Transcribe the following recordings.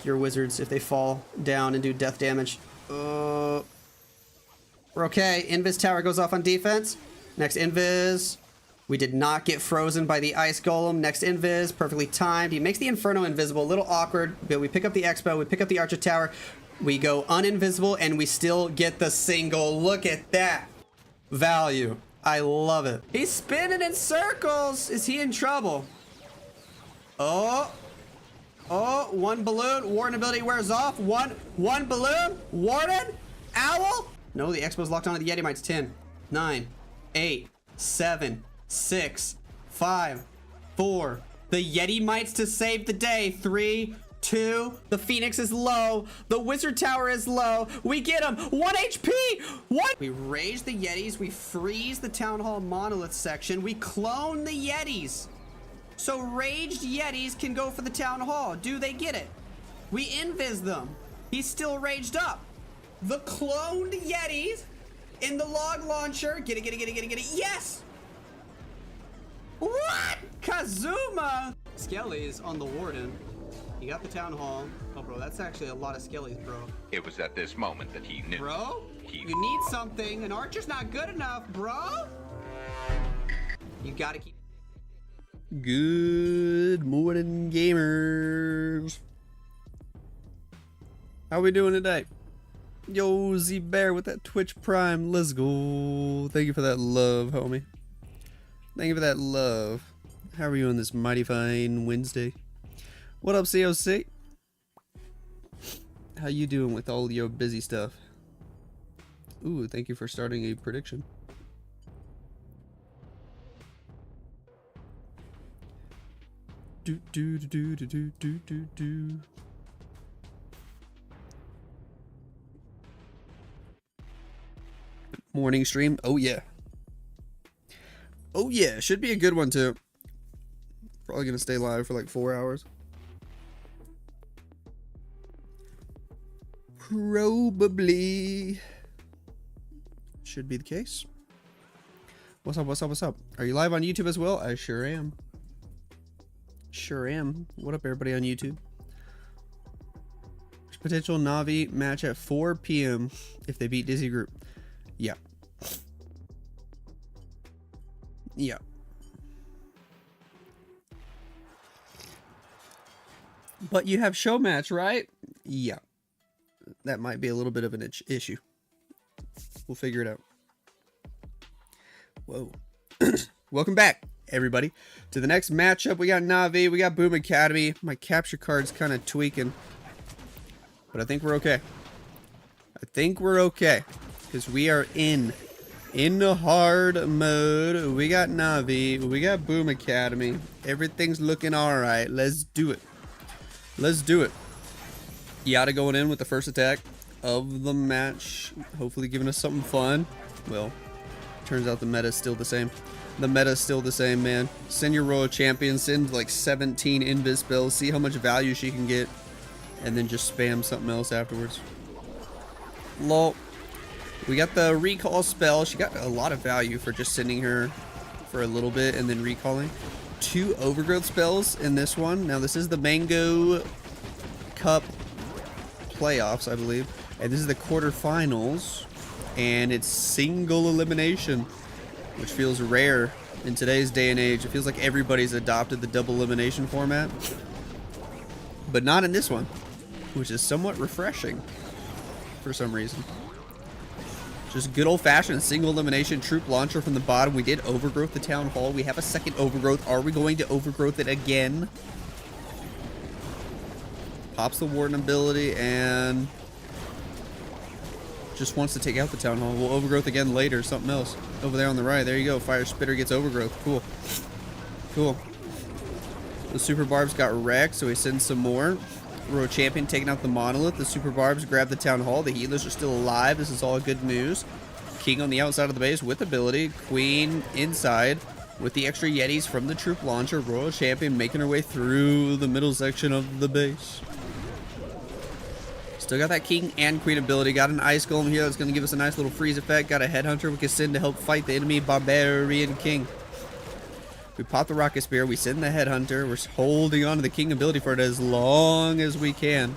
your wizards if they fall down and do death damage. We're okay. Invis tower goes off on defense. Next invis. We did not get frozen by the ice golem. Next invis, perfectly timed. He makes the inferno invisible, a little awkward, but we pick up the expo, we pick up the archer tower, we go uninvisible, and we still get the single. Look at that value. I love it. He's spinning in circles. Is he in trouble? Oh, one balloon. Warden ability wears off. One balloon. Warden. Owl. No, the expo's locked onto the Yeti Mites. 10, 9, 8, 7, 6, 5, 4. The Yeti Mites to save the day. 3, 2. The Phoenix is low. The Wizard Tower is low. We get him. 1 HP. What? We rage the Yetis. We freeze the Town Hall Monolith section. We clone the Yetis. So raged Yetis can go for the Town Hall. Do they get it? We invis them. He's still raged up. The cloned Yetis in the log launcher. Get it. Yes! What? Kazuma! Skellies on the Warden. You got the Town Hall. Oh, bro, that's actually a lot of Skellies, bro. It was at this moment that he knew. Bro, you need something. An archer's not good enough, bro. You gotta keep... Good morning, gamers. How we doing today? Yo, Z-Bear with that Twitch Prime. Let's go. Thank you for that love, homie. Thank you for that love. How are you on this mighty fine Wednesday? What up, COC? How you doing with all your busy stuff? Ooh, thank you for starting a prediction. Do. Morning stream. Oh yeah. Oh yeah, should be a good one too. Probably gonna stay live for like 4 hours. Probably. Should be the case. What's up? Are you live on YouTube as well? I sure am. What up, everybody on YouTube? There's potential Navi match at 4 p.m. if they beat Dizzy Group. Yeah. But you have show match, right? Yeah. That might be a little bit of an issue. We'll figure it out. Whoa. Welcome back, everybody, to the next matchup. We got Navi, we got Boom Academy. My capture card's kind of tweaking, but I think we're okay. Because we are in the hard mode. We got Navi, we got Boom Academy. Everything's looking alright. Let's do it. Yata going in with the first attack of the match, hopefully giving us something fun. Well, turns out the meta's still the same. Man. Send your Royal Champion, send like 17 invis spells, see how much value she can get, and then just spam something else afterwards. Lol. We got the recall spell. She got a lot of value for just sending her for a little bit and then recalling. 2 overgrowth spells in this one. Now this is the Mango Cup playoffs, I believe, and this is the quarterfinals, and it's single elimination, which feels rare in today's day and age. It feels like everybody's adopted the double elimination format, but not in this one, which is somewhat refreshing for some reason. Just good old-fashioned single elimination troop launcher from the bottom. We did overgrowth the Town Hall. We have a second overgrowth. Are we going to overgrowth it again? Pops the Warden ability and just wants to take out the Town Hall. We'll overgrowth again later. Something else over there on the right. There you go. Fire Spitter gets overgrowth. Cool. The Super Barbs got wrecked, so he sends some more. Royal Champion taking out the Monolith. The Super Barbs grab the Town Hall. The healers are still alive. This is all good news. King on the outside of the base with ability. Queen inside with the extra Yetis from the troop launcher. Royal Champion making her way through the middle section of the base. Still got that King and Queen ability. Got an Ice Golem here that's going to give us a nice little freeze effect. Got a Headhunter we can send to help fight the enemy Barbarian King. We pop the Rocket Spear. We send the Headhunter. We're holding on to the King ability for it as long as we can.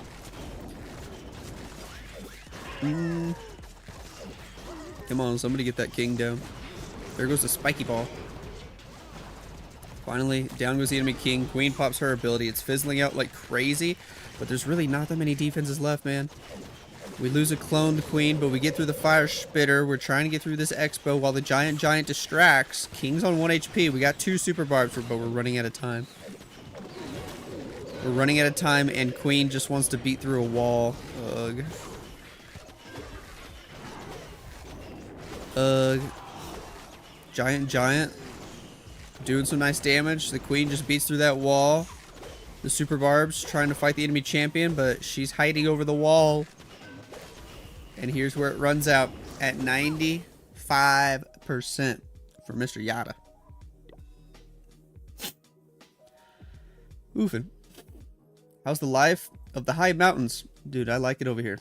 Come on, somebody get that king down. There goes the spiky ball. Finally, down goes the enemy king. Queen pops her ability. It's fizzling out like crazy, but there's really not that many defenses left, man. We lose a cloned queen, but we get through the fire spitter. We're trying to get through this expo while the giant distracts. King's on 1 HP. We got 2 super barbs, but we're running out of time. We're running out of time, and queen just wants to beat through a wall. Ugh. Giant. Doing some nice damage. The queen just beats through that wall. The super barbs trying to fight the enemy champion, but she's hiding over the wall. And here's where it runs out at 95% for Mr. Yada. Oofing. How's the life of the high mountains? Dude, I like it over here.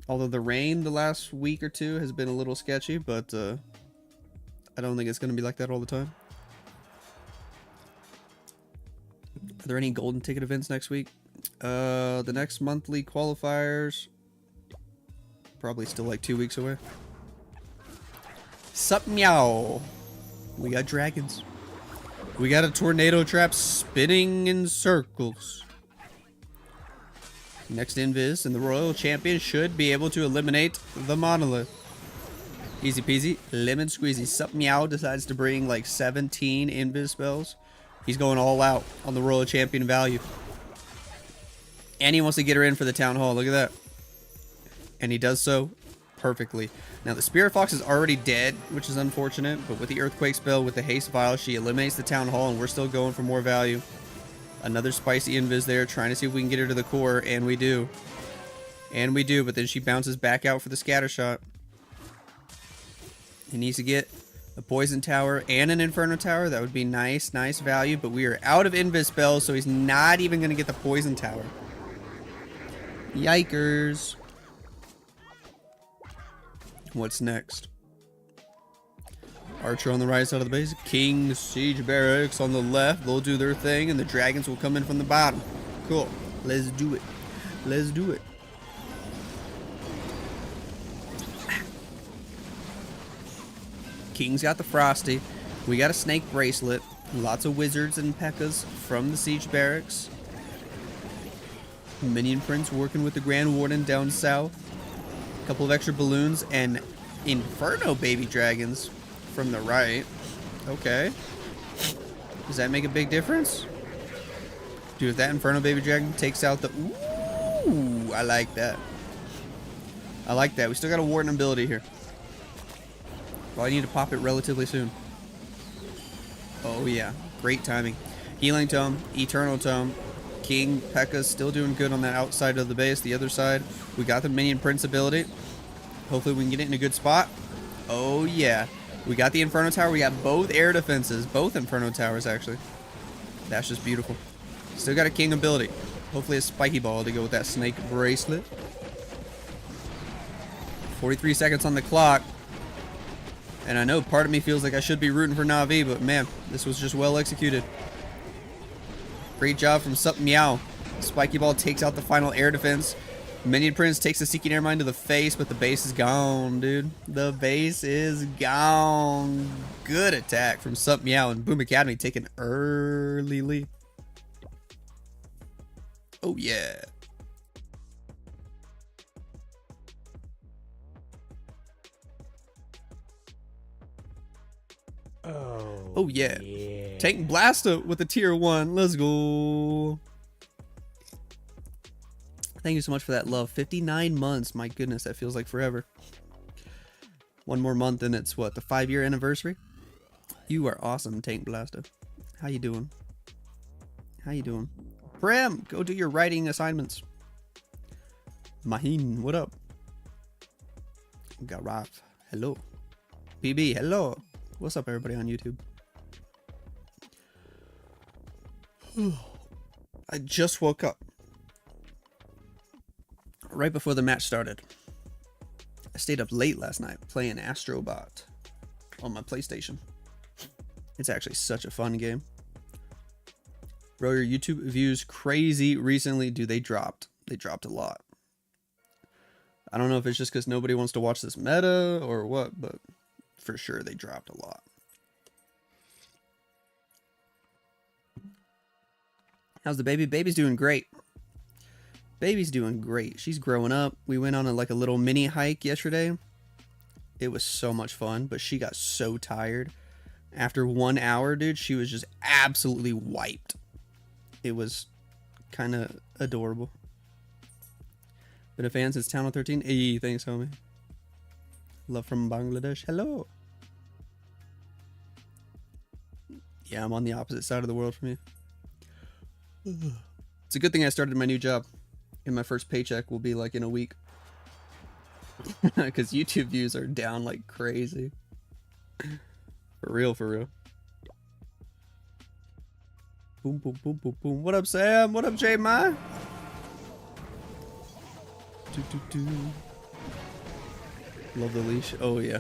Although the rain the last week or two has been a little sketchy, but I don't think it's going to be like that all the time. Are there any golden ticket events next week? The next monthly qualifiers, probably still like 2 weeks away. Sup meow. We got dragons. We got a tornado trap spinning in circles. Next invis, and the royal champion should be able to eliminate the monolith. Easy peasy, lemon squeezy. Sup meow decides to bring like 17 invis spells. He's going all out on the royal champion value. And he wants to get her in for the town hall. Look at that. And he does so perfectly. Now the spirit fox is already dead, which is unfortunate, but with the earthquake spell, with the haste vial, she eliminates the town hall, and we're still going for more value. Another spicy invis there, trying to see if we can get her to the core, and we do. And we do, but then she bounces back out for the scatter shot. He needs to get a poison tower and an inferno tower. That would be nice value, but we are out of invis spells, so he's not even going to get the poison tower. Yikers. What's next? Archer on the right side of the base. King siege barracks on the left. They'll do their thing, and the dragons will come in from the bottom. Cool. Let's do it. Let's do it. King's got the frosty. We got a snake bracelet. Lots of wizards and pekkas from the siege barracks. Minion prince working with the Grand Warden down south. A couple of extra balloons and inferno baby dragons from the right. Okay. Does that make a big difference? Dude, if that inferno baby dragon takes out the... Ooh, I like that. I like that. We still got a warden ability here. Probably need to pop it relatively soon. Oh yeah, great timing. Healing Tome, Eternal Tome. King P.E.K.K.A.'s still doing good on that outside of the base. The other side, we got the Minion Prince ability. Hopefully we can get it in a good spot. Oh yeah. We got the Inferno Tower. We got both air defenses. Both Inferno Towers, actually. That's just beautiful. Still got a King ability. Hopefully a Spiky Ball to go with that Snake Bracelet. 43 seconds on the clock. And I know part of me feels like I should be rooting for Navi, but man, this was just well executed. Great job from Sup Meow. Spiky Ball takes out the final air defense. Minion Prince takes the Seeking Air Mine to the face, but the base is gone, dude. The base is gone. Good attack from Sup Meow, and Boom Academy taking early lead. Oh yeah. Oh yeah. Tank Blaster with a tier 1. Let's go. Thank you so much for that love. 59 months. My goodness, that feels like forever. One more month and it's what, the 5-year anniversary? You are awesome, Tank Blaster. How you doing? How you doing? Pram, go do your writing assignments. Maheen, what up? Garaf, hello. PB, hello. What's up, everybody on YouTube? I just woke up. Right before the match started. I stayed up late last night playing Astrobot on my PlayStation. It's actually such a fun game. Bro, your YouTube views crazy recently. Dude, they dropped. They dropped a lot. I don't know if it's just because nobody wants to watch this meta or what, but for sure they dropped a lot. How's the baby? Baby's doing great. Baby's doing great. She's growing up. We went on a little mini hike yesterday. It was so much fun, but she got so tired. After 1 hour, dude, she was just absolutely wiped. It was kind of adorable. Been a fan since Town 13. Hey, thanks, homie. Love from Bangladesh. Hello. Yeah, I'm on the opposite side of the world from you. It's a good thing I started my new job. And my first paycheck will be like in a week. Because YouTube views are down like crazy. For real, for real. Boom, boom, boom, boom, boom. What up, Sam? What up, J Ma? Love the leash. Oh, yeah.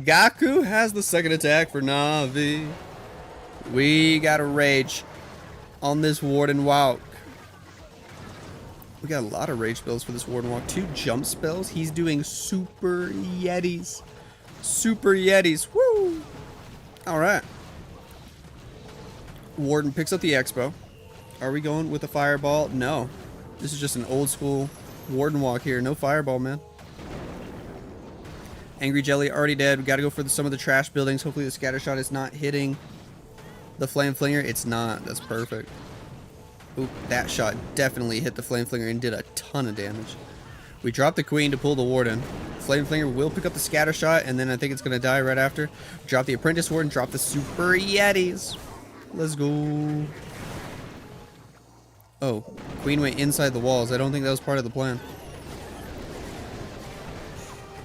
Gaku has the second attack for Navi. We gotta rage on this Warden Walk. We got a lot of rage spells for this Warden Walk. 2 jump spells. He's doing super Yetis. Super Yetis. Woo! Alright. Warden picks up the Expo. Are we going with a fireball? No. This is just an old school Warden Walk here. No fireball, man. Angry Jelly already dead. We gotta go for some of the trash buildings. Hopefully the scatter shot is not hitting the Flame Flinger. It's not. That's perfect. Oop, that shot definitely hit the Flame Flinger and did a ton of damage. We dropped the Queen to pull the Warden. Flame Flinger will pick up the scatter shot, and then I think it's going to die right after. Drop the Apprentice Warden, drop the Super Yetis. Let's go. Oh, Queen went inside the walls. I don't think that was part of the plan.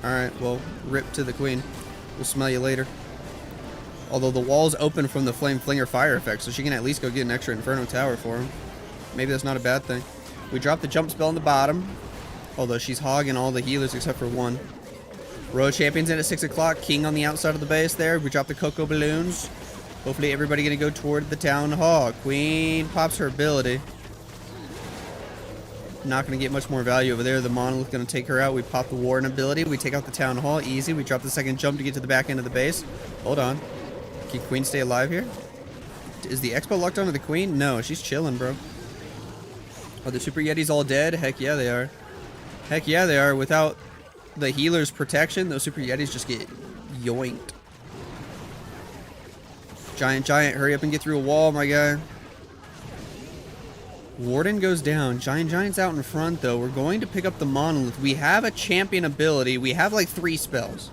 Alright, well, rip to the Queen. We'll smell you later. Although the wall's open from the Flame Flinger fire effect, so she can at least go get an extra Inferno Tower for him. Maybe that's not a bad thing. We dropped the jump spell on the bottom. Although she's hogging all the healers except for one. Road Champion's in at 6 o'clock. King on the outside of the base there. We dropped the Cocoa Balloons. Hopefully everybody going to go toward the Town Hall. Queen pops her ability. Not going to get much more value over there. The Monolith going to take her out. We pop the Warden ability. We take out the Town Hall. Easy. We drop the second jump to get to the back end of the base. Hold on. Can Queen stay alive here? Is the Expo locked onto the Queen? No, she's chilling, bro. Are the Super Yetis all dead? Heck yeah, they are. Heck yeah, they are. Without the healer's protection, those Super Yetis just get yoinked. Giant, hurry up and get through a wall, my guy. Warden goes down. Giant's out in front, though. We're going to pick up the Monolith. We have a champion ability. We have like 3 spells.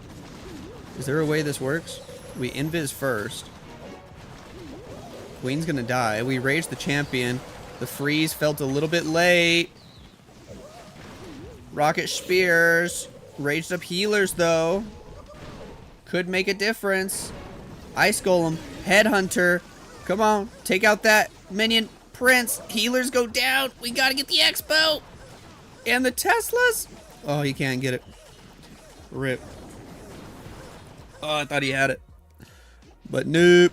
Is there a way this works? We invis first. Queen's gonna die. We rage the champion. The freeze felt a little bit late. Rocket Spears. Raged up healers, though. Could make a difference. Ice Golem. Headhunter. Come on. Take out that minion. Prince. Healers go down. We gotta get the Expo. And the Teslas. Oh, he can't get it. Rip. Oh, I thought he had it. But nope.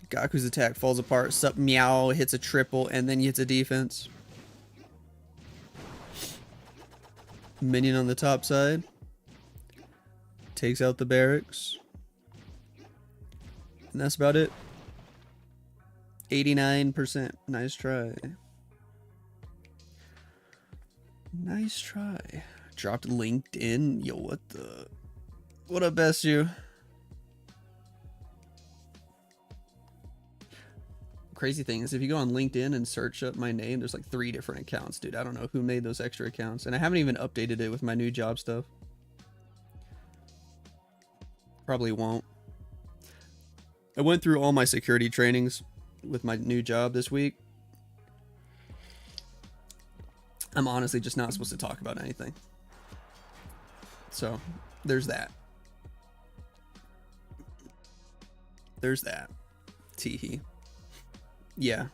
Gaku's attack falls apart. Sup Meow hits a triple and then hits a defense. Minion on the top side. Takes out the barracks. And that's about it. 89%. Nice try. Nice try. Dropped LinkedIn. Yo, what the... What up, best you? Crazy thing is if you go on LinkedIn and search up my name, there's like 3 different accounts, dude. I don't know who made those extra accounts. And I haven't even updated it with my new job stuff. Probably won't. I went through all my security trainings with my new job this week. I'm honestly just not supposed to talk about anything. So, there's that. There's that. Teehee. Yeah,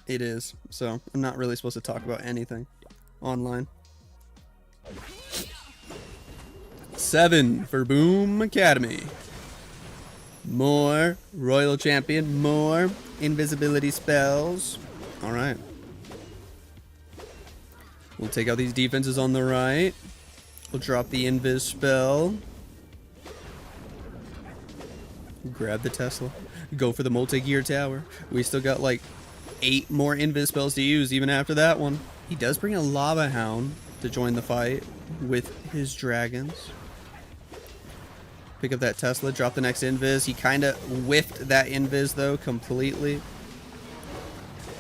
it is. So, I'm not really supposed to talk about anything online. 7 for Boom Academy. More Royal Champion. More invisibility spells. Alright. We'll take out these defenses on the right. We'll drop the invis spell. Grab the Tesla. Go for the multi-gear tower. We still got like 8 more invis spells to use even after that one. He does bring a lava hound to join the fight with his dragons. Pick up that Tesla, drop the next invis. He kind of whiffed that invis though completely.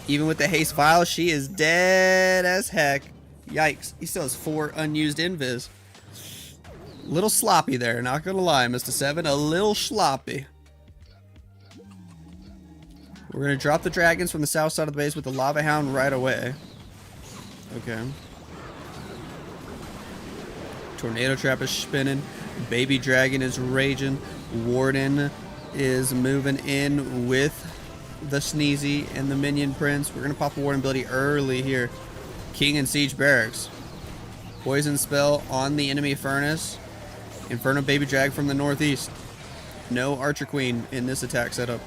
Even with the haste vial, she is dead as heck. Yikes. He still has 4 unused invis. Little sloppy there, not gonna lie, Mr. 7. A little sloppy. We're gonna drop the dragons from the south side of the base with the lava hound right away. Okay. Tornado trap is spinning. Baby dragon is raging. Warden is moving in with the Sneezy and the minion prince. We're gonna pop a warden ability early here. King and siege barracks. Poison spell on the enemy furnace. Inferno baby drag from the northeast. No archer queen in this attack setup.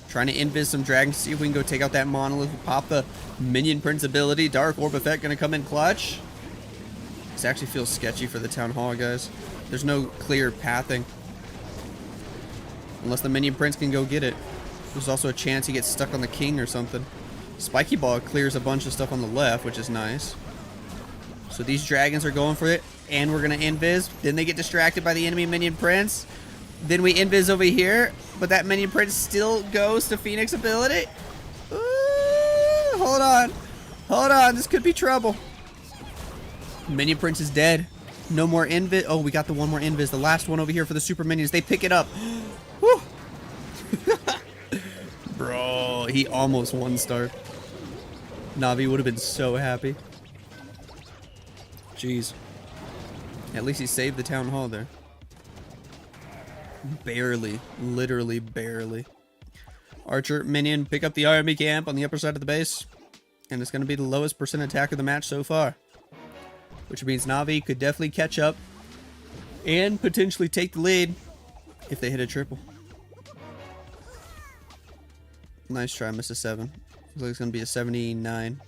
Trying to invis some dragons to see if we can go take out that monolith. We'll pop the minion prince ability. Dark orb effect gonna come in clutch. This actually feels sketchy for the town hall, guys. There's no clear pathing. Unless the minion prince can go get it. There's also a chance he gets stuck on the king or something. Spiky ball clears a bunch of stuff on the left, which is nice. So these dragons are going for it. And we're going to invis. Then they get distracted by the enemy minion prince. Then we invis over here. But that minion prince still goes to Phoenix ability. Ooh, hold on. Hold on. This could be trouble. Minion prince is dead. No more invis. Oh, we got the one more invis. The last one over here for the super minions. They pick it up. Woo. Bro, he almost 1-star. Navi would have been so happy. Jeez. At least he saved the town hall there. Barely. Literally barely. Archer, minion, pick up the army camp on the upper side of the base. And it's going to be the lowest % attack of the match so far. Which means Navi could definitely catch up. And potentially take the lead if they hit a triple. Nice try, Mr. 7. Looks like it's going to be a 79.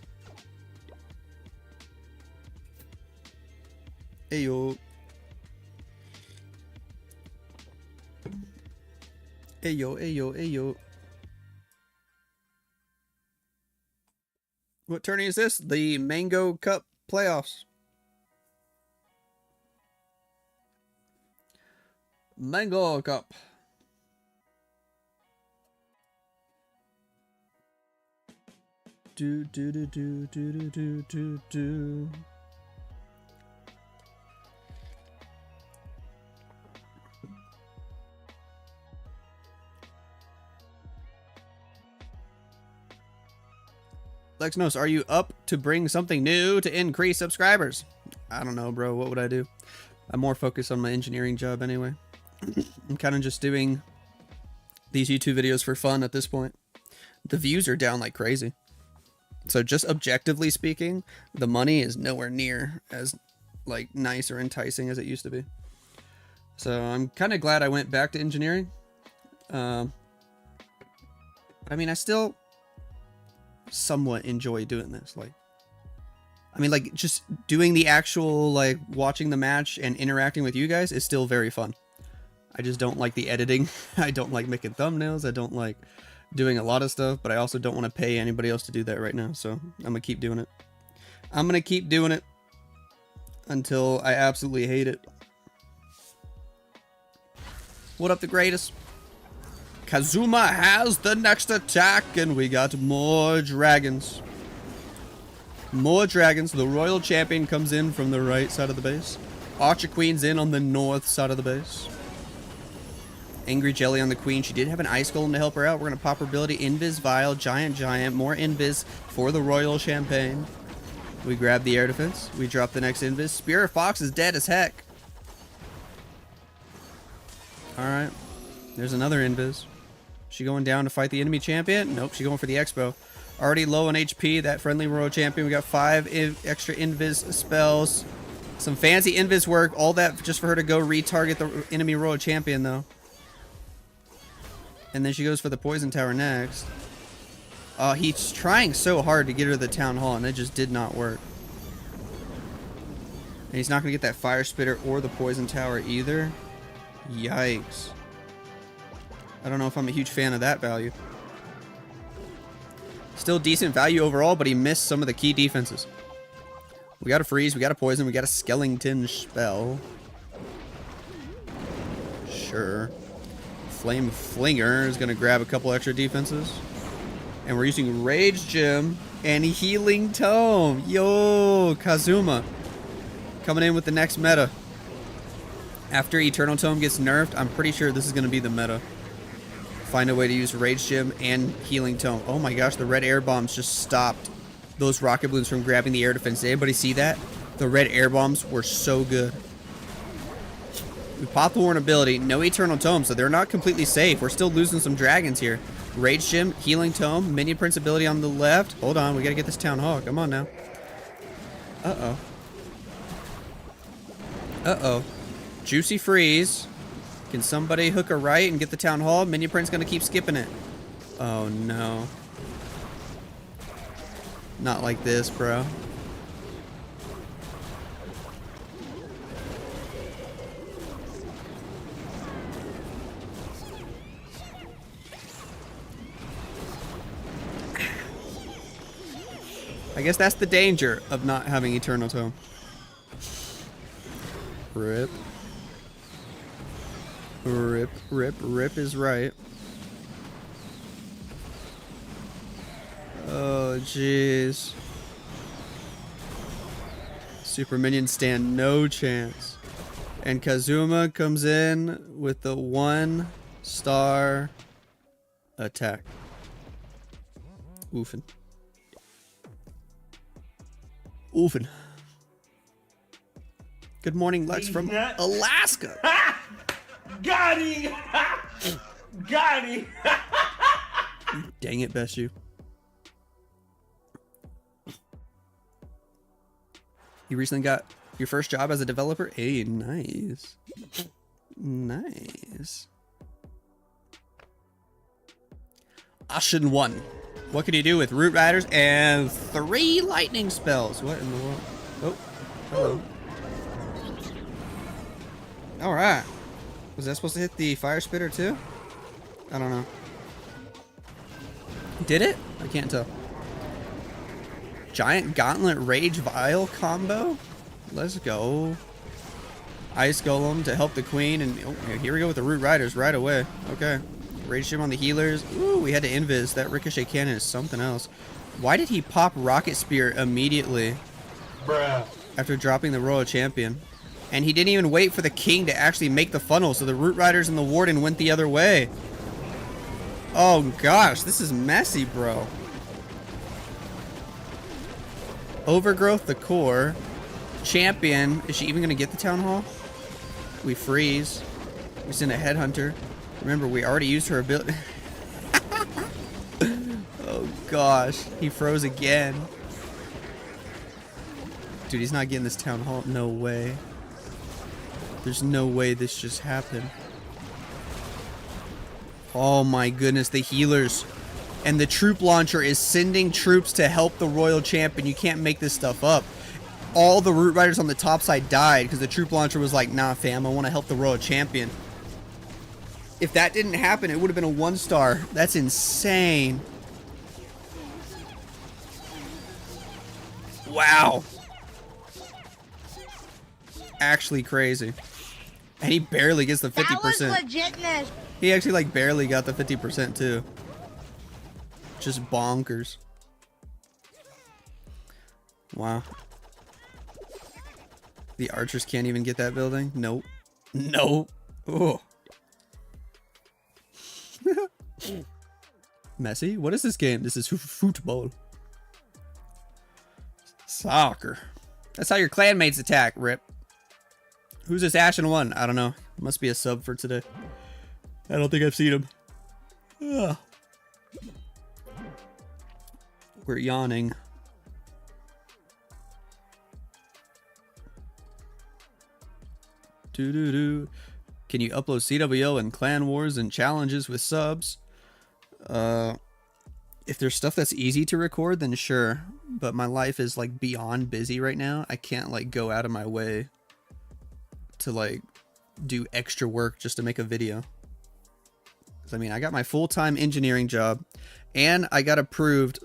Ayo. Ayo, ayo, ayo. What tourney is this? The Mango Cup playoffs. Mango Cup. Do do do do do do do do do. Lexnos, are you up to bring something new to increase subscribers? I don't know, bro. What would I do? I'm more focused on my engineering job anyway. I'm kind of just doing these YouTube videos for fun at this point. The views are down like crazy. So just objectively speaking, the money is nowhere near as like nice or enticing as it used to be. So I'm kind of glad I went back to engineering. I mean, I still somewhat enjoy doing this. Like, I mean, like just doing the actual, like watching the match and interacting with you guys is still very fun. I just don't like the editing. I don't like making thumbnails. I don't like doing a lot of stuff, but I also don't want to pay anybody else to do that right now. So I'm going to keep doing it. I'm going to keep doing it until I absolutely hate it. What up, the greatest? Kazuma has the next attack, and we got more dragons. More dragons. The royal champion comes in from the right side of the base. Archer Queen's in on the north side of the base. Angry Jelly on the queen. She did have an ice golem to help her out. We're going to pop her ability. Invis Vial. Giant. More invis for the royal champagne. We grab the air defense. We drop the next invis. Spirit Fox is dead as heck. Alright. There's another invis. She going down to fight the enemy champion? Nope, she's going for the expo. Already low on HP, that friendly royal champion. We got 5 extra invis spells. Some fancy invis work. All that just for her to go retarget the enemy royal champion, though. And then she goes for the poison tower next. He's trying so hard to get her to the town hall, and it just did not work. And he's not going to get that fire spitter or the poison tower either. Yikes. I don't know if I'm a huge fan of that value. Still decent value overall, but he missed some of the key defenses. We got a freeze, we got a poison, we got a skeleton spell. Sure. Flame Flinger is going to grab a couple extra defenses. And we're using Rage Gem and Healing Tome. Yo, Kazuma. Coming in with the next meta. After Eternal Tome gets nerfed, I'm pretty sure this is going to be the meta. Find a way to use Rage Gem and Healing Tome. Oh my gosh, the red air bombs just stopped those rocket balloons from grabbing the air defense. Did anybody see that? The red air bombs were so good. We popped the Warren ability. No Eternal Tome, so they're not completely safe. We're still losing some dragons here. Rage Gem, Healing Tome, Minion Prince ability on the left. Hold on, we gotta get this Town Hall. Come on now. Uh-oh. Uh-oh. Juicy Freeze. Can somebody hook a right and get the Town Hall? Minion Prince gonna keep skipping it. Oh no. Not like this, bro. I guess that's the danger of not having Eternal Tome. Rip. Rip, rip, rip is right. Oh, jeez. Super minions stand no chance. And Kazuma comes in with the 1-star attack. Oofin. Oofin. Good morning, Lex from Alaska. Got him! Got him! Dang it, Beshu. You recently got your first job as a developer? Hey, nice. Nice. Ashen 1. What can you do with Root Riders and 3 lightning spells? What in the world? Oh, hello. Alright. Was that supposed to hit the fire spitter too? I don't know. Did it? I can't tell. Giant Gauntlet Rage Vial combo? Let's go. Ice Golem to help the Queen, and oh, here we go with the Root Riders right away. Okay. Rage Gem on the healers. Ooh, we had to invis. That Ricochet Cannon is something else. Why did he pop Rocket Spear immediately? Bruh. After dropping the Royal Champion? And he didn't even wait for the King to actually make the funnel, so the Root Riders and the Warden went the other way. Oh gosh, this is messy, bro. Overgrowth the core. Champion. Is she even going to get the Town Hall? We freeze. We send a Headhunter. Remember, we already used her ability. Oh gosh, he froze again. Dude, he's not getting this Town Hall. No way. There's no way this just happened. Oh my goodness, the healers. And the troop launcher is sending troops to help the Royal Champion. You can't make this stuff up. All the Root Riders on the top side died because the troop launcher was like, nah fam, I want to help the Royal Champion. If that didn't happen, it would have been a 1-star. That's insane. Wow. Actually crazy. And he barely gets the 50%. That was legitness. He actually like barely got the 50% too. Just bonkers. Wow. The archers can't even get that building? Nope. Nope. Oh. Messy? What is this game? This is football. Soccer. That's how your clanmates attack, Rip. Who's this Ashen 1? I don't know. Must be a sub for today. I don't think I've seen him. Ugh. We're yawning. Doo-doo-doo. Can you upload CWO and Clan Wars and challenges with subs? If there's stuff that's easy to record, then sure. But my life is like beyond busy right now. I can't like go out of my way to like do extra work just to make a video. 'Cause, I mean, I got my full-time engineering job and I got approved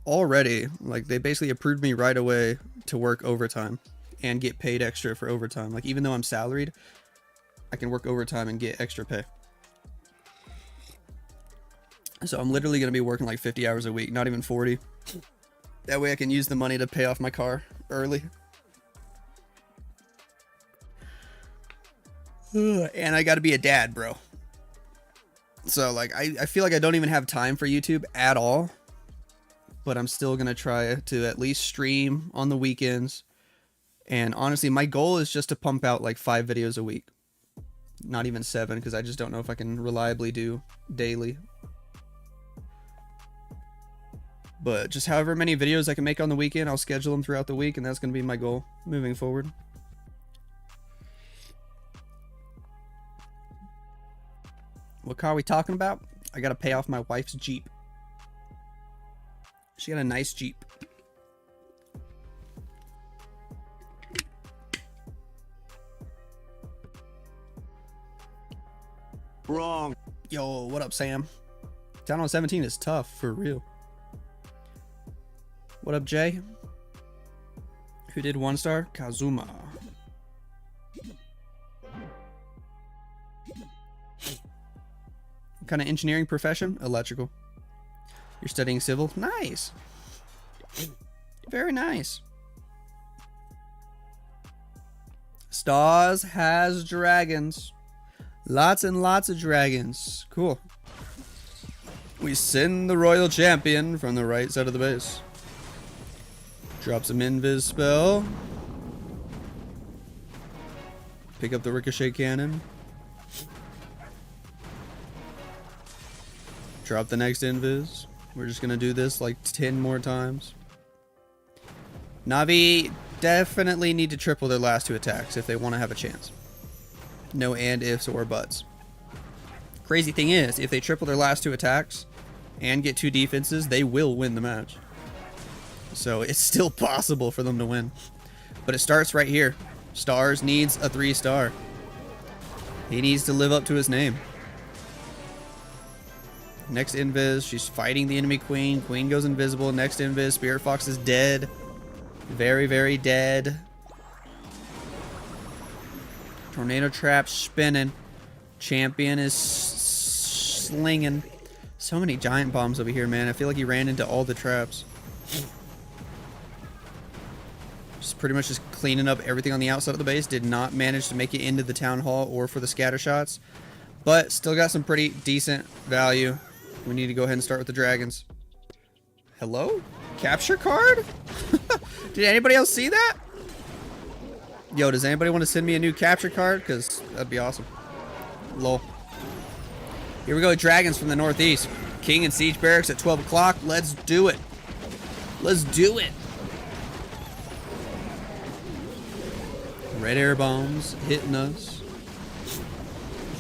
already. Like they basically approved me right away to work overtime and get paid extra for overtime. Like even though I'm salaried, I can work overtime and get extra pay. So I'm literally going to be working like 50 hours a week, not even 40. That way I can use the money to pay off my car early. And I got to be a dad, bro. So like I feel like I don't even have time for YouTube at all. But I'm still going to try to at least stream on the weekends. And honestly, my goal is just to pump out like 5 videos a week. Not even 7, because I just don't know if I can reliably do daily. But just however many videos I can make on the weekend, I'll schedule them throughout the week, and that's going to be my goal moving forward. What car are we talking about? I got to pay off my wife's Jeep. She got a nice Jeep. Wrong. Yo, what up, Sam? Down on 17 is tough, for real. What up, Jay? Who did 1 star? Kazuma. What kind of engineering profession? Electrical. You're studying civil? Nice. Very nice. Stars has dragons. Lots and lots of dragons. Cool. We send the royal champion from the right side of the base. Drop some invis spell. Pick up the ricochet cannon. Drop the next invis. We're just gonna do this like 10 more times. Navi definitely need to triple their last 2 attacks if they want to have a chance. No and ifs or buts. Crazy thing is, if they triple their last 2 attacks and get 2 defenses, they will win the match. So it's still possible for them to win. But it starts right here. Stars needs a 3-star. He needs to live up to his name. Next invis, she's fighting the enemy queen. Queen goes invisible. Next invis, Spirit Fox is dead. Very, very dead. Tornado trap spinning. Champion is slinging. So many giant bombs over here, man. I feel like he ran into all the traps. Just pretty much just cleaning up everything on the outside of the base. Did not manage to make it into the town hall or for the scatter shots. But still got some pretty decent value. We need to go ahead and start with the dragons. Hello? Capture card? Did anybody else see that? Yo, does anybody want to send me a new capture card? Because that'd be awesome. Lol. Here we go, dragons from the northeast. King and Siege Barracks at 12 o'clock. Let's do it. Let's do it. Red air bombs hitting us.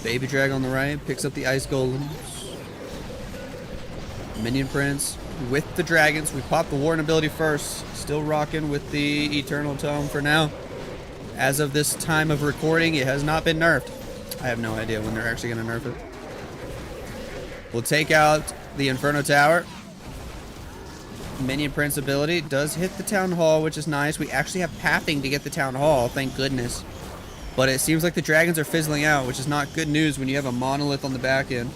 Baby drag on the right picks up the ice golems. Minion Prince with the dragons. We popped the Warden ability first. Still rocking with the Eternal Tome for now. As of this time of recording, it has not been nerfed. I have no idea when they're actually going to nerf it. We'll take out the Inferno Tower. Minion Prince ability does hit the Town Hall, which is nice. We actually have pathing to get the Town Hall, thank goodness. But it seems like the dragons are fizzling out, which is not good news when you have a monolith on the back end.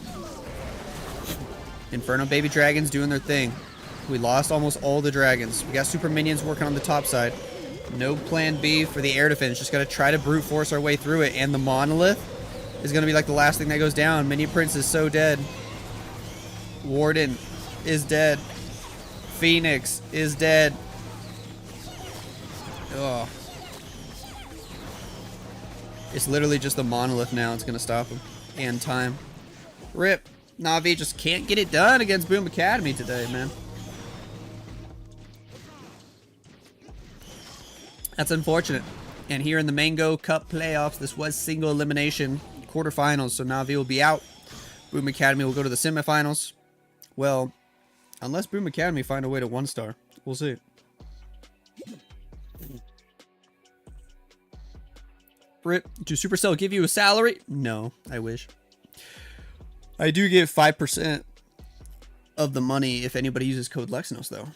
Inferno baby dragons doing their thing. We lost almost all the dragons. We got super minions working on the top side. No plan B for the air defense. Just got to try to brute force our way through it. And the monolith is going to be like the last thing that goes down. Minion Prince is so dead. Warden is dead. Phoenix is dead. Ugh. It's literally just the monolith now. It's going to stop him. And time. RIP. Navi just can't get it done against Boom Academy today, man. That's unfortunate. And here in the Mango Cup playoffs, this was single elimination quarterfinals, so Navi will be out. Boom Academy will go to the semifinals. Well, Unless Boom Academy find a way to 1-star. We'll see. Rip, do Supercell give you a salary? No, I wish. I do get 5% of the money if anybody uses code Lexnos, though.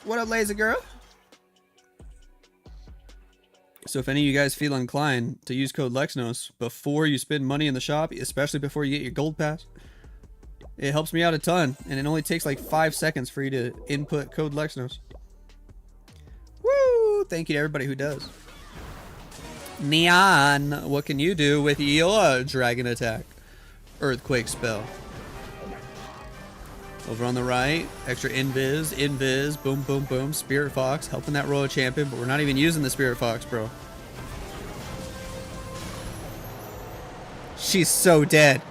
What up, lazy girl? So if any of you guys feel inclined to use code Lexnos before you spend money in the shop, especially before you get your gold pass, it helps me out a ton, and it only takes like 5 seconds for you to input code Lexnos. Woo! Thank you to everybody who does. Neon, what can you do with your dragon attack? Earthquake spell. Over on the right, extra invis, boom, boom, boom, Spirit Fox, helping that Royal Champion, but we're not even using the Spirit Fox, bro. She's so dead.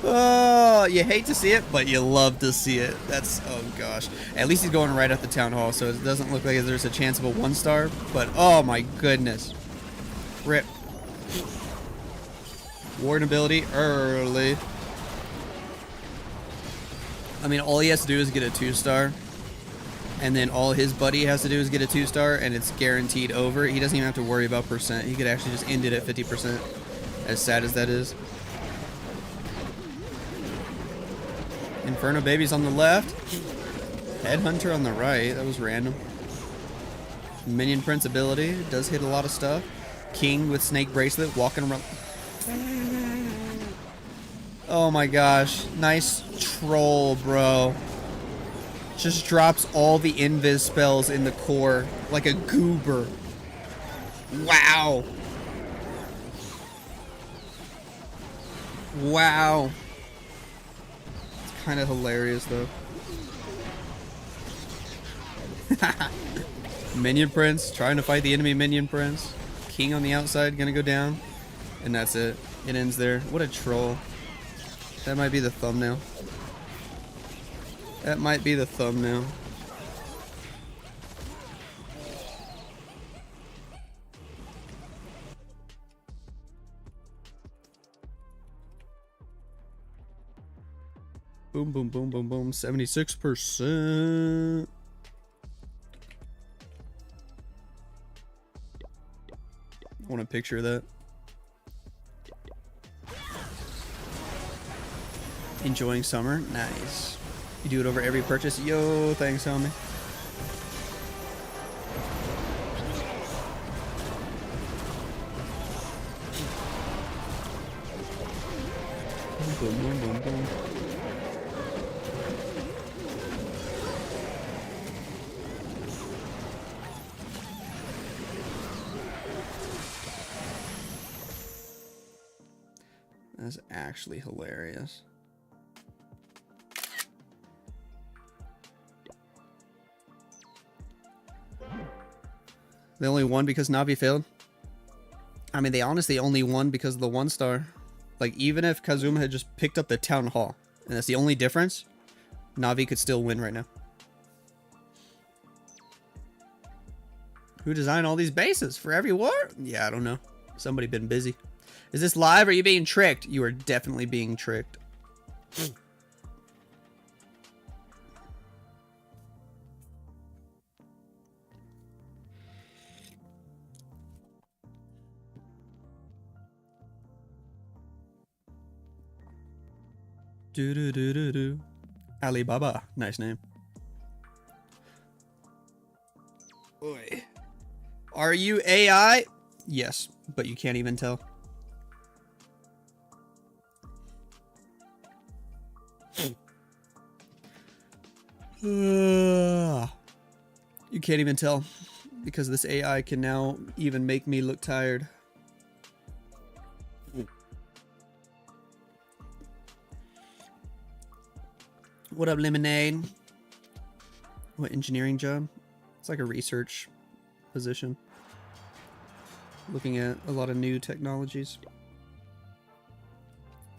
Oh, you hate to see it, but you love to see it. That's, oh gosh. At least he's going right at the Town Hall, so it doesn't look like there's a chance of a 1-star, but oh my goodness. Rip. Warden ability early. I mean, all he has to do is get a 2-star. And then all his buddy has to do is get a 2-star, and it's guaranteed over. He doesn't even have to worry about percent. He could actually just end it at 50%. As sad as that is. Inferno Baby's on the left. Headhunter on the right. That was random. Minion Prince ability. Does hit a lot of stuff. King with Snake Bracelet walking around. Oh my gosh. Nice troll, bro. Just drops all the invis spells in the core like a goober. Wow. Wow. It's kind of hilarious though. Minion Prince trying to fight the enemy Minion Prince. King on the outside gonna go down. And that's it. It ends there. What a troll. That might be the thumbnail. That might be the thumbnail. Boom, boom, boom, boom, boom. 76%. I want a picture of that. Enjoying summer? Nice. You do it over every purchase? Yo, thanks, homie. Boom, boom, boom, boom. That's actually hilarious. They only won because Navi failed? I mean, they honestly only won because of the 1-star. Like, even if Kazuma had just picked up the Town Hall, and that's the only difference, Navi could still win right now. Who designed all these bases for every war? Yeah, I don't know. Somebody been busy. Is this live or are you being tricked? You are definitely being tricked. Do do do do do. Alibaba, nice name. Oi. Are you AI? Yes, but you can't even tell. You can't even tell because this AI can now even make me look tired. What up, Lemonade? What engineering job? It's like a research position. Looking at a lot of new technologies.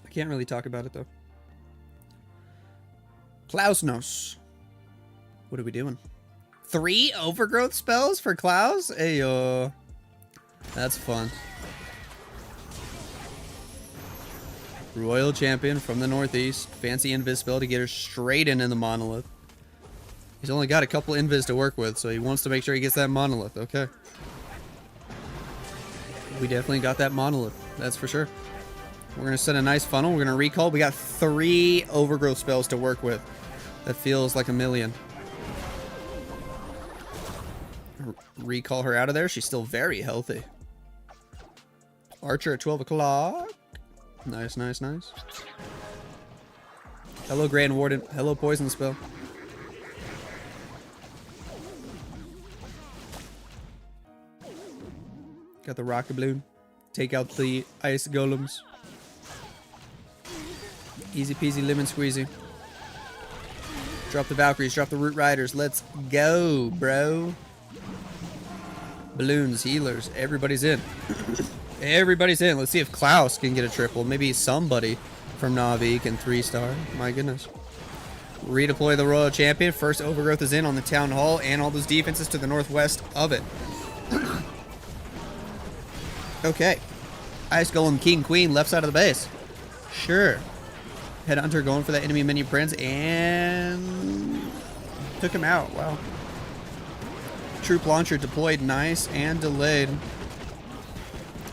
I can't really talk about it though. Klausnos. What are we doing? 3 overgrowth spells for Klaus? Ayo. That's fun. Royal Champion from the Northeast. Fancy invis spell to get her straight into the Monolith. He's only got a couple invis to work with, so he wants to make sure he gets that Monolith. Okay. We definitely got that Monolith. That's for sure. We're going to set a nice funnel. We're going to recall. We got 3 overgrowth spells to work with. That feels like a million. Recall her out of there. She's still very healthy. Archer at 12 o'clock. Nice, nice, nice. Hello, Grand Warden. Hello, Poison Spell. Got the Rocket Balloon. Take out the Ice Golems. Easy peasy lemon squeezy. Drop the Valkyries. Drop the Root Riders. Let's go, bro. Balloons, healers. Everybody's in. Everybody's in. Let's see if Klaus can get a triple. Maybe somebody from Navi can 3-star. My goodness. Redeploy the Royal Champion. First overgrowth is in on the Town Hall and all those defenses to the northwest of it. Okay. Ice Golem, King, Queen, left side of the base. Sure. Headhunter going for that enemy minion prince and took him out. Wow. Troop launcher deployed, nice and delayed.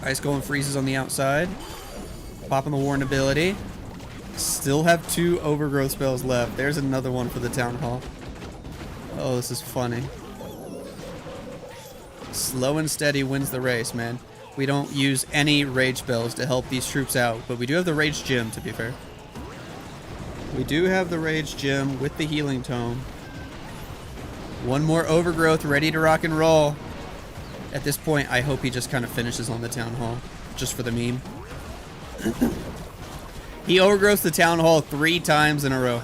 Ice Golem freezes on the outside. Popping the Warren ability. Still have 2 overgrowth spells left. There's another one for the Town Hall. Oh, this is funny. Slow and steady wins the race, man. We don't use any rage spells to help these troops out, but we do have the Rage Gem, to be fair. We do have the Rage Gem with the Healing Tome. One more overgrowth ready to rock and roll. At this point, I hope he just kind of finishes on the Town Hall, just for the meme. He overgrowths the Town Hall 3 times in a row.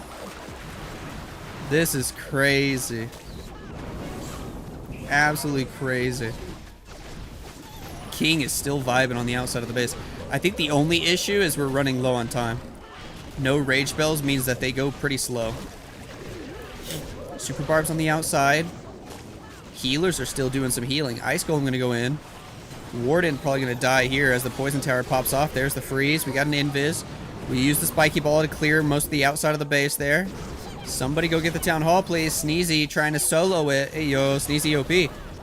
This is crazy. Absolutely crazy. King is still vibing on the outside of the base. I think the only issue is we're running low on time. No rage spells means that they go pretty slow. Super Barbs on the outside. Healers are still doing some healing. Ice Golem going to go in. Warden probably going to die here as the Poison Tower pops off. There's the freeze. We got an invis. We use the Spiky Ball to clear most of the outside of the base there. Somebody go get the Town Hall, please. Sneezy trying to solo it. Hey, yo, Sneezy OP.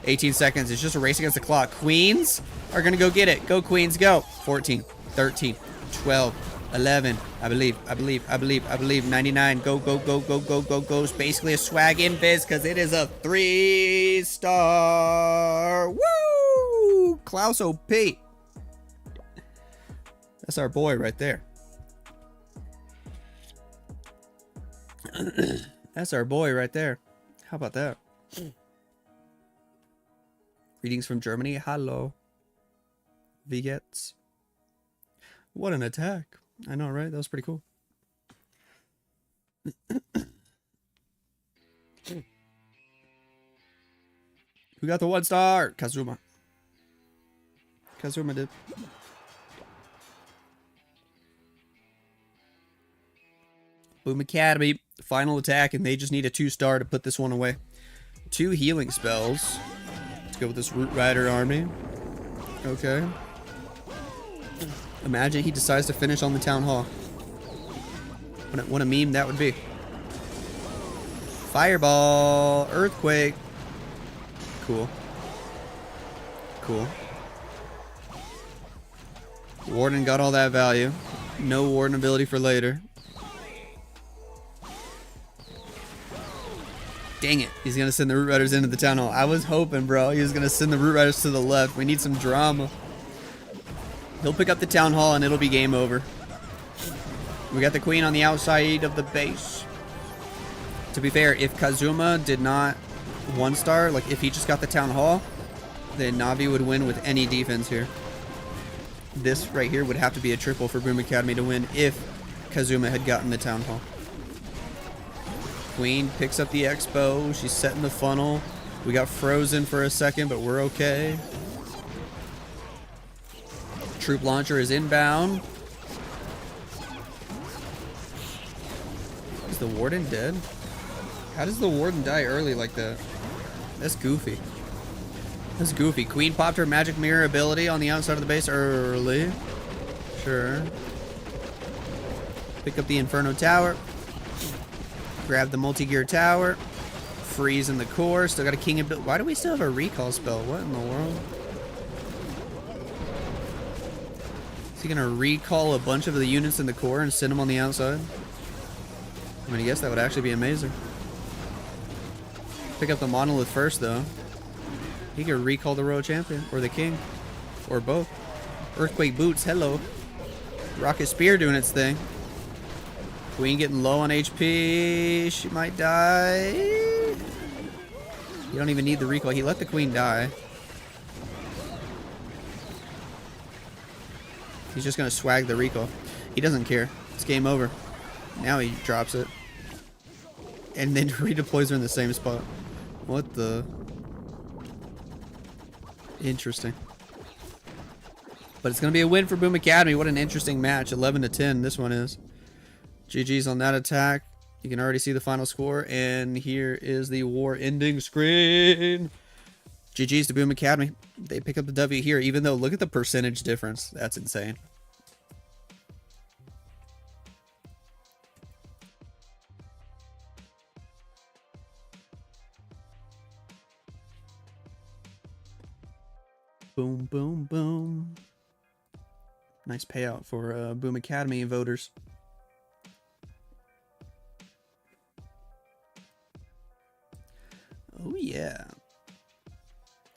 18 seconds. It's just a race against the clock. Queens are going to go get it. Go, Queens, go. 14, 13, 12, 11. I believe. 99. Go, go, go, go, go, go, go. It's basically a swag invis because it is a 3-star. Woo! Klaus OP. That's our boy right there. That's our boy right there. How about that? Greetings from Germany. Hello. Vigets. What an attack. I know, right? That was pretty cool. Who got the 1-star? Kazuma. Kazuma did. Boom Academy. Final attack, and they just need a 2-star to put this one away. 2 healing spells. Let's go with this Root Rider army. Okay. Imagine he decides to finish on the Town Hall. What a meme that would be. Fireball. Earthquake. Cool. Cool. Warden got all that value. No Warden ability for later. Dang it. He's going to send the Root Riders into the Town Hall. I was hoping, bro. He was going to send the Root Riders to the left. We need some drama. He'll pick up the Town Hall and it'll be game over. We got the Queen on the outside of the base. To be fair, if Kazuma did not 1-star, like if he just got the Town Hall, then Navi would win with any defense here. This right here would have to be a triple for Boom Academy to win if Kazuma had gotten the Town Hall. Queen picks up the Expo. She's setting the funnel. We got frozen for a second, but we're okay. Troop launcher is inbound. Is the Warden dead? How does the Warden die early like that? That's goofy. That's goofy. Queen popped her magic mirror ability on the outside of the base early. Sure. Pick up the Inferno Tower. Grab the multi-gear tower. Freeze in the core. Still got a king and... Why do we still have a recall spell? What in the world? Is he gonna recall a bunch of the units in the core and send them on the outside? I mean, I guess that would actually be amazing. Pick up the monolith first, though. He could recall the Royal Champion. Or the King. Or both. Earthquake Boots, hello. Rocket Spear doing its thing. Queen getting low on HP. She might die. You don't even need the recall. He let the Queen die. He's just going to swag the recall. He doesn't care. It's game over. Now he drops it. And then redeploys her in the same spot. What the... Interesting. But it's going to be a win for Boom Academy. What an interesting match. 11-10 this one is. GG's on that attack. You can already see the final score. And here is the war ending screen. GG's to Boom Academy. They pick up the W here, even though look at the percentage difference. That's insane. Boom, boom, boom. Nice payout for Boom Academy voters. Oh, yeah.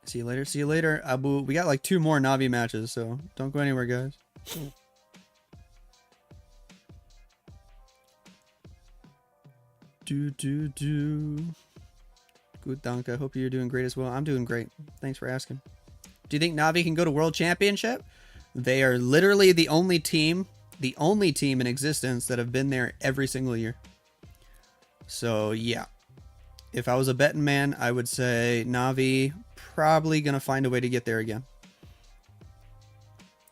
See you later. See you later, Abu. We got like 2 more Navi matches, so don't go anywhere, guys. Good, Dank. I hope you're doing great as well. I'm doing great. Thanks for asking. Do you think Navi can go to World Championship? They are literally the only team in existence that have been there every single year. So, yeah. If I was a betting man, I would say Navi probably going to find a way to get there again.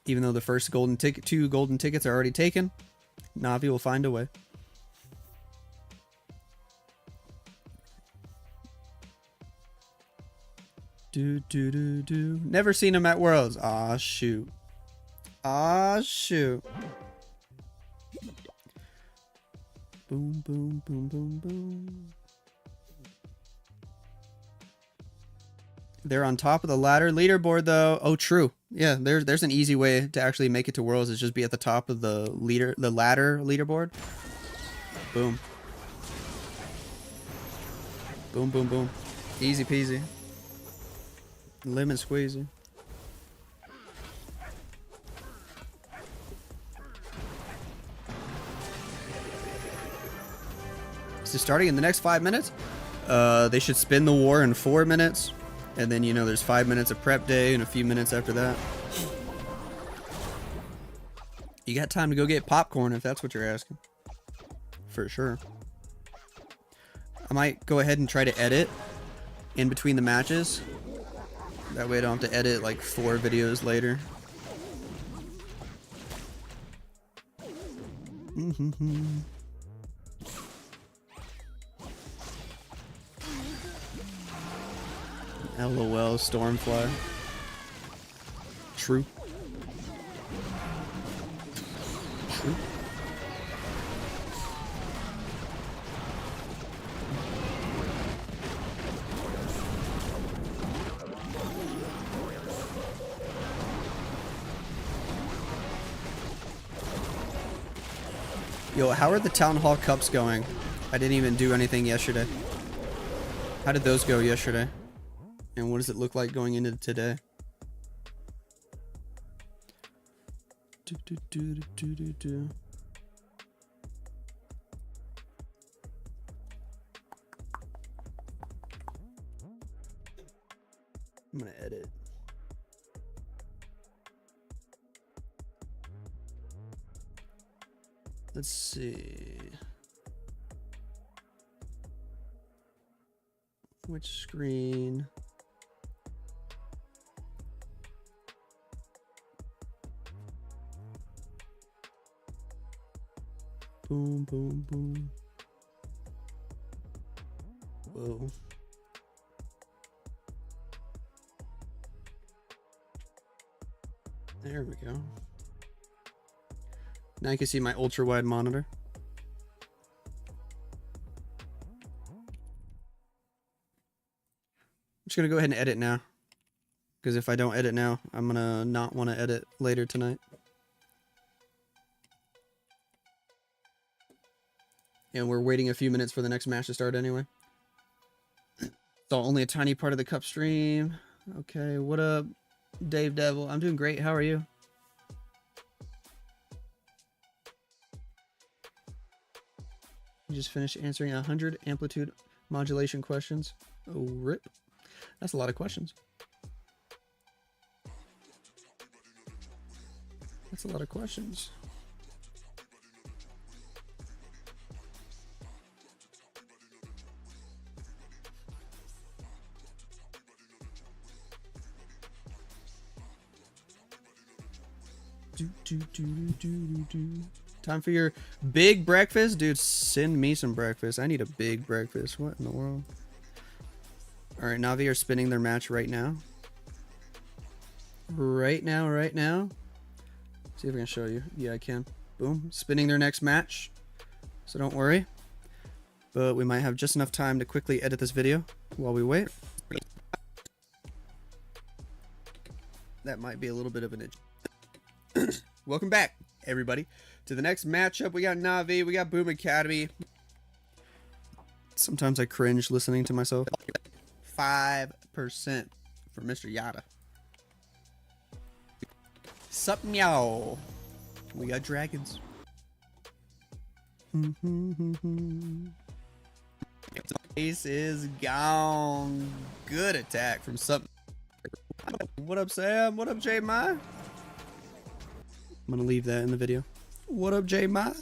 Even though the first golden ticket, 2 golden tickets are already taken, Navi will find a way. Never seen him at Worlds. Aw, shoot. Aw, shoot. Boom, boom, boom, boom, boom. They're on top of the ladder leaderboard, though. Oh, true. Yeah, there's an easy way to actually make it to Worlds. Is just be at the top of the ladder leaderboard. Boom. Boom, boom, boom. Easy peasy. Lemon squeezy. So starting in the next 5 minutes, they should spin the war in 4 minutes. And then, you know, there's 5 minutes of prep day and a few minutes after that. You got time to go get popcorn if that's what you're asking. For sure. I might go ahead and try to edit in between the matches. That way I don't have to edit like 4 videos later. LOL, Stormfly. True. True. Yo, how are the Town Hall Cups going? I didn't even do anything yesterday. How did those go yesterday? And what does it look like going into today? I'm gonna edit. Let's see. Which screen? Boom, boom, boom. Whoa. There we go. Now you can see my ultra wide monitor. just gonna go ahead and edit now. Because if I don't edit now, I'm gonna not want to edit later tonight. And we're waiting a few minutes for the next match to start anyway. So only a tiny part of the cup stream. Okay, what up, Dave Devil? I'm doing great. How are you? You just finished answering 100 amplitude modulation questions. Oh, rip. That's a lot of questions. That's a lot of questions. Time for your big breakfast? Dude, send me some breakfast. I need a big breakfast. What in the world? Alright, Navi are spinning their match right now. Right now. See if I can show you. Yeah, I can. Boom. Spinning their next match. So don't worry. But we might have just enough time to quickly edit this video while we wait. That might be a little bit of an itch. Welcome back, everybody, to the next matchup. We got Navi, we got Boom Academy. Sometimes I cringe listening to myself. 5% for Mr. Yada. Sup, meow. We got dragons. Ace is gone. Good attack from Sup. What up, Sam? What up, J My? I'm gonna leave that in the video. What up, J My?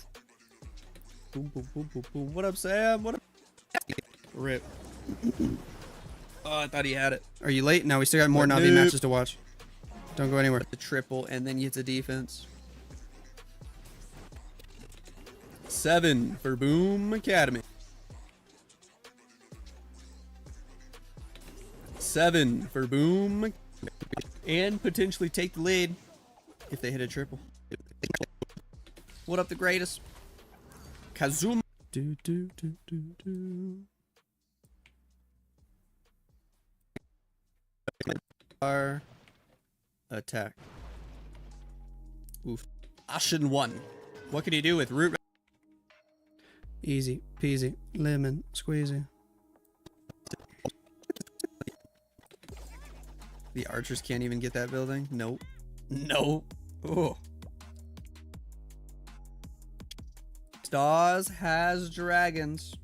Boom, boom, boom, boom, boom. What up, Sam? What up? Rip. Oh, I thought he had it. Are you late? No, we still got more Navi matches to watch. Don't go anywhere. The triple, and then you hit the defense. 7 for Boom Academy. 7 for Boom. And potentially take the lead if they hit a triple. What up, the greatest? Kazuma. Our attack. Oof. Ashen 1. What could he do with root? Easy peasy lemon squeezy. The archers can't even get that building. Nope. Nope. Oh. Stars has dragons.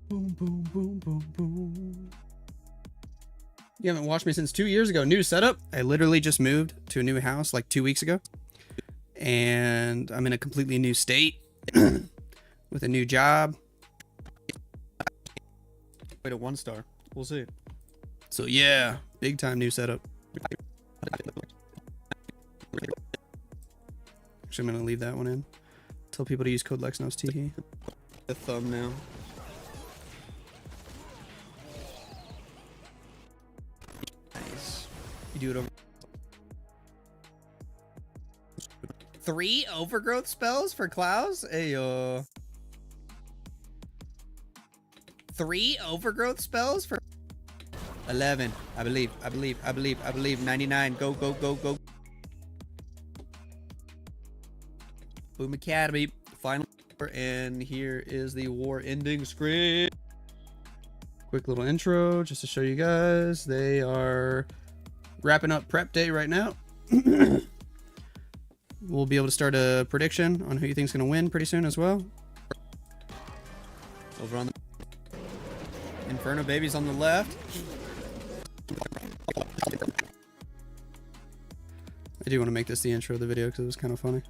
Boom, boom, boom, boom, boom. You haven't watched me since 2 years ago. New setup. I literally just moved to a new house like 2 weeks ago. And I'm in a completely new state with a new job. Wait, a 1 star. We'll see. So yeah, big time new setup. Actually, I'm gonna leave that one in. Tell people to use code Lexnos TE. The thumbnail. Nice. You do it over. 3 overgrowth spells for Klaus? Ayo. 3 overgrowth spells for 11. I believe. 99. Go. Boom Academy. Final. And here is the war ending screen. Quick little intro just to show you guys. They are wrapping up prep day right now. We'll be able to start a prediction on who you think is going to win pretty soon as well. Over on the Inferno Babies on the left. I do want to make this the intro of the video because it was kind of funny.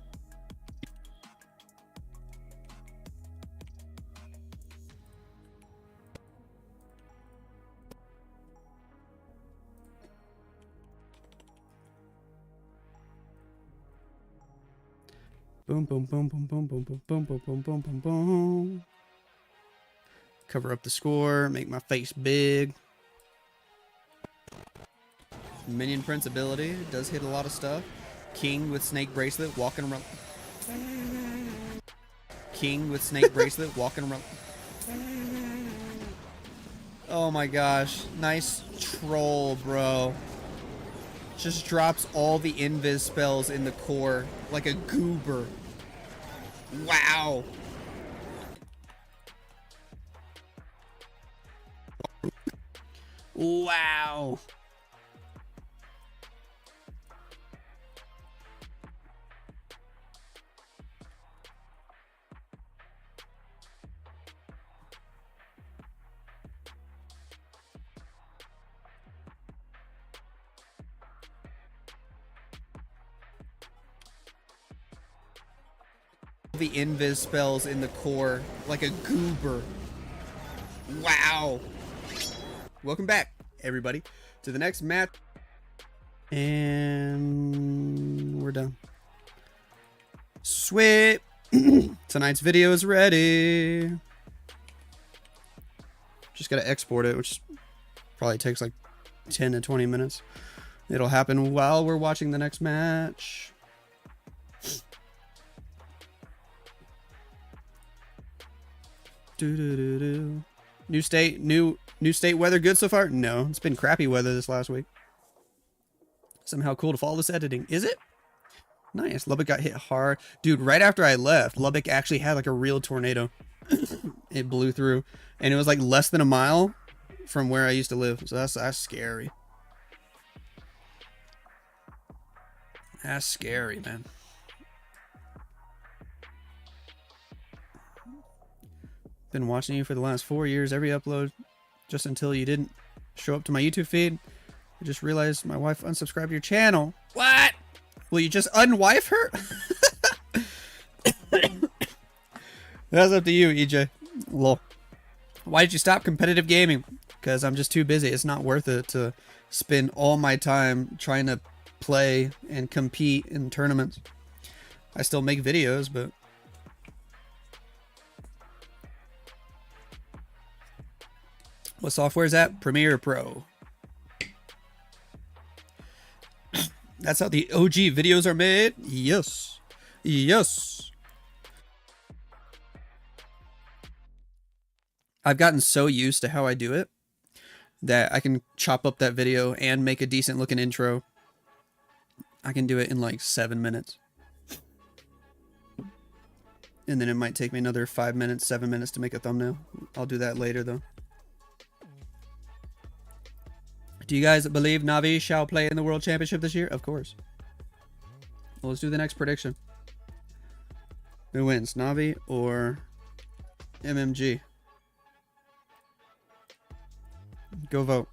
Boom, boom, boom, boom, boom, boom, boom, boom, boom, boom, boom, boom, boom. Cover up the score, make my face big. Minion Prince ability does hit a lot of stuff. King with snake bracelet, walking around. king with snake bracelet walking around. Oh my gosh. Nice troll, bro. Just drops all the invis spells in the core like a goober. Wow. Wow. The invis spells in the core like a goober. Wow. Welcome back, everybody, to the next match. And we're done. Sweet. Tonight's video is ready. Just gotta export it, which probably takes like 10 to 20 minutes. It'll happen while we're watching the next match. New state weather good so far? No, it's been crappy weather this last week. Somehow cool to follow this editing. Is it? Nice. Lubbock got hit hard. Dude, right after I left, Lubbock actually had like a real tornado. It blew through. And it was like less than a mile from where I used to live. So that's scary. That's scary, man. Been watching you for the last 4 years, every upload, just until you didn't show up to my YouTube feed. I just realized my wife unsubscribed your channel. What? Will you just unwife her? That's up to you, EJ. Lol. Why did you stop competitive gaming? Because I'm just too busy. It's not worth it to spend all my time trying to play and compete in tournaments. I still make videos, but... What software is that? Premiere Pro. That's how the OG videos are made? Yes. Yes. I've gotten so used to how I do it that I can chop up that video and make a decent looking intro. I can do it in like 7 minutes. And then it might take me another 5 minutes, 7 minutes to make a thumbnail. I'll do that later though. Do you guys believe Navi shall play in the World Championship this year? Of course. Well, let's do the next prediction. Who wins, Navi or MMG? Go vote.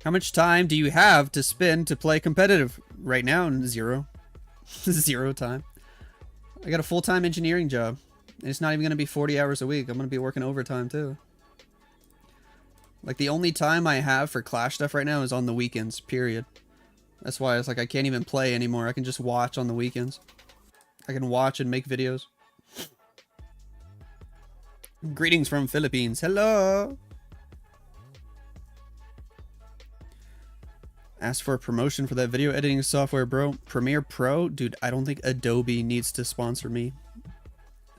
How much time do you have to spend to play competitive? Right now, 0. 0 time. I got a full-time engineering job. And it's not even going to be 40 hours a week. I'm going to be working overtime too. Like, the only time I have for Clash stuff right now is on the weekends, period. That's why it's like I can't even play anymore. I can just watch on the weekends. I can watch and make videos. Greetings from Philippines. Hello! Ask for a promotion for that video editing software, bro. Premiere Pro? Dude, I don't think Adobe needs to sponsor me.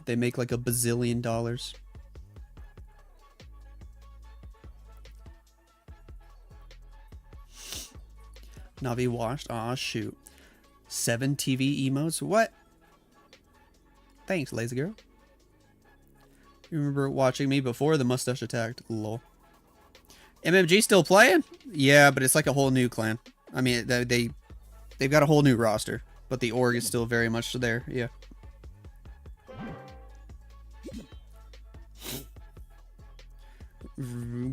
They make like $1 bazillion. Navi washed. Aw, shoot. 7 TV emotes? What? Thanks, lazy girl. You remember watching me before the mustache attacked? Lol. MMG still playing? Yeah, but it's like a whole new clan. I mean, they've got a whole new roster, but the org is still very much there. Yeah.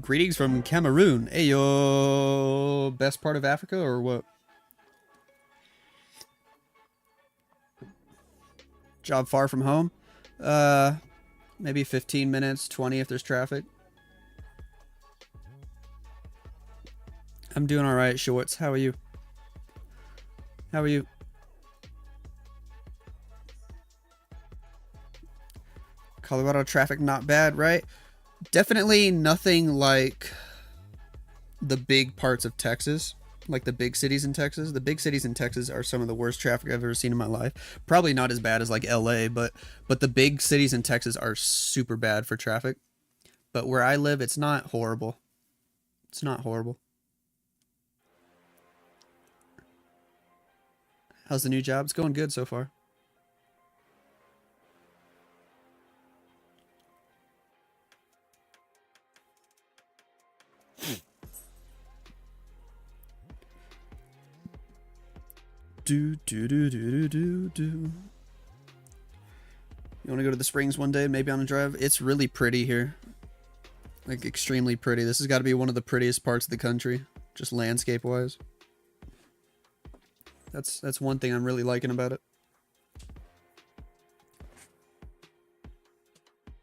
Greetings from Cameroon. Hey yo, best part of Africa or what? Job far from home? Maybe 15 minutes, 20 if there's traffic. I'm doing all right, Shorts. How are you? How are you? Colorado traffic not bad, right? Definitely nothing like the big parts of Texas. like the big cities in Texas. The big cities in Texas are some of the worst traffic I've ever seen in my life. Probably not as bad as like LA, but the big cities in Texas are super bad for traffic. But where I live, it's not horrible. It's not horrible. How's the new job? It's going good so far. Do do do do do do. You want to go to the Springs one day, maybe on a drive? It's really pretty here. Like extremely pretty. This has got to be one of the prettiest parts of the country, just landscape wise. That's one thing I'm really liking about it.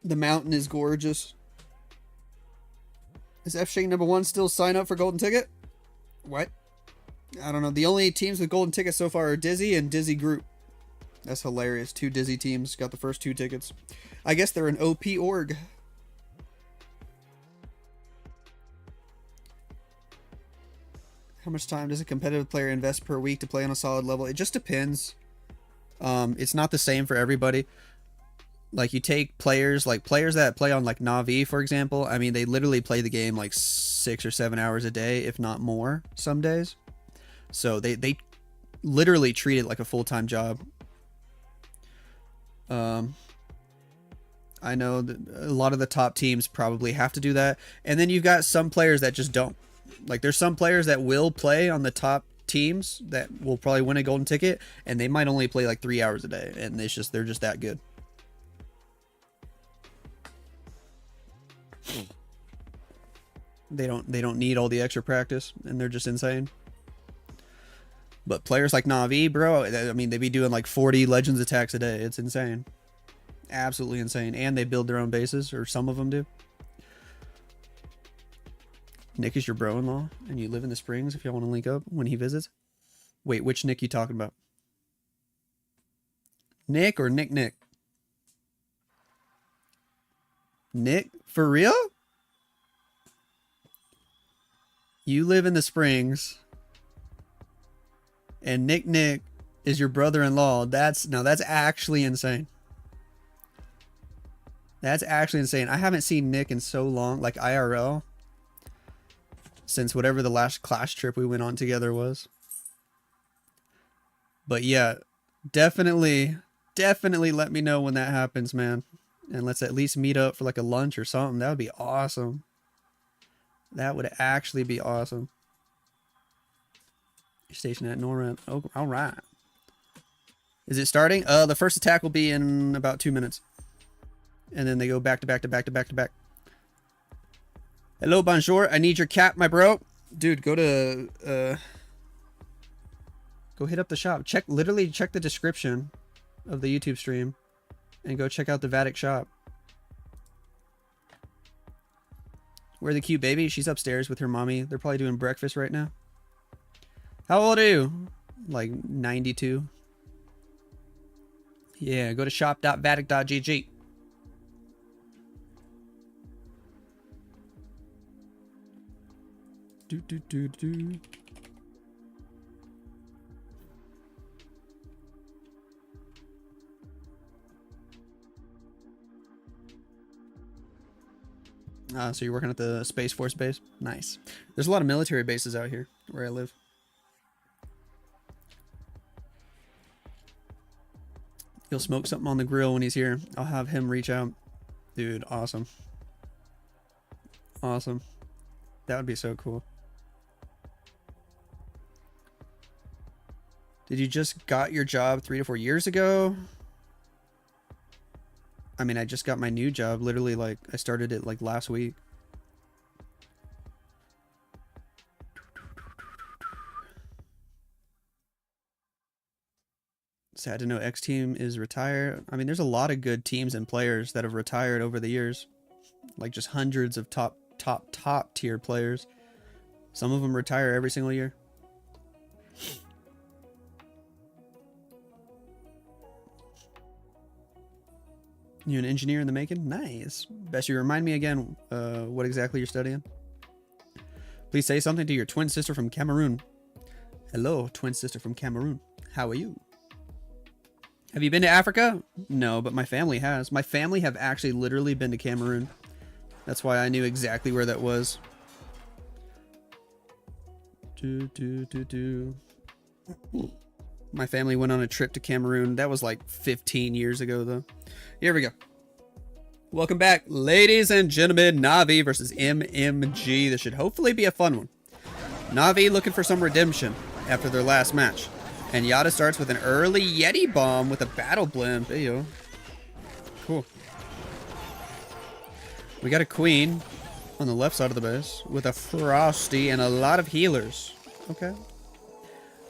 The mountain is gorgeous. Is F Shake #1 still sign up for golden ticket? What? I don't know. The only teams with golden tickets so far are Dizzy and Dizzy Group. That's hilarious. 2 Dizzy teams got the first 2 tickets. I guess they're an OP org. How much time does a competitive player invest per week to play on a solid level? It just depends. It's not the same for everybody. Like you take players, like players that play on like Navi, for example. I mean, they literally play the game like 6 or 7 hours a day, if not more, some days. So they literally treat it like a full-time job. I know that a lot of the top teams probably have to do that. And then you've got some players that just don't. Like there's some players that will play on the top teams that will probably win a golden ticket, and they might only play like 3 hours a day, and they're just that good. They don't need all the extra practice, and they're just insane. But players like Navi, bro, I mean, they be doing like 40 Legends attacks a day. It's insane. Absolutely insane. And they build their own bases, or some of them do. Nick is your bro-in-law, and you live in the Springs if y'all want to link up when he visits. Wait, which Nick you talking about? Nick or Nick? Nick? For real? You live in the Springs, and Nick is your brother-in-law. That's actually insane. That's actually insane. I haven't seen Nick in so long, like IRL, since whatever the last class trip we went on together was. But yeah, definitely let me know when that happens, man. And let's at least meet up for like a lunch or something. That would be awesome. That would actually be awesome. You're stationed at Norman. Oh, all right. Is it starting? The first attack will be in about 2 minutes. And then they go back to back to back to back to back. Hello, bonjour. I need your cap, my bro. Dude, go to go hit up the shop. Literally check the description of the YouTube stream and go check out the Vatic shop. Where the cute baby? She's upstairs with her mommy. They're probably doing breakfast right now. How old are you? Like 92. Yeah, go to shop.vatic.gg. Do. So you're working at the Space Force base? Nice. There's a lot of military bases out here where I live. He'll smoke something on the grill when he's here. I'll have him reach out. Dude, awesome. Awesome. That would be so cool. Did you just got your job 3 to 4 years ago? I mean, I just got my new job. Literally, like, I started it like last week. Sad to know X team is retired. I mean, there's a lot of good teams and players that have retired over the years. Like just hundreds of top tier players. Some of them retire every single year. You an engineer in the making? Nice. Best you remind me again what exactly you're studying. Please say something to your twin sister from Cameroon. Hello, twin sister from Cameroon. How are you? Have you been to Africa? No, but my family has. My family have actually literally been to Cameroon. That's why I knew exactly where that was. My family went on a trip to Cameroon. That was like 15 years ago, though. Here we go. Welcome back, ladies and gentlemen. Navi versus MMG. This should hopefully be a fun one. Navi looking for some redemption after their last match. And Yada starts with an early Yeti bomb with a battle blimp. There you go. Cool. We got a queen on the left side of the base with a Frosty and a lot of healers. Okay.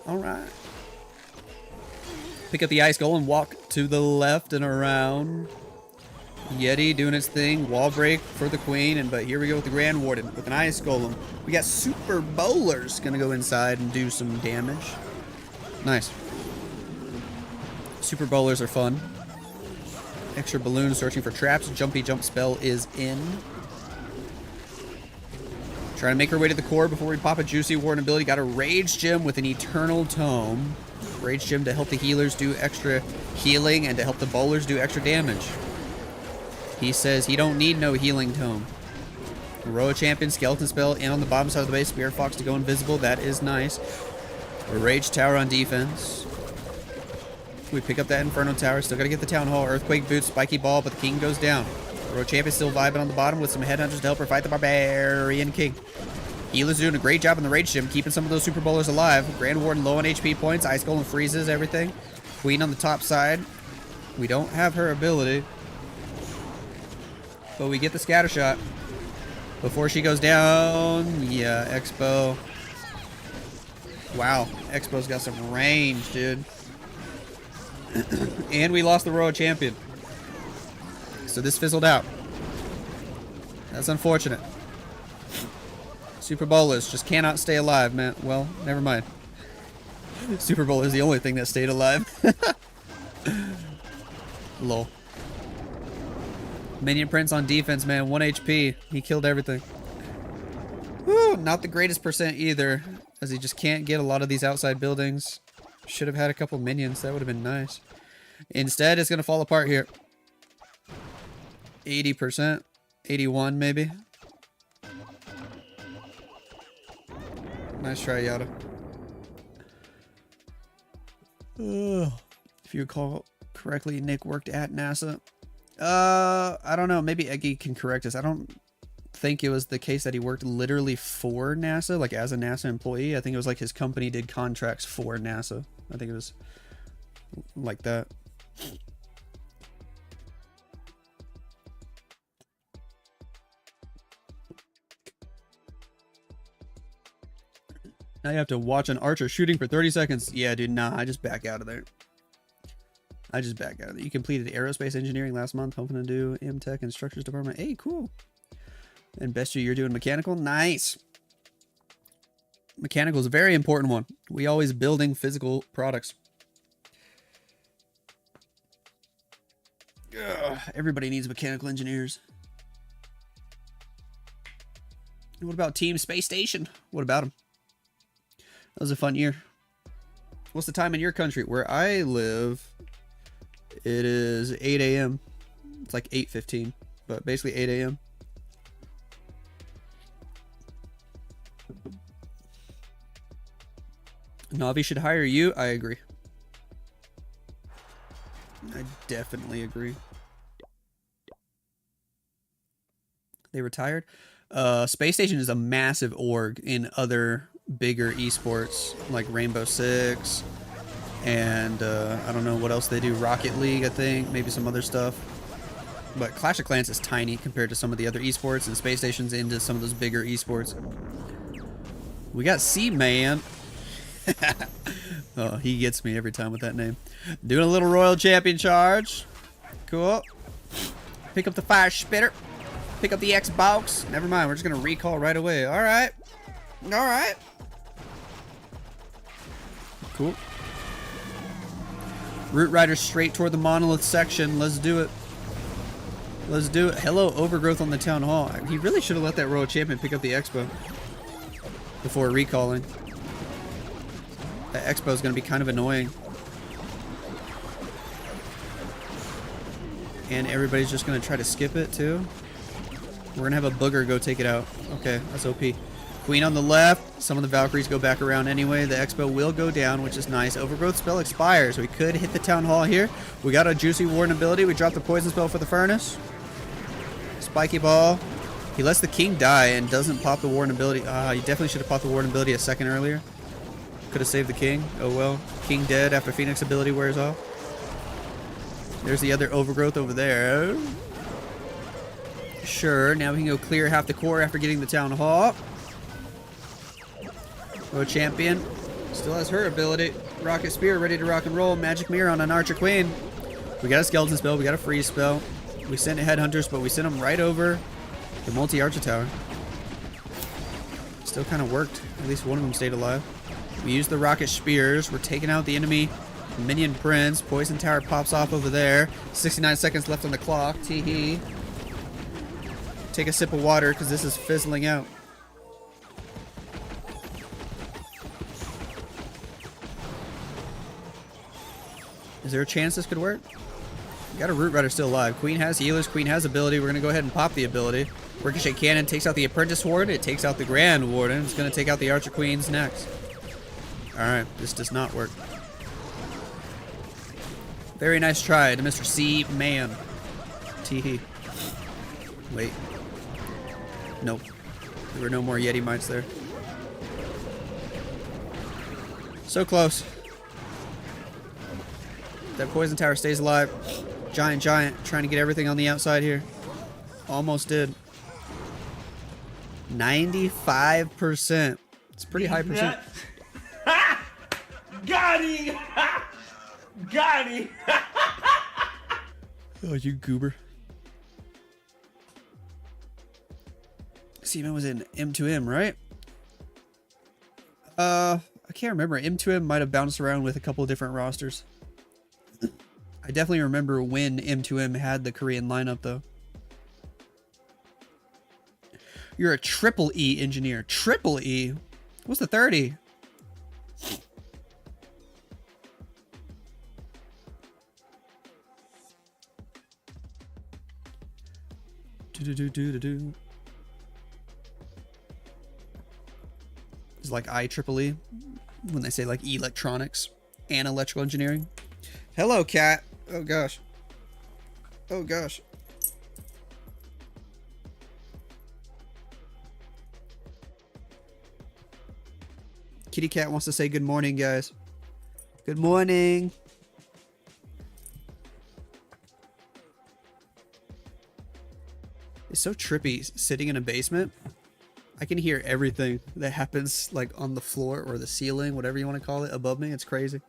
Alright. Pick up the ice goal and walk to the left and around. Yeti doing its thing. Wall break for the queen. But here we go with the Grand Warden with an ice golem. We got super bowlers gonna go inside and do some damage. Nice. Super bowlers are fun. Extra balloons searching for traps. Jumpy jump spell is in. Trying to make her way to the core before we pop a juicy warden ability. Got a Rage Gem with an Eternal Tome. Rage Gem to help the healers do extra healing and to help the bowlers do extra damage. He says he don't need no healing tome. Roa Champion, Skeleton Spell in on the bottom side of the base. Spirit Fox to go invisible. That is nice. A Rage Tower on defense. We pick up that Inferno Tower. Still got to get the Town Hall. Earthquake Boots, Spiky Ball, but the King goes down. Roa Champion still vibing on the bottom with some Headhunters to help her fight the Barbarian King. Healer's doing a great job in the Rage Gym, keeping some of those Super Bowlers alive. Grand Warden low on HP points. Ice Golem freezes everything. Queen on the top side. We don't have her ability. But we get the scatter shot before she goes down. Yeah, Expo. Wow, Expo's got some range, dude. And we lost the Royal Champion. So this fizzled out. That's unfortunate. Super Bowlers just cannot stay alive, man. Well, never mind. Super Bowl is the only thing that stayed alive. Lol. Minion Prince on defense, man. 1 HP. He killed everything. Woo, not the greatest percent either, as he just can't get a lot of these outside buildings. Should have had a couple minions. That would have been nice. Instead, it's going to fall apart here. 80%. 81 maybe. Nice try, Yada. If you recall correctly, Nick worked at NASA. I don't know. Maybe Eggy can correct us. I don't think it was the case that he worked literally for NASA, like as a NASA employee. I think it was like his company did contracts for NASA. I think it was like that. Now you have to watch an archer shooting for 30 seconds. Yeah, dude, nah, I just back out of there. You completed aerospace engineering last month, hoping to do MTech and structures department. Hey, cool. And best you're doing mechanical. Nice. Mechanical is a very important one. We always building physical products. Ugh, everybody needs mechanical engineers. And what about Team Space Station? What about them? That was a fun year. What's the time in your country? Where I live, it is 8 a.m. It's like 8:15, but basically 8 a.m. Navi should hire you. I agree. I definitely agree. They retired. Space Station is a massive org in other bigger esports like Rainbow Six and I don't know what else they do. Rocket League, I think, maybe some other stuff. But Clash of Clans is tiny compared to some of the other esports, and Space Station's into some of those bigger esports. We got C-Man. Oh, he gets me every time with that name. Doing a little Royal Champion charge. Cool. Pick up the Fire Spitter. Pick up the Xbox. Never mind, we're just gonna recall right away. Alright. Alright. Cool. Root Rider straight toward the monolith section. Let's do it. Let's do it. Hello, Overgrowth on the Town Hall. He really should have let that Royal Champion pick up the Expo before recalling. The Expo is going to be kind of annoying. And everybody's just going to try to skip it too. We're going to have a booger go take it out. Okay, that's OP. Queen on the left. Some of the Valkyries go back around anyway. The Expo will go down, which is nice. Overgrowth spell expires. We could hit the Town Hall here. We got a juicy Warden ability. We dropped the poison spell for the Furnace. Spiky Ball. He lets the King die and doesn't pop the Warden ability. He definitely should have popped the Warden ability a second earlier. Could have saved the King. Oh well. King dead after Phoenix ability wears off. There's the other Overgrowth over there. Sure, now we can go clear half the core after getting the Town Hall. Road Champion still has her ability. Rocket Spear ready to rock and roll. Magic Mirror on an Archer Queen. We got a Skeleton spell. We got a Freeze spell. We sent Headhunters, but we sent them right over the multi-Archer Tower. Still kind of worked. At least one of them stayed alive. We used the Rocket Spears. We're taking out the enemy Minion Prince. Poison Tower pops off over there. 69 seconds left on the clock. Tee-hee. Take a sip of water because this is fizzling out. Is there a chance this could work? We got a Root Rider still alive. Queen has healers. Queen has ability. We're going to go ahead and pop the ability. Ricochet Cannon takes out the Apprentice Warden. It takes out the Grand Warden. It's going to take out the Archer Queens next. Alright, this does not work. Very nice try to Mr. C. Man. Teehee. Wait. Nope. There were no more Yeti mites there. So close. That Poison Tower stays alive. Giant trying to get everything on the outside here. Almost did. 95%. It's a pretty high percent. Got him! Got him! Oh, you goober. Seaman was in M2M, right? I can't remember. M2M might have bounced around with a couple of different rosters. I definitely remember when M2M had the Korean lineup, though. You're a triple E engineer. Triple E? What's the 30? Do-do-do-do-do-do. It's like IEEE when they say like electronics and electrical engineering. Hello, cat. Oh gosh. Oh gosh. Kitty cat wants to say good morning, guys. Good morning. It's so trippy sitting in a basement. I can hear everything that happens like on the floor or the ceiling, whatever you want to call it, above me. It's crazy.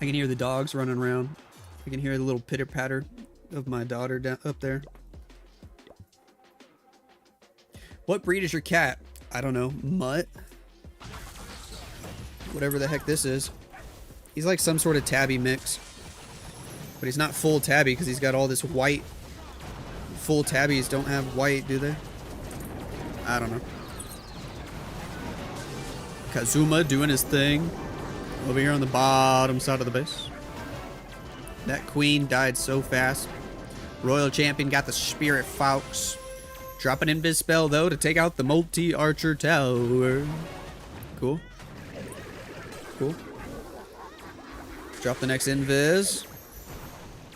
I can hear the dogs running around. I can hear the little pitter patter of my daughter down up there. What breed is your cat? I don't know. Mutt? Whatever the heck this is. He's like some sort of tabby mix. But he's not full tabby because he's got all this white. Full tabbies don't have white, do they? I don't know. Kazuma doing his thing. Over here on the bottom side of the base. That queen died so fast. Royal Champion got the Spirit Fox. Drop an invis spell though to take out the multi-archer tower. Cool. Cool. Drop the next invis.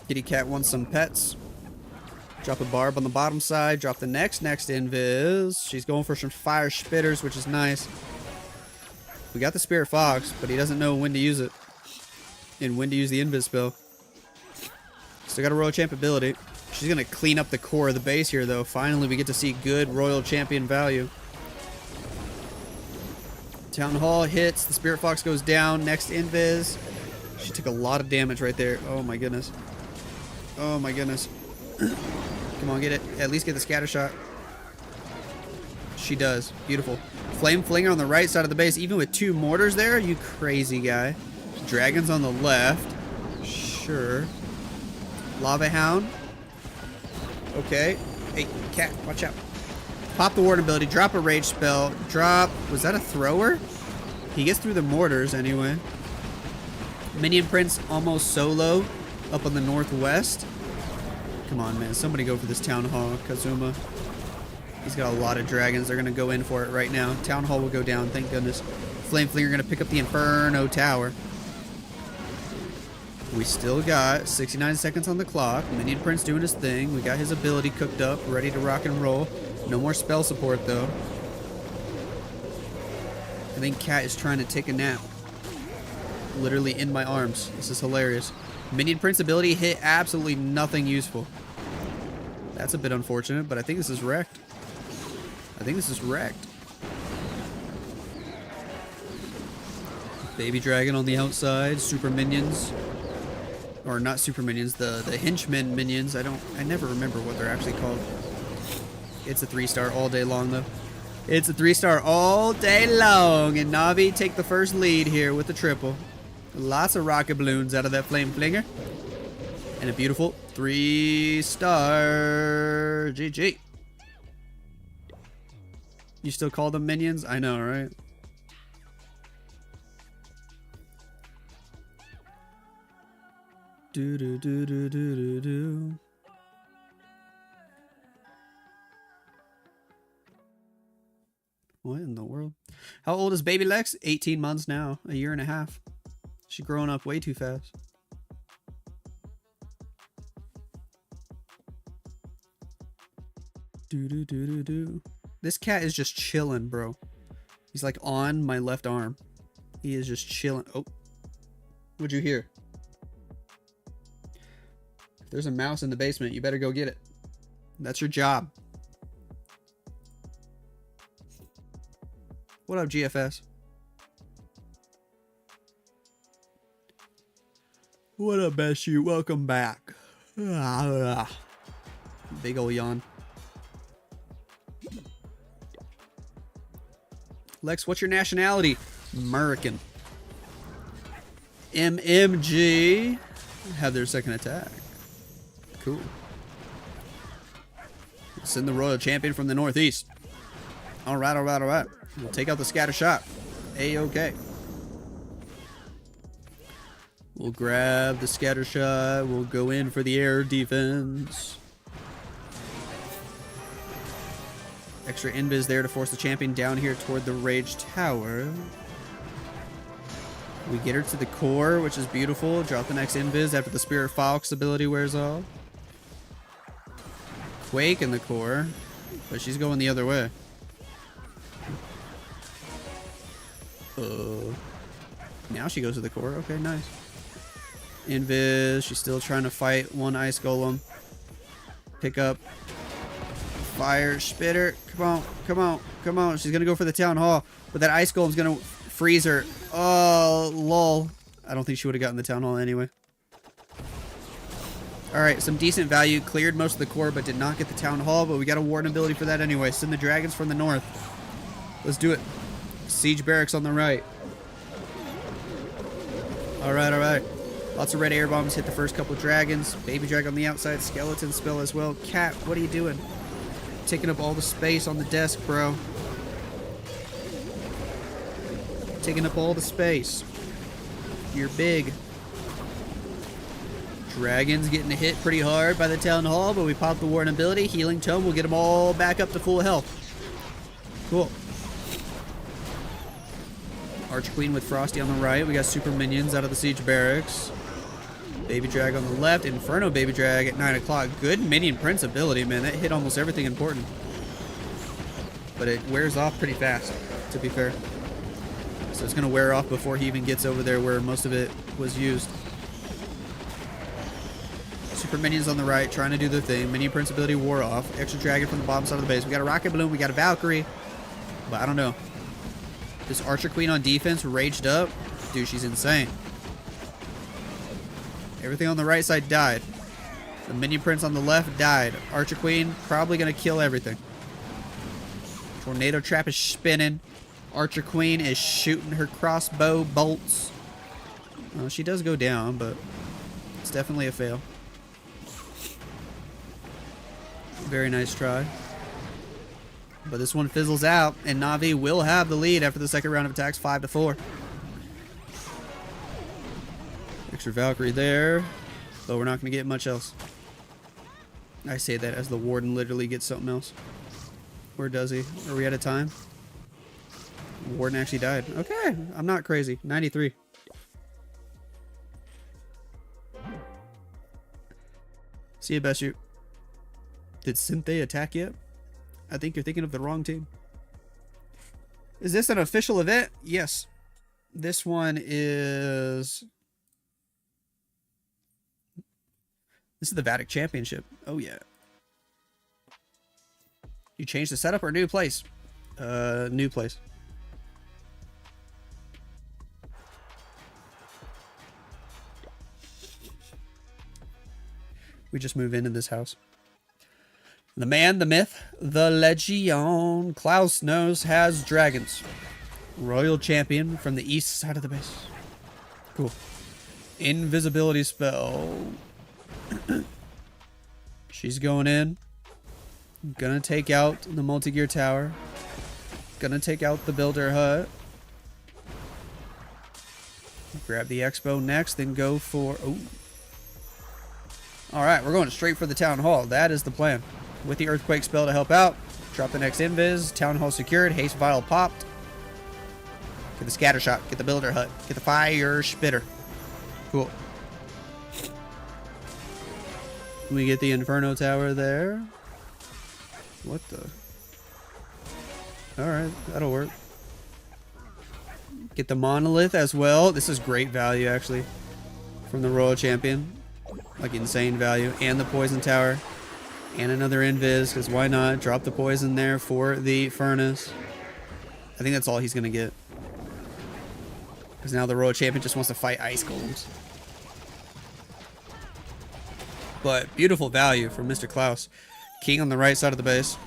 Kitty cat wants some pets. Drop a barb on the bottom side. Drop the next invis. She's going for some fire spitters, which is nice. We got the Spirit Fox, but he doesn't know when to use it. And when to use the invis spell. Still got a Royal Champ ability. She's going to clean up the core of the base here, though. Finally, we get to see good Royal Champion value. Town Hall hits. The Spirit Fox goes down. Next invis. She took a lot of damage right there. Oh, my goodness. Oh, my goodness. Come on, get it. At least get the scatter shot. She does. Beautiful. Flame Flinger on the right side of the base. Even with 2 mortars there? You crazy guy. Dragons on the left. Sure. Lava Hound. Okay. Hey, cat, watch out. Pop the Warden ability, drop a rage spell, drop... Was that a thrower? He gets through the mortars anyway. Minion Prince almost solo up on the northwest. Come on, man. Somebody go for this Town Hall, Kazuma. He's got a lot of dragons. They're going to go in for it right now. Town Hall will go down, thank goodness. Flame Flinger going to pick up the Inferno Tower. We still got 69 seconds on the clock. Minion Prince doing his thing. We got his ability cooked up, ready to rock and roll. No more spell support, though. I think Cat is trying to take a nap. Literally in my arms. This is hilarious. Minion Prince ability hit absolutely nothing useful. That's a bit unfortunate, but I think this is wrecked. I think this is wrecked. Baby Dragon on the outside. Super Minions. Or not Super Minions, the Henchmen Minions. I never remember what they're actually called. It's a 3-star all day long, though. It's a 3-star all day long. And Navi take the first lead here with the triple. Lots of rocket balloons out of that Flame Flinger. And a beautiful 3-star GG. You still call them minions? I know, right? Do do do do do do do. What in the world? How old is baby Lex? 18 months now. A year and a half. She's growing up way too fast. Do do do do do. This cat is just chilling, bro. He's like on my left arm. He is just chilling. Oh. What'd you hear? If there's a mouse in the basement, you better go get it. That's your job. What up, GFS? What up, Beshu? Welcome back. Big ol' yawn. Lex, what's your nationality? American. MMG have their second attack. Cool. Send the Royal Champion from the Northeast. Alright, alright, alright. We'll take out the scatter shot. A-okay. We'll grab the scatter shot. We'll go in for the air defense. Extra invis there to force the champion down here toward the Rage Tower. We get her to the core, which is beautiful. Drop the next invis after the Spirit Fox ability wears off. Quake in the core, but she's going the other way. Now she goes to the core. Okay, nice. Invis. She's still trying to fight one Ice Golem. Pick up. Fire Spitter. Come on, come on, come on. She's going to go for the Town Hall, but that Ice Golem's going to freeze her. Oh, lol. I don't think she would have gotten the Town Hall anyway. Alright, some decent value. Cleared most of the core, but did not get the Town Hall, but we got a Warden ability for that anyway. Send the dragons from the north. Let's do it. Siege Barracks on the right. Alright, alright. Lots of red air bombs hit the first couple dragons. Baby Dragon on the outside. Skeleton spell as well. Cat, what are you doing? Taking up all the space on the desk, bro. Taking up all the space. You're big. Dragons getting hit pretty hard by the Town Hall, but we pop the Warden ability. Healing Tome will get them all back up to full health. Cool. Archqueen with Frosty on the right. We got super minions out of the Siege Barracks. Baby Drag on the left. Inferno Baby Drag at 9 o'clock. Good Minion Prince ability, man. That hit almost everything important. But it wears off pretty fast, to be fair. So it's going to wear off before he even gets over there where most of it was used. Super Minions on the right, trying to do their thing. Minion Prince ability wore off. Extra Dragon from the bottom side of the base. We got a Rocket Balloon. We got a Valkyrie. But I don't know. This Archer Queen on defense raged up. Dude, she's insane. Everything on the right side died. The Minion Prince on the left died. Archer Queen probably going to kill everything. Tornado Trap is spinning. Archer Queen is shooting her crossbow bolts. Well, she does go down, but it's definitely a fail. Very nice try. But this one fizzles out, and Navi will have the lead after the second round of attacks, 5-4. Extra Valkyrie there, but we're not going to get much else. I say that as the Warden literally gets something else. Where does he? Are we out of time? Warden actually died. Okay, I'm not crazy. 93. See you, best shoot. Did Synthé attack yet? I think you're thinking of the wrong team. Is this an official event? Yes. This one is... This is the Vatic Championship. Oh, yeah. You changed the setup or new place? New place. We just move into this house. The man, the myth, the Legion. Lexnos has dragons. Royal champion from the east side of the base. Cool. Invisibility spell. She's going in. Gonna take out the multi-gear tower. Gonna take out the builder hut. Grab the expo next, then go for... Oh. Alright, we're going straight for the town hall. That is the plan. With the earthquake spell to help out. Drop the next invis. Town hall secured. Haste vial popped. Get the scatter shot. Get the builder hut. Get the fire spitter. Cool. We get the Inferno Tower there. What the? Alright, that'll work. Get the Monolith as well. This is great value, actually. From the Royal Champion. Like, insane value. And the Poison Tower. And another Invis, because why not? Drop the Poison there for the Furnace. I think that's all he's going to get. Because now the Royal Champion just wants to fight Ice Golems. But beautiful value from Mr. Klaus. King on the right side of the base.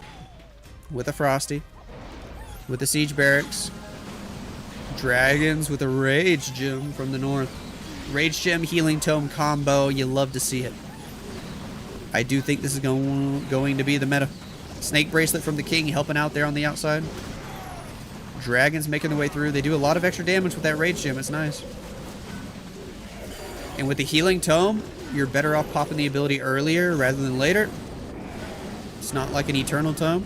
With a Frosty. With the Siege Barracks. Dragons with a Rage Gem from the north. Rage Gem, Healing Tome combo. You love to see it. I do think this is going to be the meta. Snake Bracelet from the King helping out there on the outside. Dragons making their way through. They do a lot of extra damage with that Rage Gem. It's nice. And with the Healing Tome, you're better off popping the ability earlier rather than later. It's not like an Eternal Tome.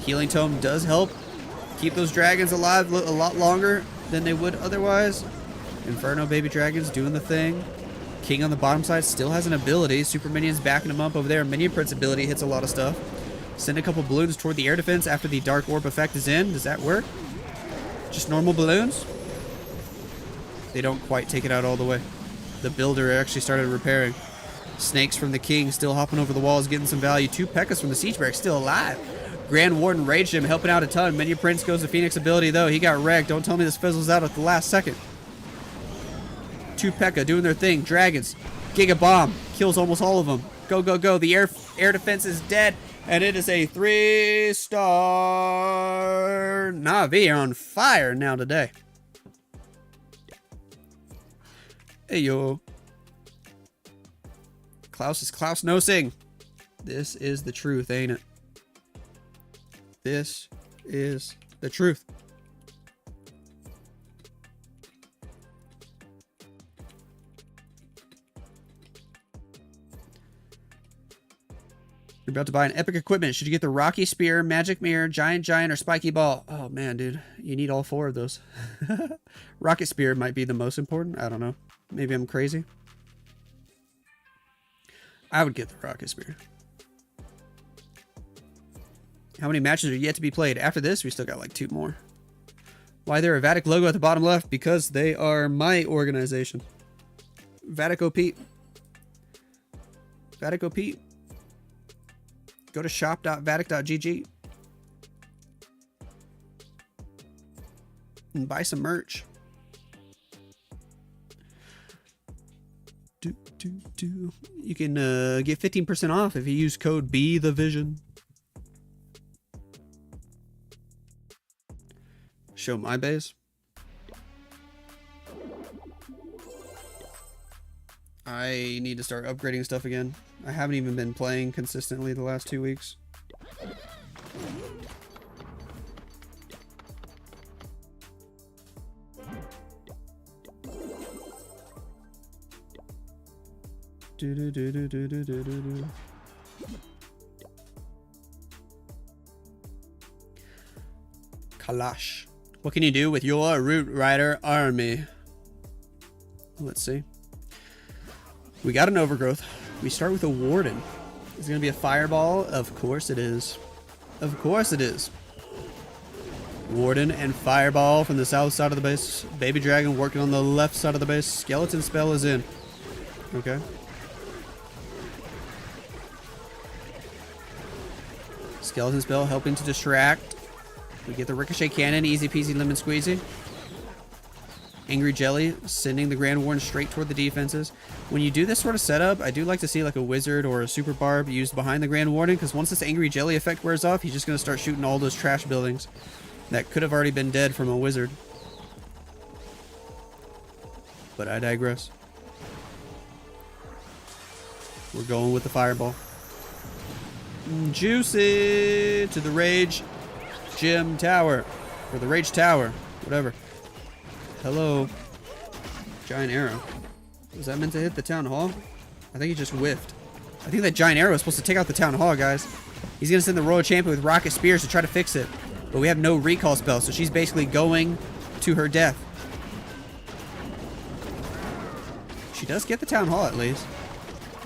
Healing Tome does help keep those dragons alive a lot longer than they would otherwise. Inferno baby dragons doing the thing. King on the bottom side still has an ability. Super minions backing him up over there. Minion Prince ability hits a lot of stuff. Send a couple balloons toward the air defense after the Dark Orb effect is in. Does that work? Just normal balloons? They don't quite take it out all the way. The builder actually started repairing. Snakes from the King still hopping over the walls, getting some value. 2 Pekkas from the Siege Barracks still alive. Grand Warden Rage Gem helping out a ton. Minion Prince goes to Phoenix ability though. He got wrecked. Don't tell me this fizzles out at the last second. 2 Pekka doing their thing. Dragons. Giga Bomb. Kills almost all of them. Go, go, go. The air defense is dead. And it is a 3-star. Navi on fire now today. Hey, yo. Klaus is Klaus-nosing. This is the truth, ain't it? This is the truth. You're about to buy an epic equipment. Should you get the Rocky Spear, Magic Mirror, Giant, or Spiky Ball? Oh, man, dude. You need all 4 of those. Rocket Spear might be the most important. I don't know. Maybe I'm crazy. I would get the Rocket Spear. How many matches are yet to be played? After this, we still got like 2 more. Why there a Vatic logo at the bottom left? Because they are my organization. Vatic OP. Vatic OP. Go to shop.vatic.gg and buy some merch. You can get 15% off if you use code BeTheVision. Show my base. I need to start upgrading stuff again. I haven't even been playing consistently the last 2 weeks. Kalash. What can you do with your Root Rider army? Let's see. We got an Overgrowth. We start with a Warden. Is it going to be a Fireball? Of course it is. Of course it is. Warden and Fireball from the south side of the base. Baby Dragon working on the left side of the base. Skeleton Spell is in. Okay. Skeleton Spell helping to distract. We get the Ricochet Cannon. Easy peasy lemon squeezy. Angry Jelly sending the Grand Warden straight toward the defenses. When you do this sort of setup, I do like to see like a Wizard or a Super Barb used behind the Grand Warden, because once this Angry Jelly effect wears off, he's just going to start shooting all those trash buildings that could have already been dead from a Wizard. But I digress. We're going with the Fireball. Juicy to the Rage Gym Tower. Or the Rage Tower. Whatever. Hello. Giant Arrow. Was that meant to hit the Town Hall? I think he just whiffed. I think that Giant Arrow is supposed to take out the Town Hall, guys. He's going to send the Royal Champion with Rocket Spears to try to fix it. But we have no recall spell, so she's basically going to her death. She does get the Town Hall at least.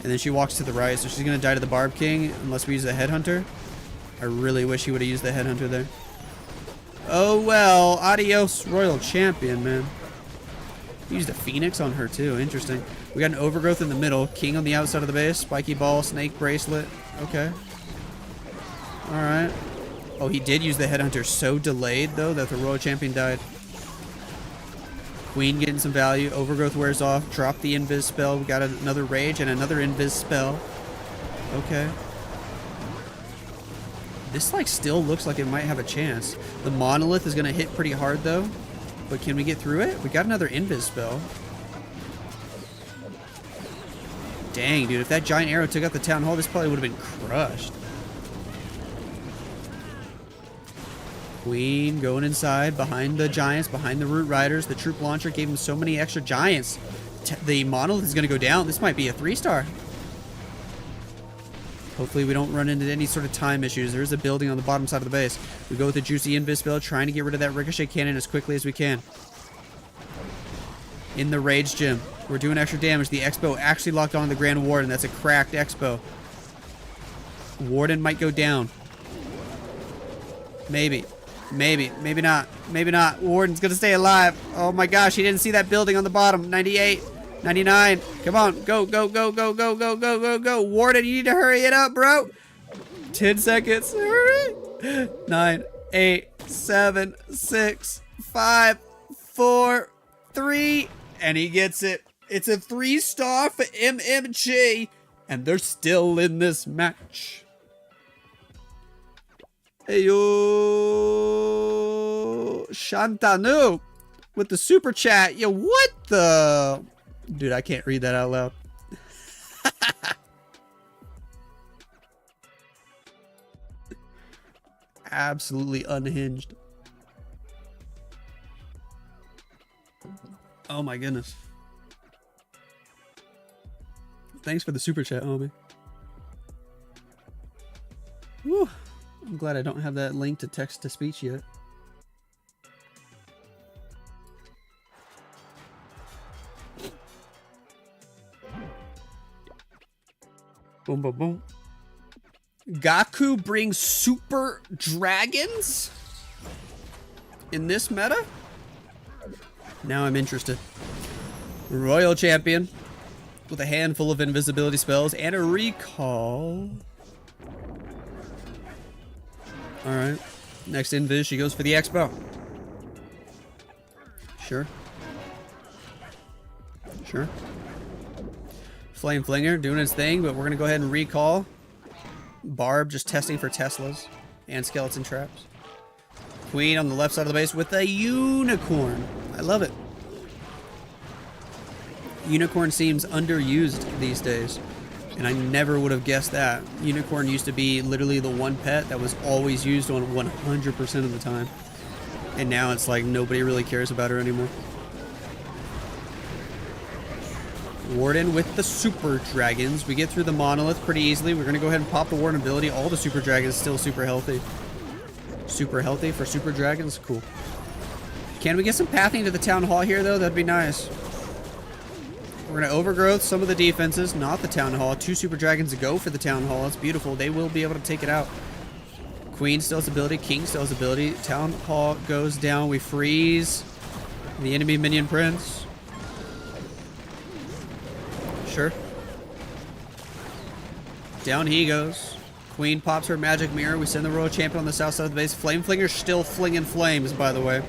And then she walks to the right, so she's going to die to the Barb King unless we use the Headhunter. I really wish he would have used the Headhunter there. Oh well, adios Royal Champion, man. He used a Phoenix on her too, interesting. We got an Overgrowth in the middle, King on the outside of the base, Spiky Ball, Snake Bracelet. Okay. Alright. Oh, he did use the Headhunter so delayed though that the Royal Champion died. Queen getting some value, Overgrowth wears off, drop the Invis spell, we got another Rage and another Invis spell. Okay. This like still looks like it might have a chance. The Monolith is going to hit pretty hard though. But can we get through it? We got another Invis spell. Dang, dude. If that Giant Arrow took out the Town Hall, this probably would have been crushed. Queen going inside behind the Giants, behind the Root Riders. The Troop Launcher gave him so many extra Giants. The Monolith is going to go down. This might be a 3-star. Hopefully we don't run into any sort of time issues. There is a building on the bottom side of the base. We go with the Juicy Invis spell, trying to get rid of that Ricochet Cannon as quickly as we can. In the Rage Gym. We're doing extra damage. The Expo actually locked on the Grand Warden. That's a cracked Expo. Warden might go down. Maybe. Maybe. Maybe not. Maybe not. Warden's going to stay alive. Oh my gosh, he didn't see that building on the bottom. 98. 99. Come on. Go, go, go, go, go, go, go, go, go. Warden, you need to hurry it up, bro. 10 seconds. Hurry. 9, 8, 7, 6, 5, 4, 3. And he gets it. It's a 3-star for MMG. And they're still in this match. Hey, yo. Shantanu with the super chat. Yo, what the... Dude, I can't read that out loud. Absolutely unhinged. Oh my goodness. Thanks for the super chat, homie. Whew. I'm glad I don't have that link to text to speech yet. Boom, boom, boom. Gaku brings super dragons in this meta? Now I'm interested. Royal Champion with a handful of invisibility spells and a recall. Alright. Next Invis, she goes for the Expo. Sure. Sure. Flame Flinger doing his thing, but we're going to go ahead and recall. Barb just testing for Teslas and skeleton traps. Queen on the left side of the base with a unicorn. I love it. Unicorn seems underused these days, and I never would have guessed that. Unicorn used to be literally the one pet that was always used on 100% of the time. And now it's like nobody really cares about her anymore. Warden with the super dragons. We get through the monolith pretty easily. We're going to go ahead and pop the warden ability. All the super dragons still super healthy. Super healthy for super dragons. Cool. Can we get some pathing to the town hall here, though? That'd be nice. We're going to overgrowth some of the defenses, not the town hall. 2 super dragons to go for the town hall. It's beautiful. They will be able to take it out. Queen still has ability. King still has ability. Town hall goes down. We freeze the enemy minion prince. Sure. Down he goes. Queen pops her magic mirror. We send the royal champion on the south side of the base. Flame Flinger's still flinging flames, by the way.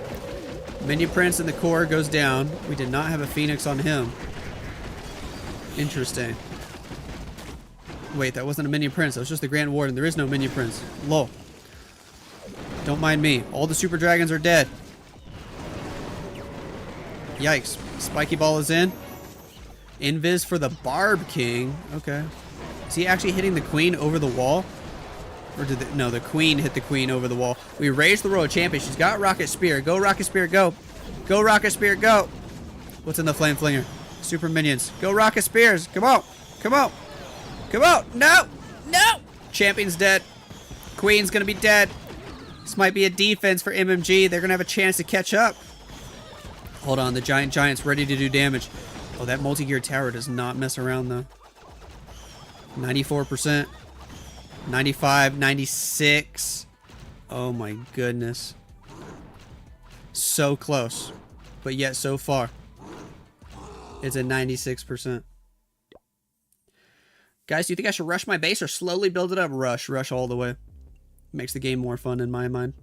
Minion prince in the core goes down. We did not have a phoenix on him. Interesting. Wait, that wasn't a minion prince. That was just the Grand Warden. There is no minion prince. Lol. Don't mind me. All the super dragons are dead. Yikes. Spiky ball is in. Invis for the Barb King. Okay. Is he actually hitting the queen over the wall? Or did no, the queen hit the queen over the wall. We raised the royal champion. She's got Rocket Spear. Go Rocket Spear, go. Go Rocket Spear, go. What's in the Flame Flinger? Super minions. Go Rocket Spears. Come on. Come on. Come on. No. No. Champion's dead. Queen's going to be dead. This might be a defense for MMG. They're going to have a chance to catch up. Hold on. The giant's ready to do damage. Oh, that multi-gear tower does not mess around, though. 94%. 95, 96. Oh, my goodness. So close. But yet so far. It's at 96%. Guys, do you think I should rush my base or slowly build it up? Rush. Rush all the way. Makes the game more fun in my mind.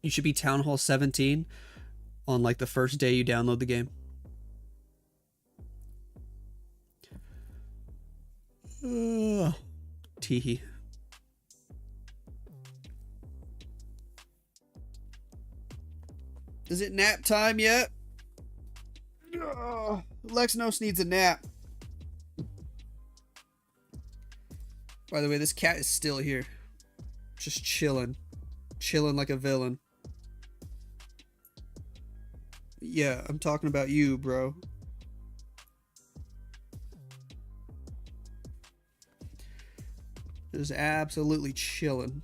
You should be Town Hall 17 on, like, the first day you download the game. Teehee. Is it nap time yet? Lexnos needs a nap. By the way, this cat is still here. Just chilling. Chilling like a villain. Yeah, I'm talking about you, bro. Just absolutely chilling.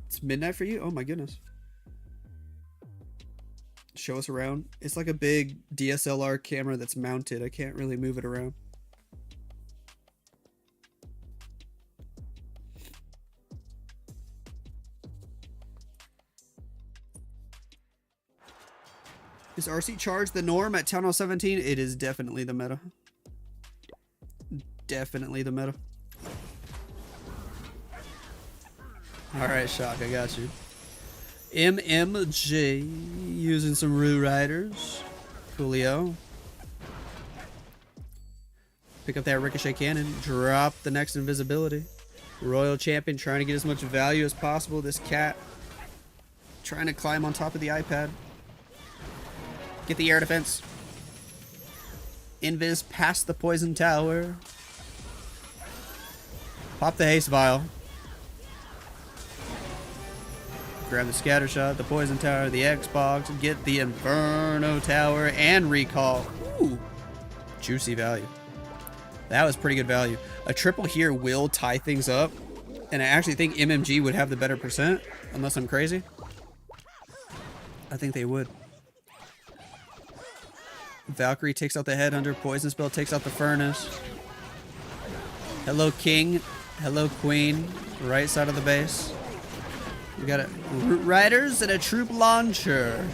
It's midnight for you? Oh my goodness. Show us around. It's like a big DSLR camera that's mounted. I can't really move it around. Is RC charge the norm at Town Hall 17? It is definitely the meta. Definitely the meta. Alright, Shock, I got you. MMJ using some Rue Riders. Coolio. Pick up that Ricochet Cannon. Drop the next invisibility. Royal Champion trying to get as much value as possible. This cat trying to climb on top of the iPad. Get the air defense. Invis past the poison tower. Pop the haste vial. Grab the scatter shot, the poison tower, the Xbox, get the Inferno tower, and recall. Ooh, juicy value. That was pretty good value. A triple here will tie things up, and I actually think MMG would have the better percent, unless I'm crazy. I think they would. Valkyrie takes out the Headhunter, Poison Spell takes out the Furnace. Hello King, hello Queen, right side of the base. We got a Root Riders and a Troop Launcher.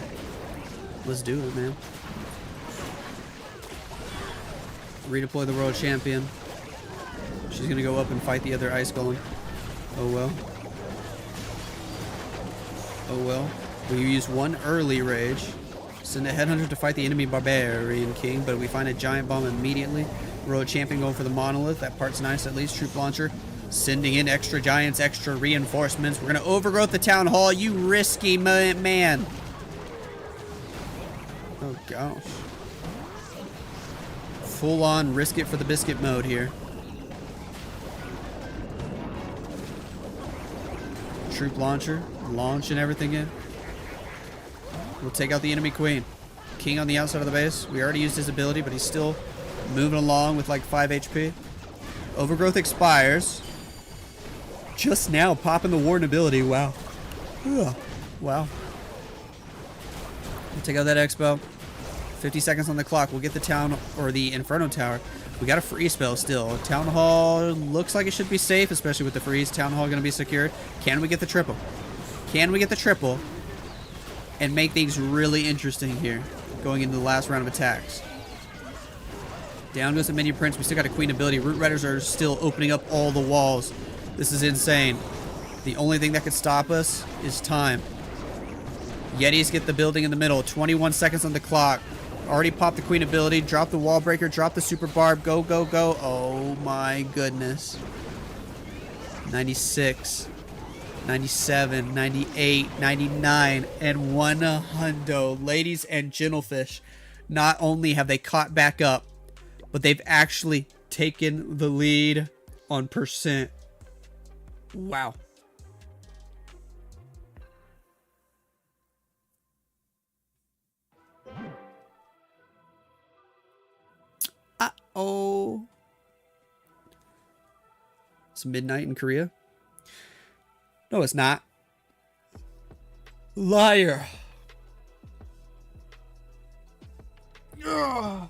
Let's do it, man. Redeploy the Royal Champion. She's gonna go up and fight the other Ice Golem. Oh well. Oh well. We use one early rage. Send a Headhunter to fight the enemy Barbarian King, but we find a Giant Bomb immediately. Royal Champion going for the Monolith. That part's nice at least. Troop Launcher. Sending in extra giants, extra reinforcements. We're going to overgrowth the town hall. You risky man. Oh, gosh. Full on risk it for the biscuit mode here. Troop launcher. Launching everything in. We'll take out the enemy queen. King on the outside of the base. We already used his ability, but he's still moving along with like 5 HP. Overgrowth expires. Just now popping the Warden ability. Wow. Ugh. Wow. We'll take out that Expo. 50 seconds on the clock. We'll get the town or the Inferno Tower. We got a free spell still. Town Hall looks like it should be safe, especially with the freeze. Town Hall going to be secured. Can we get the triple? Can we get the triple and make things really interesting here going into the last round of attacks? Down goes the Minion Prince. We still got a Queen ability. Root Riders are still opening up all the walls. This is insane. The only thing that could stop us is time. Yetis get the building in the middle. 21 seconds on the clock. Already popped the Queen ability. Drop the Wall Breaker. Drop the Super Barb. Go, go, go. Oh my goodness. 96. 97. 98. 99. And 100. Ladies and gentlefish. Not only have they caught back up, but they've actually taken the lead on percent. Wow. Uh-oh. It's midnight in Korea? No, it's not. Liar. Ugh.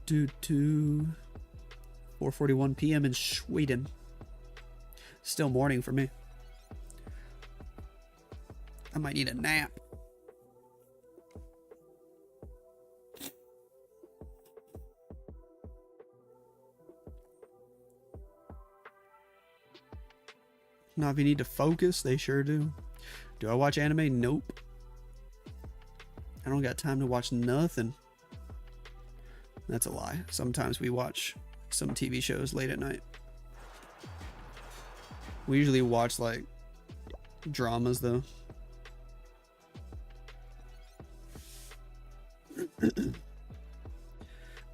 Do 4:41 p.m. in Sweden. Still morning for me. I might need a nap. Navi need to focus. They sure do. Do I watch anime? Nope. I don't got time to watch nothing. That's a lie. Sometimes we watch some TV shows late at night. We usually watch like dramas though.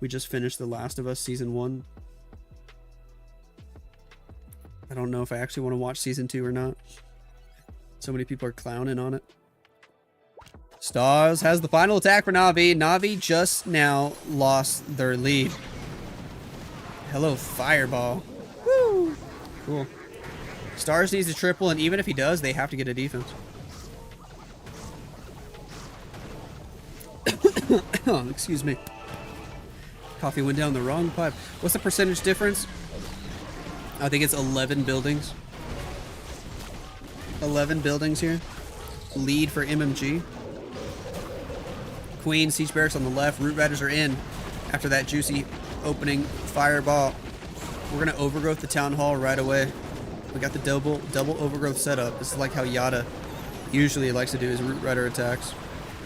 We just finished The Last of Us Season 1. I don't know if I actually want to watch Season 2 or not. So many people are clowning on it. Stars has the final attack for Navi. Navi just now lost their lead. Hello, Fireball. Woo! Cool. Stars needs a triple, and even if he does, they have to get a defense. Oh, excuse me. Coffee went down the wrong pipe. What's the percentage difference? I think it's 11 buildings. 11 buildings here. Lead for MMG. Queen, Siege Barracks on the left. Root Riders are in after that juicy opening fireball. We're going to overgrowth the Town Hall right away. We got the double overgrowth setup. This is like how Yata usually likes to do his Root Rider attacks.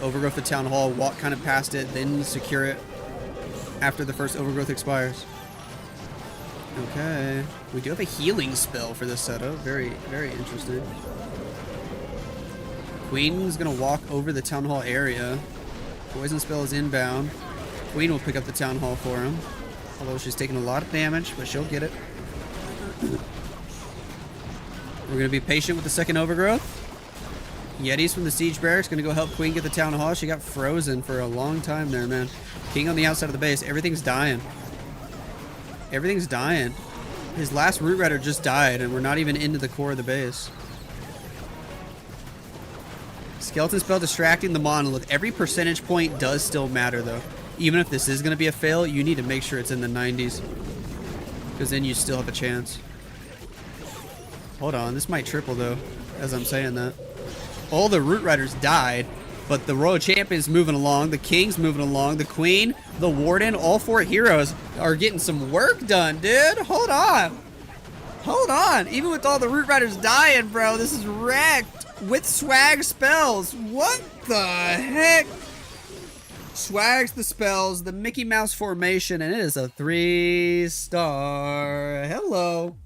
Overgrowth the Town Hall, walk kind of past it, then secure it after the first overgrowth expires. Okay. We do have a healing spell for this setup. Very, very interesting. Queen's going to walk over the Town Hall area. Poison spell is inbound. Queen will pick up the Town Hall for him. Although she's taking a lot of damage, but she'll get it. We're going to be patient with the second overgrowth. Yetis from the Siege Barracks going to go help Queen get the Town Hall. She got frozen for a long time there, man. King on the outside of the base. Everything's dying. Everything's dying. His last Root Rider just died, and we're not even into the core of the base. Skeleton spell distracting the monolith. Every percentage point does still matter, though. Even if this is going to be a fail, you need to make sure it's in the 90s. Because then you still have a chance. Hold on, this might triple, though, as I'm saying that. All the Root Riders died, but the Royal Champion's moving along, the King's moving along, the Queen, the Warden, all four heroes are getting some work done, dude. Hold on. Hold on. Even with all the Root Riders dying, bro, this is wrecked with swag spells. What the heck? Swags the spells, the Mickey Mouse formation, and it is a 3-star. Hello.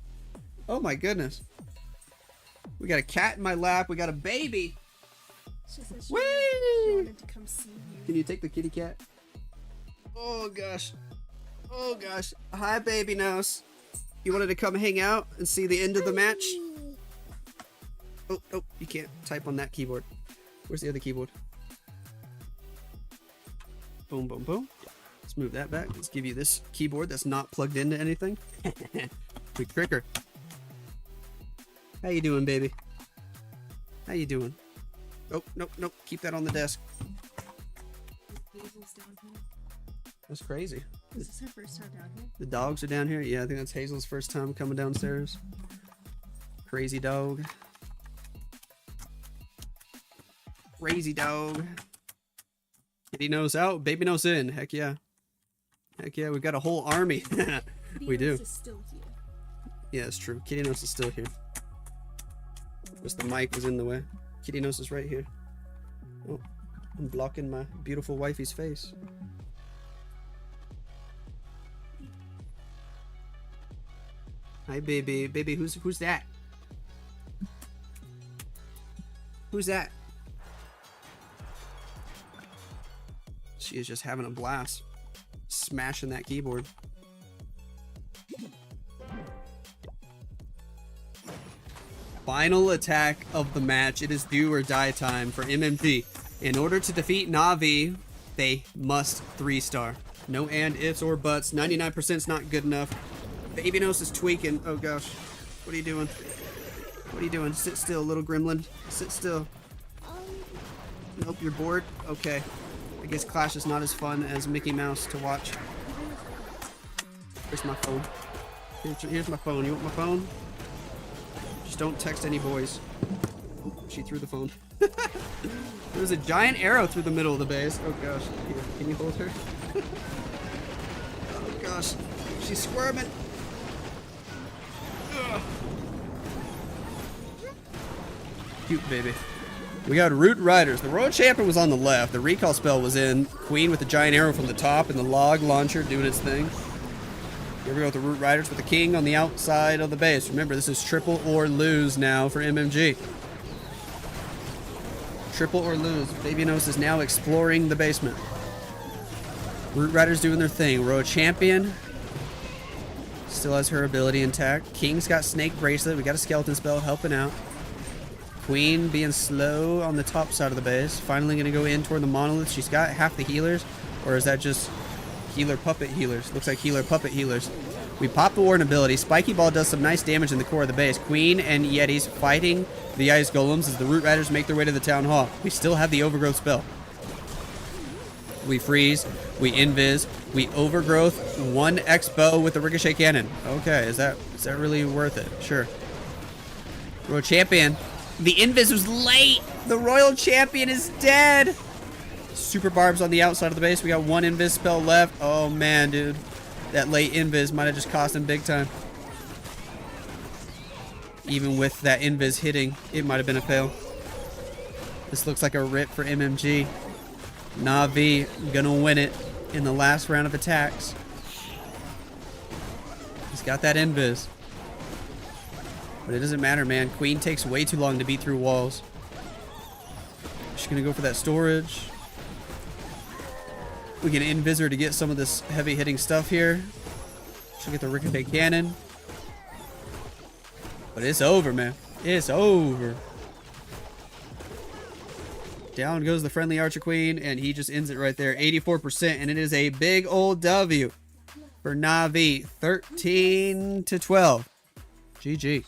Oh my goodness. We got a cat in my lap. We got a baby. She said she Whee! wanted to come see you. Can you take the kitty cat? Oh gosh. Oh gosh. Hi, baby nose. You wanted to come hang out and see the end of the match? Oh, oh, you can't type on that keyboard. Where's the other keyboard? Boom, boom, boom. Let's move that back. Let's give you this keyboard that's not plugged into anything. Quick trigger. How you doing, baby? How you doing? Oh, nope, nope. Keep that on the desk. Hazel's down here. That's crazy. Is this her first time down here? The dogs are down here. Yeah, I think that's Hazel's first time coming downstairs. Crazy dog. Crazy dog. Kitty nose out, baby nose in. Heck yeah. Heck yeah, we got a whole army. We do. Is still here. Yeah, it's true. Kitty nose is still here. Just the mic was in the way. Kitty nose is right here. Oh, I'm blocking my beautiful wifey's face. Hi, baby. Baby, who's that? Who's that? She is just having a blast. Smashing that keyboard. Final attack of the match. It is do or die time for MMG. In order to defeat Navi, they must 3-star. No and, ifs, or buts. 99% is not good enough. Baby nose is tweaking. Oh gosh. What are you doing? What are you doing? Sit still, little gremlin. Sit still. Nope, you're bored? Okay. I guess Clash is not as fun as Mickey Mouse to watch. Here's my phone. Here's my phone. You want my phone? Just don't text any boys. Oh, she threw the phone. There was a giant arrow through the middle of the base. Oh gosh. Here, can you hold her? Oh gosh. She's squirming. Ugh. Cute baby. We got Root Riders. The Royal Champion was on the left. The recall spell was in. Queen with the giant arrow from the top and the log launcher doing its thing. Here we go with the Root Riders with the King on the outside of the base. Remember, this is triple or lose now for MMG. Triple or lose. Baby Nose is now exploring the basement. Root Riders doing their thing. Royal Champion still has her ability intact. King's got Snake Bracelet. We got a Skeleton spell helping out. Queen being slow on the top side of the base. Finally going to go in toward the monolith. She's got half the healers. Or is that just healer puppet healers? Looks like healer puppet healers. We pop the Warden ability. Spiky Ball does some nice damage in the core of the base. Queen and Yetis fighting the Ice Golems as the Root Riders make their way to the Town Hall. We still have the Overgrowth spell. We freeze. We invis. We overgrowth. 1x bow with the Ricochet Cannon. Okay, is that really worth it? Sure. Royal Champion. The invis was late. The Royal Champion is dead. Super barbs on the outside of the base. We got one invis spell left. Oh man, dude. That late invis might have just cost him big time. Even with that invis hitting, it might have been a fail. This looks like a rip for MMG. Navi gonna win it in the last round of attacks. He's got that invis. But it doesn't matter, man. Queen takes way too long to beat through walls. She's gonna go for that storage. We can invis her to get some of this heavy hitting stuff here. She'll get the Ricochet Cannon. But it's over, man. It's over. Down goes the friendly Archer Queen, and he just ends it right there. 84%, and it is a big old W for Navi. 13-12. GG.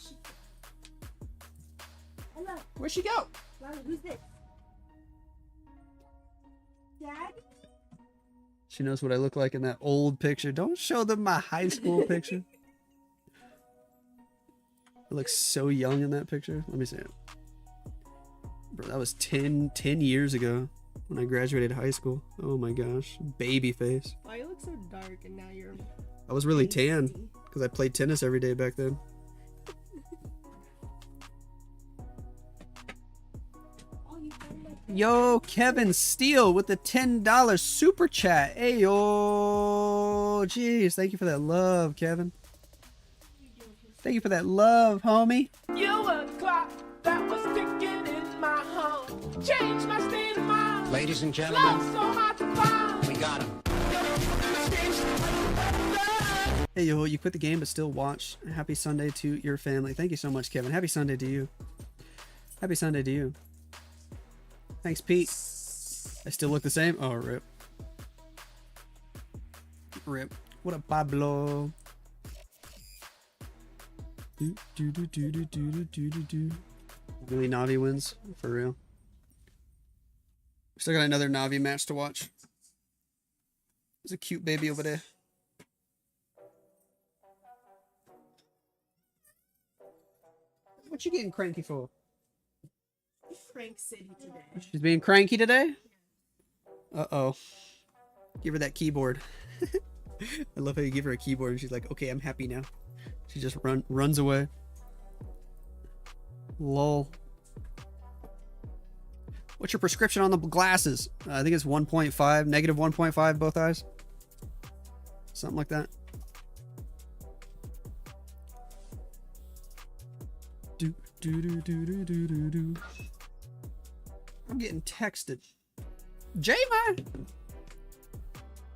Where'd she go? Who's this? Dad? She knows what I look like in that old picture. Don't show them my high school picture. I look so young in that picture. Let me see it. Bro, that was 10 years ago when I graduated high school. Oh my gosh. Baby face. Why you look so dark and now you're... I was really tan because I played tennis every day back then. Yo, Kevin Steele with the $10 super chat. Hey, yo. Jeez, thank you for that love, Kevin. Thank you for that love, homie. You were a clock that was ticking in my home. Changed my state of mind. Ladies and Love gentlemen, so hard to find. we got him. Hey, yo, you quit the game but still watch. Happy Sunday to your family. Thank you so much, Kevin. Happy Sunday to you. Happy Sunday to you. Thanks, Pete. I still look the same? Oh, rip. Rip. What up, Pablo? Really Navi wins? For real. Still got another Navi match to watch. There's a cute baby over there. What you getting cranky for? Frank City today. She's being cranky today? Uh-oh. Give her that keyboard. I love how you give her a keyboard and she's like, okay, I'm happy now. She just runs away. Lol. What's your prescription on the glasses? I think it's 1.5, negative 1.5 both eyes. Something like that. Do. I'm getting texted. J-Man!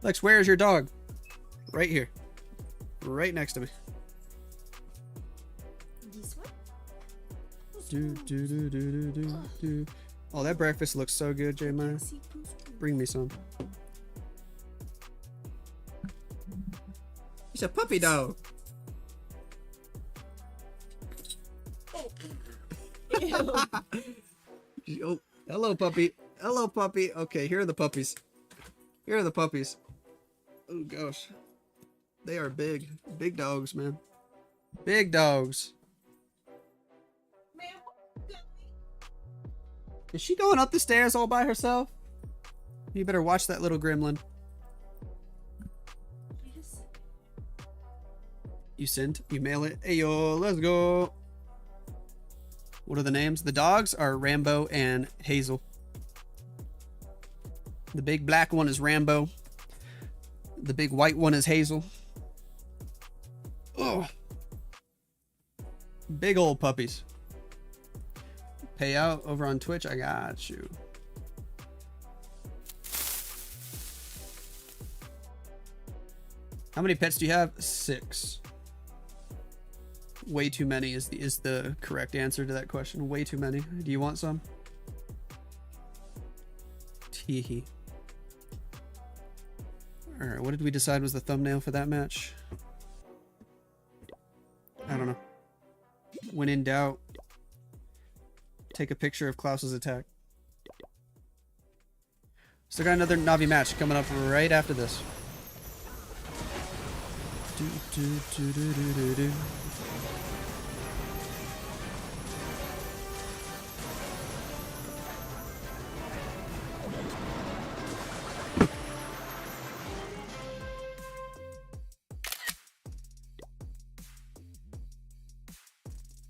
Lex, where is your dog? Right here. Right next to me. This one? Do. Oh, that breakfast looks so good, J-Man. Bring me some. It's a puppy dog. Oh, hello, puppy. Hello, puppy. Okay, here are the puppies. Here are the puppies. Oh, gosh. They are big. Big dogs, man. Big dogs. Is she going up the stairs all by herself? You better watch that little gremlin. You send? You mail it? Hey, yo, let's go. What are the names? The dogs are Rambo and Hazel. The big black one is Rambo. The big white one is Hazel. Oh. Big old puppies. Pay out over on Twitch. I got you. How many pets do you have? 6. Way too many is the correct answer to that question. Way too many. Do you want some? Teehee. Alright, what did we decide was the thumbnail for that match? I don't know. When in doubt, take a picture of Klaus's attack. Still got another Navi match coming up right after this. Do.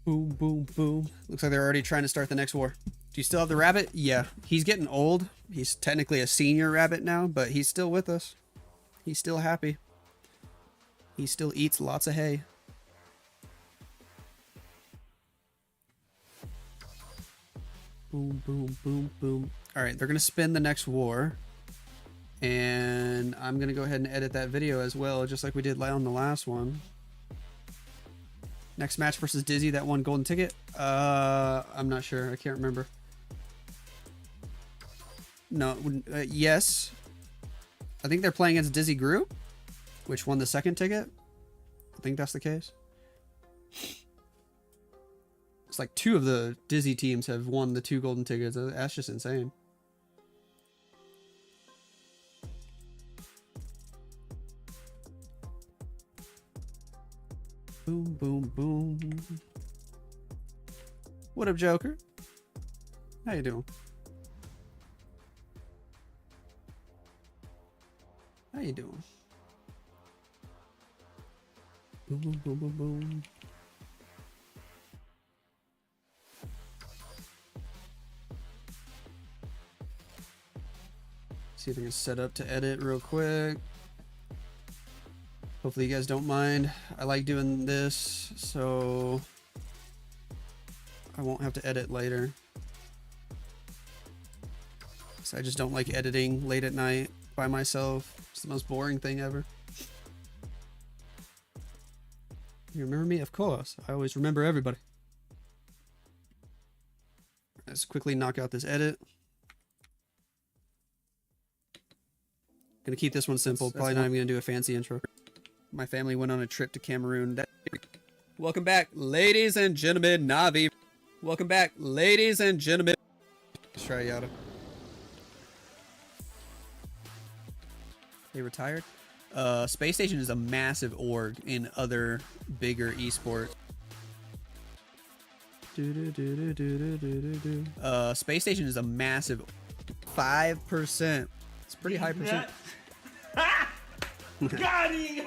Boom, boom, boom. Looks like they're already trying to start the next war. Do you still have the rabbit? Yeah. He's getting old. He's technically a senior rabbit now, but he's still with us. He's still happy. He still eats lots of hay. Boom, boom, boom, boom. All right, they're going to spin the next war. And I'm going to go ahead and edit that video as well, just like we did on the last one. Next match versus Dizzy, that one golden ticket. I'm not sure. I can't remember. No, yes. I think they're playing against Dizzy Group, which won the second ticket. I think that's the case. It's like 2 of the Dizzy teams have won the 2 golden tickets. That's just insane. Boom, boom, boom. What up, Joker? How you doing? How you doing? Boom, boom, boom, boom, boom. See if I can set up to edit real quick. Hopefully you guys don't mind. I like doing this, so I won't have to edit later. So I just don't like editing late at night by myself. It's the most boring thing ever. You remember me? Of course. I always remember everybody. Let's quickly knock out this edit. Gonna keep this one simple. Probably not even gonna do a fancy intro. My family went on a trip to Cameroon. Welcome back, ladies and gentlemen, Navi. Welcome back, ladies and gentlemen. Let's try Yada. They retired? Space Station is a massive org in other bigger esports. Space Station is a massive 5%. It's pretty high percent. Got him!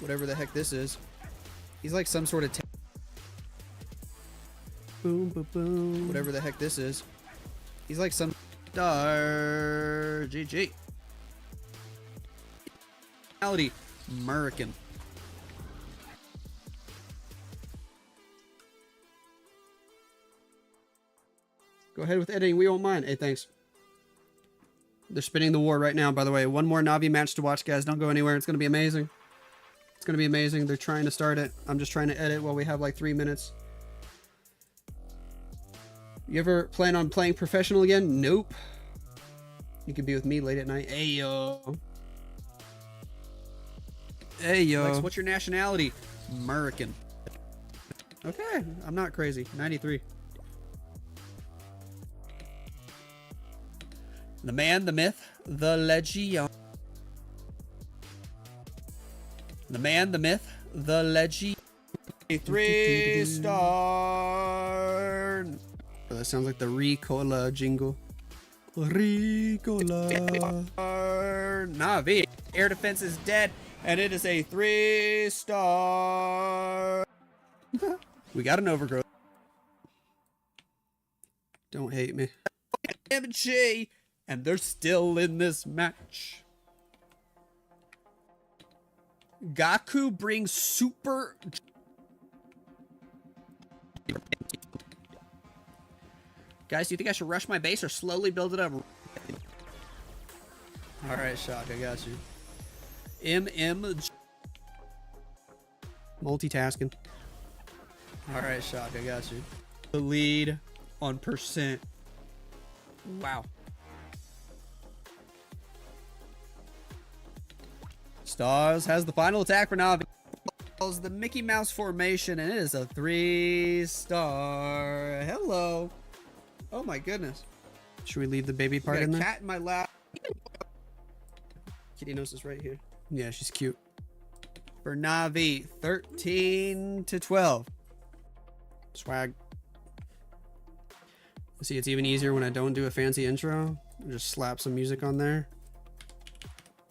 Whatever the heck this is. He's like some sort of boom boom boom. Whatever the heck this is. He's like some star GG. American. Go ahead with editing, we won't mind. Hey, thanks. They're spinning the war right now, by the way. One more Navi match to watch, guys. Don't go anywhere. It's going to be amazing. It's going to be amazing. They're trying to start it. I'm just trying to edit while we have like 3 minutes. You ever plan on playing professional again? Nope. You could be with me late at night. Hey, yo. Hey, yo. Lex, what's your nationality? American. Okay. I'm not crazy. 93. The man, the myth, the legend. The man, the myth, the legend. 3-star. Oh, that sounds like the Ricola jingle. Ricola. Navi. Air defense is dead, and it is a 3-star. We got an overgrowth. Don't hate me. MG. And they're still in this match. Gaku brings super... Guys, do you think I should rush my base or slowly build it up? Alright, Shock, I got you. Multitasking. Alright, Shock, I got you. The lead on percent. Wow. Stars has the final attack for Navi. The Mickey Mouse formation, and it is a 3-star. Hello. Oh my goodness. Should we leave the baby part in there? Cat in my lap. Kitty nose is right here. Yeah, she's cute. For Navi, 13-12. Swag. See, it's even easier when I don't do a fancy intro. I just slap some music on there.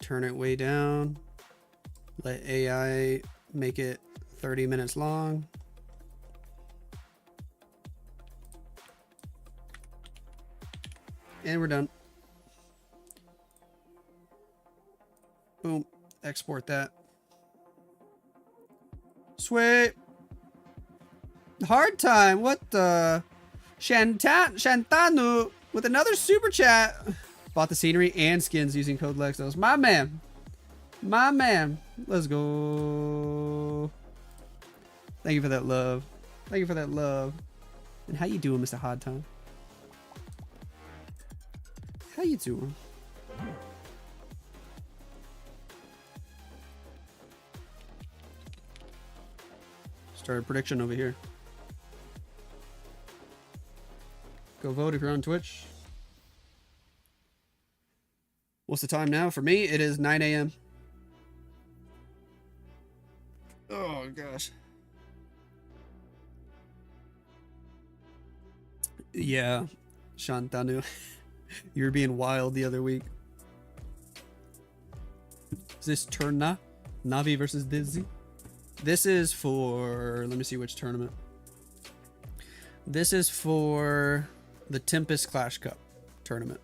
Turn it way down. Let AI make it 30 minutes long. And we're done. Boom. Export that. Sweet. Hard time. What the? Shantanu with another super chat. Bought the scenery and skins using code Lexnos. My man. My man. Let's go. Thank you for that love. Thank you for that love. And how you doing, Mr. Hard Time? How you doing? Start a prediction over here. Go vote if you're on Twitch. What's the time now? For me, it is 9 a.m. Oh, gosh. Yeah, Shantanu. You were being wild the other week. Is this Turna? Navi versus Dizzy? This is for... Let me see which tournament. This is for the Tempest Clash Cup tournament.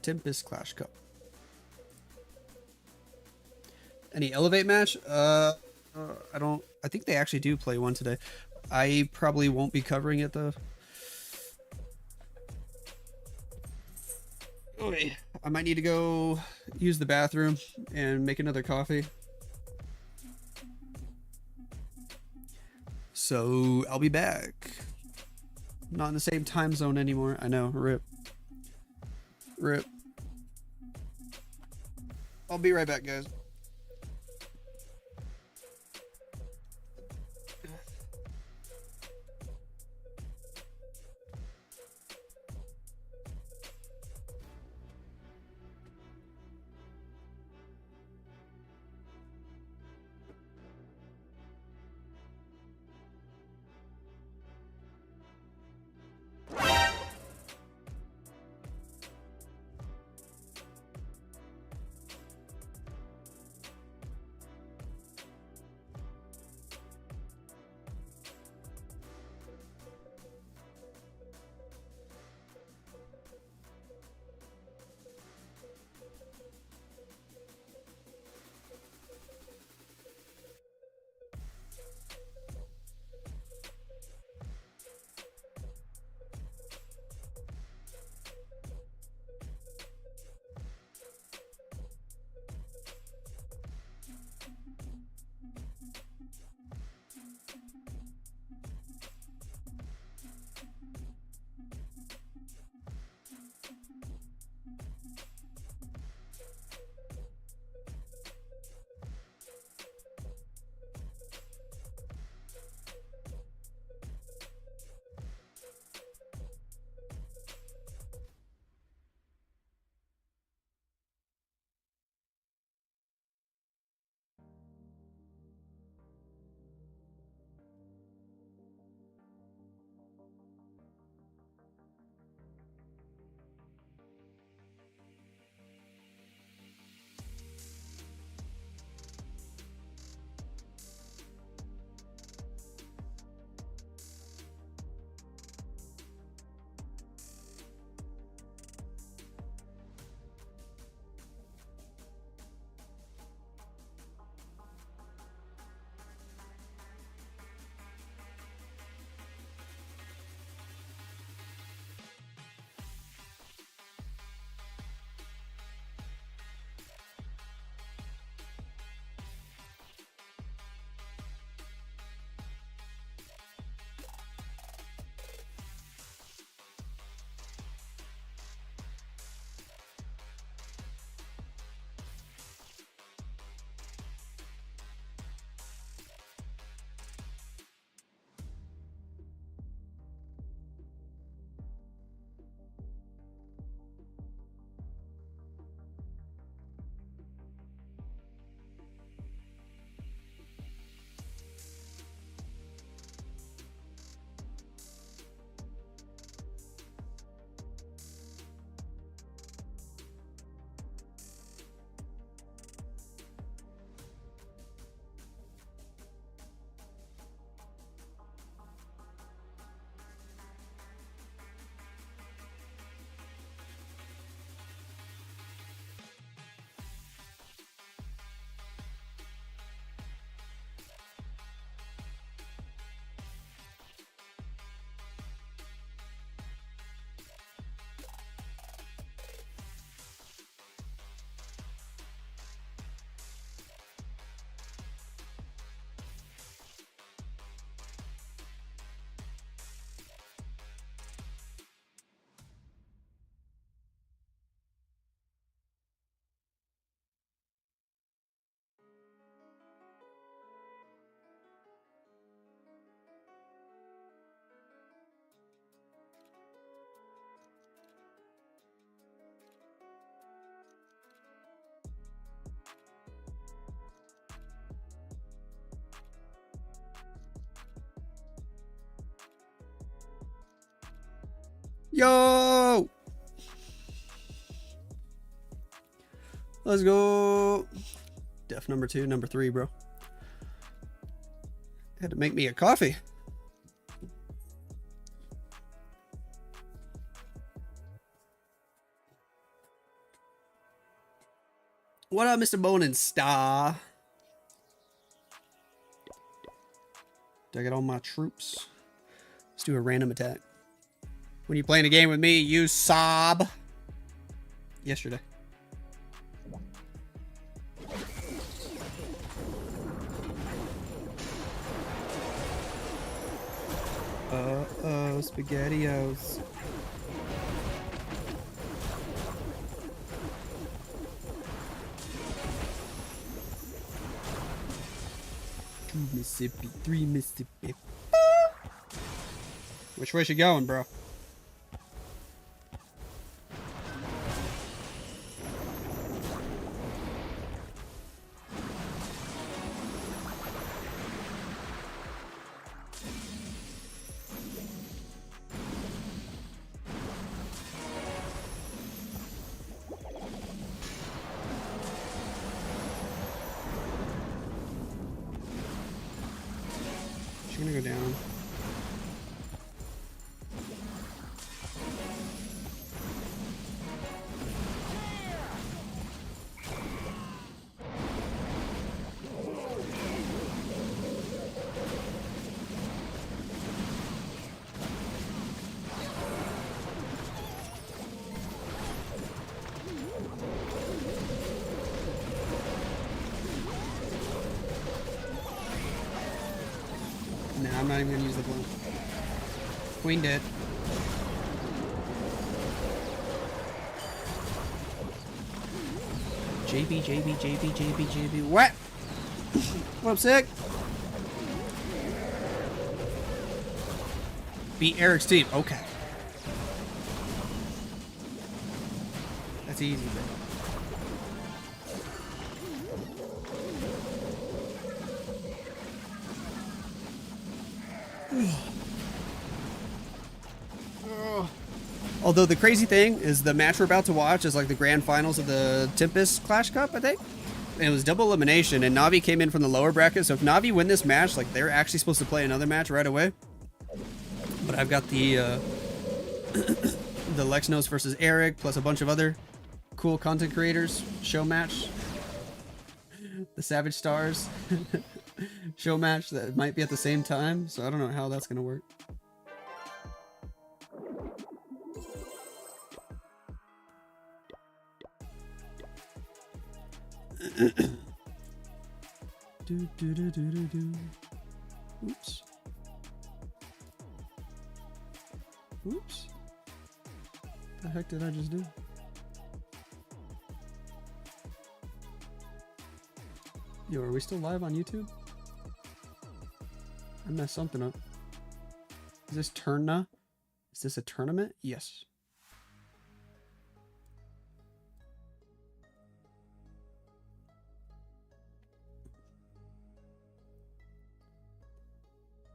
Tempest Clash Cup. Any Elevate match? I think they actually do play one today. I probably won't be covering it though. Okay. I might need to go use the bathroom and make another coffee. So I'll be back. Not in the same time zone anymore. I know. Rip. Rip. I'll be right back, guys. Yo! Let's go. Def number 2, number 3, bro. Had to make me a coffee. What up, Mr. Bone and Star? Do I get all my troops? Let's do a random attack. When you playing a game with me, you sob. Yesterday. Uh-oh, SpaghettiOs. Two Mississippi, 3 Mississippi. Which way she going, bro? She's gonna go down. Nah, I'm not even gonna use the bloom. Queen dead. JB. What? What up, sick? Beat Eric's team. Okay. That's easy, bro. Although the crazy thing is the match we're about to watch is like the grand finals of the Tempest Clash Cup, I think. And it was double elimination, and Navi came in from the lower bracket. So if Navi win this match, like they're actually supposed to play another match right away. But I've got the the Lexnos versus Eric plus a bunch of other cool content creators show match. The Savage Stars show match that might be at the same time. So I don't know how that's gonna work. Oops. Oops. The heck did I just do? Yo, are we still live on YouTube? I messed something up. Is this Turna? Is this a tournament? Yes.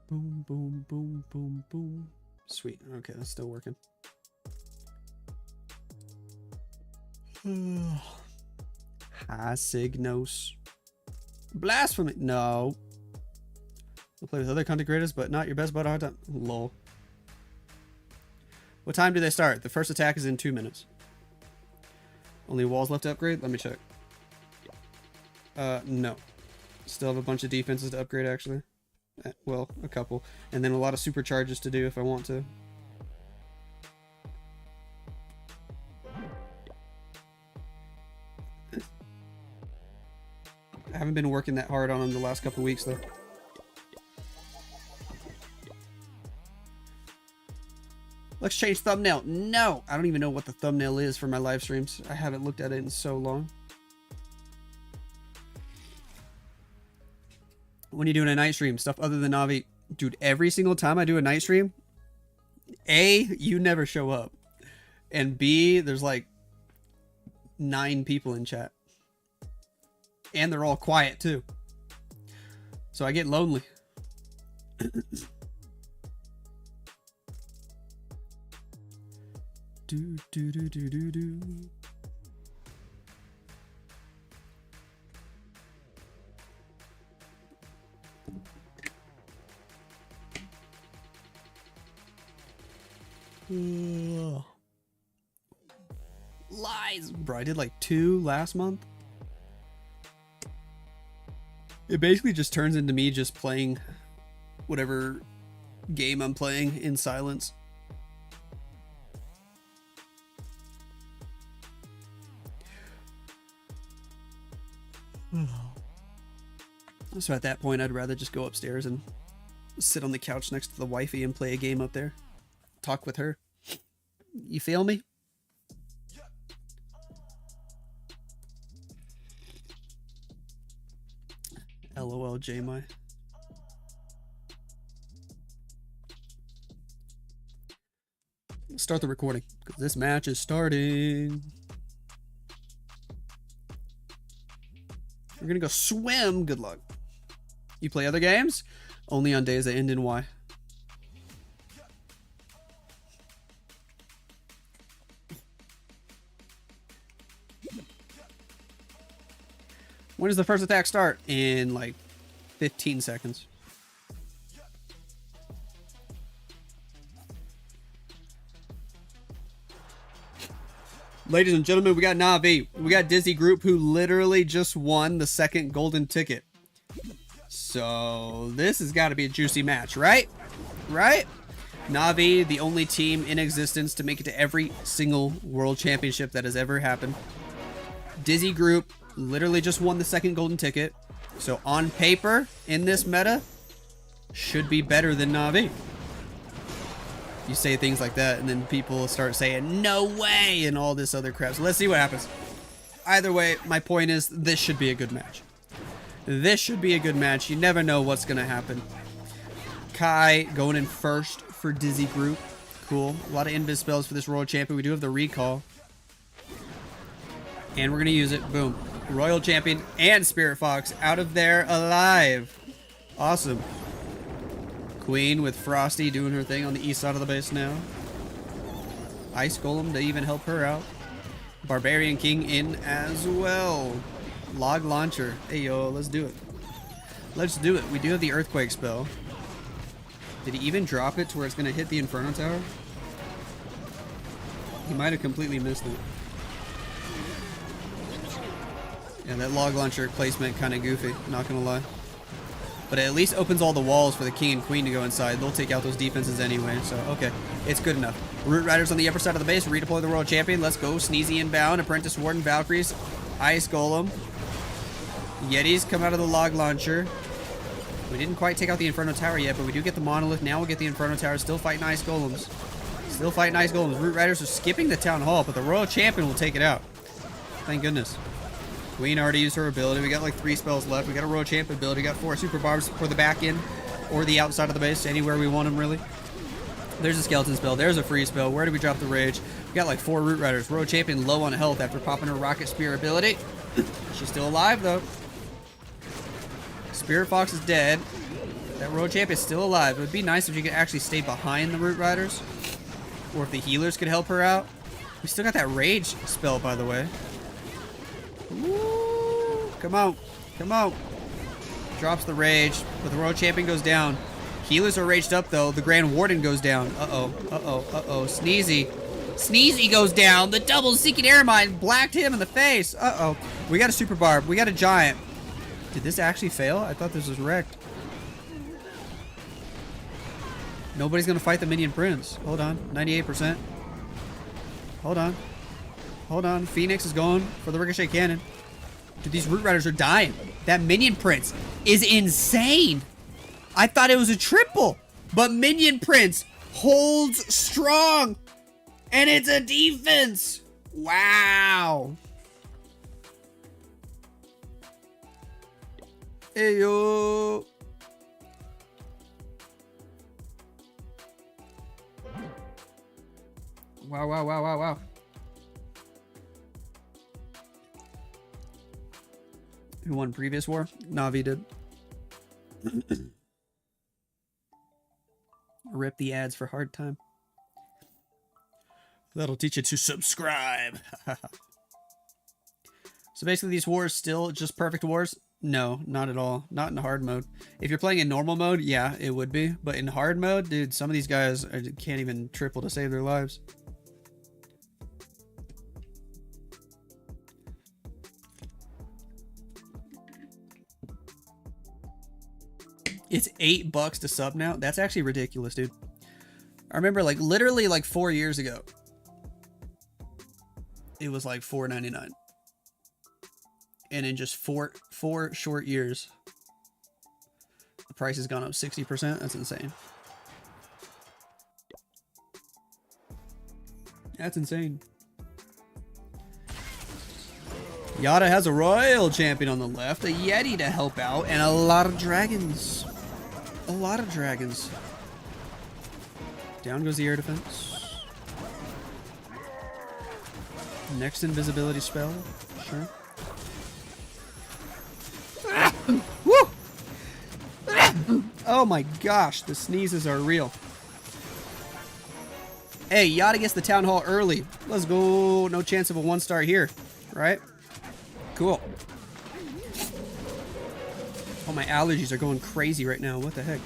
Boom, boom, boom, boom, boom. Sweet. Okay, that's still working. High Signos. Blasphemy. No. We'll play with other content creators, but not your best bud all the time. Lol. What time do they start? The first attack is in 2 minutes. Only walls left to upgrade? Let me check. No. Still have a bunch of defenses to upgrade, actually. Well, a couple. And then a lot of supercharges to do if I want to. I haven't been working that hard on them the last couple weeks, though. Let's change thumbnail. No! I don't even know what the thumbnail is for my live streams. I haven't looked at it in so long. When you're doing a night stream, stuff other than Navi. Dude, every single time I do a night stream, A, you never show up. And B, there's like 9 people in chat. And they're all quiet too. So I get lonely. Do do do do do do. Lies, bro. I did like 2 last month. It basically just turns into me just playing whatever game I'm playing in silence. So at that point, I'd rather just go upstairs and Sit on the couch next to the wifey and play a game up there. Talk with her. You feel me? LOL, JMI. Start the recording because this match is starting. We're gonna go swim. Good luck. You play other games? Only on days that end in Y. When does the first attack start? In like 15 seconds. Ladies and gentlemen, we got Navi. We got Dizzy Group, who literally just won the second golden ticket. So this has got to be a juicy match, right? Right? Navi, the only team in existence to make it to every single world championship that has ever happened. Dizzy Group literally just won the second golden ticket. So on paper, in this meta, should be better than Navi. You say things like that, and then people start saying, no way, and all this other crap. So let's see what happens. Either way, my point is, this should be a good match. This should be a good match. You never know what's going to happen. Kai going in first for Dizzy Group. Cool. A lot of invis spells for this Royal Champion. We do have the recall. And we're going to use it. Boom. Royal Champion and Spirit Fox out of there alive. Awesome. Queen with Frosty doing her thing on the east side of the base now. Ice Golem to even help her out. Barbarian King in as well. Log Launcher. Hey, yo, let's do it. Let's do it. We do have the Earthquake spell. Did he even drop it to where it's going to hit the Inferno Tower? He might have completely missed it. Yeah, that Log Launcher placement kind of goofy, not going to lie. But it at least opens all the walls for the King and Queen to go inside. They'll take out those defenses anyway, so okay. It's good enough. Root Riders on the upper side of the base. Redeploy the Royal Champion. Let's go. Sneezy inbound. Apprentice Warden Valkyries. Ice Golem. Yetis come out of the Log Launcher. We didn't quite take out the Inferno Tower yet, but we do get the Monolith. Now we'll get the Inferno Tower. Still fighting Ice Golems. Still fighting Ice Golems. Root Riders are skipping the Town Hall, but the Royal Champion will take it out. Thank goodness. Queen already used her ability. We got like 3 spells left. We got a Royal Champion ability. We got 4 Super Barbs for the back end or the outside of the base, anywhere we want them, really. There's a Skeleton spell. There's a free spell. Where do we drop the Rage? We got like 4 Root Riders. Royal Champion low on health after popping her Rocket Spear ability. She's still alive, though. Spirit Fox is dead. That Royal Champion is still alive. It would be nice if she could actually stay behind the Root Riders. Or if the healers could help her out. We still got that Rage spell, by the way. Woo! Come on. Come on. Drops the Rage, but the Royal Champion goes down. Healers are raged up, though. The Grand Warden goes down. Uh-oh. Uh-oh. Uh-oh. Sneezy. Sneezy goes down. The double Seeking Air Mine blacked him in the face. Uh-oh. We got a Super Barb. We got a Giant. Did this actually fail? I thought this was wrecked. Nobody's going to fight the Minion Prince. Hold on. 98%. Hold on. Hold on. Phoenix is going for the Ricochet Cannon. Dude, these Root Riders are dying. That Minion Prince is insane. I thought it was a triple, but Minion Prince holds strong. And it's a defense. Wow. Hey, yo. Wow, wow, wow, wow, wow. Who won previous war? Navi did. Rip the ads for hard time. That'll teach you to subscribe. So basically these wars still just perfect wars? No, not at all. Not in hard mode. If you're playing in normal mode, yeah, it would be. But in hard mode, dude, some of these guys can't even triple to save their lives. It's $8 to sub now. That's actually ridiculous, dude. I remember like literally like 4 years ago, it was like $4.99. And in just four short years, the price has gone up 60%. That's insane. That's insane. Yada has a royal champion on the left, a Yeti to help out, and a lot of dragons. A lot of dragons. Down goes the air defense. Next invisibility spell. Sure. Woo! Oh my gosh, the sneezes are real. Hey, Yada gets the town hall early. Let's go. No chance of a 1-star here, right? Cool. Oh, my allergies are going crazy right now. What the heck?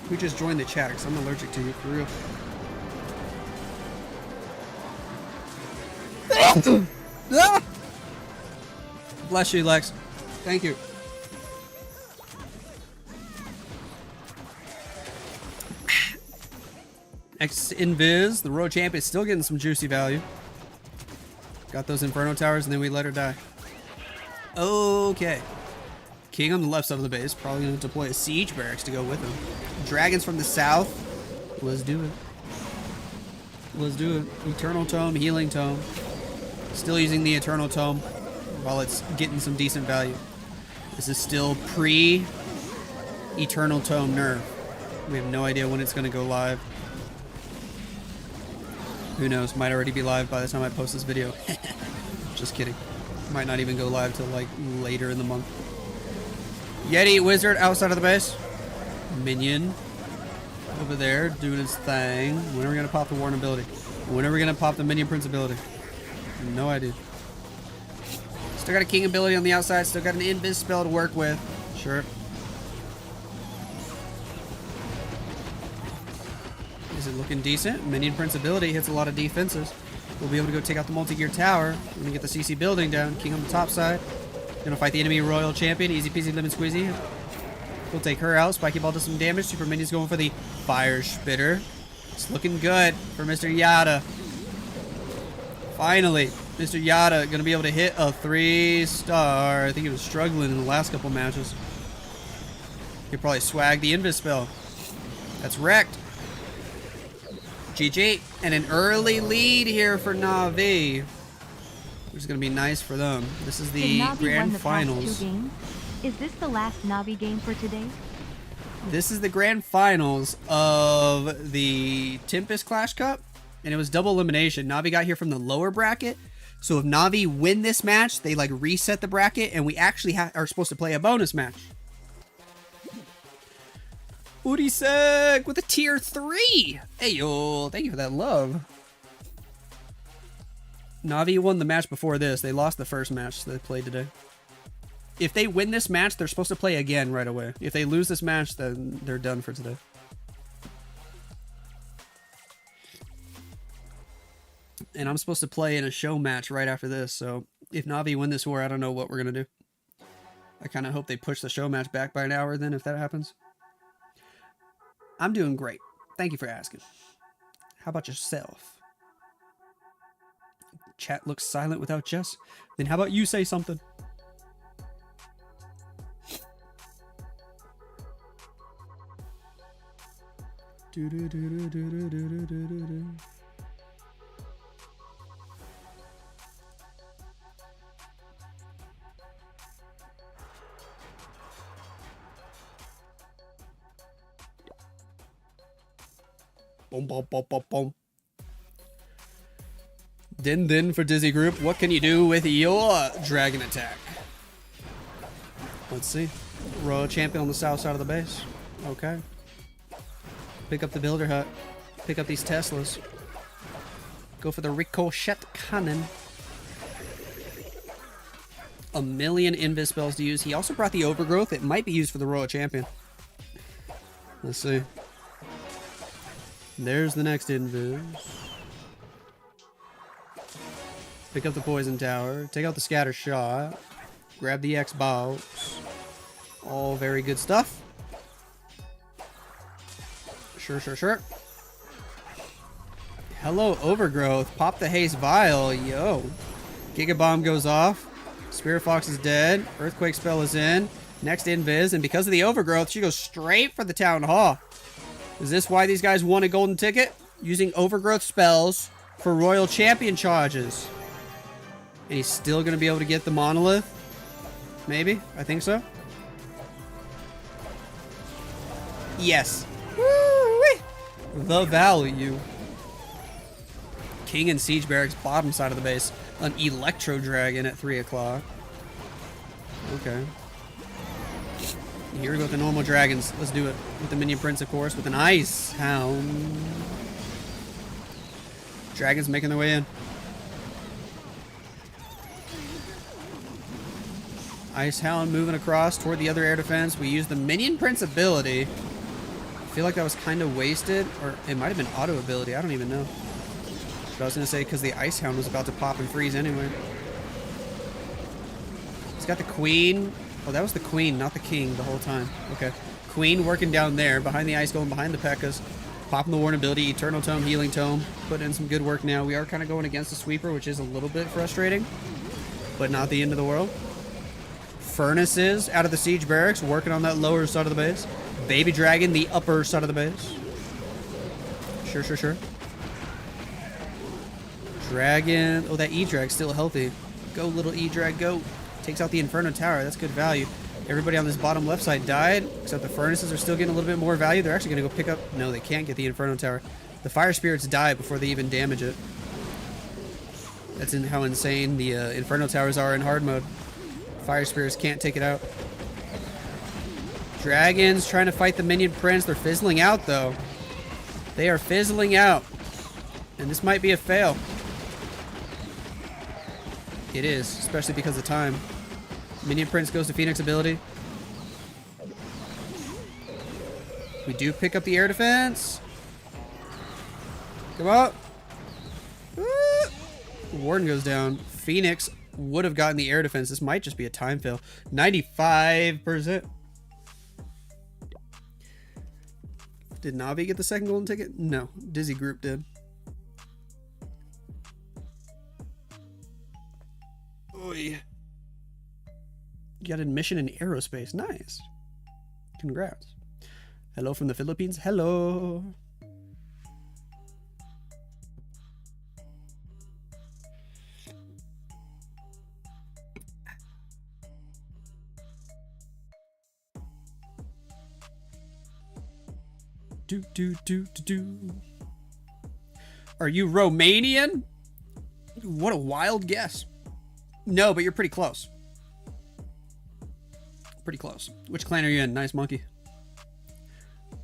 Who just joined the chat? Because I'm allergic to you, for real. Ah! Bless you, Lex. Thank you. Next Invis, the Royal Champ is still getting some juicy value. Got those Inferno Towers and then we let her die. Okay. King on the left side of the base, probably going to deploy a Siege Barracks to go with him. Dragons from the south. Let's do it. Let's do it. Eternal Tome, Healing Tome. Still using the Eternal Tome while it's getting some decent value. This is still pre-Eternal Tome nerf. We have no idea when it's going to go live. Who knows? Might already be live by the time I post this video. Just kidding. Might not even go live till like later in the month. Yeti Wizard outside of the base. Minion over there doing his thing. When are we going to pop the Warren ability? When are we going to pop the Minion Prince ability? No idea. Still got a King ability on the outside. Still got an Invis spell to work with. Sure. Is it looking decent? Minion Prince ability hits a lot of defenses. We'll be able to go take out the multi-gear tower. We're gonna get the CC building down. King on the top side. Gonna fight the enemy Royal Champion. Easy peasy lemon squeezy. We'll take her out. Spiky Ball does some damage. Super Minion's going for the Fire Spitter. It's looking good for Mr. Yada. Finally, Mr. Yada gonna be able to hit a 3-star. I think he was struggling in the last couple matches. He'll probably swag the Invis spell. That's wrecked. GG. And an early lead here for Navi, which is going to be nice for them. This is the grand finals. Is this the last Navi game for today? This is the grand finals of the Tempest Clash Cup, and it was double elimination. Navi got here from the lower bracket, so if Navi win this match, they like reset the bracket, and we actually are supposed to play a bonus match. Udisek with a tier 3. Hey yo, thank you for that love. Navi won the match before this. They lost the first match they played today. If they win this match, they're supposed to play again right away. If they lose this match, then they're done for today. And I'm supposed to play in a show match right after this, so if Navi win this war, I don't know what we're going to do. I kind of hope they push the show match back by an hour then, if that happens. I'm doing great. Thank you for asking. How about yourself? Chat looks silent without Jess. Then how about you say something? Boom, boom, boom, boom, boom. Din for Dizzy Group. What can you do with your dragon attack? Let's see. Royal Champion on the south side of the base. Okay. Pick up the Builder Hut. Pick up these Teslas. Go for the Ricochet Cannon. 1,000,000 Invis spells to use. He also brought the Overgrowth. It might be used for the Royal Champion. Let's see. There's the next Invis. Pick up the Poison Tower. Take out the Scatter Shot. Grab the X-Box. All very good stuff. Sure. Hello, Overgrowth. Pop the Haste Vial. Yo. Giga Bomb goes off. Spirit Fox is dead. Earthquake spell is in. Next invis, and because of the overgrowth, she goes straight for the town hall. Is this why these guys won a golden ticket? Using overgrowth spells for royal champion charges. And he's still going to be able to get the monolith? Maybe? I think so. Yes. Woo-wee. The value. King and Siege Barracks, bottom side of the base. An Electro Dragon at 3 o'clock. Okay. Here we go with the normal dragons. Let's do it. With the Minion Prince, of course, with an Ice Hound. Dragons making their way in. Ice Hound moving across toward the other air defense. We use the Minion Prince ability. I feel like that was kind of wasted. Or it might have been auto ability. I don't even know. But I was going to say because the Ice Hound was about to pop and freeze anyway. He's got the Queen. Oh, that was the Queen, not the King the whole time. Okay. Queen working down there behind the Ice Golem, behind the P.E.K.K.A.s. Popping the Warren ability, Eternal Tome, Healing Tome. Putting in some good work now. We are kind of going against the Sweeper, which is a little bit frustrating. But not the end of the world. Furnaces out of the Siege Barracks, working on that lower side of the base. Baby Dragon, the upper side of the base. Sure. Dragon. Oh, that E-Drag's still healthy. Go, little E-Drag, go. Takes out the Inferno Tower. That's good value. Everybody on this bottom left side died, except the Furnaces are still getting a little bit more value. They're actually going to go pick up... No, they can't get the Inferno Tower. The Fire Spirits die before they even damage it. That's how insane the Inferno Towers are in hard mode. Fire Spirits can't take it out. Dragons trying to fight the Minion Prince. They're fizzling out, though. They are fizzling out. And this might be a fail. It is, especially because of time. Minion Prince goes to Phoenix ability. We do pick up the air defense. Come on. Warden goes down. Phoenix would have gotten the air defense. This might just be a time fail. 95%. Did Navi get the second golden ticket? No. Dizzy Group did. Oy. You got admission in aerospace. Nice. Congrats. Hello from the Philippines. Hello. Do. Are you Romanian? What a wild guess. No, but you're pretty close. Pretty close. Which clan are you in? Nice monkey.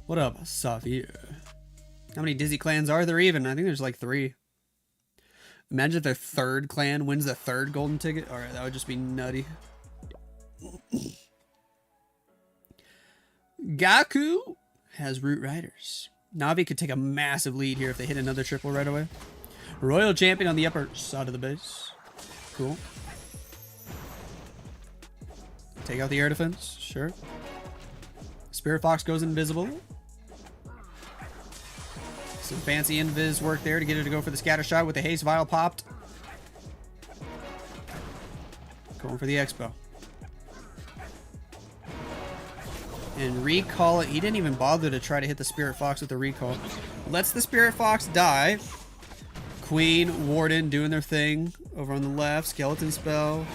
What up, Savir? How many Dizzy clans are there even? I think there's like 3. Imagine if their third clan wins the third golden ticket. Alright, that would just be nutty. Gaku has Root Riders. Navi could take a massive lead here if they hit another triple right away. Royal Champion on the upper side of the base. Cool. Take out the air defense. Sure. Spirit Fox goes invisible. Some fancy invis work there to get her to go for the scatter shot with the haste vial popped. Going for the expo. And recall it. He didn't even bother to try to hit the Spirit Fox with the recall. Lets the Spirit Fox die. Queen, Warden doing their thing over on the left. Skeleton spell.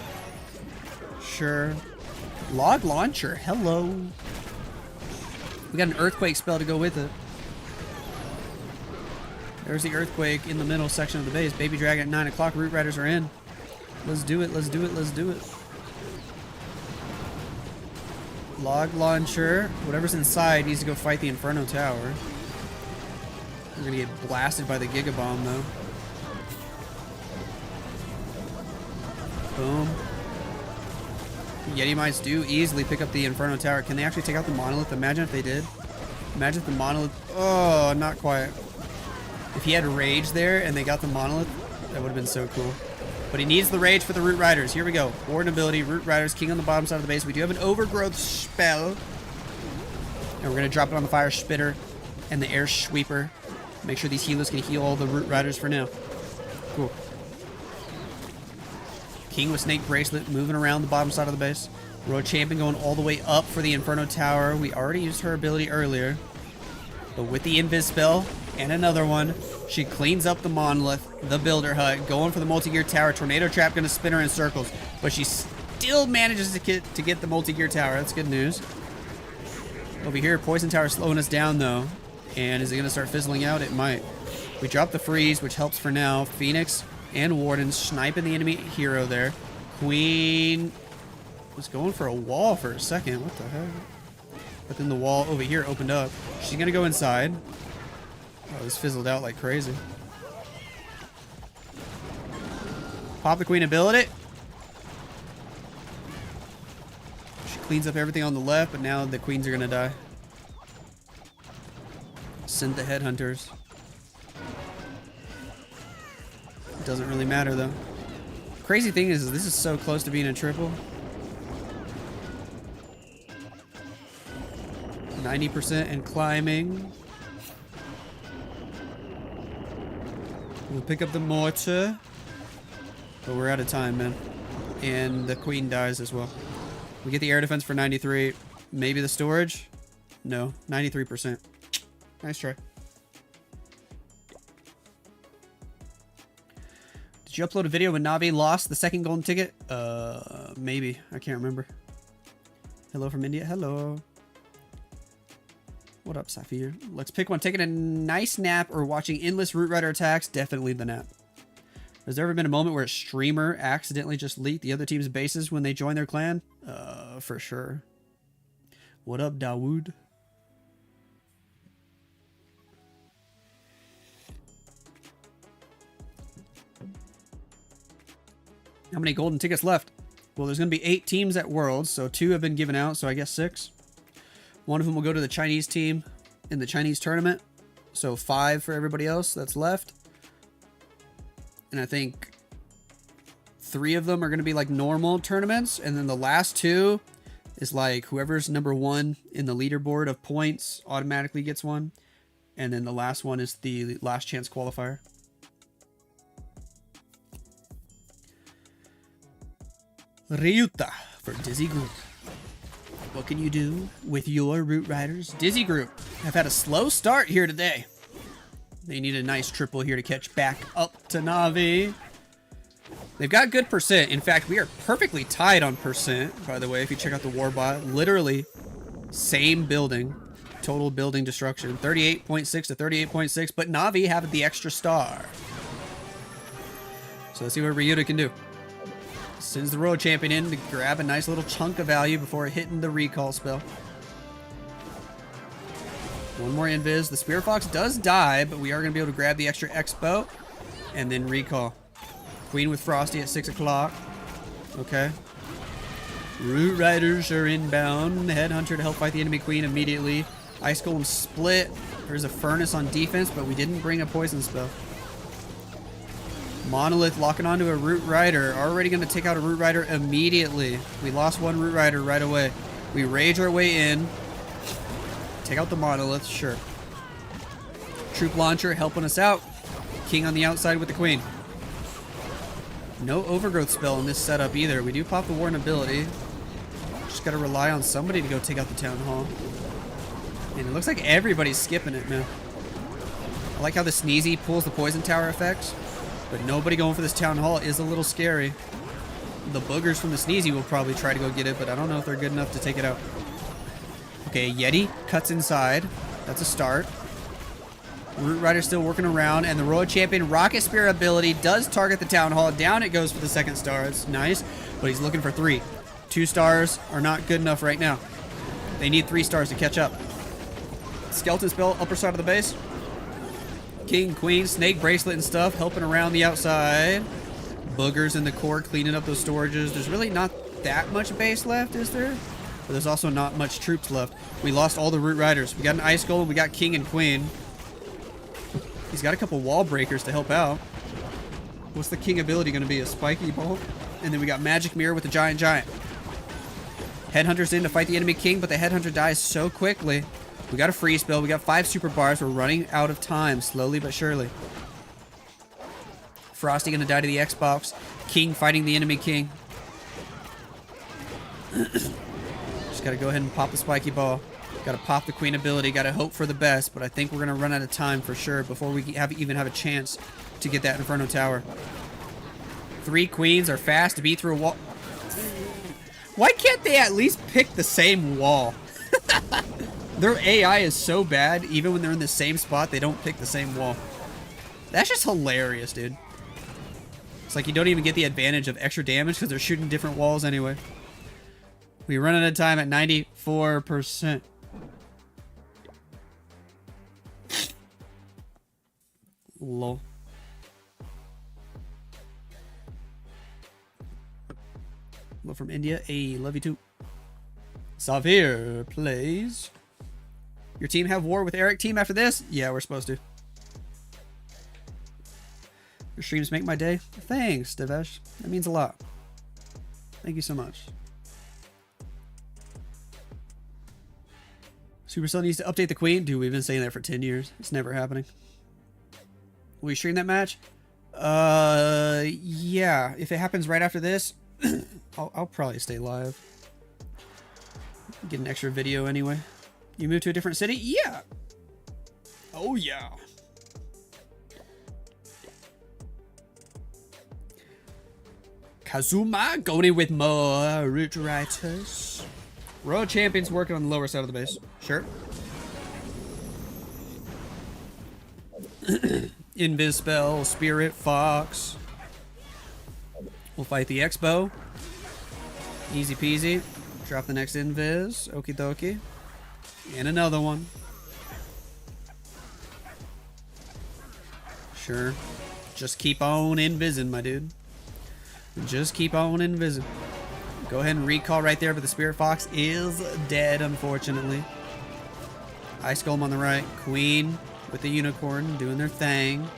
Sure. Log Launcher. Hello. We got an Earthquake spell to go with it. There's the Earthquake in the middle section of the base. Baby Dragon at 9 o'clock. Root Riders are in. Let's do it. Let's do it. Let's do it. Log Launcher. Whatever's inside needs to go fight the Inferno Tower. We're going to get blasted by the Giga Bomb, though. Boom. Yeti Mites do easily pick up the Inferno Tower. Can they actually take out the Monolith? Imagine if they did. Imagine if the Monolith... Oh, not quite. If he had Rage there and they got the Monolith, that would have been so cool. But he needs the Rage for the Root Riders. Here we go. Warden ability, Root Riders, King on the bottom side of the base. We do have an Overgrowth spell. And we're going to drop it on the Fire Spitter and the Air Sweeper. Make sure these healers can heal all the Root Riders for now. Cool. King with Snake Bracelet moving around the bottom side of the base. Road Champion going all the way up for the Inferno Tower. We already used her ability earlier. But with the Invis spell and another one, she cleans up the Monolith, the Builder Hut, going for the Multi-Gear Tower. Tornado Trap going to spin her in circles. But she still manages to get the Multi-Gear Tower. That's good news. Over here, Poison Tower slowing us down, though. And is it going to start fizzling out? It might. We drop the freeze, which helps for now. Phoenix and Warden sniping the enemy hero there. Queen was going for a wall for a second. What the heck? But then the wall over here opened up. She's going to go inside. Oh, this fizzled out like crazy. Pop the Queen ability. She cleans up everything on the left, but now the Queens are going to die. Send the Headhunters. It doesn't really matter, though. Crazy thing is, this is so close to being a triple. 90% and climbing. We'll pick up the mortar. But we're out of time, man. And the Queen dies as well. We get the air defense for 93. Maybe the storage? No, 93%. Nice try. Did you upload a video when Navi lost the second golden ticket? Maybe. I can't remember. Hello from India. Hello. What up, Saphir? Let's pick one. Taking a nice nap or watching endless Root Rider attacks? Definitely the nap. Has there ever been a moment where a streamer accidentally just leaked the other team's bases when they join their clan? For sure. What up, Dawood? How many golden tickets left? Well, there's going to be 8 teams at Worlds, so 2 have been given out, so I guess 6. One of them will go to the Chinese team in the Chinese tournament, so 5 for everybody else that's left. And I think 3 of them are going to be like normal tournaments, and then the last 2 is like whoever's number 1 in the leaderboard of points automatically gets one, and then the last one is the last chance qualifier. Ryuta for Dizzy Group. What can you do with your Root Riders? Dizzy Group have had a slow start here today. They need a nice triple here to catch back up to Navi. They've got good percent. In fact, we are perfectly tied on percent, by the way, if you check out the Warbot. Literally, same building. Total building destruction. 38.6 to 38.6, but Navi have the extra star. So let's see what Ryuta can do. Sends the Road Champion in to grab a nice little chunk of value before hitting the recall spell. One more invis. The Spirit Fox does die, but we are going to be able to grab the extra Expo and then recall. Queen with Frosty at 6 o'clock. Okay. Root Riders are inbound. Headhunter to help fight the enemy Queen immediately. Ice Golem split. There's a Furnace on defense, but we didn't bring a poison spell. Monolith locking onto a Root Rider. Already going to take out a Root Rider immediately. We lost one Root Rider right away. We rage our way in. Take out the Monolith, sure. Troop Launcher helping us out. King on the outside with the Queen. No Overgrowth spell in this setup either. We do pop the Warden ability. Just got to rely on somebody to go take out the Town Hall. And it looks like everybody's skipping it, man. I like how the Sneezy pulls the Poison Tower effects. But nobody going for this Town Hall is a little scary. The boogers from the Sneezy will probably try to go get it, but I don't know if they're good enough to take it out. Okay, Yeti cuts inside. That's a start. Root Rider still working around, and the Road Champion Rocket Spear ability does target the Town Hall. Down it goes for the second star. It's nice, but he's looking for 3. 2 stars are not good enough right now. They need 3 stars to catch up. Skeleton spell, upper side of the base. King, Queen, Snake Bracelet and stuff, helping around the outside. Boogers in the core, cleaning up those storages. There's really not that much base left, is there? But there's also not much troops left. We lost all the Root Riders. We got an Ice Golem, we got King and Queen. He's got a couple wall breakers to help out. What's the King ability going to be? A spiky ball? And then we got Magic Mirror with the Giant. Headhunter's in to fight the enemy King, but the Headhunter dies so quickly. We got a freeze spell. We got 5 super bars. We're running out of time, slowly but surely. Frosty going to die to the Xbox. King fighting the enemy King. Just gotta go ahead and pop the spiky ball. Gotta pop the queen ability. Gotta hope for the best, but I think we're gonna run out of time for sure before we even have a chance to get that Inferno Tower. 3 queens are fast to beat through a wall. Why can't they at least pick the same wall? Their AI is so bad, even when they're in the same spot, they don't pick the same wall. That's just hilarious, dude. It's like you don't even get the advantage of extra damage because they're shooting different walls anyway. We run out of time at 94%. Lol. Love from India. Hey, love you too. Savir plays. Your team have war with Eric team after this? Yeah, we're supposed to. Your streams make my day. Thanks, Devesh. That means a lot. Thank you so much. Supercell needs to update the queen. Dude, we've been saying that for 10 years. It's never happening. Will you stream that match? Yeah. If it happens right after this, I'll probably stay live. Get an extra video anyway. You moved to a different city? Yeah. Oh, yeah. Kazuma going in with more root writers. Royal Champion's working on the lower side of the base. Sure. Invis spell, Spirit, Fox. We'll fight the Expo. Easy peasy. Drop the next Invis. Okie dokie. And another one. Sure. Just keep on invising, my dude. Just keep on invising. Go ahead and recall right there, but the Spirit Fox is dead, unfortunately. Ice Golem on the right. Queen with the Unicorn doing their thing.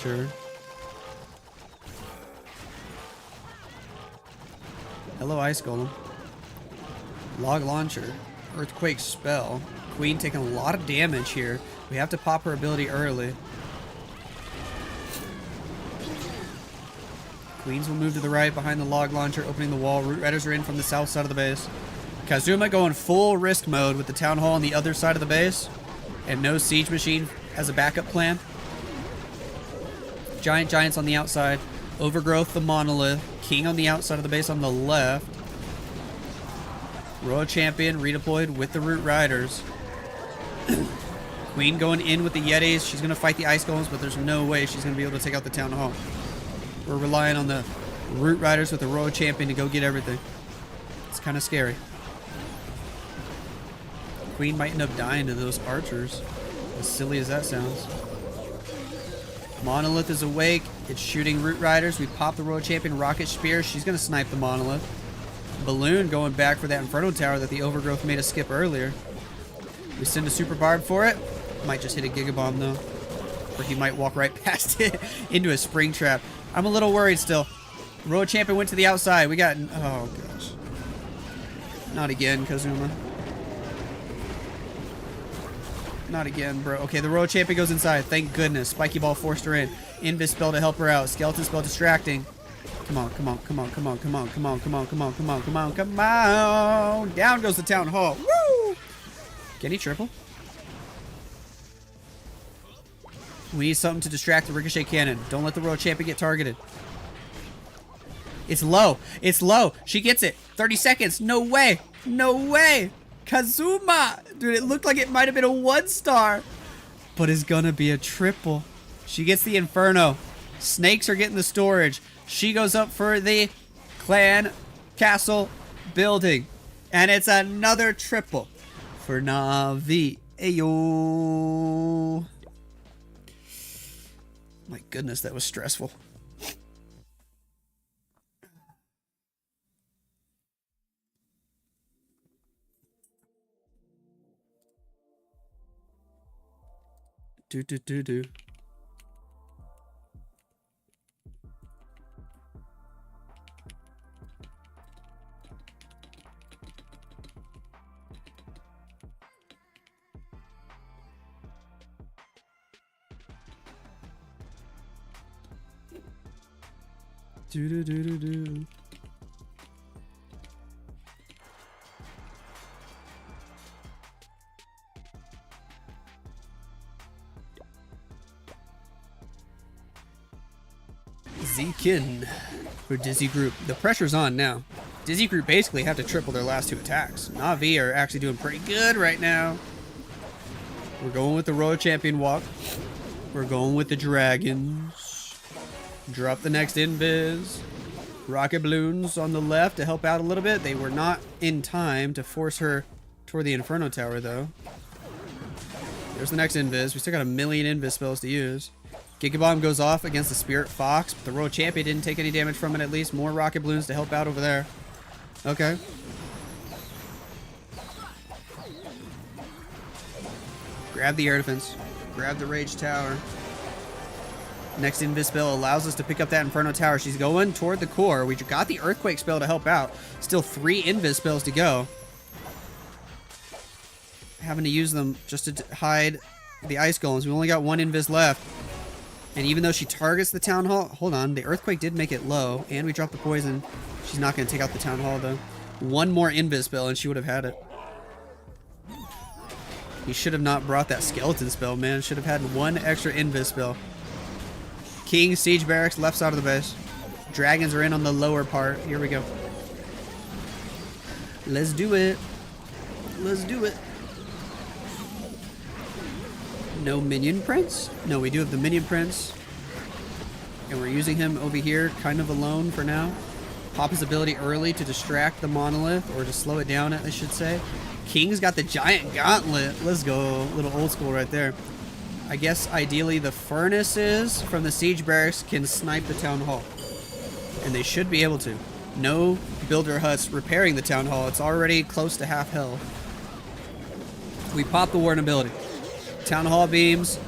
Sure. Hello, Ice Golem. Log Launcher. Earthquake Spell. Queen taking a lot of damage here. We have to pop her ability early. Queens will move to the right behind the Log Launcher, opening the wall. Root Riders are in from the south side of the base. Kazuma going full risk mode with the Town Hall on the other side of the base. And no Siege Machine as a backup plan. Giants on the outside. Overgrowth the Monolith. King on the outside of the base on the left. Royal Champion redeployed with the Root Riders. Queen going in with the Yetis. She's going to fight the Ice Golems, but there's no way she's going to be able to take out the Town Hall. We're relying on the Root Riders with the Royal Champion to go get everything. It's kind of scary. Queen might end up dying to those archers. As silly as that sounds. Monolith is awake. It's shooting Root Riders. We pop the Royal Champion Rocket Spear. She's going to snipe the Monolith. Balloon going back for that Inferno Tower that the Overgrowth made us skip earlier. We send a Super Barb for it. Might just hit a Giga Bomb though. Or he might walk right past it into a Spring Trap. I'm a little worried still. Royal Champion went to the outside. We got... Oh, gosh. Not again, Kazuma. Not again, bro. Okay, the Royal Champion goes inside. Thank goodness. Spiky Ball forced her in. Invis spell to help her out. Skeleton spell distracting. Come on, come on, come on, come on, come on, come on, come on, come on, come on, come on, come on. Down goes the Town Hall. Woo! Can he triple? We need something to distract the Ricochet Cannon. Don't let the Royal Champion get targeted. It's low. It's low. She gets it. 30 seconds. No way. No way. Kazuma. Dude, it looked like it might have been a 1-star. But it's gonna be a triple. She gets the Inferno. Snakes are getting the storage. She goes up for the clan castle building. And it's another triple for Navi. Ayo. My goodness, that was stressful. Do. Do. Zekin for Dizzy Group. The pressure's on now. Dizzy Group basically have to triple their last 2 attacks. Navi are actually doing pretty good right now. We're going with the Royal Champion walk. We're going with the dragons. Drop the next invis. Rocket balloons on the left to help out a little bit. They were not in time to force her toward the Inferno Tower, though. There's the next invis. We still got a million invis spells to use. Giga Bomb goes off against the Spirit Fox, but the Royal Champion didn't take any damage from it at least. More rocket balloons to help out over there. Okay. Grab the air defense. Grab the Rage Tower. Next invis spell allows us to pick up that Inferno Tower. She's going toward the core. We got the Earthquake spell to help out. Still 3 invis spells to go. Having to use them just to hide the ice golems. We only got 1 invis left. And even though she targets the Town Hall... Hold on. The Earthquake did make it low. And we dropped the poison. She's not going to take out the Town Hall, though. 1 more invis spell and she would have had it. He should have not brought that skeleton spell, man. Should have had 1 extra invis spell. King, Siege Barracks, left side of the base. Dragons are in on the lower part. Here we go. Let's do it. Let's do it. No Minion Prince? No, we do have the Minion Prince. And we're using him over here kind of alone for now. Pop his ability early to distract the Monolith, or to slow it down, I should say. King's got the Giant Gauntlet. Let's go. A little old school right there. I guess ideally the Furnaces from the Siege Barracks can snipe the Town Hall. And they should be able to. No Builder Huts repairing the Town Hall. It's already close to half health. We pop the Warden ability. Town Hall beams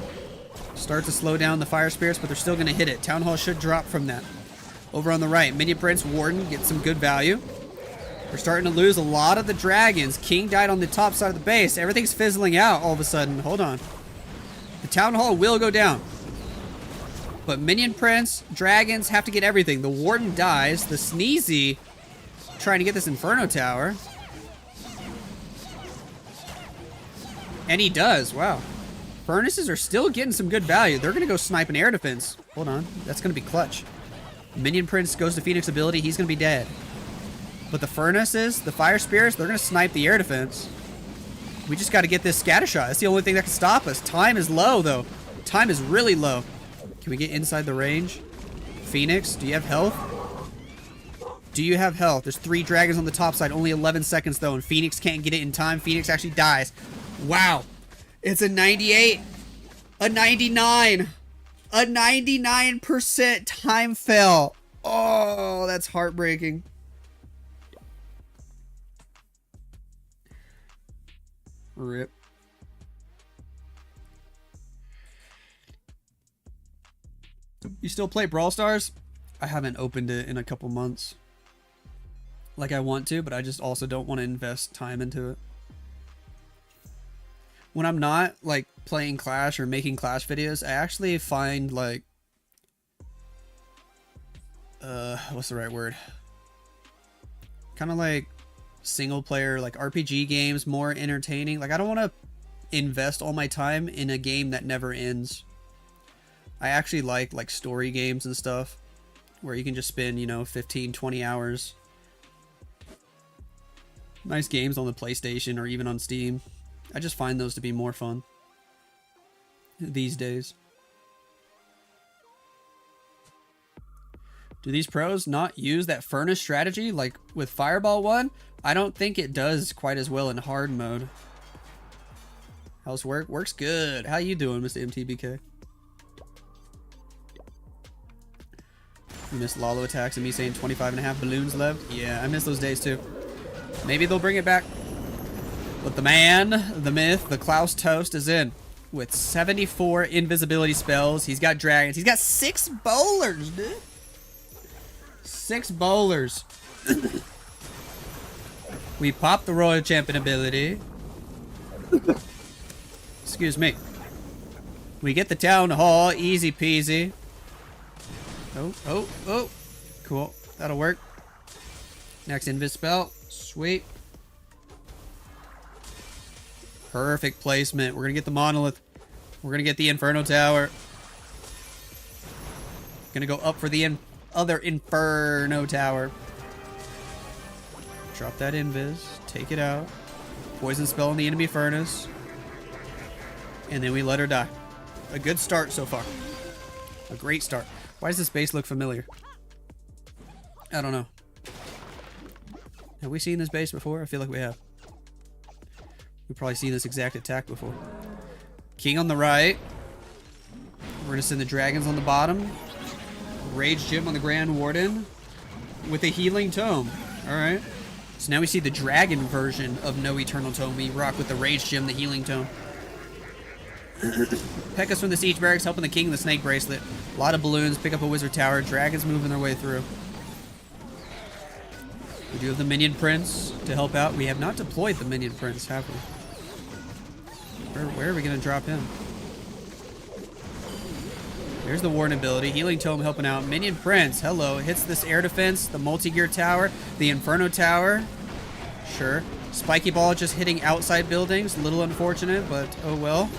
start to slow down the Fire Spirits, but they're still going to hit it. Town Hall should drop from that. Over on the right, Minion Prince, Warden get some good value. We're starting to lose a lot of the dragons. King died on the top side of the base. Everything's fizzling out all of a sudden. Hold on. The Town Hall will go down. But Minion Prince, dragons have to get everything. The Warden dies. The Sneezy trying to get this Inferno Tower. And he does. Wow. Furnaces are still getting some good value. They're going to go snipe an air defense. Hold on. That's going to be clutch. Minion Prince goes to Phoenix ability. He's going to be dead. But the Furnaces, the Fire Spirits, they're going to snipe the air defense. We just got to get this scatter shot. That's the only thing that can stop us. Time is low, though. Time is really low. Can we get inside the range? Phoenix, do you have health? Do you have health? There's 3 dragons on the top side. Only 11 seconds, though, and Phoenix can't get it in time. Phoenix actually dies. Wow. It's a 98. A 99. A 99% time fail. Oh, that's heartbreaking. Rip. You still play Brawl Stars? I haven't opened it in a couple months. Like I want to, but I just also don't want to invest time into it. When I'm not like playing Clash or making Clash videos, I actually find like what's the right word? Kind of like single player, like RPG games more entertaining. Like I don't want to invest all my time in a game that never ends. I actually like story games and stuff where you can just spend, you know, 15, 20 hours. Nice games on the PlayStation or even on Steam. I just find those to be more fun these days. Do these pros not use that furnace strategy like with Fireball 1? I don't think it does quite as well in hard mode. How's work? Works good. How you doing, Mr. MTBK? You missed Lalo attacks and me saying 25.5 balloons left. Yeah, I miss those days too. Maybe they'll bring it back. But the man, the myth, the Klaus Toast is in with 74 invisibility spells. He's got dragons. He's got 6 bowlers, dude. 6 bowlers. We pop the Royal Champion ability. Excuse me. We get the Town Hall. Easy peasy. Oh. Cool. That'll work. Next invis spell. Sweet. Perfect placement. We're going to get the Monolith. We're going to get the Inferno Tower. Going to go up for the other Inferno Tower. Drop that invis. Take it out. Poison spell on the enemy furnace. And then we let her die. A good start so far. A great start. Why does this base look familiar? I don't know. Have we seen this base before? I feel like we have. We've probably seen this exact attack before. King on the right. We're going to send the dragons on the bottom. Rage Gym on the Grand Warden. With a healing tome. Alright. So now we see the dragon version of No Eternal Tome. We rock with the Rage Gym, the healing tome. Pekkas from the Siege Barracks helping the King with the Snake Bracelet. A lot of balloons. Pick up a Wizard Tower. Dragons moving their way through. We do have the Minion Prince to help out. We have not deployed the Minion Prince, have we? Where are we going to drop him? There's the Warden ability. Healing Tome helping out. Minion Prince, hello. Hits this air defense, the multi-gear tower, the Inferno Tower. Sure. Spiky Ball just hitting outside buildings. A little unfortunate, but oh well.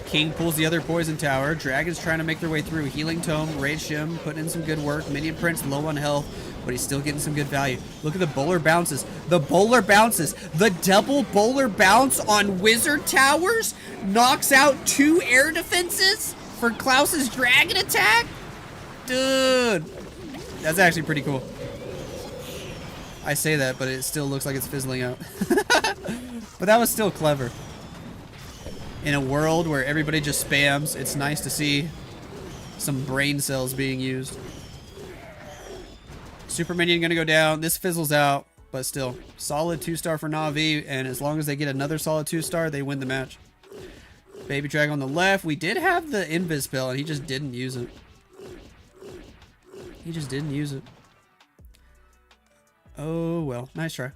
King pulls the other Poison Tower. Dragons trying to make their way through. Healing Tome, Rage Gym, putting in some good work. Minion Prince low on health, but he's still getting some good value. Look at the bowler bounces. The bowler bounces. The double bowler bounce on Wizard Towers knocks out 2 air defenses for Klaus's dragon attack? Dude. That's actually pretty cool. I say that, but it still looks like it's fizzling out. But that was still clever. In a world where everybody just spams, it's nice to see some brain cells being used. Super Minion gonna go down. This fizzles out, but still. Solid 2-star for Navi, and as long as they get another solid 2-star, they win the match. Baby Dragon on the left. We did have the Invis spell, and he just didn't use it. He just didn't use it. Oh, well. Nice try.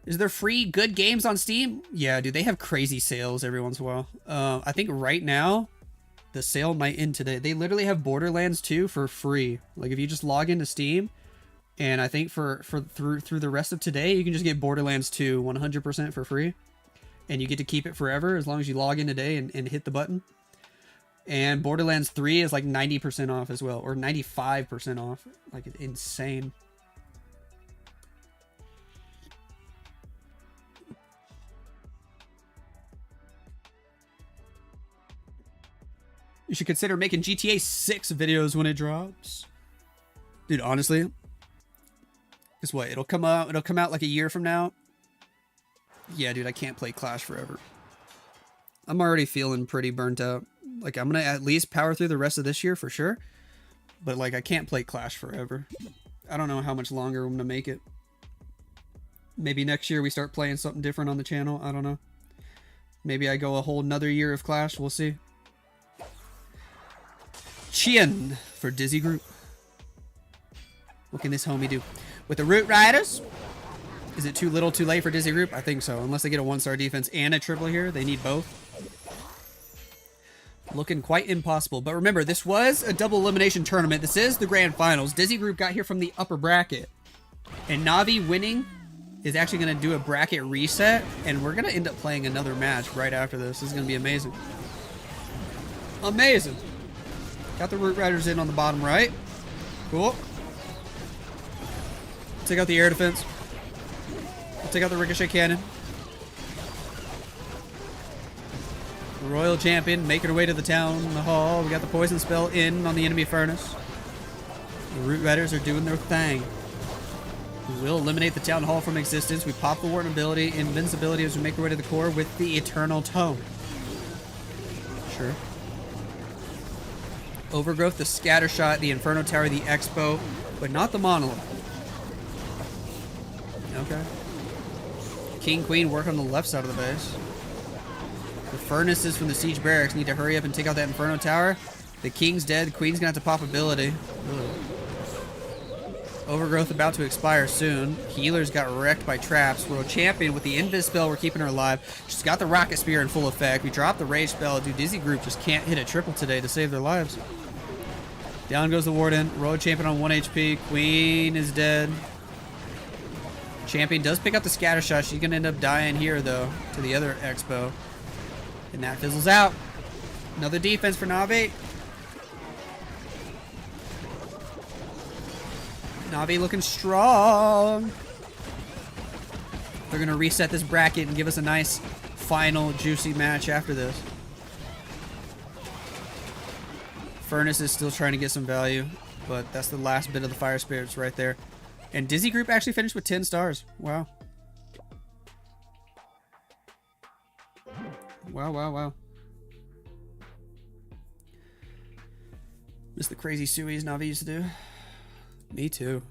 Is there free good games on Steam? Yeah, dude. They have crazy sales every once in a while. I think right now, the sale might end today. They literally have Borderlands 2 for free. Like, if you just log into Steam, and I think through the rest of today, you can just get Borderlands 2 100% for free. And you get to keep it forever as long as you log in today and hit the button. And Borderlands 3 is like 90% off as well. Or 95% off. Like, it's insane. You should consider making GTA 6 videos when it drops. Dude, honestly. Guess what? It'll come out like a year from now. Yeah, dude, I can't play Clash forever. I'm already feeling pretty burnt out. Like, I'm going to at least power through the rest of this year for sure. But, like, I can't play Clash forever. I don't know how much longer I'm going to make it. Maybe next year we start playing something different on the channel. I don't know. Maybe I go a whole nother year of Clash. We'll see. Chien for Dizzy Group. What can this homie do? With the Root Riders... Is it too little too late for Dizzy Group? I think so. Unless they get a 1-star defense and a triple here. They need both. Looking quite impossible. But remember, this was a double elimination tournament. This is the grand finals. Dizzy Group got here from the upper bracket. And Navi winning is actually going to do a bracket reset. And we're going to end up playing another match right after this. This is going to be amazing. Amazing. Got the Root Riders in on the bottom right. Cool. Take out the air defense. Take out the Ricochet Cannon. Royal Champion making her way to the town hall. We got the Poison Spell in on the enemy furnace. The Root Riders are doing their thing. We will eliminate the town hall from existence. We pop the Warden ability, invincibility as we make our way to the core with the Eternal Tome. Sure. Overgrowth, the Scatter Shot, the Inferno Tower, the Expo, but not the Monolith. Okay. King, Queen work on the left side of the base. The furnaces from the Siege Barracks need to hurry up and take out that Inferno Tower. The King's dead. The Queen's gonna have to pop ability. Overgrowth about to expire soon. Healer's got wrecked by traps. World Champion with the Invis spell, we're keeping her alive. She's got the Rocket Spear in full effect. We dropped the Rage spell. Dude, Dizzy Group just can't hit a triple today to save their lives. Down goes the Warden. Royal Champion on 1 HP. Queen is dead. Champion does pick up the Scatter Shot. She's going to end up dying here, though, to the other Expo. And that fizzles out. Another defense for Navi. Navi looking strong. They're going to reset this bracket and give us a nice final juicy match after this. Furnace is still trying to get some value, but that's the last bit of the fire spirits right there. And Dizzy Group actually finished with 10 stars. Wow. Wow, wow, wow. Miss the crazy suies Navi used to do. Me too.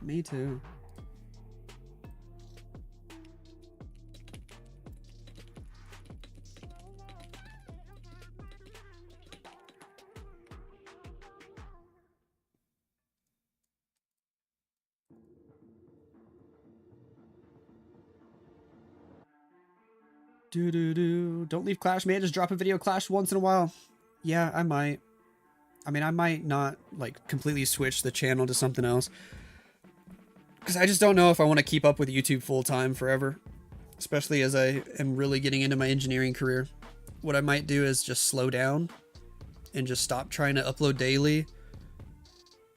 Me too. Don't leave Clash, man. Just drop a video Clash once in a while. Yeah, I might. I mean, I might not, like, completely switch the channel to something else. Because I just don't know if I want to keep up with YouTube full-time forever. Especially as I am really getting into my engineering career. What I might do is just slow down. And just stop trying to upload daily.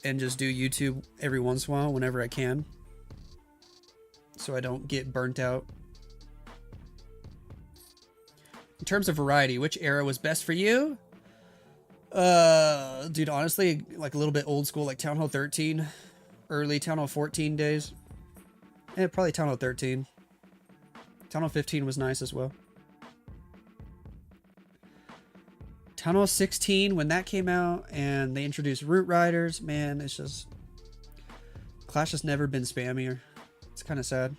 And just do YouTube every once in a while, whenever I can. So I don't get burnt out. In terms of variety, which era was best for you? Dude, honestly, like a little bit old school, like Town Hall 13, early Town Hall 14 days. Yeah, probably Town Hall 13. Town Hall 15 was nice as well. Town Hall 16, when that came out and they introduced Root Riders, man, it's just... Clash has never been spammier. It's kind of sad.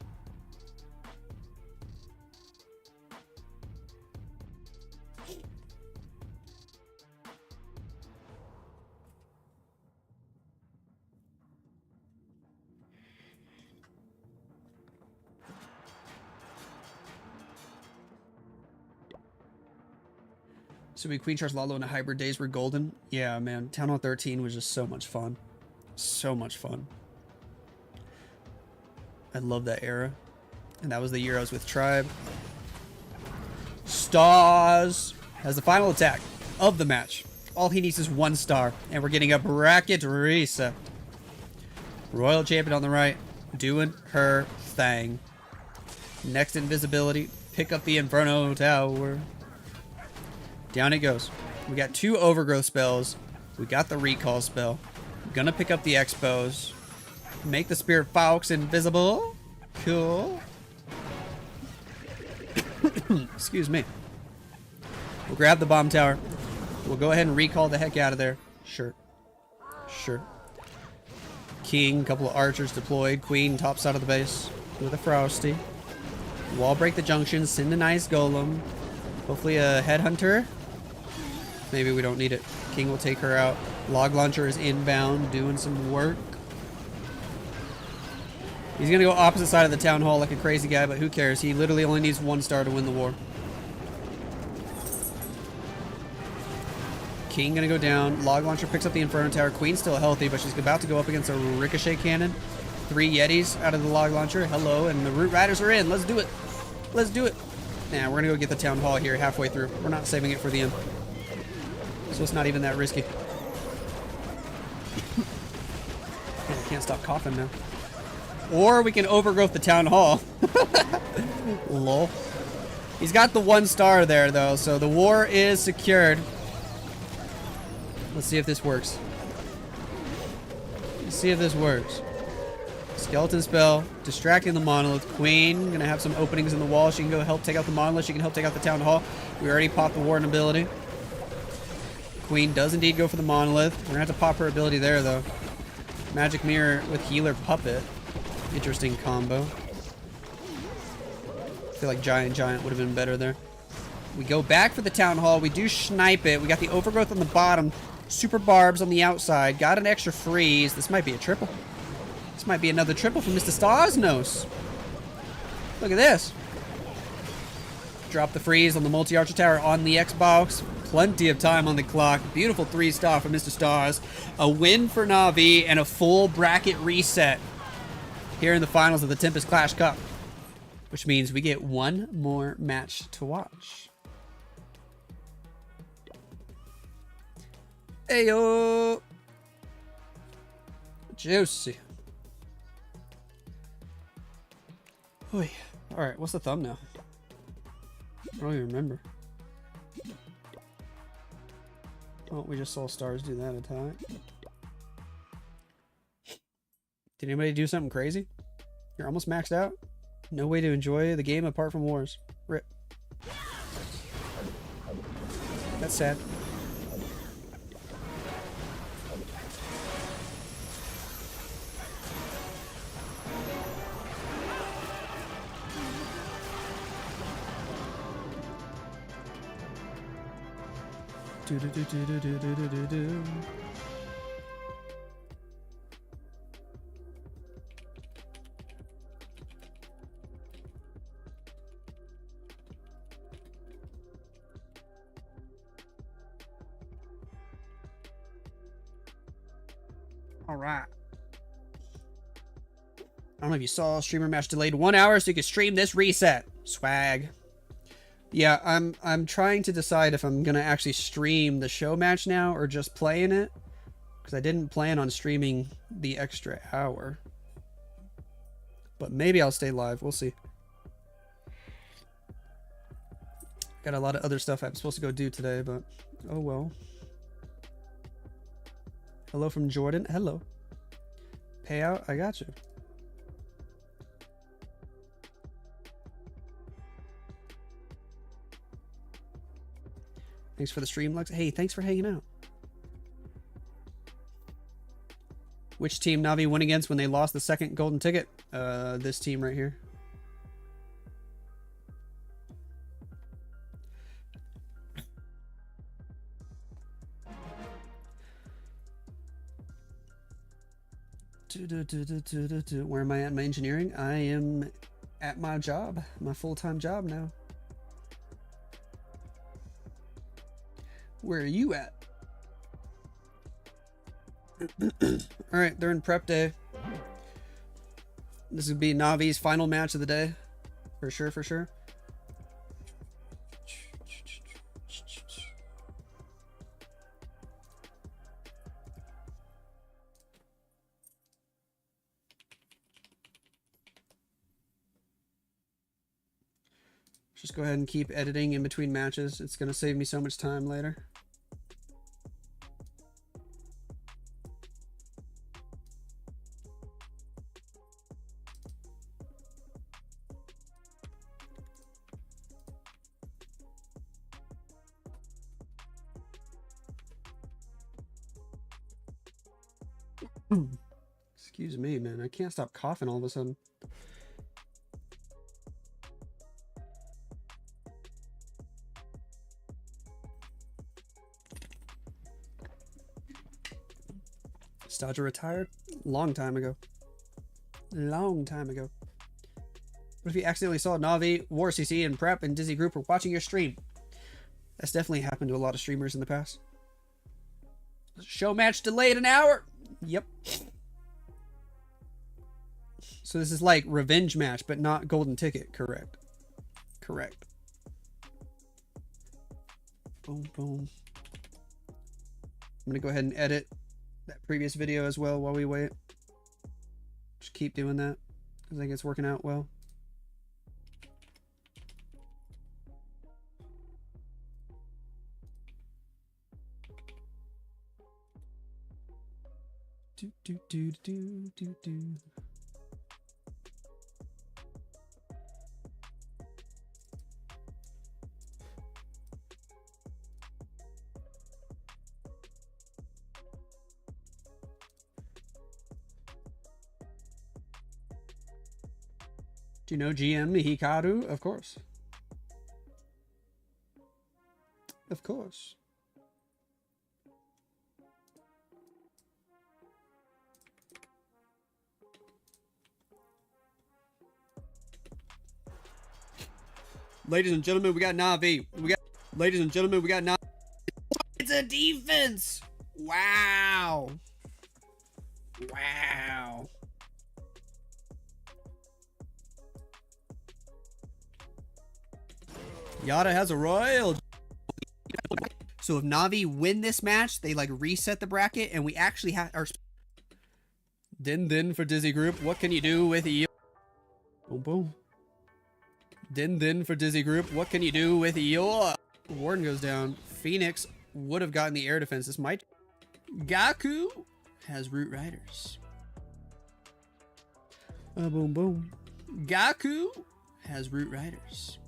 So we Queen Charge Lalo in the hybrid days were golden. Yeah, man. Town Hall 13 was just so much fun. So much fun. I love that era. And that was the year I was with Tribe. Stars has the final attack of the match. All he needs is 1 star. And we're getting a bracket reset. Royal Champion on the right. Doing her thing. Next invisibility. Pick up the Inferno Tower. Down it goes. We got 2 overgrowth spells. We got the recall spell. Gonna pick up the expos. Make the Spirit Fox invisible. Cool. Excuse me. We'll grab the bomb tower. We'll go ahead and recall the heck out of there. Sure. Sure. King, couple of archers deployed. Queen, top side of the base with a Frosty. Wall break the junction. Send a nice golem. Hopefully a headhunter. Maybe we don't need it. King will take her out. Log launcher is inbound, doing some work. He's gonna go opposite side of the town hall like a crazy guy, but who cares? He literally only needs 1 star to win the war. King gonna go down. Log launcher picks up the Inferno Tower. Queen's still healthy, but she's about to go up against a ricochet cannon. 3 Yetis out of the log launcher. Hello, and the Root Riders are in. Let's do it. Let's do it. Nah, we're gonna go get the town hall here halfway through. We're not saving it for the end. So it's not even that risky. Man, I can't stop coughing now. Or we can overgrowth the town hall. Lol. He's got the 1 star there, though, so the war is secured. Let's see if this works. Let's see if this works. Skeleton spell, distracting the monolith. Queen, gonna have some openings in the wall. She can go help take out the monolith. She can help take out the town hall. We already popped the warden ability. Queen does indeed go for the monolith. We're gonna have to pop her ability there, though. Magic mirror with healer puppet. Interesting combo. I feel like giant would have been better there. We go back for the town hall. We do snipe it. We got the overgrowth on the bottom. Super barbs on the outside. Got an extra freeze. This might be a triple. This might be another triple from Mr. Starsnos. Look at this. Drop the freeze on the multi-archer tower on the Xbox. Plenty of time on the clock. Beautiful 3-star for Mr. Stars. A win for Navi and a full bracket reset here in the finals of the Tempest Clash Cup. Which means we get 1 more match to watch. Ayo! Juicy. Oy. All right, what's the thumbnail? I don't even remember. Oh, we just saw stars do that attack. Did anybody do something crazy? You're almost maxed out? No way to enjoy the game apart from wars. Rip. That's sad. Do do do do do do do do do. All right. I don't know if you saw streamer match delayed 1 hour so you could stream this reset. Swag. Yeah, I'm trying to decide if I'm gonna actually stream the show match now or just playing it, because I didn't plan on streaming the extra hour. But maybe I'll stay live. We'll see. Got a lot of other stuff I'm supposed to go do today, but oh well. Hello from Jordan. Hello. Payout. I got you. Thanks for the stream, Lex. Hey, thanks for hanging out. Which team Navi won against when they lost the second golden ticket? This team right here. Where am I at in my engineering? I am at my job, my full-time job now. Where are you at? Alright, they're in prep day. This would be Navi's final match of the day. For sure, for sure. Just go ahead and keep editing in between matches. It's going to save me so much time later. Excuse me, man. I can't stop coughing all of a sudden. Staja retired? Long time ago. Long time ago. What if you accidentally saw Navi, War CC, and Prep and Dizzy Group were watching your stream? That's definitely happened to a lot of streamers in the past. Show match delayed an hour! Yep. So this is like revenge match, but not golden ticket. Correct. Correct. Boom, boom. I'm gonna go ahead and edit that previous video as well while we wait. Just keep doing that. I think it's working out well. Do do do do do do. Do you know GM Hikaru? Of course. Of course. Ladies and gentlemen, we got Navi. Ladies and gentlemen, we got Navi. It's a defense. Wow. Wow. Yada has a royal. So if Navi win this match, they like reset the bracket, and we actually have our. Din Din for Dizzy Group. What can you do with Eo? Boom boom. Din Din for Dizzy Group. What can you do with Eo? Warden goes down. Phoenix would have gotten the air defense. This might. Gaku has Root Riders. Boom boom. Gaku has Root Riders.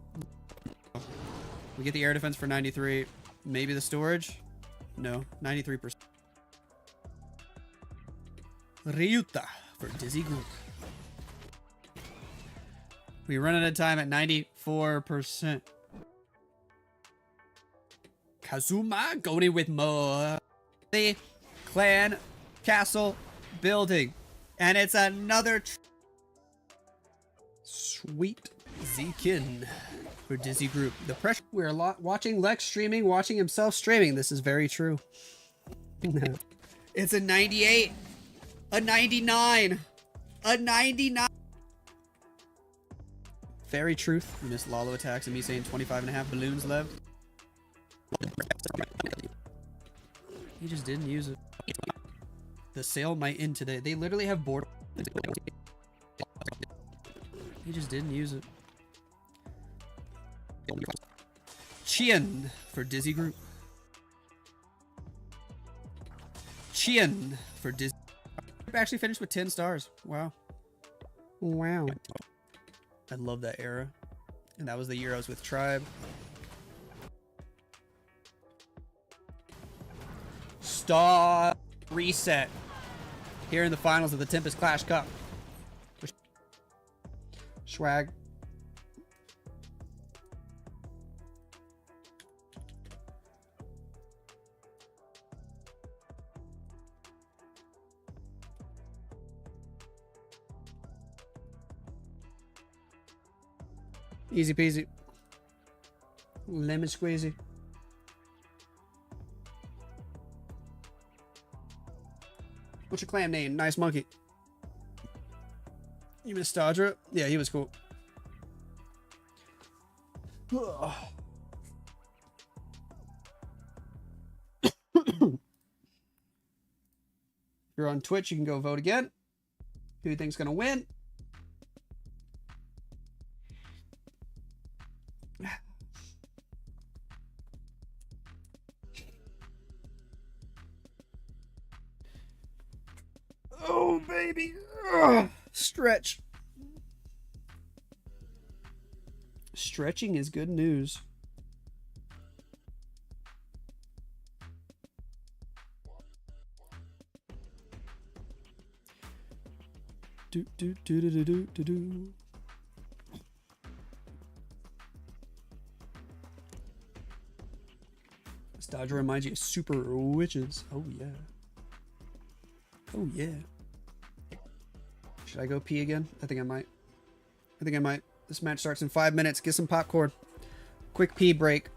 We get the air defense for 93. Maybe the storage? No, 93%. Ryuta for Dizzy Group. We run out of time at 94%. Kazuma going with more. The clan castle building. And it's another sweet Zekin for Dizzy Group. The pressure. We're watching Lex streaming, watching himself streaming. This is very true. It's a 98. A 99. A 99. Very truth. You missed Lalo attacks and me saying 25.5 balloons left. He just didn't use it. The sale might end today. They literally have board. He just didn't use it. Chien for Dizzy Group. Chien for Dizzy. Actually finished with 10 stars. Wow. Wow. I love that era. And that was the year I was with Tribe. Stop. Reset. Here in the finals of the Tempest Clash Cup. Swag. Easy peasy. Lemon squeezy. What's your clan name? Nice monkey. You miss Stadra? Yeah, he was cool. If you're on Twitch, you can go vote again. Who do you think's gonna win? Oh, baby. Ugh. Stretch. Stretching is good news. Do do do do do do do do. This Dodger reminds you of Super Witches. Oh yeah. Oh yeah. Should I go pee again? I think I might. This match starts in 5 minutes. Get some popcorn. Quick pee break.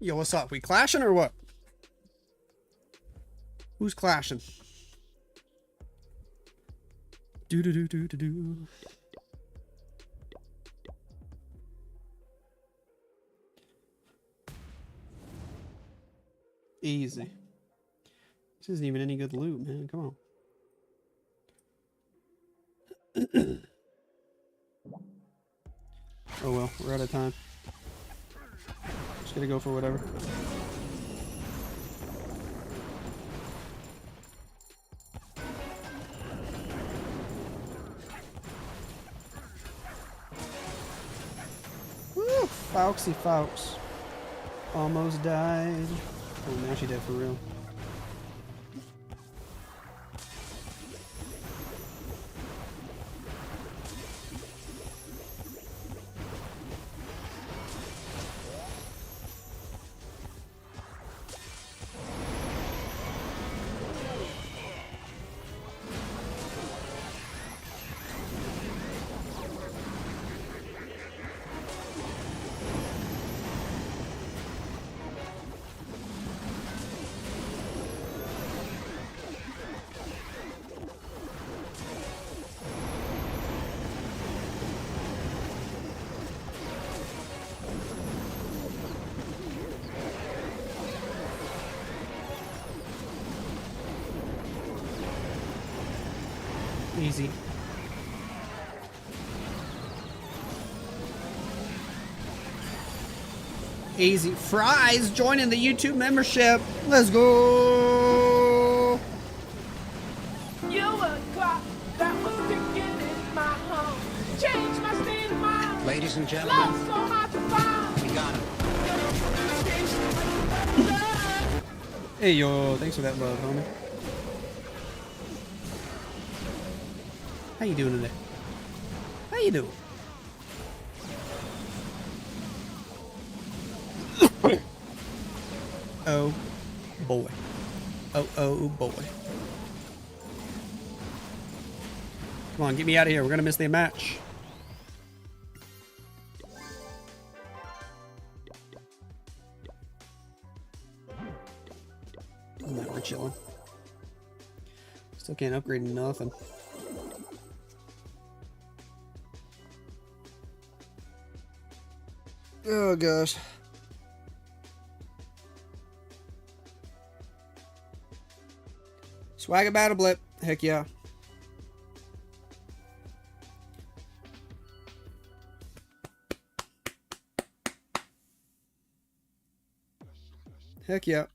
Yo, what's up? We clashing or what? Who's clashing? Do do do do do do. Easy. This isn't even any good loot, man. Come on. Oh well, we're out of time. Just gonna go for whatever. Woo! Fauxy Faux. Almost died. Oh, now she did for real. Easy. Easy. Fries joining the YouTube membership. Let's go. You a clock that was ticking in my home. Changed my state of mind. Ladies and gentlemen, Love so hard to find. we got him. Hey yo, thanks for that love, homie. How you doing today? How you doing? Oh boy. Oh boy. Come on, get me out of here. We're gonna miss the match. Now we're chilling. Still can't upgrade nothing. Oh gosh. Swagger battle blip. Heck yeah. Heck yeah.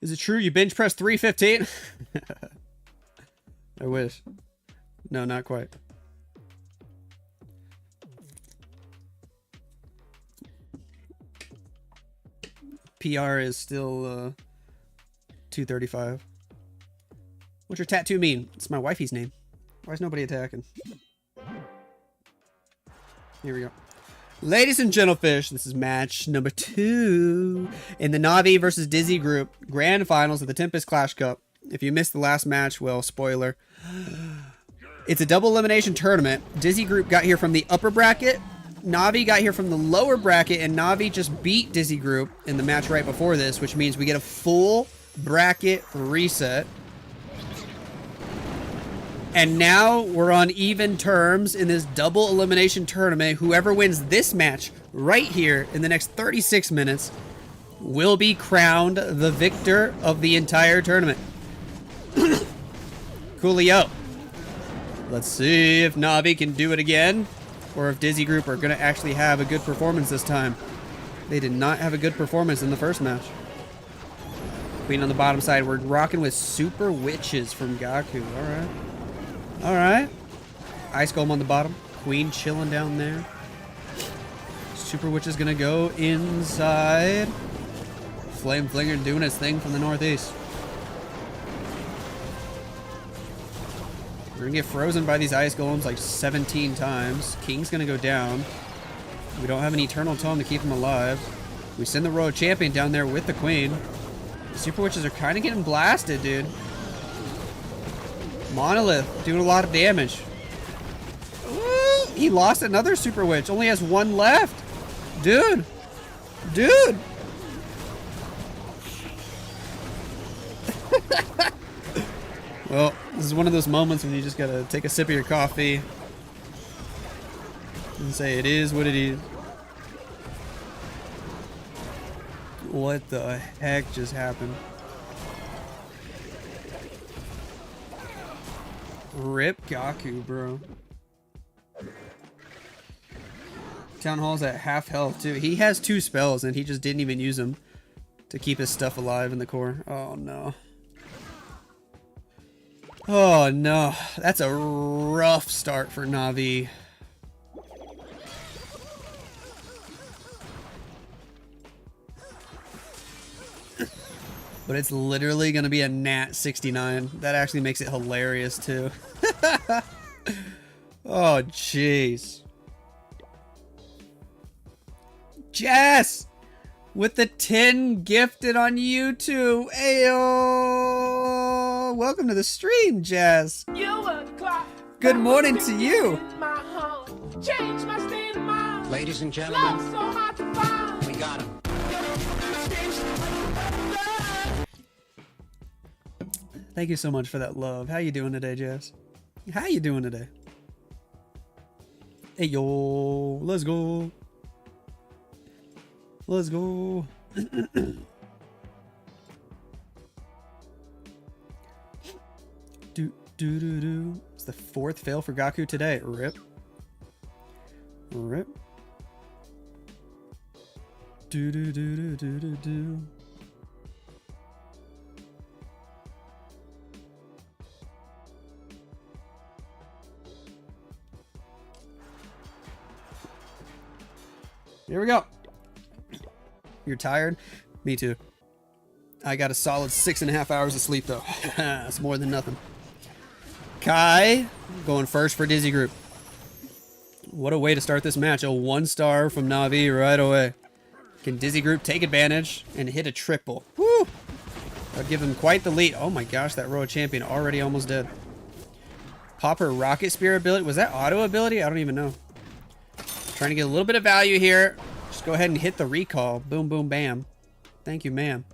Is it true you bench press 315? I wish. No, not quite. PR is still 235. What's your tattoo mean? It's my wifey's name. Why is nobody attacking? Here we go. Ladies and gentlefish, this is match number 2 in the Navi versus Dizzy group grand finals of the Tempest Clash Cup. If you missed the last match, well, spoiler. It's a double elimination tournament. Dizzy group got here from the upper bracket. Navi got here from the lower bracket, and Navi just beat Dizzy group in the match right before this, which means we get a full bracket reset. And now we're on even terms in this double elimination tournament. Whoever wins this match right here in the next 36 minutes will be crowned the victor of the entire tournament. Coolio. Let's see if Navi can do it again, or if Dizzy Group are going to actually have a good performance this time. They did not have a good performance in the first match. Queen on the bottom side. We're rocking with Super Witches from Gaku. All right. All right. Ice Golem on the bottom. Queen chilling down there. Super Witch is going to go inside. Flame Flinger doing his thing from the northeast. We're going to get frozen by these Ice Golems like 17 times. King's going to go down. We don't have an Eternal Tome to keep him alive. We send the Royal Champion down there with the Queen. The Super Witches are kind of getting blasted, dude. Monolith doing a lot of damage. Ooh, he lost another Super Witch. Only has one left. Dude. Dude. Well, this is one of those moments when you just gotta take a sip of your coffee and say it is what it is. What the heck just happened? Rip Gaku, bro. Town Hall's at half health too. He has 2 spells and he just didn't even use them to keep his stuff alive in the core. Oh no. Oh no. That's a rough start for Navi. But it's literally going to be a Nat 69. That actually makes it hilarious too. Oh jeez. Jess! With the 10 gifted on YouTube. Ayo! Welcome to the stream, Jess. Good morning to you. Ladies and gentlemen, we got him. Thank you so much for that love. How you doing today, Jess? How you doing today? Hey, yo. Let's go. Let's go. Do. It's the 4th fail for Gaku today. Rip. Rip. Do. Here we go. You're tired? Me too. I got a solid 6.5 hours of sleep though. That's more than nothing. Kai going first for Dizzy Group. What a way to start this match. A 1-star from Navi right away. Can Dizzy Group take advantage and hit a triple? Woo! That'd give him quite the lead. Oh my gosh, that Royal Champion already almost dead. Pop her Rocket Spear ability. Was that auto ability? I don't even know. Trying to get a little bit of value here. Just go ahead and hit the recall. Boom, boom, bam. Thank you, ma'am.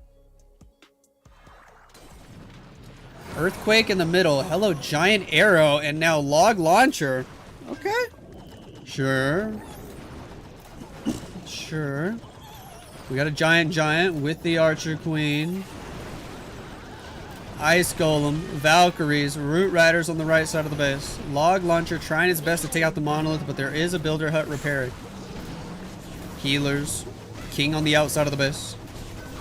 Earthquake in the middle. Hello, giant arrow. And now log launcher. Okay. Sure. Sure. We got a giant with the Archer Queen. Ice Golem, Valkyries, Root Riders on the right side of the base. Log Launcher trying its best to take out the Monolith, but there is a Builder Hut repairing. Healers. King on the outside of the base.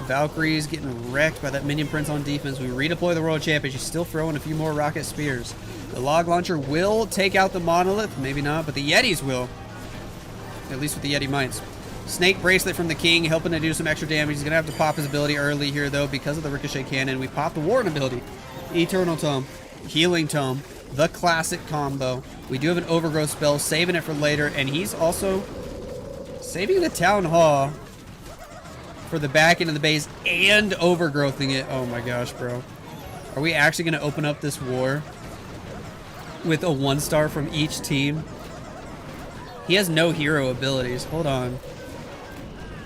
Valkyries getting wrecked by that Minion Prince on defense. We redeploy the Royal Champion. She's still throwing a few more Rocket Spears. The Log Launcher will take out the Monolith. Maybe not, but the Yetis will. At least with the Yeti Mites. Snake Bracelet from the King, helping to do some extra damage. He's going to have to pop his ability early here, though, because of the Ricochet Cannon. We pop the Warden ability. Eternal Tome. Healing Tome. The classic combo. We do have an Overgrowth spell, saving it for later, and he's also saving the Town Hall for the back end of the base and overgrowthing it. Oh my gosh, bro. Are we actually going to open up this war with a 1-star from each team? He has no hero abilities. Hold on.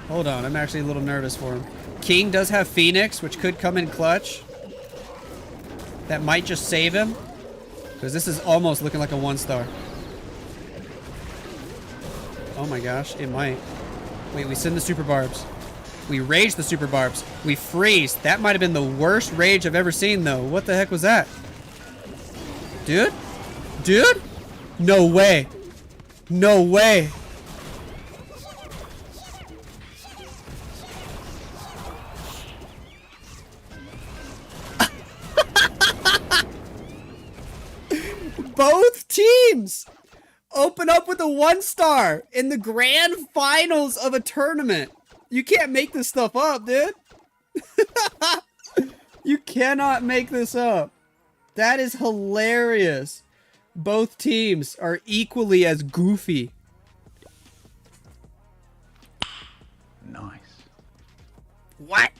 Hold on, I'm actually a little nervous for him. King does have Phoenix, which could come in clutch. That might just save him. Because this is almost looking like a 1-star. Oh my gosh, it might. Wait, we send the Super Barbs. We rage the Super Barbs. We freeze. That might have been the worst rage I've ever seen, though. What the heck was that? Dude? Dude? No way. No way. Both teams open up with a 1-star in the grand finals of a tournament. You can't make this stuff up, dude. You cannot make this up. That is hilarious. Both teams are equally as goofy. Nice. What?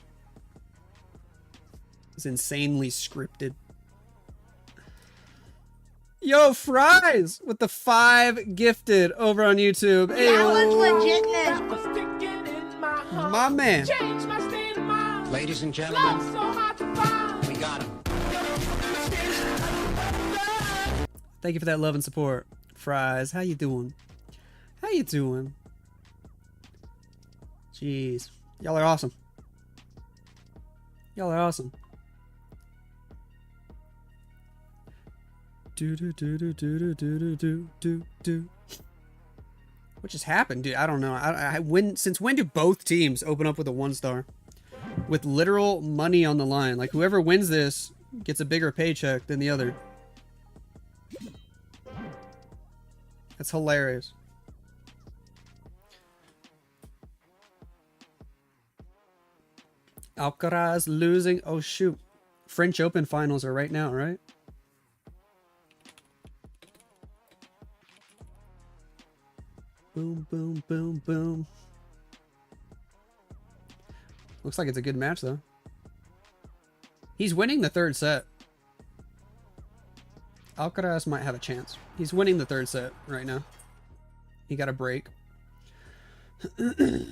It's insanely scripted. Yo, Fries with the 5 gifted over on YouTube. Hey, That was sticking in my heart. my man. Changed my state of mind. Ladies and Love gentlemen, so hard to find. we got him. Thank you for that love and support, Fries. How you doing? How you doing? Jeez, y'all are awesome. Y'all are awesome. Do do do do do do do do do do. What just happened, dude? I don't know. Since when do both teams open up with a 1-star? With literal money on the line. Like, whoever wins this gets a bigger paycheck than the other. That's hilarious. Alcaraz losing. Oh, shoot. French Open finals are right now, right? Boom, boom, boom, boom. Looks like it's a good match, though. He's winning the 3rd set. Alcaraz might have a chance. He's winning the 3rd set right now. He got a break. Do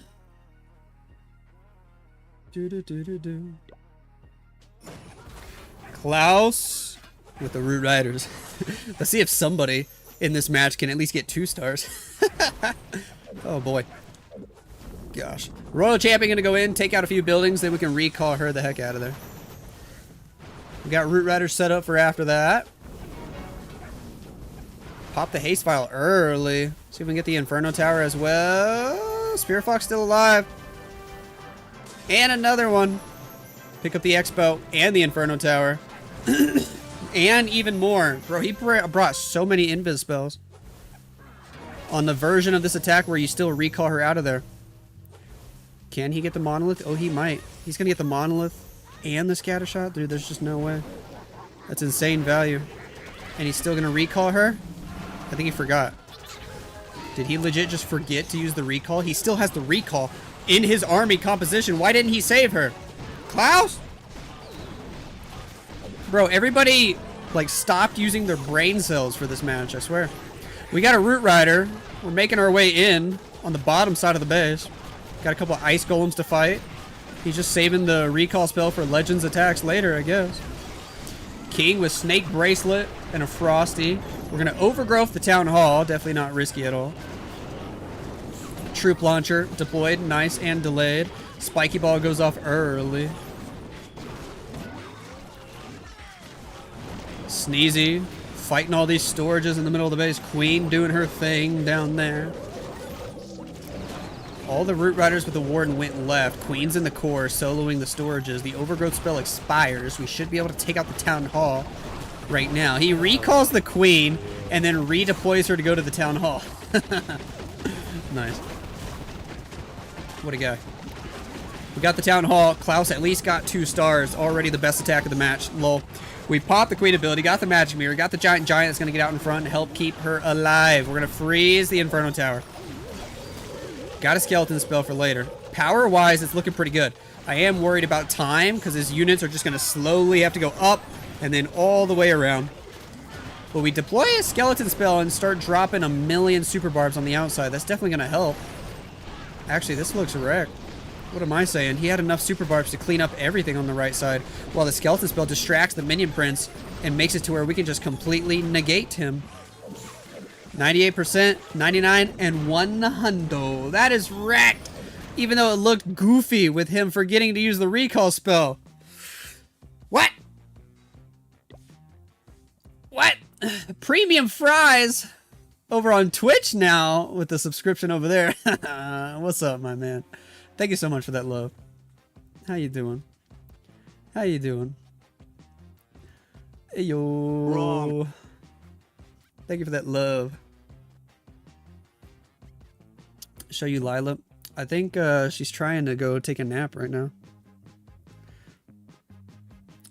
do do do do. Klaus with the Root Riders. Let's see if somebody in this match can at least get 2 stars. Oh boy. Gosh. Royal Champion gonna go in, take out a few buildings, then we can recall her the heck out of there. We got Root Riders set up for after that. Pop the haste file early. See if we can get the Inferno Tower as well. Spear Fox still alive. And another one. Pick up the Expo and the Inferno Tower. And even more. Bro, he brought so many invis spells. On the version of this attack where you still recall her out of there. Can he get the Monolith? Oh, he might. He's going to get the Monolith and the Scatter Shot? Dude, there's just no way. That's insane value. And he's still going to recall her? I think he forgot. Did he legit just forget to use the recall? He still has the recall in his army composition. Why didn't he save her? Klaus? Bro, everybody, like, stopped using their brain cells for this match, I swear. We got a Root Rider. We're making our way in on the bottom side of the base. Got a couple of Ice Golems to fight. He's just saving the recall spell for Legends attacks later, I guess. King with Snake Bracelet and a Frosty. We're going to overgrowth the Town Hall. Definitely not risky at all. Troop Launcher deployed. Nice and delayed. Spiky Ball goes off early. Sneezy fighting all these storages in the middle of the base. Queen doing her thing down there. All the Root Riders with the Warden went left. Queen's in the core, soloing the storages. The Overgrowth spell expires. We should be able to take out the Town Hall right now. He recalls the Queen and then redeploys her to go to the Town Hall. Nice. What a guy. We got the Town Hall. Klaus at least got 2 stars. Already the best attack of the match. Lol. We popped the Queen ability, got the Magic Mirror, got the Giant that's going to get out in front and help keep her alive. We're going to freeze the Inferno Tower. Got a Skeleton spell for later. Power-wise, it's looking pretty good. I am worried about time because his units are just going to slowly have to go up and then all the way around. But we deploy a Skeleton spell and start dropping 1,000,000 Super Barbs on the outside. That's definitely going to help. Actually, this looks wrecked. What am I saying? He had enough Super Barbs to clean up everything on the right side, while the Skeleton spell distracts the Minion Prince and makes it to where we can just completely negate him. 98%, 99, and 100. That is wrecked. Even though it looked goofy with him forgetting to use the recall spell. What? What? Premium Fries over on Twitch now with the subscription over there. What's up, my man? Thank you so much for that love. How you doing? How you doing? Hey, yo. Wrong. Thank you for that love. Show you Lila. I think she's trying to go take a nap right now.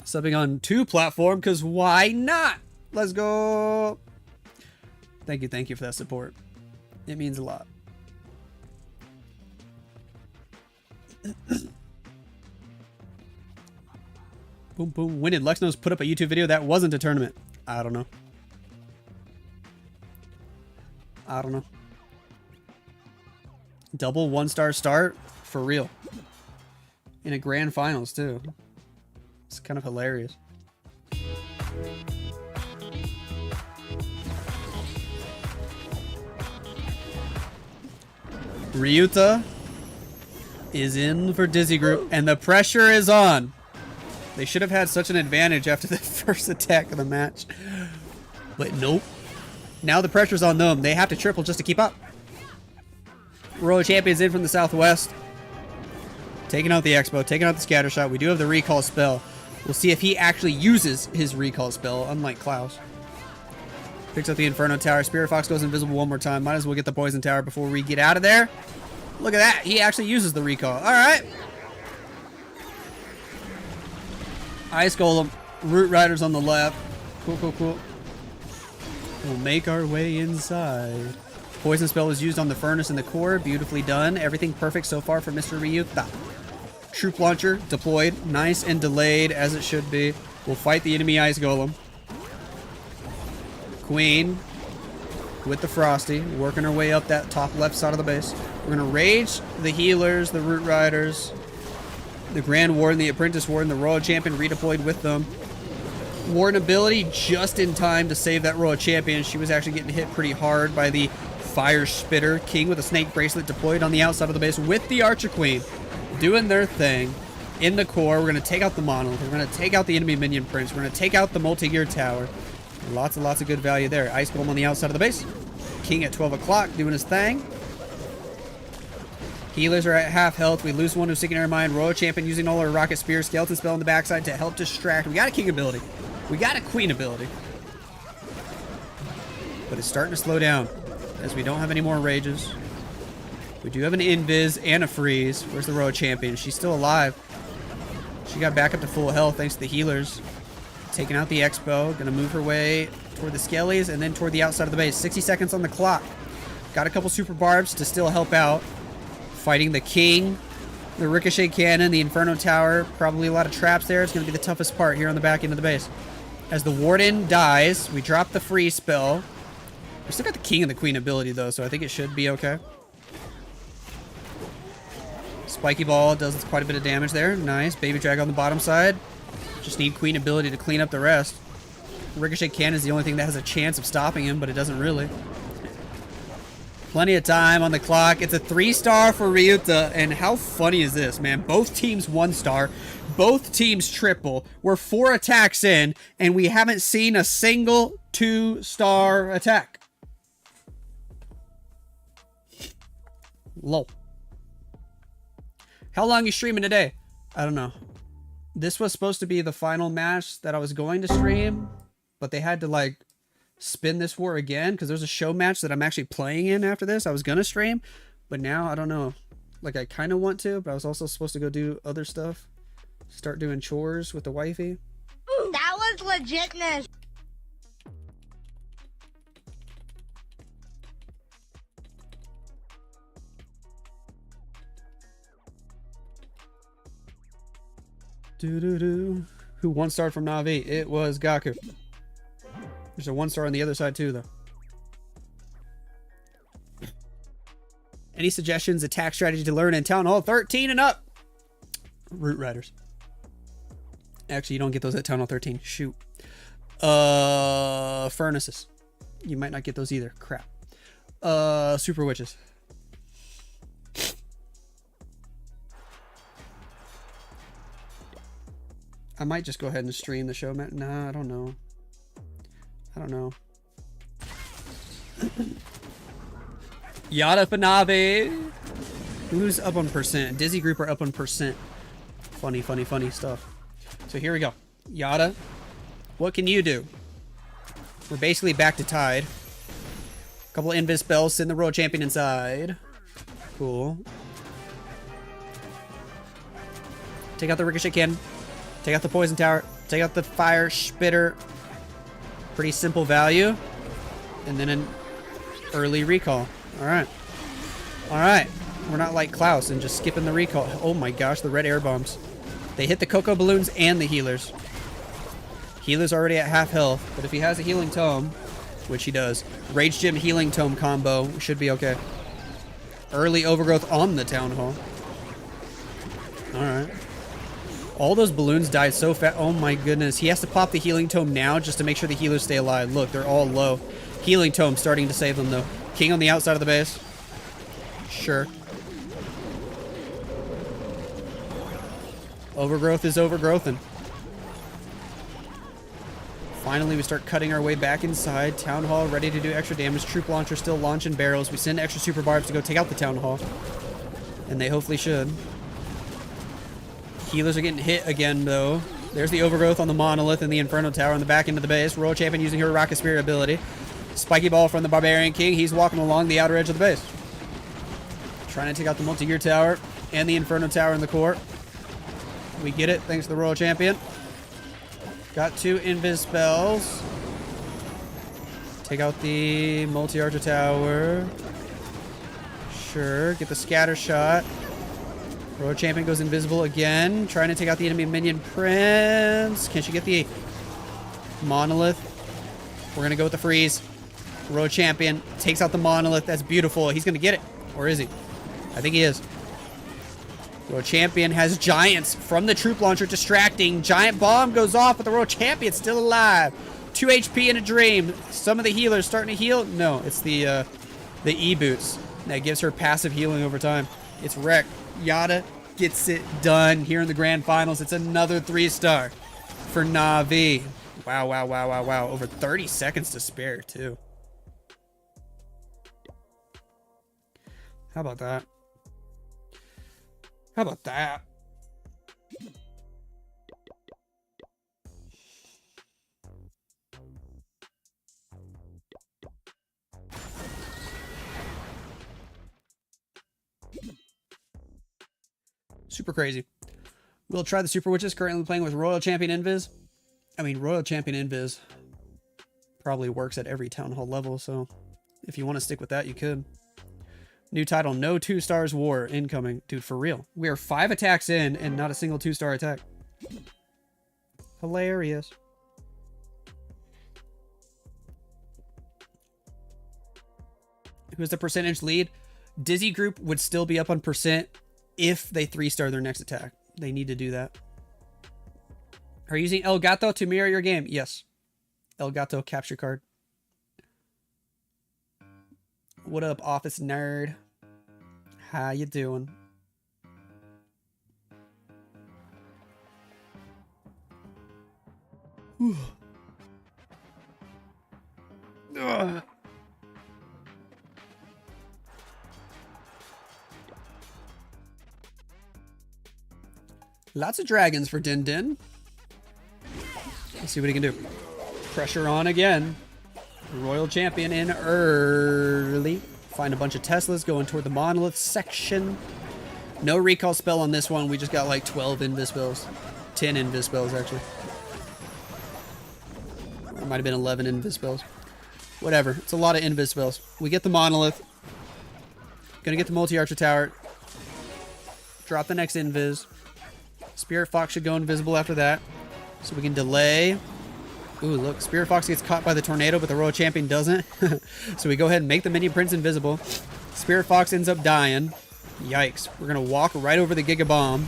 Subbing on 2 platform, because why not? Let's go. Thank you for that support. It means a lot. Boom, boom. When did Lexnos put up a YouTube video that wasn't a tournament? I don't know. I don't know. Double 1-star start? For real. In a grand finals, too. It's kind of hilarious. Ryuta is in for Dizzy Group, and the pressure is on. They should have had such an advantage after the first attack of the match. But nope. Now the pressure's on them. They have to triple just to keep up. Royal Champions in from the southwest. Taking out the Expo, taking out the scatter shot. We do have the recall spell. We'll see if he actually uses his recall spell, unlike Klaus. Picks up the Inferno Tower. Spirit Fox goes invisible one more time. Might as well get the Poison Tower before we get out of there. Look at that. He actually uses the recall. All right. Ice Golem. Root Riders on the left. Cool, cool, cool. We'll make our way inside. Poison Spell is used on the Furnace in the core. Beautifully done. Everything perfect so far for Mr. Ryuta. Troop Launcher deployed. Nice and delayed as it should be. We'll fight the enemy Ice Golem. Queen with the Frosty, working her way up that top left side of the base. We're going to rage the healers, the Root Riders, the Grand Warden, the Apprentice Warden, the Royal Champion redeployed with them. Warden ability just in time to save that Royal Champion. She was actually getting hit pretty hard by the Fire Spitter. King with a Snake Bracelet deployed on the outside of the base with the Archer Queen. Doing their thing. In the core, we're going to take out the Monolith. We're going to take out the enemy Minion Prince. We're going to take out the Multi-Gear Tower. Lots and lots of good value there. Ice Golem on the outside of the base. King at 12 o'clock doing his thing. Healers are at half health. We lose one to Sickening Our Mind. Royal Champion using all our Rocket Spear. Skeleton Spell on the backside to help distract. We got a King ability. We got a Queen ability. But it's starting to slow down as we don't have any more rages. We do have an Invis and a Freeze. Where's the Royal Champion? She's still alive. She got back up to full health thanks to the healers. Taking out the Expo. Gonna move her way toward the Skellies and then toward the outside of the base. 60 seconds on the clock. Got a couple Super Barbs to still help out. Fighting the King, the Ricochet Cannon, the Inferno Tower. Probably a lot of traps there. It's gonna be the toughest part here on the back end of the base. As the Warden dies, we drop the Freeze spell. We still got the King and the Queen ability though, so I think it should be okay. Spiky Ball does quite a bit of damage there. Nice. Baby Drag on the bottom side. Just need Queen ability to clean up the rest. Ricochet Cannon is the only thing that has a chance of stopping him, but it doesn't really. Plenty of time on the clock. It's a 3-star for Ryuta, and how funny is this, man? Both teams 1-star, both teams triple. We're 4 attacks in, and we haven't seen a single 2-star attack. Lol. How long are you streaming today? I don't know. This was supposed to be the final match that I was going to stream, but they had to like spin this war again because there's a show match that I'm actually playing in after this. I was gonna stream, but now I don't know. Like I kind of want to, but I was also supposed to go do other stuff. Start doing chores with the wifey. That was legitness. Doo-doo-doo. Who 1-star from Navi? It was Gaku. There's a 1-star on the other side too, though. Any suggestions? Attack strategy to learn in Town Hall 13 and up. Root Riders. Actually, you don't get those at Town Hall 13. Shoot. Furnaces. You might not get those either. Crap. Super Witches. I might just go ahead and stream the show. Nah, I don't know. I don't know. Yada Panabe. Who's up on percent? Dizzy Group are up on percent. Funny, funny, funny stuff. So here we go. Yada. What can you do? We're basically back to tied. Couple Invis spells. Send the Royal Champion inside. Cool. Take out the Ricochet Cannon. Take out the Poison Tower. Take out the Fire Spitter. Pretty simple value. And then an early recall. Alright. Alright. We're not like Klaus and just skipping the recall. Oh my gosh, the red air bombs. They hit the Cocoa Balloons and the healers. Healer's already at half health, but if he has a healing tome, which he does, Rage Gym healing tome combo should be okay. Early overgrowth on the Town Hall. Alright. All those balloons died so fast. Oh my goodness. He has to pop the healing tome now just to make sure the healers stay alive. Look, they're all low. Healing tome starting to save them though. King on the outside of the base. Sure. Overgrowth is overgrowthing. Finally, we start cutting our way back inside. Town Hall ready to do extra damage. Troop launcher still launching barrels. We send extra super barbs to go take out the Town Hall. And they hopefully should. Healers are getting hit again, though. There's the overgrowth on the Monolith and the Inferno Tower on the back end of the base. Royal Champion using her Rocket Spirit ability. Spiky Ball from the Barbarian King. He's walking along the outer edge of the base. Trying to take out the Multi-Gear Tower and the Inferno Tower in the core. We get it, thanks to the Royal Champion. Got 2 invis spells. Take out the Multi-Archer Tower. Sure, get the scatter shot. Royal Champion goes invisible again. Trying to take out the enemy minion Prince. Can she get the Monolith? We're gonna go with the freeze. Royal Champion takes out the Monolith. That's beautiful. He's gonna get it. Or is he? I think he is. Royal Champion has Giants from the Troop Launcher distracting. Giant Bomb goes off, but the Royal Champion's still alive. 2 HP in a dream. Some of the healers starting to heal. No, it's the E-Boots. That gives her passive healing over time. It's wrecked. Yada gets it done here in the Grand Finals. It's another 3-star for Navi. Wow, wow, wow, wow, wow. Over 30 seconds to spare, too. How about that? How about that? Super crazy. We'll try the Super Witches, currently playing with Royal Champion Invis. I mean, Royal Champion Invis probably works at every Town Hall level, so if you want to stick with that, you could. New title, no 2-stars war incoming. Dude, for real. We are 5 attacks in and not a single 2-star attack. Hilarious. Who's the percentage lead? Dizzy Group would still be up on percent if they 3-star their next attack. They need to do that. Are you using El Gato to mirror your game? Yes. El Gato capture card. What up, office nerd? How you doing? Ugh. Lots of dragons for Din Din. Let's see what he can do. Pressure on again. Royal Champion in early. Find a bunch of Teslas going toward the Monolith section. No recall spell on this one. We just got like 12 invis spells. 10 invis spells, actually. It might have been 11 invis spells. Whatever. It's a lot of invis spells. We get the Monolith. Gonna get the Multi-Archer Tower. Drop the next invis. Spirit Fox should go invisible after that. So we can delay. Ooh, look. Spirit Fox gets caught by the tornado, but the Royal Champion doesn't. So we go ahead and make the Minion Prince invisible. Spirit Fox ends up dying. Yikes. We're going to walk right over the Giga Bomb.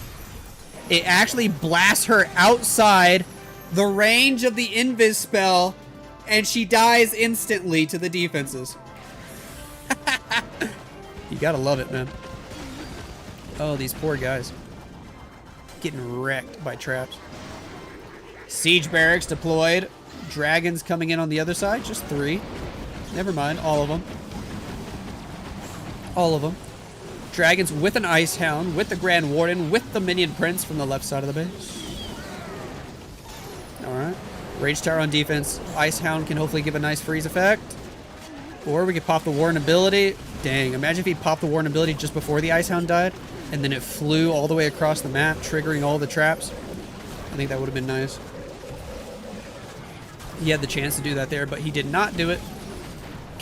It actually blasts her outside the range of the invis spell, and she dies instantly to the defenses. You gotta love it, man. Oh, these poor guys. Getting wrecked by traps. Siege barracks deployed. Dragons coming in on the other side. Just 3. Never mind. All of them. All of them. Dragons with an Ice Hound, with the Grand Warden, with the Minion Prince from the left side of the base. Alright. Rage Tower on defense. Ice Hound can hopefully give a nice freeze effect. Or we could pop the Warden ability. Dang, imagine if he popped the Warden ability just before the Ice Hound died, and then it flew all the way across the map, triggering all the traps. I think that would have been nice. He had the chance to do that there, but he did not do it.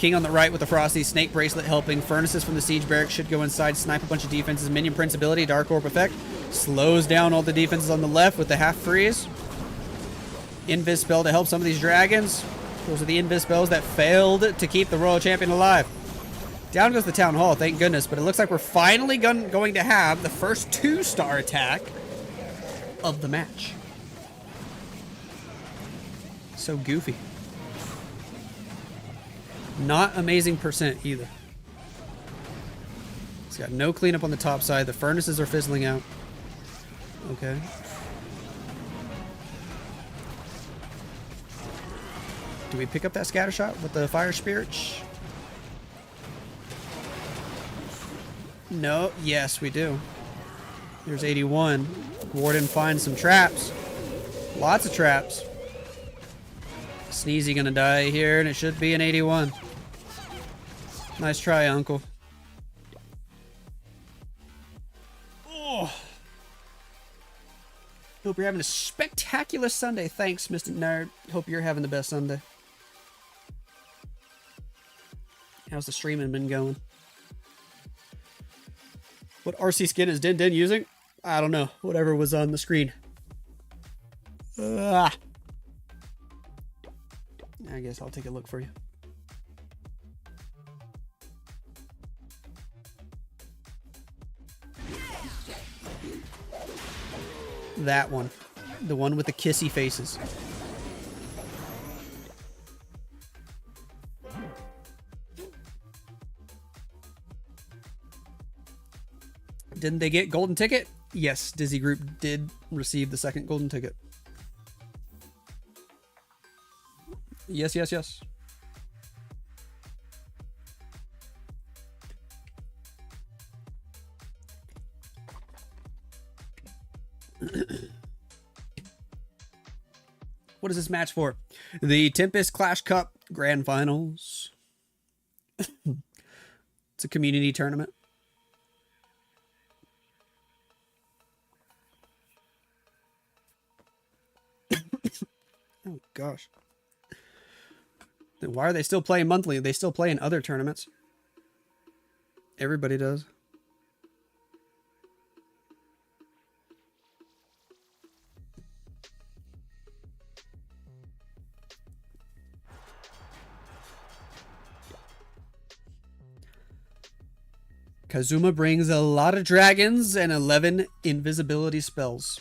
King on the right with the Frosty. Snake Bracelet helping. Furnaces from the Siege Barracks should go inside. Snipe a bunch of defenses. Minion Prince ability. Dark Orb effect. Slows down all the defenses on the left with the half freeze. Invis spell to help some of these dragons. Those are the Invis spells that failed to keep the Royal Champion alive. Down goes the Town Hall, thank goodness. But it looks like we're finally going to have the first 2-star attack of the match. So goofy. Not amazing percent either. It's got no cleanup on the top side. The furnaces are fizzling out. Okay. Do we pick up that scatter shot with the fire spirits? No. Yes, we do. There's 81. Warden finds some traps. Lots of traps. Sneezy gonna die here, and it should be an 81. Nice try, Uncle. Oh. Hope you're having a spectacular Sunday. Thanks, Mr. Nerd. Hope you're having the best Sunday. How's the streaming been going? What RC skin is Den Den using? I don't know. Whatever was on the screen. I guess I'll take a look for you. That one. The one with the kissy faces. Didn't they get golden ticket? Yes, Dizzy Group did receive the second golden ticket. Yes, yes, yes. What is this match for? The Tempest Clash Cup Grand Finals. It's a community tournament. Oh, gosh. Then why are they still playing monthly? They still play in other tournaments. Everybody does. Kazuma brings a lot of dragons and 11 invisibility spells.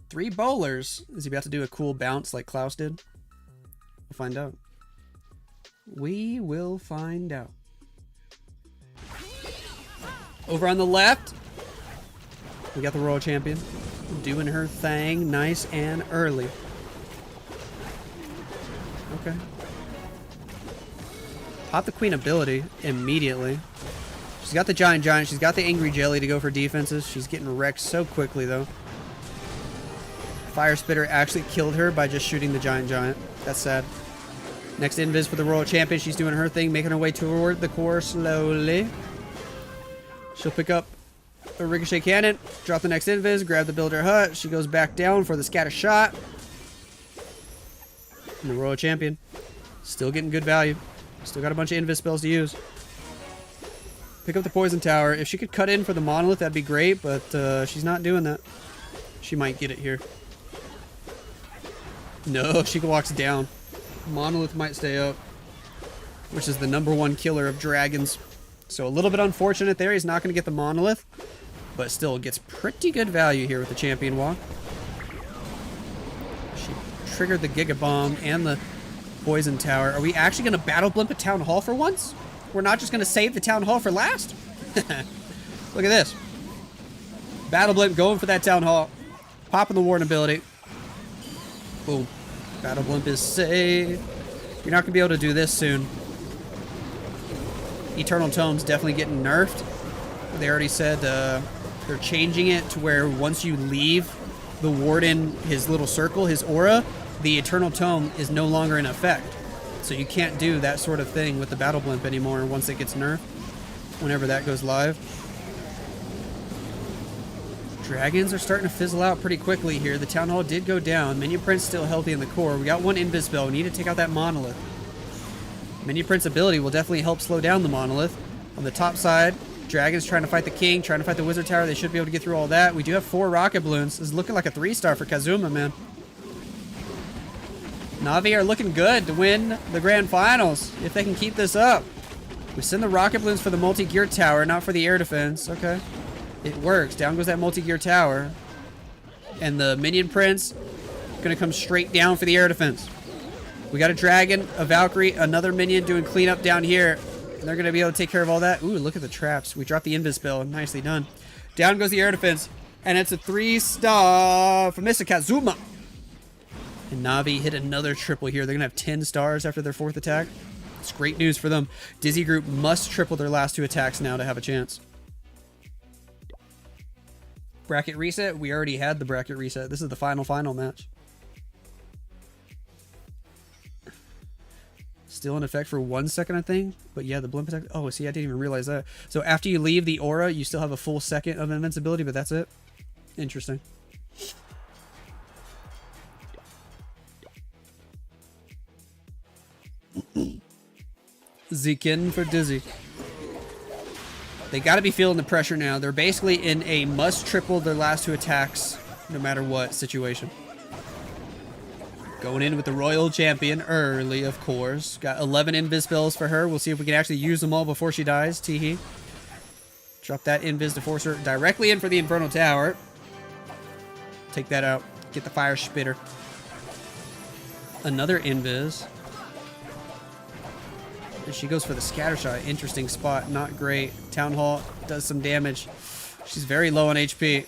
3 bowlers. Is he about to do a cool bounce like Klaus did? We'll find out. We will find out. Over on the left, we got the Royal Champion doing her thing nice and early. Okay. Pop the Queen ability immediately. She's got the Giant Giant. She's got the Angry Jelly to go for defenses. She's getting wrecked so quickly, though. Fire Spitter actually killed her by just shooting the Giant Giant. That's sad. Next invis for the Royal Champion. She's doing her thing, making her way toward the core slowly. She'll pick up a Ricochet Cannon, drop the next invis, grab the Builder Hut. She goes back down for the Scatter Shot. And the Royal Champion still getting good value. Still got a bunch of invis spells to use. Pick up the Poison Tower. If she could cut in for the Monolith, that'd be great, but she's not doing that. She might get it here. No, she walks down. Monolith might stay up, which is the #1 killer of dragons. So a little bit unfortunate there. He's not going to get the Monolith, but still gets pretty good value here with the Champion Walk. She triggered the Giga Bomb and the Poison Tower. Are we actually going to Battle Blimp a Town Hall for once? We're not just going to save the Town Hall for last? Look at this. Battle Blimp going for that Town Hall. Popping the Warden ability. Boom. Battle Blimp is saved. You're not going to be able to do this soon. Eternal Tome's definitely getting nerfed. They already said they're changing it to where once you leave the Warden, his little circle, his aura, the Eternal Tome is no longer in effect. So you can't do that sort of thing with the Battle Blimp anymore once it gets nerfed. Whenever that goes live. Dragons are starting to fizzle out pretty quickly here. The Town Hall did go down. Minion Prince still healthy in the core. We got one Invis spell. We need to take out that Monolith. Minion Prince ability will definitely help slow down the Monolith. On the top side, Dragon's trying to fight the King, trying to fight the Wizard Tower. They should be able to get through all that. We do have 4 Rocket Balloons. This is looking like a 3-star for Kazuma, man. Navi are looking good to win the Grand Finals, if they can keep this up. We send the Rocket Balloons for the multi-gear tower, not for the air defense. Okay. It works. Down goes that multi-gear tower. And the Minion Prince gonna come straight down for the air defense. We got a Dragon, a Valkyrie, another Minion doing cleanup down here. And they're gonna be able to take care of all that. Ooh, look at the traps. We dropped the Invis spell. Nicely done. Down goes the air defense. And it's a 3-star for Mr. Kazuma. And Navi hit another triple here. They're gonna have 10 stars after their 4th attack. It's great news for them. Dizzy Group must triple their last 2 attacks now to have a chance. Bracket reset? We already had the bracket reset. This is the final match. Still in effect for 1 second, I think. But yeah, the blimp attack. Oh, see, I didn't even realize that. So after you leave the aura, you still have a full second of invincibility, but that's it. Interesting. Zekin for Dizzy. They got to be feeling the pressure now. They're basically in a must triple their last 2 attacks, no matter what situation. Going in with the Royal Champion early, of course. Got 11 Invis spells for her. We'll see if we can actually use them all before she dies. Teehee. Drop that Invis to force her directly in for the Inferno Tower. Take that out. Get the Fire Spitter. Another Invis. And she goes for the Scatter Shot. Interesting spot. Not great. Town Hall does some damage. She's very low on HP.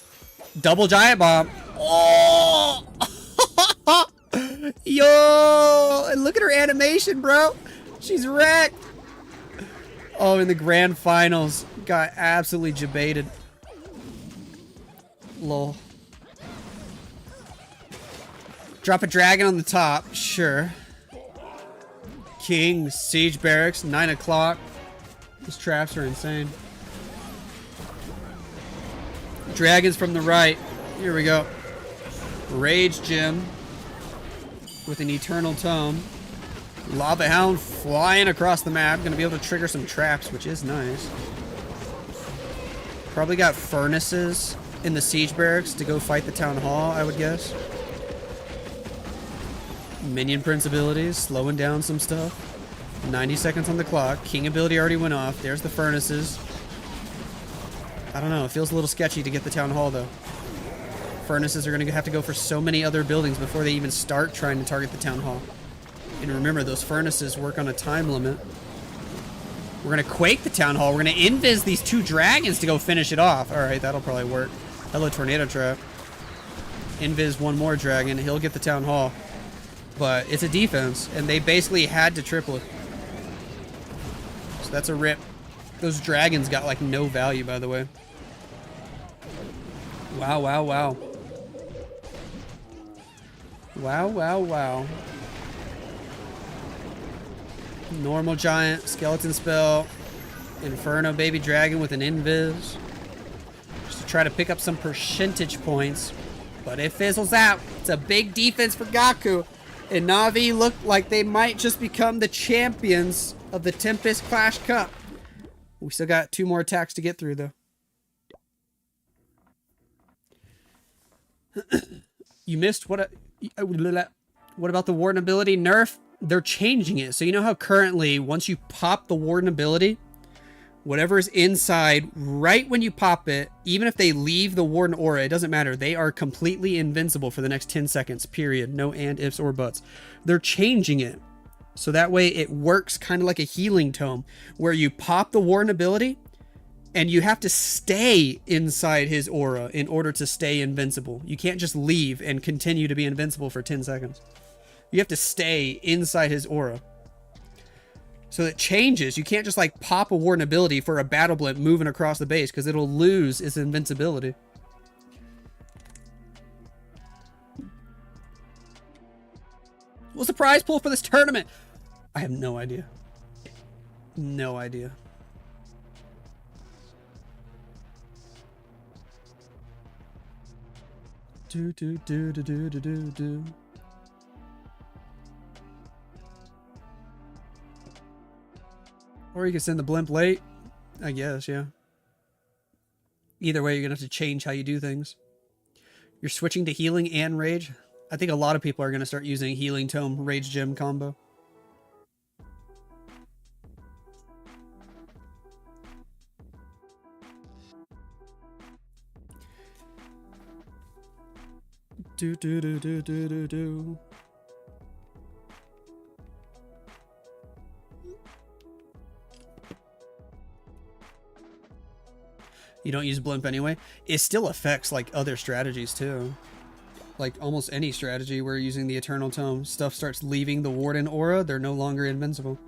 Double Giant Bomb. Oh! Yo! And look at her animation, bro. She's wrecked. Oh, in the Grand Finals. Got absolutely jebaited. Lol. Drop a dragon on the top. Sure. King, Siege Barracks, 9 o'clock. These traps are insane. Dragons from the right. Here we go. Rage Gem with an Eternal Tome. Lava Hound flying across the map. Gonna be able to trigger some traps, which is nice. Probably got furnaces in the Siege Barracks to go fight the Town Hall, I would guess. Minion Prince abilities, slowing down some stuff. 90 seconds on the clock. King ability already went off. There's the furnaces. I don't know. It feels a little sketchy to get the Town Hall, though. Furnaces are going to have to go for so many other buildings before they even start trying to target the Town Hall. And remember, those furnaces work on a time limit. We're going to quake the Town Hall. We're going to invis these 2 dragons to go finish it off. Alright, that'll probably work. Hello, Tornado Trap. Invis 1 more dragon. He'll get the Town Hall. But it's a defense, and they basically had to triple it. So that's a rip. Those dragons got, like, no value, by the way. Wow, wow, wow. Wow, wow, wow. Normal giant, skeleton spell, Inferno baby dragon with an invis. Just to try to pick up some percentage points. But it fizzles out. It's a big defense for Gaku. And Navi look like they might just become the champions of the Tempest Clash Cup. We still got 2 more attacks to get through, though. You missed what about the Warden ability nerf? They're changing it. So you know how currently, once you pop the Warden ability, whatever is inside, right when you pop it, even if they leave the Warden aura, it doesn't matter. They are completely invincible for the next 10 seconds, period. No and, ifs, or buts. They're changing it. So that way it works kind of like a healing tome, where you pop the Warden ability, and you have to stay inside his aura in order to stay invincible. You can't just leave and continue to be invincible for 10 seconds. You have to stay inside his aura. So it changes. You can't just like pop a Warden ability for a battle blimp moving across the base because it'll lose its invincibility. What's the prize pool for this tournament? I have no idea. No idea. Do do do do do do do do. Or you can send the blimp late. I guess, yeah. Either way, you're going to have to change how you do things. You're switching to healing and rage. I think a lot of people are going to start using healing tome, rage gem combo. Do do do do do do do. You don't use blimp anyway. It still affects like other strategies too. Like almost any strategy where you're using the Eternal Tome, stuff starts leaving the Warden aura, they're no longer invincible.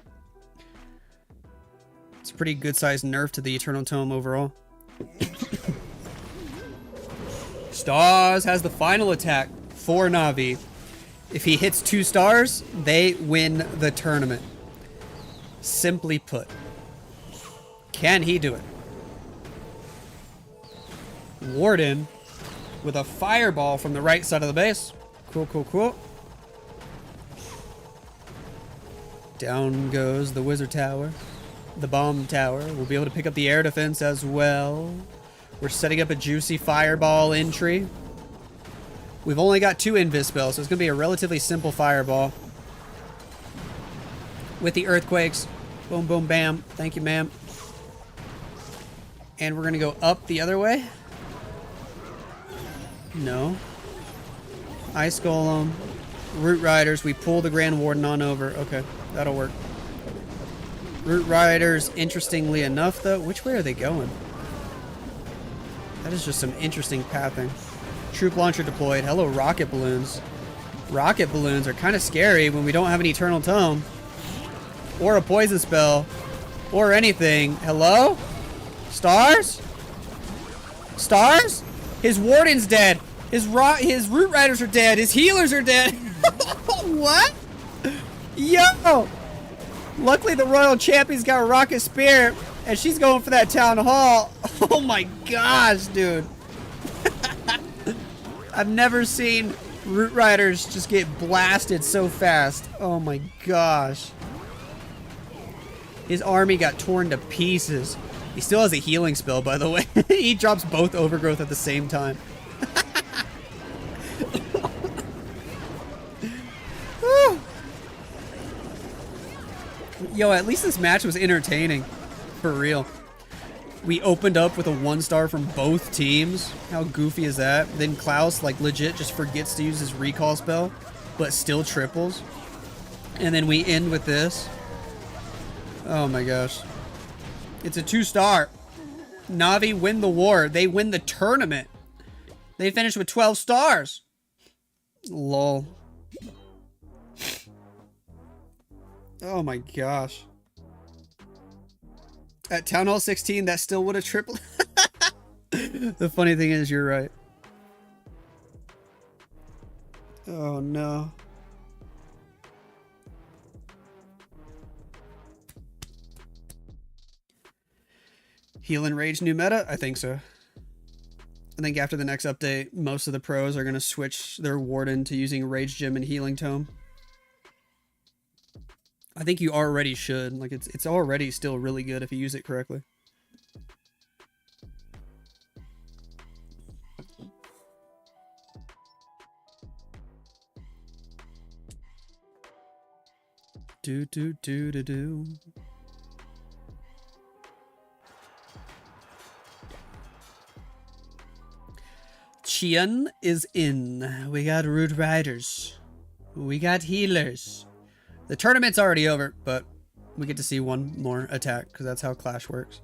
It's a pretty good sized nerf to the Eternal Tome overall. Stars has the final attack for Navi. If he hits 2 stars, they win the tournament. Simply put. Can he do it? Warden with a fireball from the right side of the base. Cool, cool, cool. Down goes the wizard tower. The bomb tower. We'll be able to pick up the air defense as well. We're setting up a juicy fireball entry. We've only got 2 invis spells, so it's going to be a relatively simple fireball. With the earthquakes. Boom, boom, bam. Thank you, ma'am. And we're going to go up the other way. No. Ice Golem. Root Riders. We pull the Grand Warden on over. Okay, that'll work. Root Riders, interestingly enough, though. Which way are they going? That is just some interesting pathing. Troop Launcher deployed. Hello, Rocket Balloons. Rocket Balloons are kind of scary when we don't have an Eternal Tome. Or a Poison Spell. Or anything. Hello? Stars? Stars? His Warden's dead. His Root Riders are dead. His Healers are dead. What? Yo! Luckily the Royal Champion's got a Rocket Spear, and she's going for that Town Hall. Oh my gosh, dude. I've never seen Root Riders just get blasted so fast. Oh my gosh. His army got torn to pieces. He still has a healing spell, by the way. He drops both Overgrowth at the same time. Yo, at least this match was entertaining. For real. We opened up with a 1-star from both teams. How goofy is that? Then Klaus, like, legit just forgets to use his recall spell, but still triples. And then we end with this. Oh my gosh. It's a 2-star. Navi win the war. They win the tournament. They finish with 12 stars. Lol. Oh my gosh. At Town Hall 16, that still would have tripled. The funny thing is, you're right. Oh no. Heal and Rage new meta? I think so. I think after the next update, most of the pros are going to switch their Warden to using Rage Gem and Healing Tome. I think you already should. Like, it's already still really good if you use it correctly. Do do do do do. Qian is in. We got Root Riders. We got healers. The tournament's already over, but we get to see one more attack because that's how Clash works.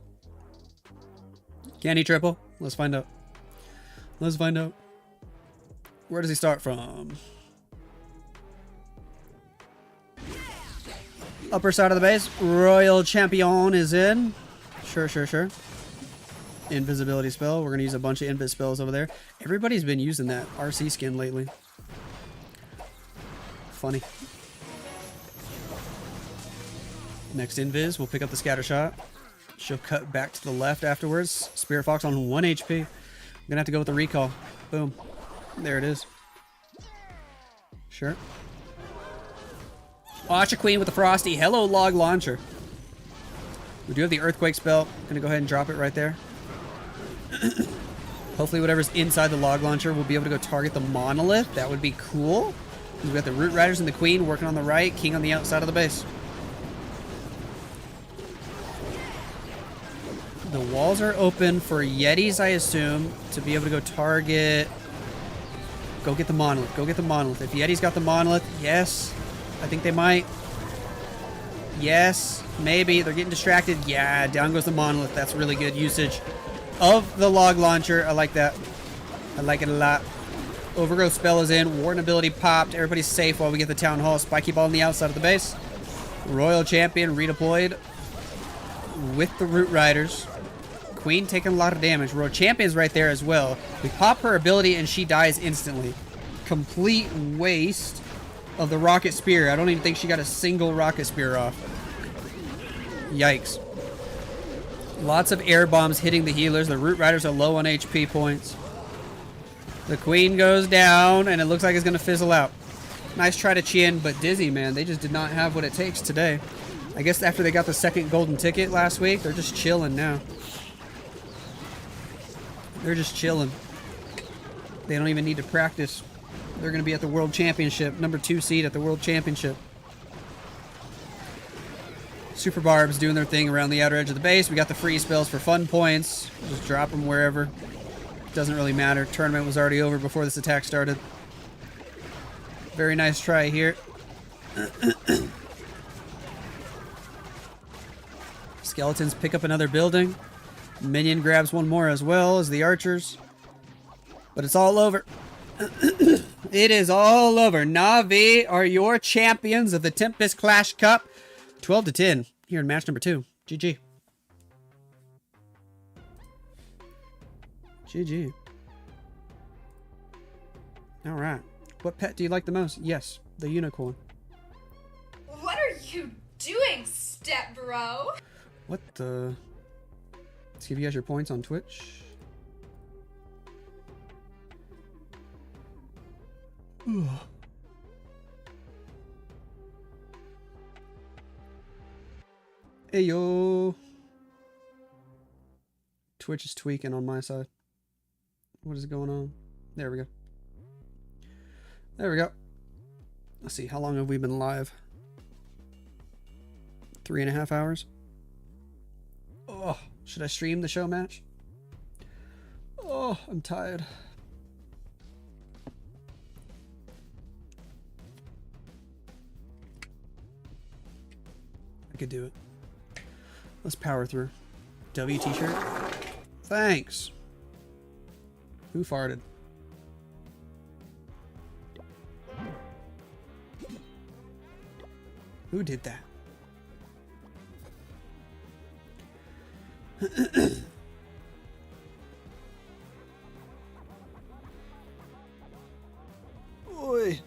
Can he triple? Let's find out. Let's find out. Where does he start from? Upper side of the base. Royal Champion is in. Sure, sure, sure. Invisibility spell. We're going to use a bunch of invis spells over there. Everybody's been using that RC skin lately. Funny. Next invis, we'll pick up the scatter shot. She'll cut back to the left afterwards. Spirit Fox on 1 HP. I'm gonna have to go with the recall. Boom. There it is. Sure. Watcha Queen with the Frosty. Hello, Log Launcher. We do have the Earthquake spell. Gonna go ahead and drop it right there. Hopefully whatever's inside the log launcher will be able to go target the monolith. That would be cool. We've got the Root Riders and the Queen working on the right, King on the outside of the base. The walls are open for Yetis, I assume, to be able to go target. Go get the monolith. Go get the monolith. If Yeti's got the monolith, yes. I think they might. Yes, maybe. They're getting distracted. Yeah, down goes the monolith. That's really good usage of the log launcher. I like that. I like it a lot. Overgrowth spell is in. Warden ability popped. Everybody's safe while we get the Town Hall. Spiky Ball on the outside of the base. Royal Champion redeployed with the Root Riders. Queen taking a lot of damage. Royal Champion's right there as well. We pop her ability and she dies instantly. Complete waste of the Rocket Spear. I don't even think she got a single Rocket Spear off. Yikes. Lots of air bombs hitting the healers. The Root Riders are low on HP points. The Queen goes down and it looks like it's going to fizzle out. Nice try to Chien, but Dizzy, man, they just did not have what it takes today. I guess after they got the second golden ticket last week, they're just chilling now. They're just chilling. They don't even need to practice. They're going to be at the World Championship. Number 2 seed at the World Championship. Super Barbs doing their thing around the outer edge of the base. We got the free spells for fun points. Just drop them wherever. Doesn't really matter. Tournament was already over before this attack started. Very nice try here. Skeletons pick up another building. Minion grabs one more as well as the archers. But it's all over. It is all over. Navi are your champions of the Tempest Clash Cup. 12-10 here in match number 2. GG. GG. All right. What pet do you like the most? Yes, the unicorn. What are you doing, step bro? What the... Let's give you guys your points on Twitch. Hey yo. Twitch is tweaking on my side. What is going on? There we go. There we go. Let's see, how long have we been live? 3.5 hours? Oh, should I stream the show match? Oh, I'm tired. I could do it. Let's power through. W t-shirt? Thanks. Who farted? Who did that? Oi.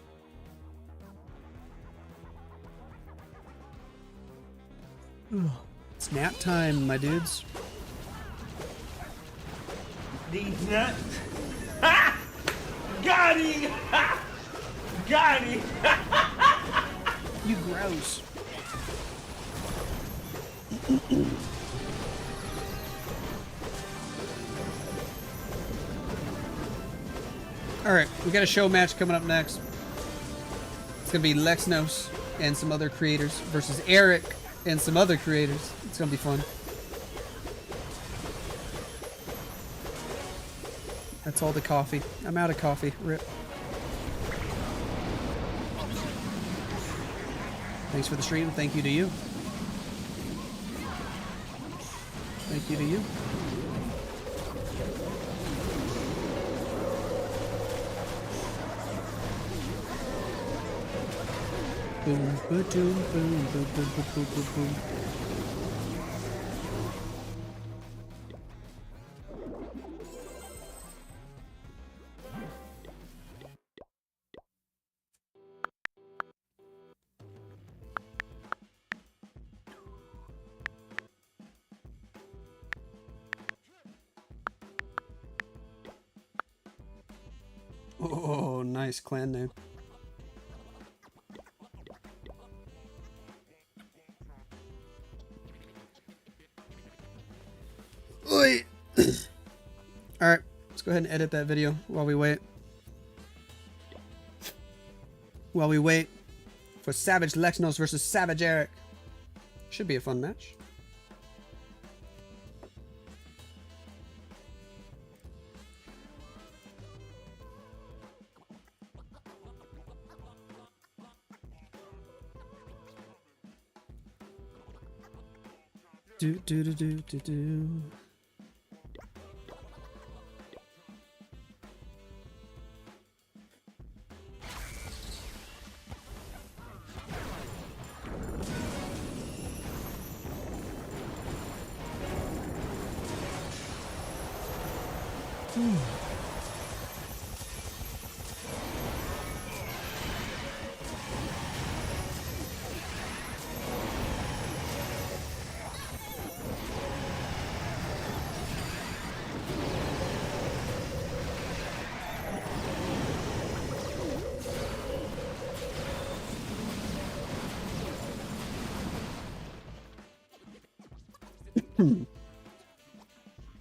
It's nap time, my dudes. These nuts. Ha! Got him! Ha! Got him! You gross. Alright, we got a show match coming up next. It's gonna be Lexnos and some other creators versus Eric and some other creators. It's gonna be fun. That's all the coffee. I'm out of coffee. Rip. Thanks for the stream. Thank you to you. Thank you to you. Boom, boom, boom, boom, boom, boom, boom, boom, boom. Oh, nice clan name. Let's go ahead and edit that video while we wait. While we wait for Savage Lexnos versus Savage Eric. Should be a fun match. Do do do do do do.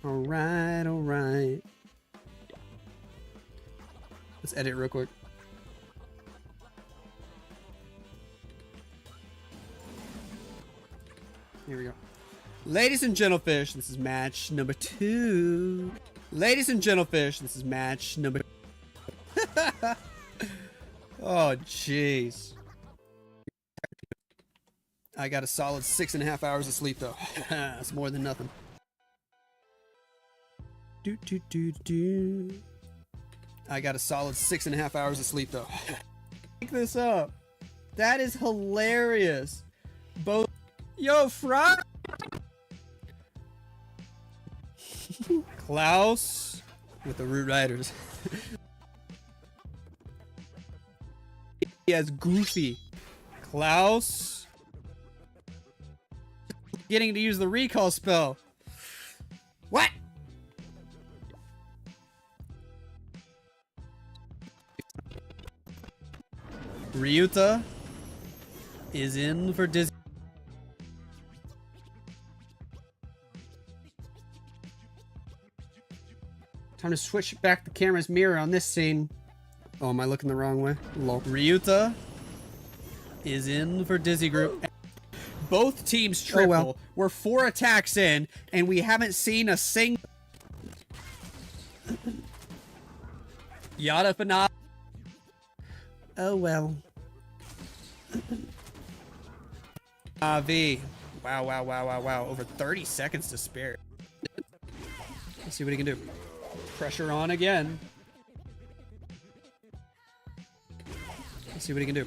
Alright, alright. Let's edit real quick. Here we go. Ladies and gentlefish, this is match number 2. Ladies and gentlefish, this is match number Oh, jeez. I got a solid 6.5 hours of sleep, though. That's more than nothing. Do, do, do, do. I got a solid 6.5 hours of sleep, though. Pick this up. That is hilarious. Both. Yo, Fry. Klaus with the Root Riders. He has Goofy. Klaus getting to use the recall spell. What? Ryuta is in for Disney. Time to switch back the camera's mirror on this scene. Oh, am I looking the wrong way? Lol. Ryuta is in for Dizzy Group. Both teams triple. Oh, well. We're 4 attacks in, and we haven't seen a single. Yada Fanat. Oh well. Navi. Wow, wow, wow, wow, wow. Over 30 seconds to spare. Let's see what he can do. Pressure on again. Let's see what he can do.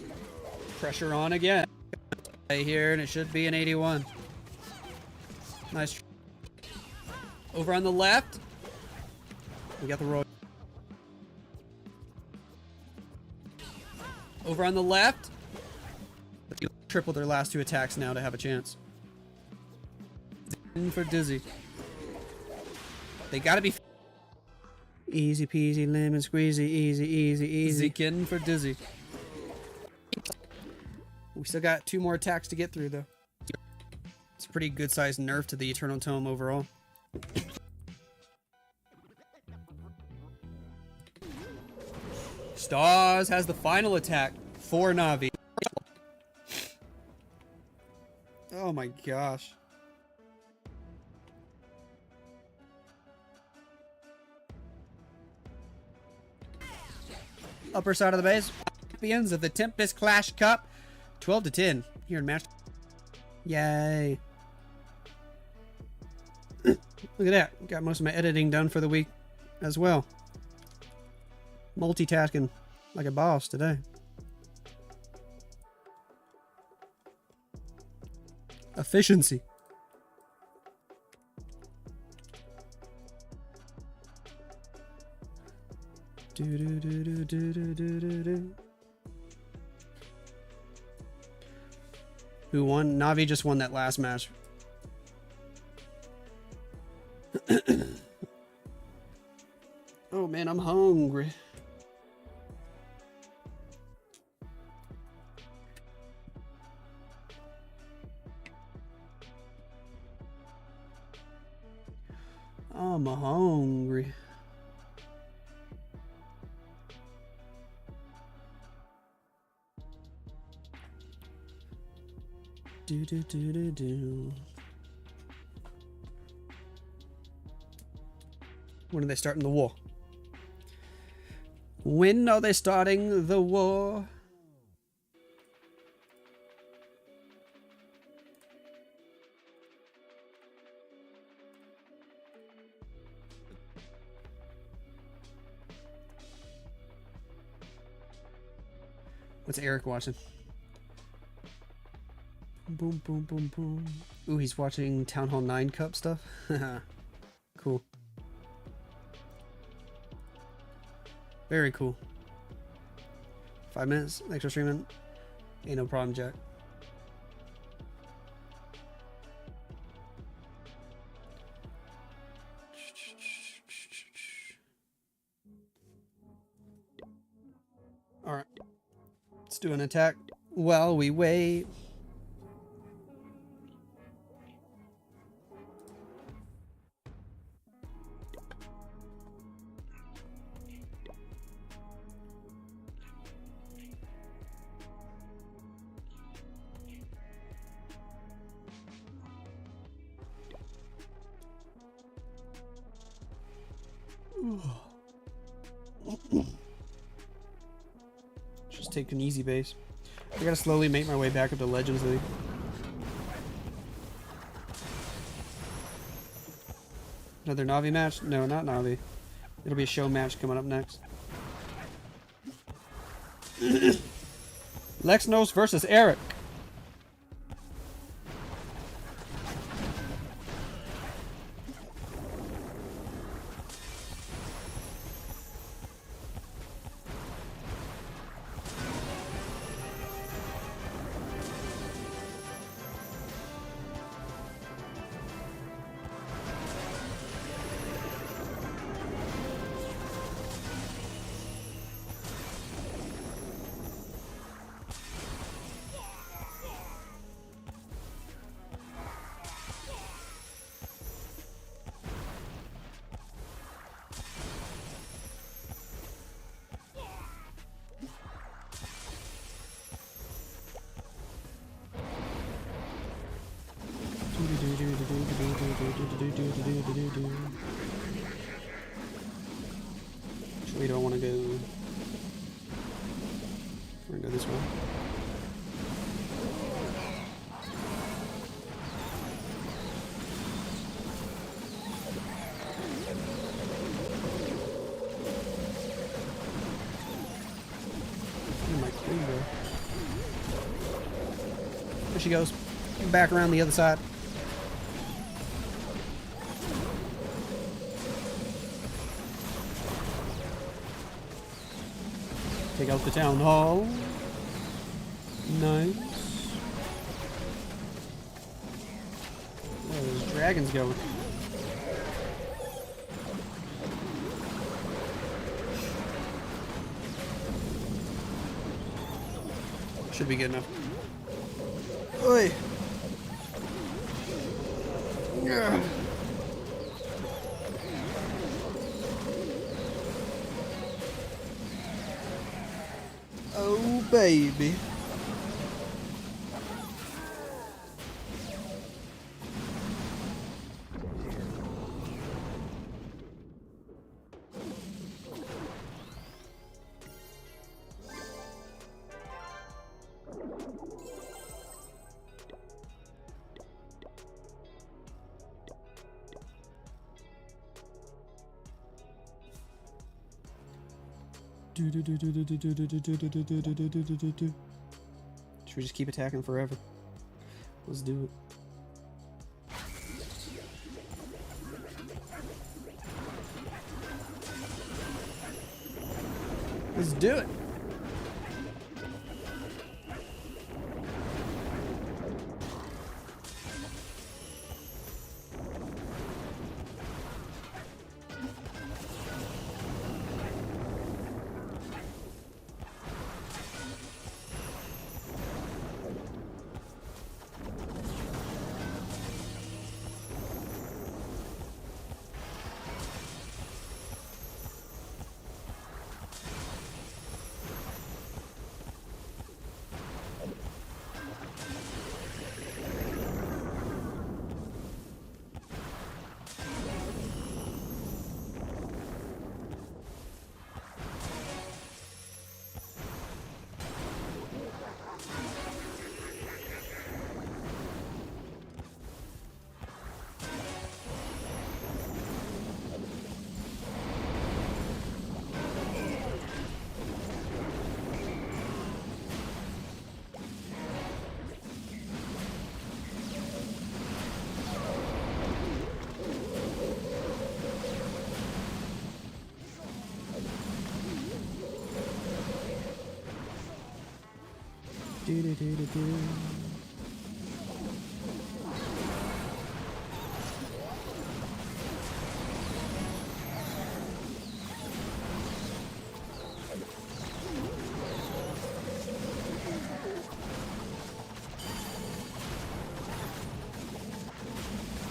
Pressure on again. Right here, and it should be an 81. Nice. Over on the left. We got the roll. Over on the left. Triple their last 2 attacks now to have a chance. In for Dizzy. They gotta be easy peasy lemon squeezy, easy, easy, easy. Zekin for Dizzy. We still got 2 more attacks to get through though. It's a pretty good sized nerf to the Eternal Tome overall. Stars has the final attack for Navi. Oh my gosh. Upper side of the base. Champions of the Tempest Clash Cup. 12-10 here in match. Yay. Look at that. Got most of my editing done for the week as well. Multitasking like a boss today. Efficiency. Do, do, do, do, do, do, do, do. Who won? Navi just won that last match. Oh man, I'm hungry. I'm hungry. Do do do do do. When are they starting the war? When are they starting the war? What's Eric watching? Boom, boom, boom, boom. Ooh, he's watching Town Hall 9 Cup stuff. Cool. Very cool. 5 minutes extra streaming. Ain't no problem, Jack. Alright. Let's do an attack while we wait. Just take an easy base. I gotta slowly make my way back up to Legends League. Another Navi match? No, not Navi. It'll be a show match coming up next. Lexnos versus Eric. Which way do I want to go? We're gonna go this way. There she goes. Back around the other side. Take out the town hall. Nice. Where are those dragons going? Should be good enough. Oi! Yeah. Oh, baby. Should we just keep attacking forever? Let's do it. Let's do it.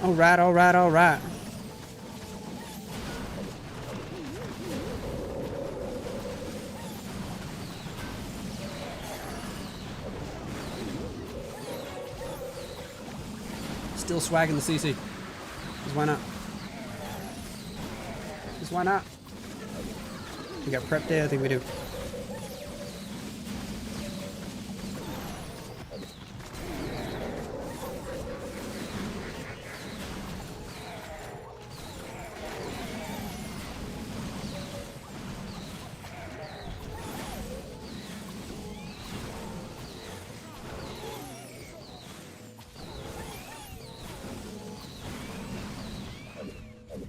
All right, all right, all right. Still swagging the CC. Because why not? Because why not? We got prep day? I think we do.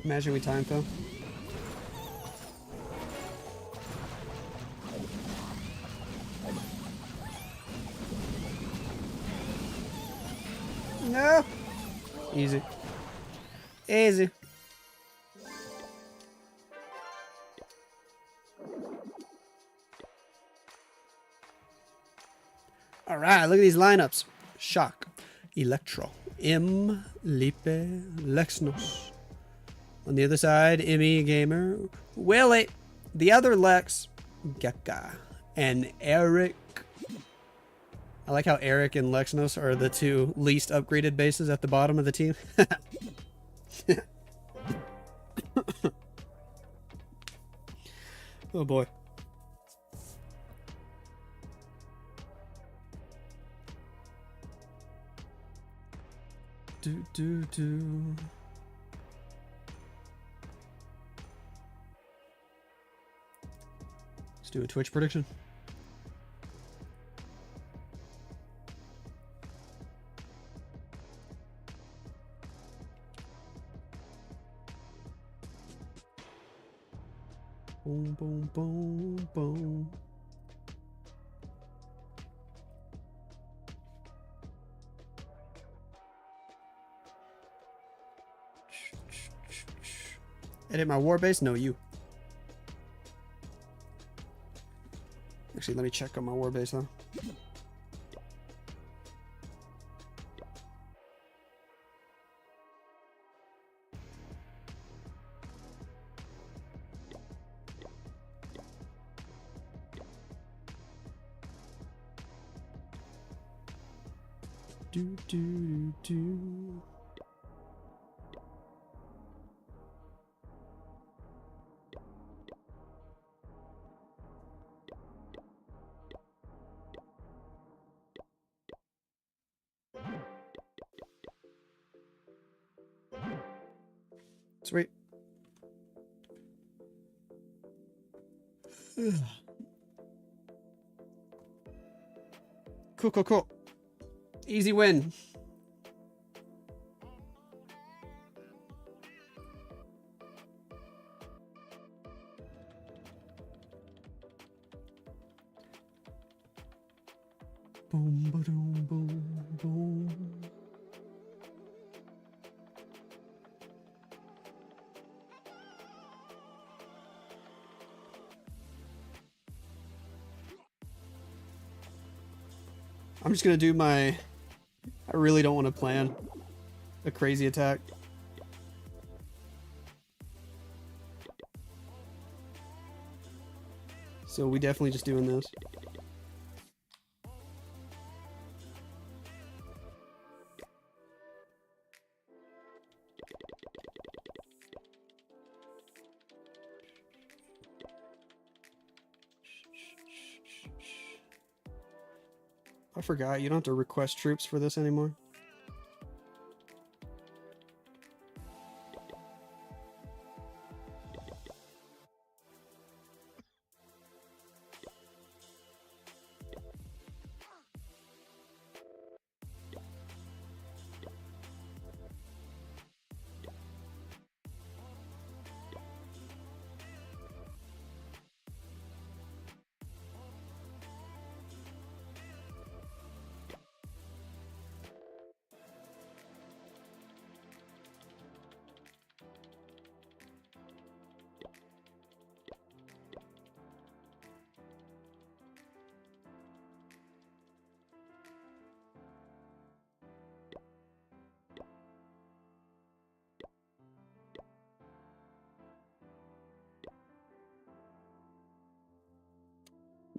Imagine we time though. No. Easy. Easy. All right, look at these lineups. Shock, Electro, M, Lipe, Lexnos. On the other side, Emmy Gamer, Willie, the other Lex, Gekka, and Eric. I like how Eric and Lexnos are the two least upgraded bases at the bottom of the team. Oh boy. Do. Let's do a Twitch prediction. Boom, boom, boom, boom. Edit my war base? No, you. Actually, let me check on my war base though. Do. Sweet. Cool. Easy win. Boom, ba-doom, boom, boom. I'm just gonna do my... I really don't want to plan a crazy attack. So we definitely just doing this. I forgot, you don't have to request troops for this anymore.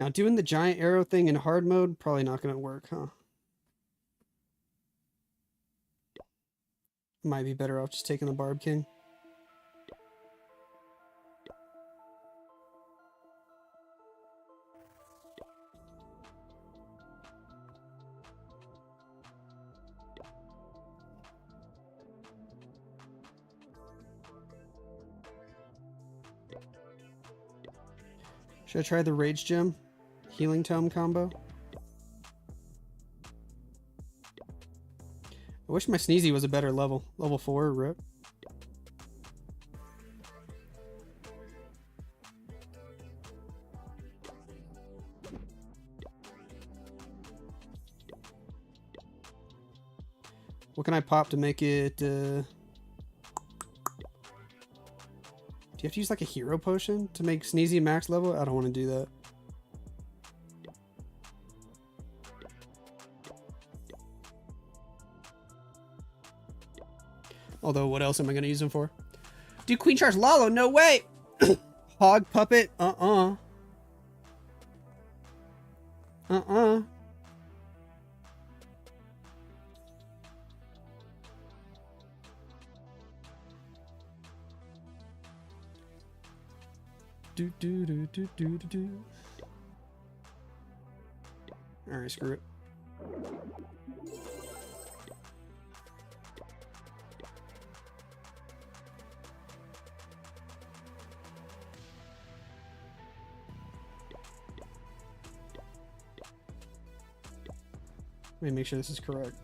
Now doing the giant arrow thing in hard mode, probably not going to work, huh? Might be better off just taking the Barb King. Should I try the Rage Gem? Healing Tome combo? I wish my Sneezy was a better level. Level 4, rip. What can I pop to make it, Do you have to use like a hero potion to make Sneezy max level? I don't want to do that. Although, what else am I going to use him for? Dude, Queen Charge Lalo, no way! Hog Puppet, uh-uh. Uh-uh. Do do do do do do do. Alright, screw it. Let me make sure this is correct.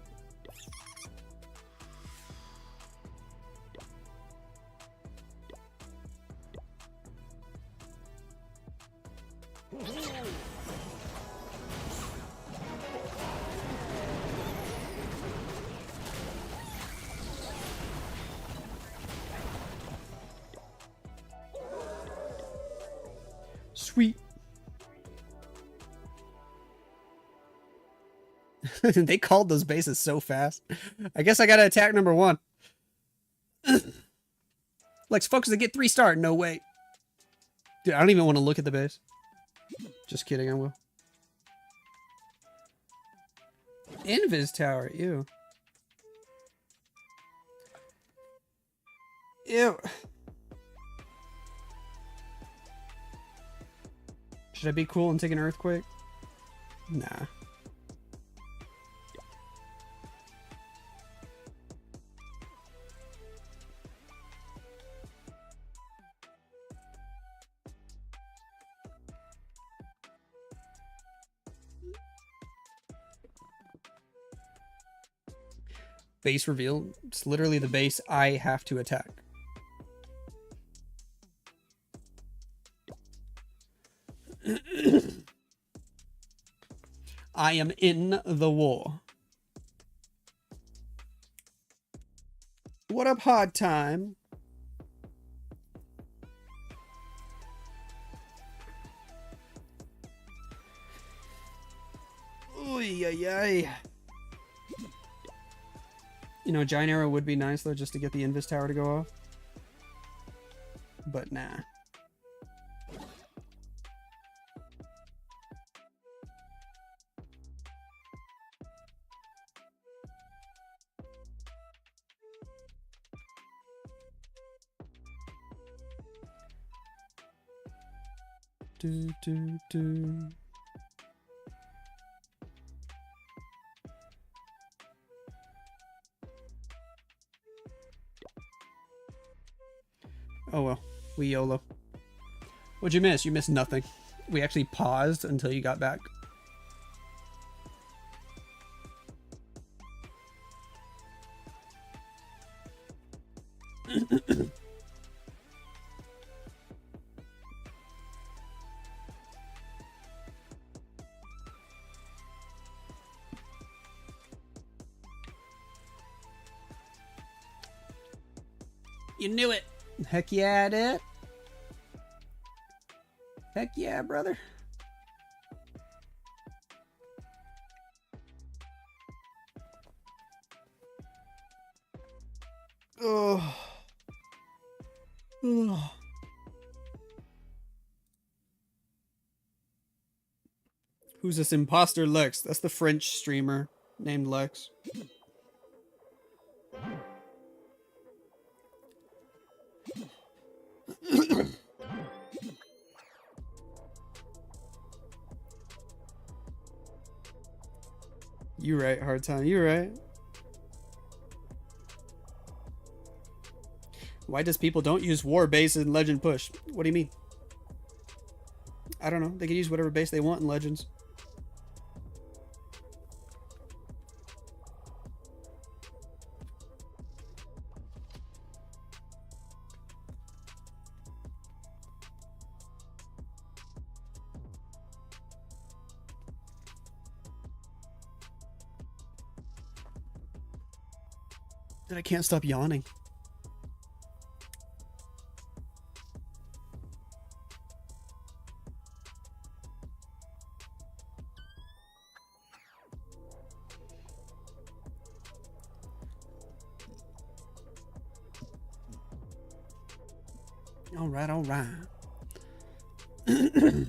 Sweet. They called those bases so fast. I guess I gotta attack number 1. Lex, focus and get 3-star. No way. Dude, I don't even want to look at the base. Just kidding, I will. Invis Tower, ew. Ew. Should I be cool and take an earthquake? Nah. Base reveal. It's literally the base I have to attack. I am in the war. What up, hard time? Oy, ay, ay. You know, Giant Arrow would be nice, though, just to get the Invis Tower to go off. But nah. Do, do, do. Oh well, we YOLO. What'd you miss? You missed nothing. We actually paused until you got back. You knew it. Heck yeah, dude. Heck yeah, brother. Oh. Oh. Who's this imposter Lex? That's the French streamer named Lex. You right, hard time. You right. Why does people don't use war base in Legend push? What do you mean? I don't know. They can use whatever base they want in Legends. Dude, I can't stop yawning. All right, all right. You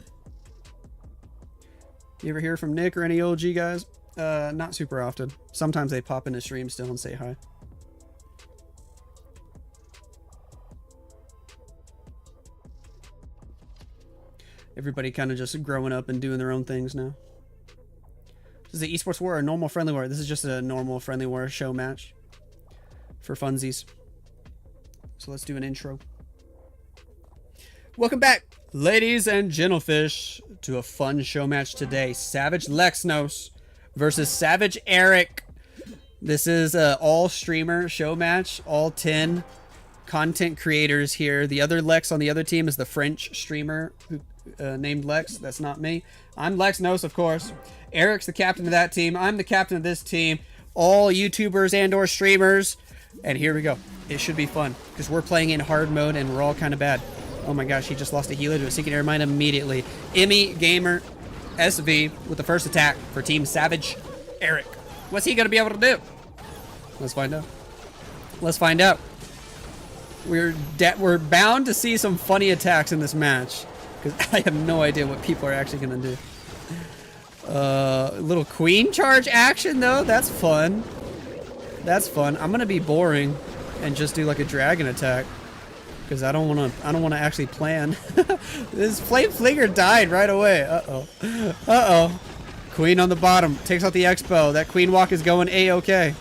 ever hear from Nick or any OG guys? Not super often. Sometimes they pop into stream still and say hi. Everybody kind of just growing up and doing their own things now. Is the esports war or a normal friendly war? This is just a normal friendly war show match for funsies. So let's do an intro. Welcome back, ladies and gentlefish, to a fun show match today. Savage Lexnos versus Savage Eric. This is an all streamer show match. All 10 content creators here. The other Lex on the other team is the French streamer who named Lex. That's not me. I'm Lexnos, of course. Eric's the captain of that team. I'm the captain of this team. All YouTubers and or streamers. And here we go. It should be fun because we're playing in hard mode and we're all kind of bad. Oh my gosh, he just lost a healer to a Seeking Air Mine immediately. Emmy Gamer SV with the first attack for Team Savage Eric. What's he going to be able to do? Let's find out. Let's find out. We're bound to see some funny attacks in this match because I have no idea what people are actually going to do. Little queen charge action though. That's fun. That's fun. I'm going to be boring and just do like a dragon attack. Because I don't want to actually plan. This Flame Flinger died right away. Uh-oh. Queen on the bottom. Takes out the Expo. That Queen Walk is going A-okay.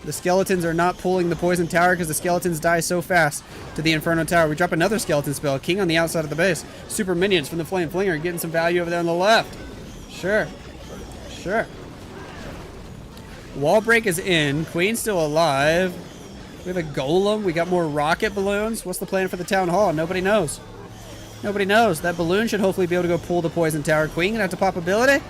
The skeletons are not pulling the Poison Tower because the skeletons die so fast to the Inferno Tower. We drop another skeleton spell. King on the outside of the base. Super minions from the Flame Flinger getting some value over there on the left. Sure. Wall break is in. Queen's still alive. We have a golem. We got more rocket balloons. What's the plan for the town hall? Nobody knows. Nobody knows. That balloon should hopefully be able to go pull the poison tower. Queen gonna have to pop ability,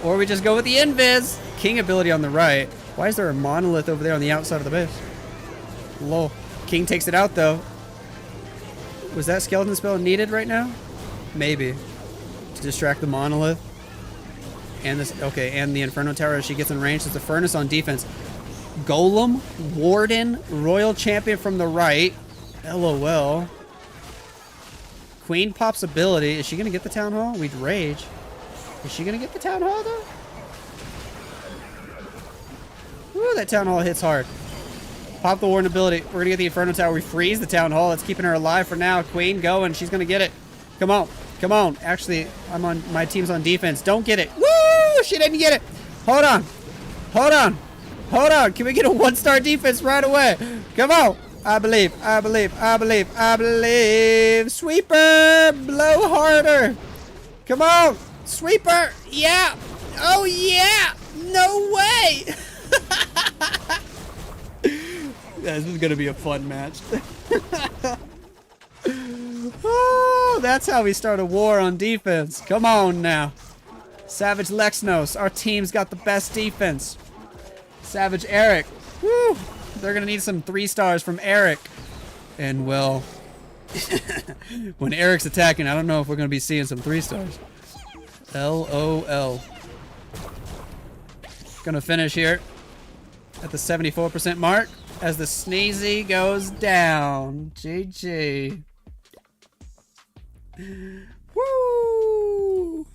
or we just go with the invis. King ability on the right. Why is there a monolith over there on the outside of the base? Lol. King takes it out though. Was that skeleton spell needed right now? Maybe to distract the monolith. And this and the Inferno Tower as she gets in range. There's a furnace on defense. Golem, Warden, Royal Champion from the right. LOL. Queen pops ability. Is she going to get the Town Hall? We'd rage. Is she going to get the Town Hall, though? Ooh, that Town Hall hits hard. Pop the Warden ability. We're going to get the Inferno Tower. We freeze the Town Hall. That's keeping her alive for now. Queen going. She's going to get it. Come on. Come on. Actually, my team's on defense. Don't get it. Woo! She didn't get it. Hold on. Hold on. Hold on, can we get a 1-star defense right away? Come on. I believe. Sweeper, blow harder. Come on, sweeper. Yeah. Oh, yeah. No way. This is going to be a fun match. Oh, that's how we start a war on defense. Come on now. Savage Lexnos, our team's got the best defense. Savage Eric. Woo! They're gonna need some 3 stars from Eric. And well, when Eric's attacking, I don't know if we're gonna be seeing some 3 stars. LOL. Gonna finish here at the 74% mark as the sneezy goes down. GG. Woo!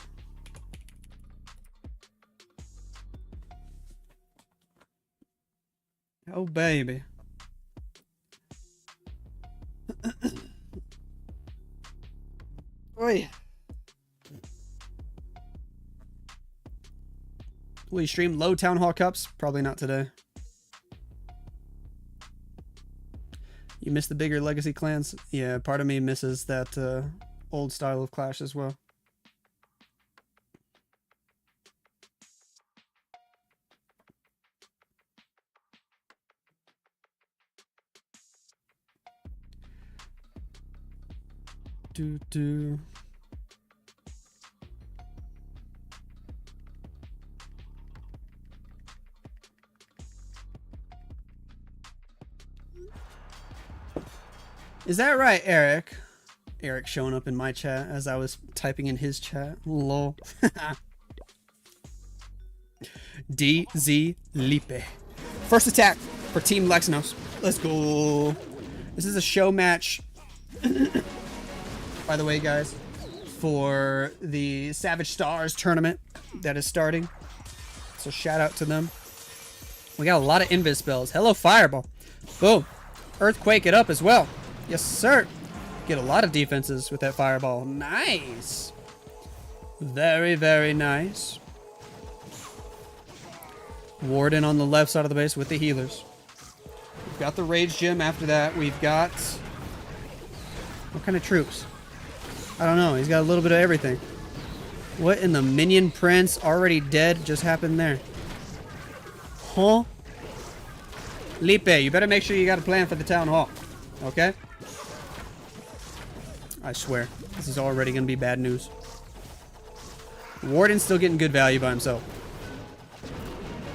Oh, baby. Oi. Will you stream low Town Hall Cups? Probably not today. You miss the bigger legacy clans? Yeah, part of me misses that old style of Clash as well. Do. Is that right, Eric? Eric showing up in my chat as I was typing in his chat. Lol. DZ Lipe. First attack for Team Lexnos. Let's go. This is a show match. By the way, guys, for the Savage Stars tournament that is starting. So shout out to them. We got a lot of invis spells. Hello, Fireball. Boom. Earthquake it up as well. Yes, sir. Get a lot of defenses with that Fireball. Nice. Very, very nice. Warden on the left side of the base with the healers. We've got the Rage Gym after that. We've got... what kind of troops? I don't know. He's got a little bit of everything. What in the Minion Prince already dead just happened there? Huh? Lipe, you better make sure you got a plan for the town hall. Okay? I swear. This is already going to be bad news. Warden's still getting good value by himself.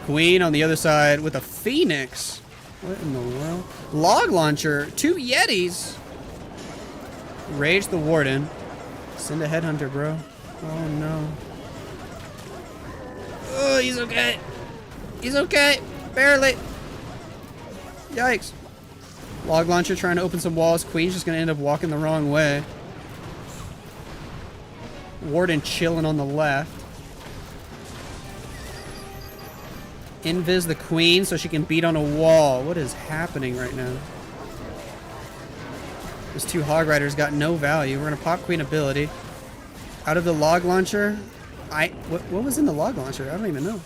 Queen on the other side with a Phoenix. What in the world? Log Launcher. 2 Yetis. Rage the Warden. Send a Headhunter, bro. Oh, no. Oh, he's okay. He's okay. Barely. Yikes. Log Launcher trying to open some walls. Queen's just going to end up walking the wrong way. Warden chilling on the left. Invis the Queen so she can beat on a wall. What is happening right now? Those 2 Hog Riders got no value. We're going to pop Queen ability. Out of the Log Launcher. What was in the Log Launcher? I don't even know.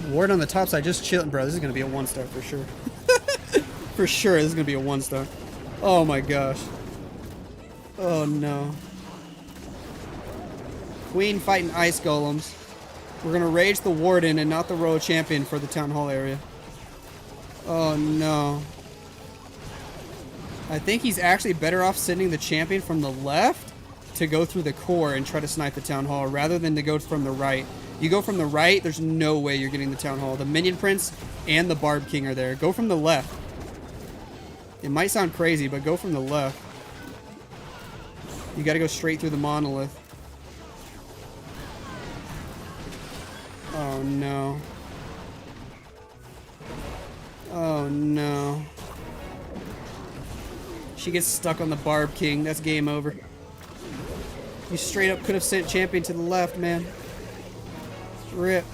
Ward on the top side just chilling. Bro, this is going to be a 1-star for sure. For sure, this is going to be a 1-star. Oh my gosh. Oh no. Queen fighting Ice Golems. We're going to Rage the Warden and not the Royal Champion for the Town Hall area. Oh no. I think he's actually better off sending the champion from the left to go through the core and try to snipe the Town Hall rather than to go from the right. You go from the right, there's no way you're getting the Town Hall. The Minion Prince and the Barb King are there. Go from the left. It might sound crazy, but go from the left. You gotta go straight through the monolith. Oh no. Oh no. She gets stuck on the Barb King. That's game over. You straight up could have sent champion to the left, man. Rip.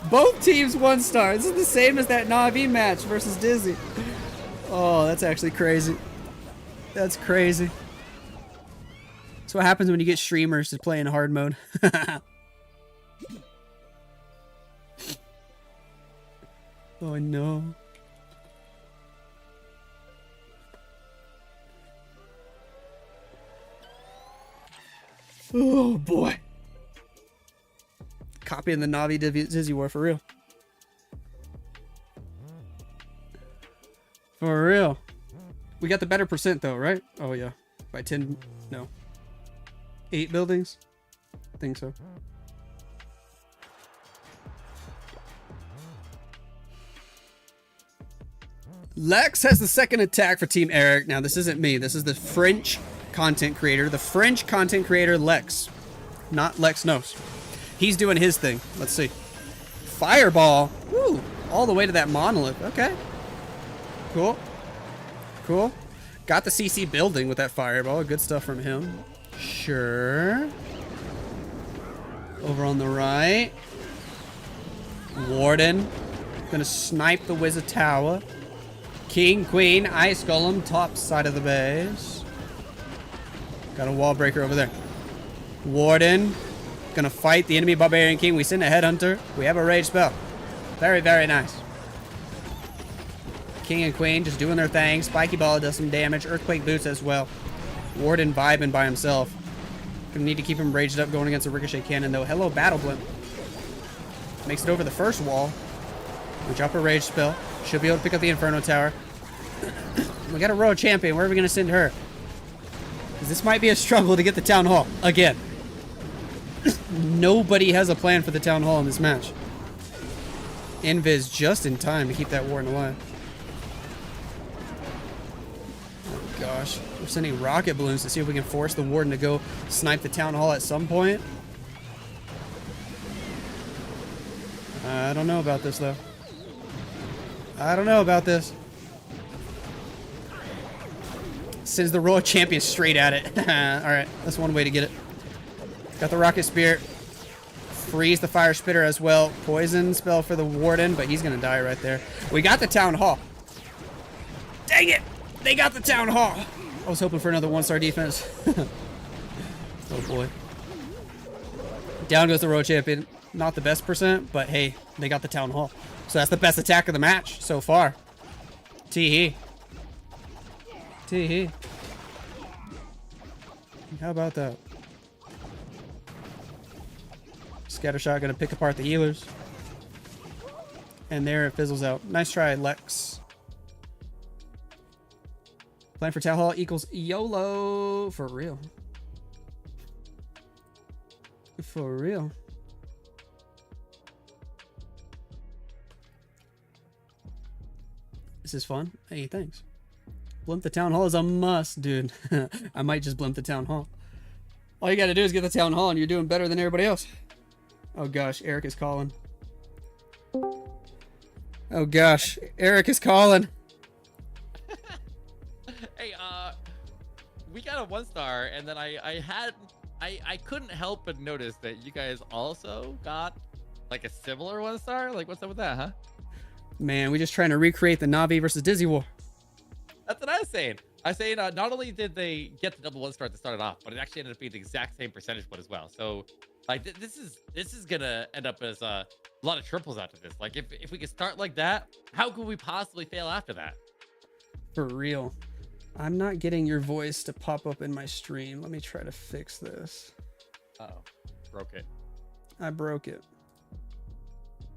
Both teams 1-star. This is the same as that Navi match versus Dizzy. Oh, that's actually crazy. That's crazy. That's what happens when you get streamers to play in hard mode. Oh no. Oh boy. Copying the Navi Dizzy War for real. For real. We got the better percent though, right? Oh yeah. By 10, no. 8 buildings? I think so. Lex has the second attack for Team Eric. Now, this isn't me. This is the French content creator. The French content creator, Lex. Not Lexnos. He's doing his thing. Let's see. Fireball. Woo. All the way to that monolith. Okay. Cool. Cool. Got the CC building with that fireball. Good stuff from him. Sure. Over on the right. Warden. Gonna snipe the Wizard Tower. King, Queen, Ice Golem, top side of the base. Got a wall breaker over there. Warden. Gonna fight the enemy Barbarian King. We send a Headhunter. We have a rage spell. Very, very nice. King and Queen just doing their thing. Spiky Ball does some damage. Earthquake Boots as well. Warden vibing by himself. Gonna need to keep him raged up going against a Ricochet Cannon though. Hello, Battle Blimp. Makes it over the first wall. We drop a rage spell. Should be able to pick up the Inferno Tower. We got a Royal Champion. Where are we gonna send her? Because this might be a struggle to get the Town Hall. Again. Nobody has a plan for the Town Hall in this match. Invis just in time to keep that Warden alive. Oh gosh. We're sending rocket balloons to see if we can force the Warden to go snipe the Town Hall at some point. I don't know about this though. I don't know about this. Sends the Royal Champion straight at it. Alright, that's one way to get it. Got the Rocket Spear. Freeze the Fire Spitter as well. Poison spell for the Warden, but he's gonna die right there. We got the Town Hall. Dang it! They got the Town Hall! I was hoping for another 1-star defense. Oh boy. Down goes the Royal Champion. Not the best percent, but hey, they got the Town Hall. So that's the best attack of the match so far. Tee-hee. Tee-hee. How about that? Scattershot gonna pick apart the healers. And there it fizzles out. Nice try, Lex. Plan for Town Hall equals YOLO. For real. For real. This is fun. Hey, thanks. Blimp the Town Hall is a must, dude. I might just blimp the Town Hall. All you gotta do is get the Town Hall and you're doing better than everybody else. Oh gosh, Eric is calling. Oh gosh, Eric is calling. Hey, we got a 1-star, and then I couldn't help but notice that you guys also got like a similar 1-star. Like, what's up with that, huh? Man, we're just trying to recreate the Navi versus Dizzy War. That's what I was saying. I was saying not only did they get the double 1-star to start it off, but it actually ended up being the exact same percentage one as well. So, like, this is gonna end up as a lot of triples after this. Like, if we could start like that, how could we possibly fail after that? For real. I'm not getting your voice to pop up in my stream. Let me try to fix this. Uh-oh. Broke it. I broke it.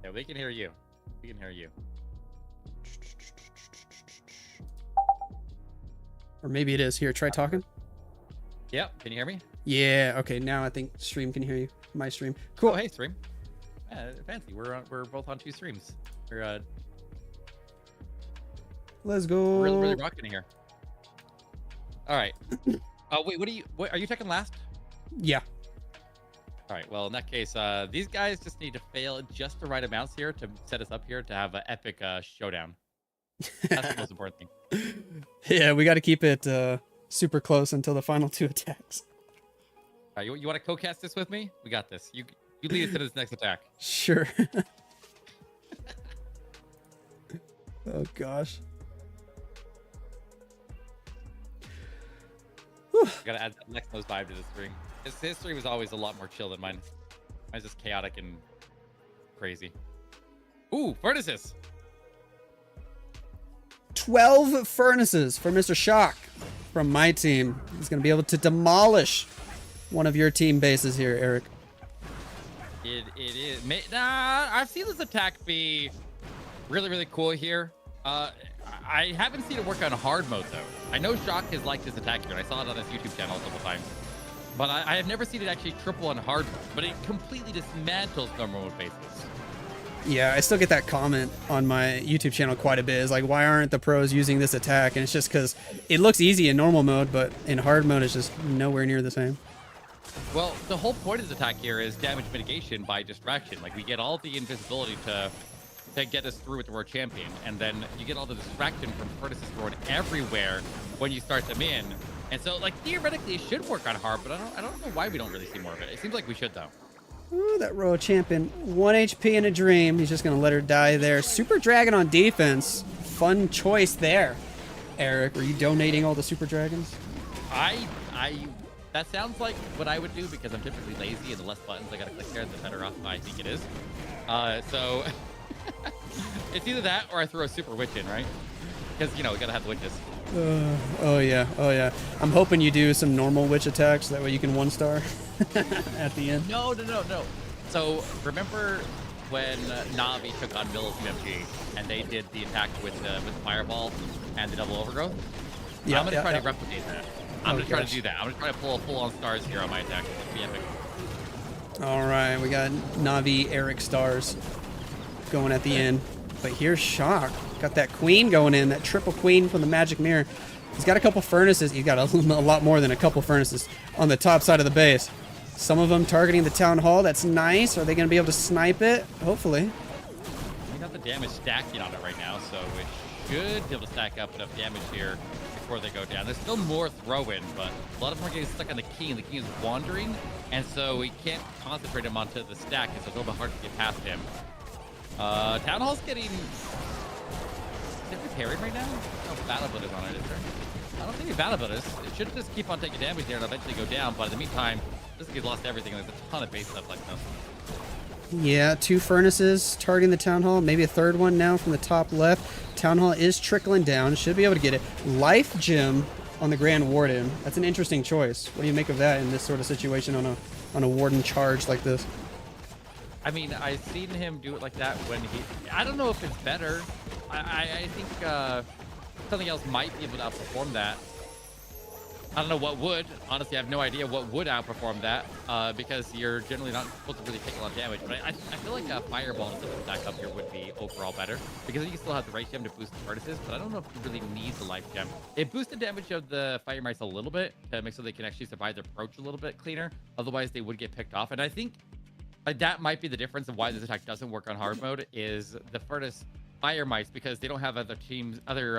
Yeah, we can hear you. We can hear you. Or maybe it is. Here, try talking. Yep. Can you hear me? Yeah. Okay. Now I think stream can hear you. My stream. Cool. Oh, hey, stream. Fancy. We're both on 2 streams. We're Let's go. really rocking here. All right. Wait. What are you taking last? Yeah. All right. Well, in that case, these guys just need to fail just the right amounts here to set us up here to have an epic showdown. That's the most important thing. Yeah, we got to keep it super close until the final 2 attacks. All right, you want to co-cast this with me? We got this. You lead us to this next attack. Sure. Oh gosh. Gotta add that Lexnos vibe to the stream. His stream was always a lot more chill than mine. Mine's just chaotic and crazy. Ooh, furnaces! 12 furnaces for Mr. Shock from my team. He's going to be able to demolish one of your team bases here, Eric. It is. Nah, I've seen this attack be really cool here. I haven't seen it work on hard mode, though. I know Shock has liked this attack here, and I saw it on his YouTube channel a couple times. But I have never seen it actually triple on hard mode. But it completely dismantles normal mode bases. Yeah, I still get that comment on my YouTube channel quite a bit. It's like, why aren't the pros using this attack? And it's just because it looks easy in normal mode, but in hard mode, it's just nowhere near the same. Well, the whole point of this attack here is damage mitigation by distraction. Like, we get all the invisibility to get us through with the Royal Champion, and then you get all the distraction from furnaces thrown everywhere when you start them in. And so, like, theoretically, it should work on hard, but I don't know why we don't really see more of it. It seems like we should, though. Ooh, that royal champion. 1 HP in a dream. He's just going to let her die there. Super Dragon on defense. Fun choice there. Eric, were you donating all the Super Dragons? That sounds like what I would do because I'm typically lazy and the less buttons I gotta click there, the better off I think it is. So it's either that or I throw a super witch in, right? Because, you know, we gotta have the witches. Oh yeah. I'm hoping you do some normal witch attacks. That way you can 1-star at the end. No. So remember when Navi took on Mills MG and they did the attack with Fireball and the double overgrowth? Yeah, I'm gonna try to replicate that. I'm gonna try gosh. to do that. I'm gonna try to pull a full-on stars here on my attack. It'd be epic. All right, we got Navi Eric stars going at the end. But here's Shock. Got that queen going in, that triple queen from the magic mirror. He's got a couple furnaces. He's got a lot more than a couple furnaces on the top side of the base. Some of them targeting the town hall. That's nice. Are they going to be able to snipe it? Hopefully. We got the damage stacking on it right now, so we should be able to stack up enough damage here before they go down. There's still more throw-in, but a lot of them are getting stuck on the king. The king is wandering, and so we can't concentrate him onto the stack. It's a little bit hard to get past him. Town hall's getting... Is it repairing right now? No battle builders on it, is there? I don't think it's battle builders. It should just keep on taking damage there and eventually go down, but in the meantime, this guy's lost everything, and there's a ton of base stuff like this. Yeah, 2 furnaces targeting the town hall. Maybe a third one now from the top left. Town hall is trickling down. Should be able to get it. Life gem on the Grand Warden. That's an interesting choice. What do you make of that in this sort of situation on a Warden charge like this? I mean, I've seen him do it like that when he... I don't know if it's better. I think something else might be able to outperform that. I don't know what would. Honestly, I have no idea what would outperform that because you're generally not supposed to really take a lot of damage. But I feel like a Fireball and something stack up here would be overall better because you still have the right gem to boost the furnaces, but I don't know if you really need the life gem. It boosts the damage of the fire mice a little bit to make so they can actually survive their approach a little bit cleaner. Otherwise, they would get picked off. And I think that might be the difference of why this attack doesn't work on hard mode is the furnace fire mice, because they don't have other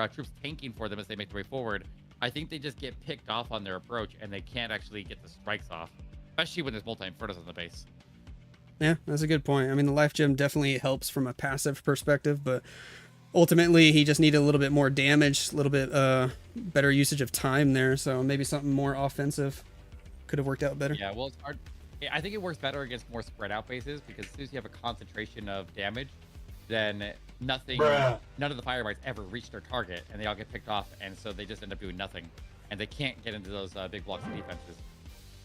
troops tanking for them as they make their way forward. I think they just get picked off on their approach and they can't actually get the strikes off, especially when there's multi-infernos on the base. Yeah, that's a good point. I mean, the life gem definitely helps from a passive perspective, but ultimately he just needed a little bit more damage, a little bit better usage of time there. So maybe something more offensive could have worked out better. Yeah, well, it's hard. I think it works better against more spread out bases because as soon as you have a concentration of damage, then none of the fire mites ever reach their target and they all get picked off, and so they just end up doing nothing and they can't get into those big blocks of defenses.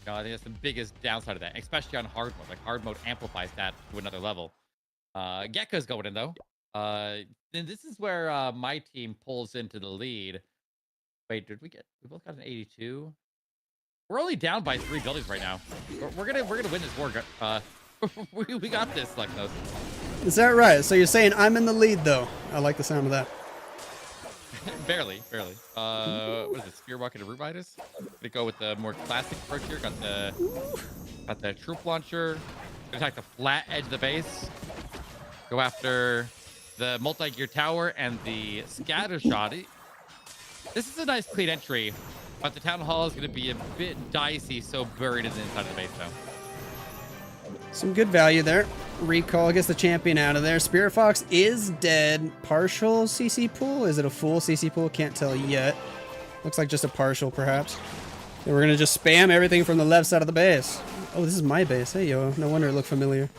You know, I think that's the biggest downside of that, especially on hard mode. Like hard mode amplifies that to another level. Gekka's going in though. Then this is where my team pulls into the lead. Wait, we both got an 82? We're only down by 3 buildings right now. We're gonna win this war. We got this, Lexnos. Is that right? So you're saying I'm in the lead, though? I like the sound of that. barely. What is it? Spear Bucket and Root Midas? Gonna go with the more classic approach here. Got the troop launcher. Gonna attack the flat edge of the base. Go after the multi-gear tower and the scatter shot. This is a nice clean entry, but the town hall is gonna be a bit dicey, so buried in the inside of the base though. Some good value there. Recall gets the champion out of there. Spirit Fox is dead. Partial CC pool? Is it a full CC pool? Can't tell yet. Looks like just a partial, perhaps. And we're going to just spam everything from the left side of the base. Oh, this is my base. Hey, yo. No wonder it looked familiar.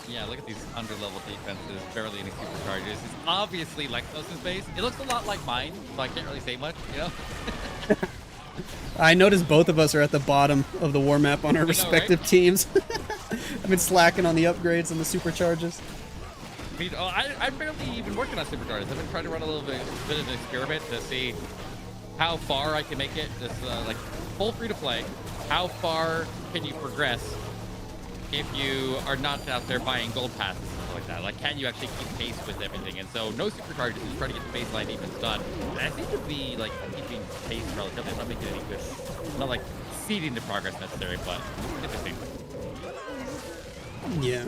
Yeah, look at these under-level defenses. Barely any supercharges. It's obviously Lexnos' base. It looks a lot like mine, so I can't really say much, you know? I noticed both of us are at the bottom of the war map on our respective teams. I've been slacking on the upgrades and the supercharges. I mean, I'm barely even working on supercharges. I've been trying to run a little bit of an experiment to see how far I can make it. Just like full free to play. How far can you progress if you are not out there buying gold passes and stuff like that? Like, can you actually keep pace with everything? And so no supercharges, just try to get the baseline defense done. And I think to be like keeping pace relatively, I'm not making any good. I'm not like ceding the progress necessary, but interesting. Yeah,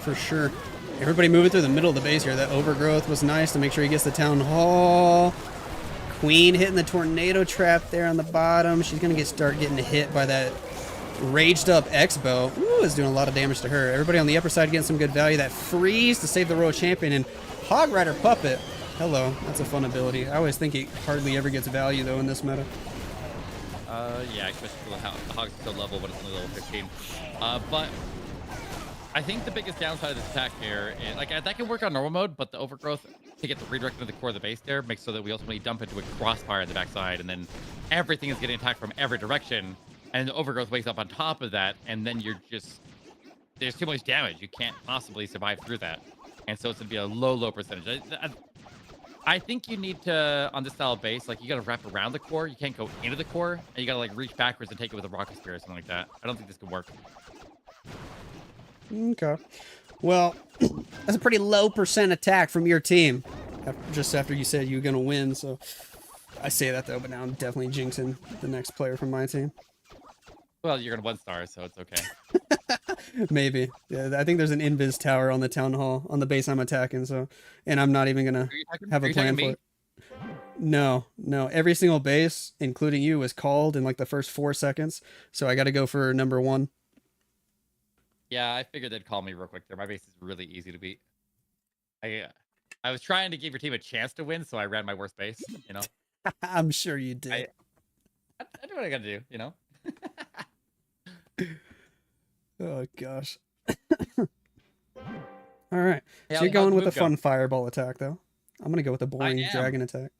for sure. Everybody moving through the middle of the base here. That overgrowth was nice to make sure he gets the town hall. Queen hitting the tornado trap there on the bottom. She's gonna start getting hit by that raged up X-bow. Ooh, Ooh, is doing a lot of damage to her. Everybody on the upper side getting some good value. That freeze to save the Royal Champion, and Hog Rider Puppet. Hello, that's a fun ability. I always think it hardly ever gets value though in this meta. Yeah, especially for the Hog's still level, but it's only level 15. But I think the biggest downside of this attack here is, like, that can work on normal mode, but the overgrowth to get the redirection to the core of the base there makes so that we ultimately dump into a crossfire in the backside, and then everything is getting attacked from every direction, and the overgrowth wakes up on top of that, and then you're just, there's too much damage. You can't possibly survive through that. And so it's going to be a low percentage. I think you need to, on this style of base, like, you got to wrap around the core. You can't go into the core, and you got to, like, reach backwards and take it with a rocket spear or something like that. I don't think this could work. Okay. Well, that's a pretty low percent attack from your team. Just after you said you were going to win, so I say that though, but now I'm definitely jinxing the next player from my team. Well, you're going to 1-star, so it's okay. Maybe. Yeah, I think there's an invis tower on the town hall on the base I'm attacking, so, and I'm not even going to have a plan for it. No. Every single base, including you, was called in like the first 4 seconds, so I got to go for number 1. Yeah, I figured they'd call me real quick there. My base is really easy to beat. I was trying to give your team a chance to win, so I ran my worst base, you know? I'm sure you did. I do what I gotta do, you know? Oh, gosh. All right. Hey, so you're going with a fun fireball attack, though. I'm going to go with a boring dragon attack.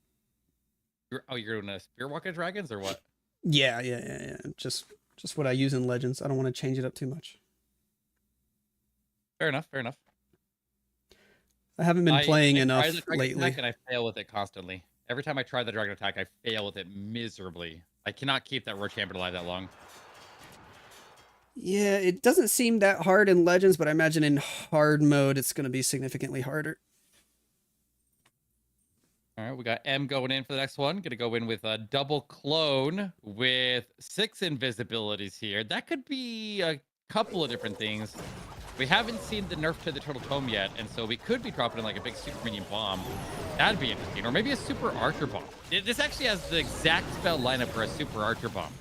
You're doing a Spear Walker Dragons, or what? Yeah. Just what I use in Legends. I don't want to change it up too much. Fair enough. I haven't been playing enough lately. And I fail with it constantly. Every time I try the dragon attack, I fail with it miserably. I cannot keep that Royal Champion alive that long. Yeah, it doesn't seem that hard in Legends, but I imagine in hard mode, it's going to be significantly harder. All right, we got M going in for the next one. Going to go in with a double clone with 6 invisibilities here. That could be a couple of different things. We haven't seen the nerf to the Turtle Tome yet, and so we could be dropping in like a big super minion bomb. That'd be interesting. Or maybe a super archer bomb. This actually has the exact spell lineup for a super archer bomb.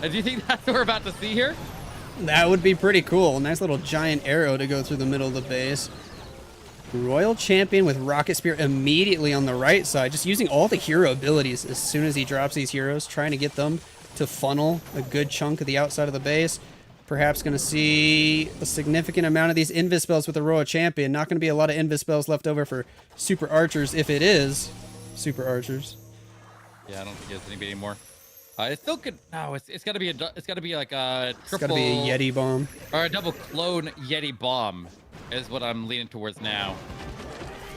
Do you think that's what we're about to see here? That would be pretty cool. Nice little giant arrow to go through the middle of the base. Royal Champion with Rocket Spear immediately on the right side, just using all the hero abilities as soon as he drops these heroes, trying to get them to funnel a good chunk of the outside of the base. Perhaps going to see a significant amount of these invis spells with the Royal Champion. Not going to be a lot of invis spells left over for super archers if it is super archers. Yeah, I don't think there's anybody anymore. It still could. No, it's got to be like a triple. It's got to be a Yeti bomb or a double clone Yeti bomb is what I'm leaning towards now.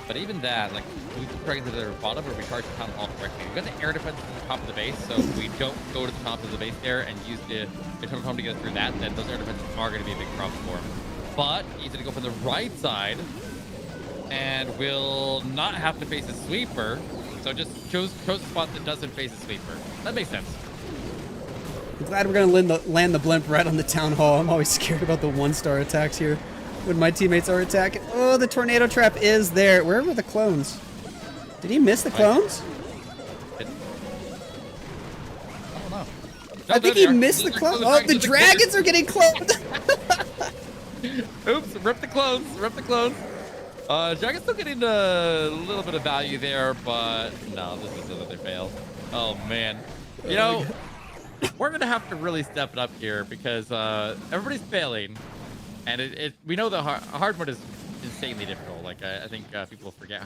But even that, like, we can break to the bottom or we charge the town hall correctly. We've got the air defense at the top of the base, so if we don't go to the top of the base there and use the Turtle Tome to get through that, then those air defenses are going to be a big problem for him. But he's going to go from the right side and will not have to face a sweeper. So just chose a spot that doesn't face a sweeper. That makes sense. I'm glad we're going to land the blimp right on the town hall. I'm always scared about the 1-star attacks here when my teammates are attacking. Oh, the tornado trap is there. Where were the clones? Did he miss the clones? I don't know. I think he missed the clones. Oh, the dragons are getting cloned. Oops, rip the clones. Dragon's still getting a little bit of value there, but no, this is another fail. Oh, man. You know, we're going to have to really step it up here because everybody's failing. And we know the hard mode is insanely difficult. Like, I think people forget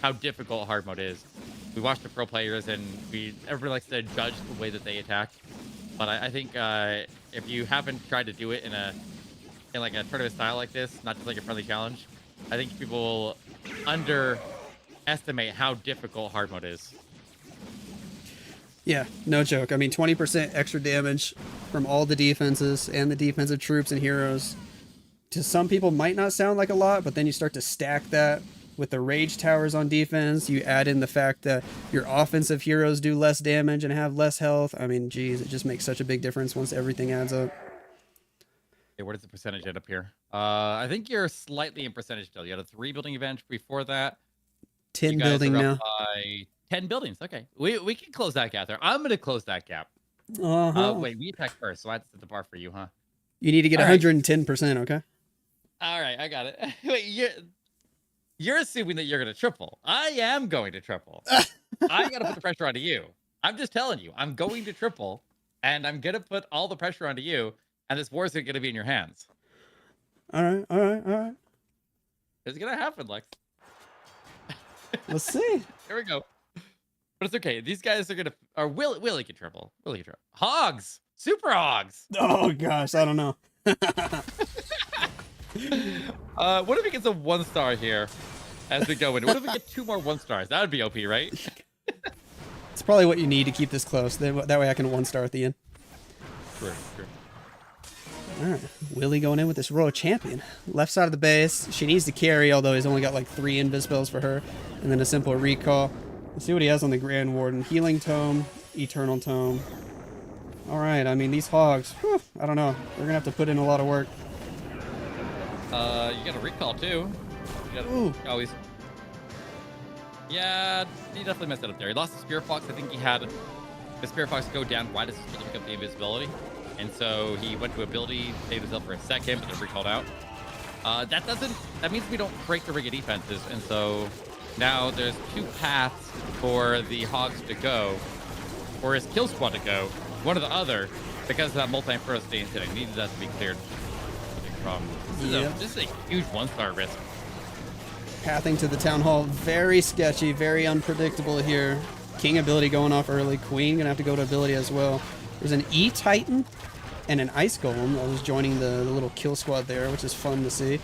how difficult hard mode is. We watch the pro players and everybody likes to judge the way that they attack. But I think if you haven't tried to do it in like a tournament style like this, not just like a friendly challenge, I think people will underestimate how difficult hard mode is. Yeah, no joke. I mean, 20% extra damage from all the defenses and the defensive troops and heroes. To some people might not sound like a lot, but then you start to stack that with the rage towers on defense. You add in the fact that your offensive heroes do less damage and have less health. I mean, geez, it just makes such a big difference once everything adds up. Hey, where does the percentage end up here? I think you're slightly in percentage still. You had a 3 building event before that. 10 building now. By 10 buildings. Okay, we can close that gap there. I'm going to close that gap. Uh-huh. Wait, we attack first, so I have to set the bar for you, huh? You need to get All right. 110%, okay? All right, I got it. Wait, you're assuming that you're going to triple. I am going to triple. I got to put the pressure onto you. I'm just telling you, I'm going to triple, and I'm going to put all the pressure onto you, and this war is going to be in your hands. All right, all right, all right. It's going to happen, Lex. Let's see. Here we go. But it's okay. These guys are going to... Or Willie can triple. Willie can triple. Hogs! Super Hogs! Oh, gosh, I don't know. What if he gets a 1-star here as we go in? What if we get 2 more 1-stars? That would be OP, right? It's probably what you need to keep this close. That way I can 1-star at the end. True. All right, Willie going in with this Royal Champion. Left side of the base. She needs to carry, although he's only got like 3 invis spells for her. And then a simple recall. Let's see what he has on the Grand Warden. Healing Tome, Eternal Tome. All right, I mean, these hogs, whew, I don't know. They're going to have to put in a lot of work. You got a recall, too. Ooh. Always. Yeah, he definitely messed it up there. He lost the Spirit Fox. I think he had the Spirit Fox go down right as he's supposed to pick up the invisibility. And so he went to ability, saved himself for a second, but then recalled out. That means we don't break the ring of defenses. And so now there's 2 paths for the hogs to go, or his kill squad to go, one or the other, because of that multi-inferno staying sitting. Needed that to be cleared. This is a huge 1-star risk. Pathing to the Town Hall, very sketchy, very unpredictable here. King ability going off early. Queen gonna have to go to ability as well. There's an E-Titan and an Ice Golem that was joining the little kill squad there, which is fun to see.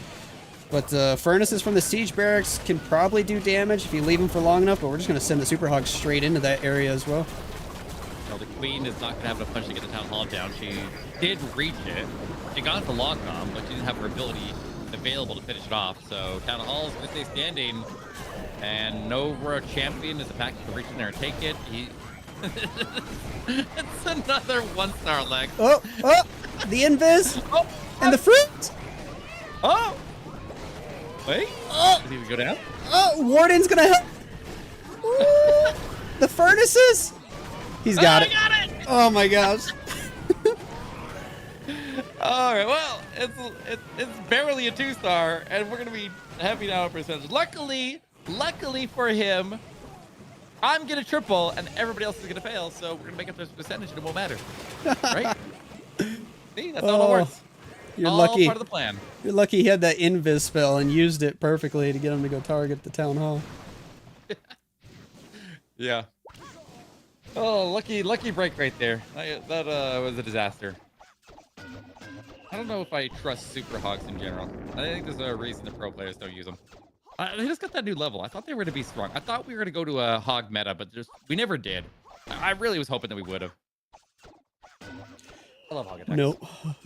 But furnaces from the Siege Barracks can probably do damage if you leave them for long enough, but we're just gonna send the Super Hog straight into that area as well. Well, the Queen is not gonna have enough punch to get the Town Hall down. She did reach it. She got the Logcom, but she didn't have her ability available to finish it off. So Town Hall's gonna stay standing, and no Royal Champion is attacking to reach in there and take it. It's another 1-star leg. Oh, the invis and the fruit. Oh, wait. Is he gonna go down? Oh, Warden's gonna help. Ooh, the furnaces. He's got it. Got it. Oh my gosh. All right, well, it's barely a 2-star, and we're gonna be happy now on percentage. Luckily for him, I'm gonna triple, and everybody else is gonna fail. So we're gonna make up this percentage, and it won't matter, right? See, that's how it works. You're all lucky. part of the plan. You're lucky he had that invis spell and used it perfectly to get him to go target the Town Hall. Yeah. Oh, lucky break right there. That was a disaster. I don't know if I trust Super Hogs in general. I think there's a reason the pro players don't use them. They just got that new level. I thought they were going to be strong. I thought we were going to go to a Hog meta, but we never did. I really was hoping that we would have. I love Hog attacks. Nope.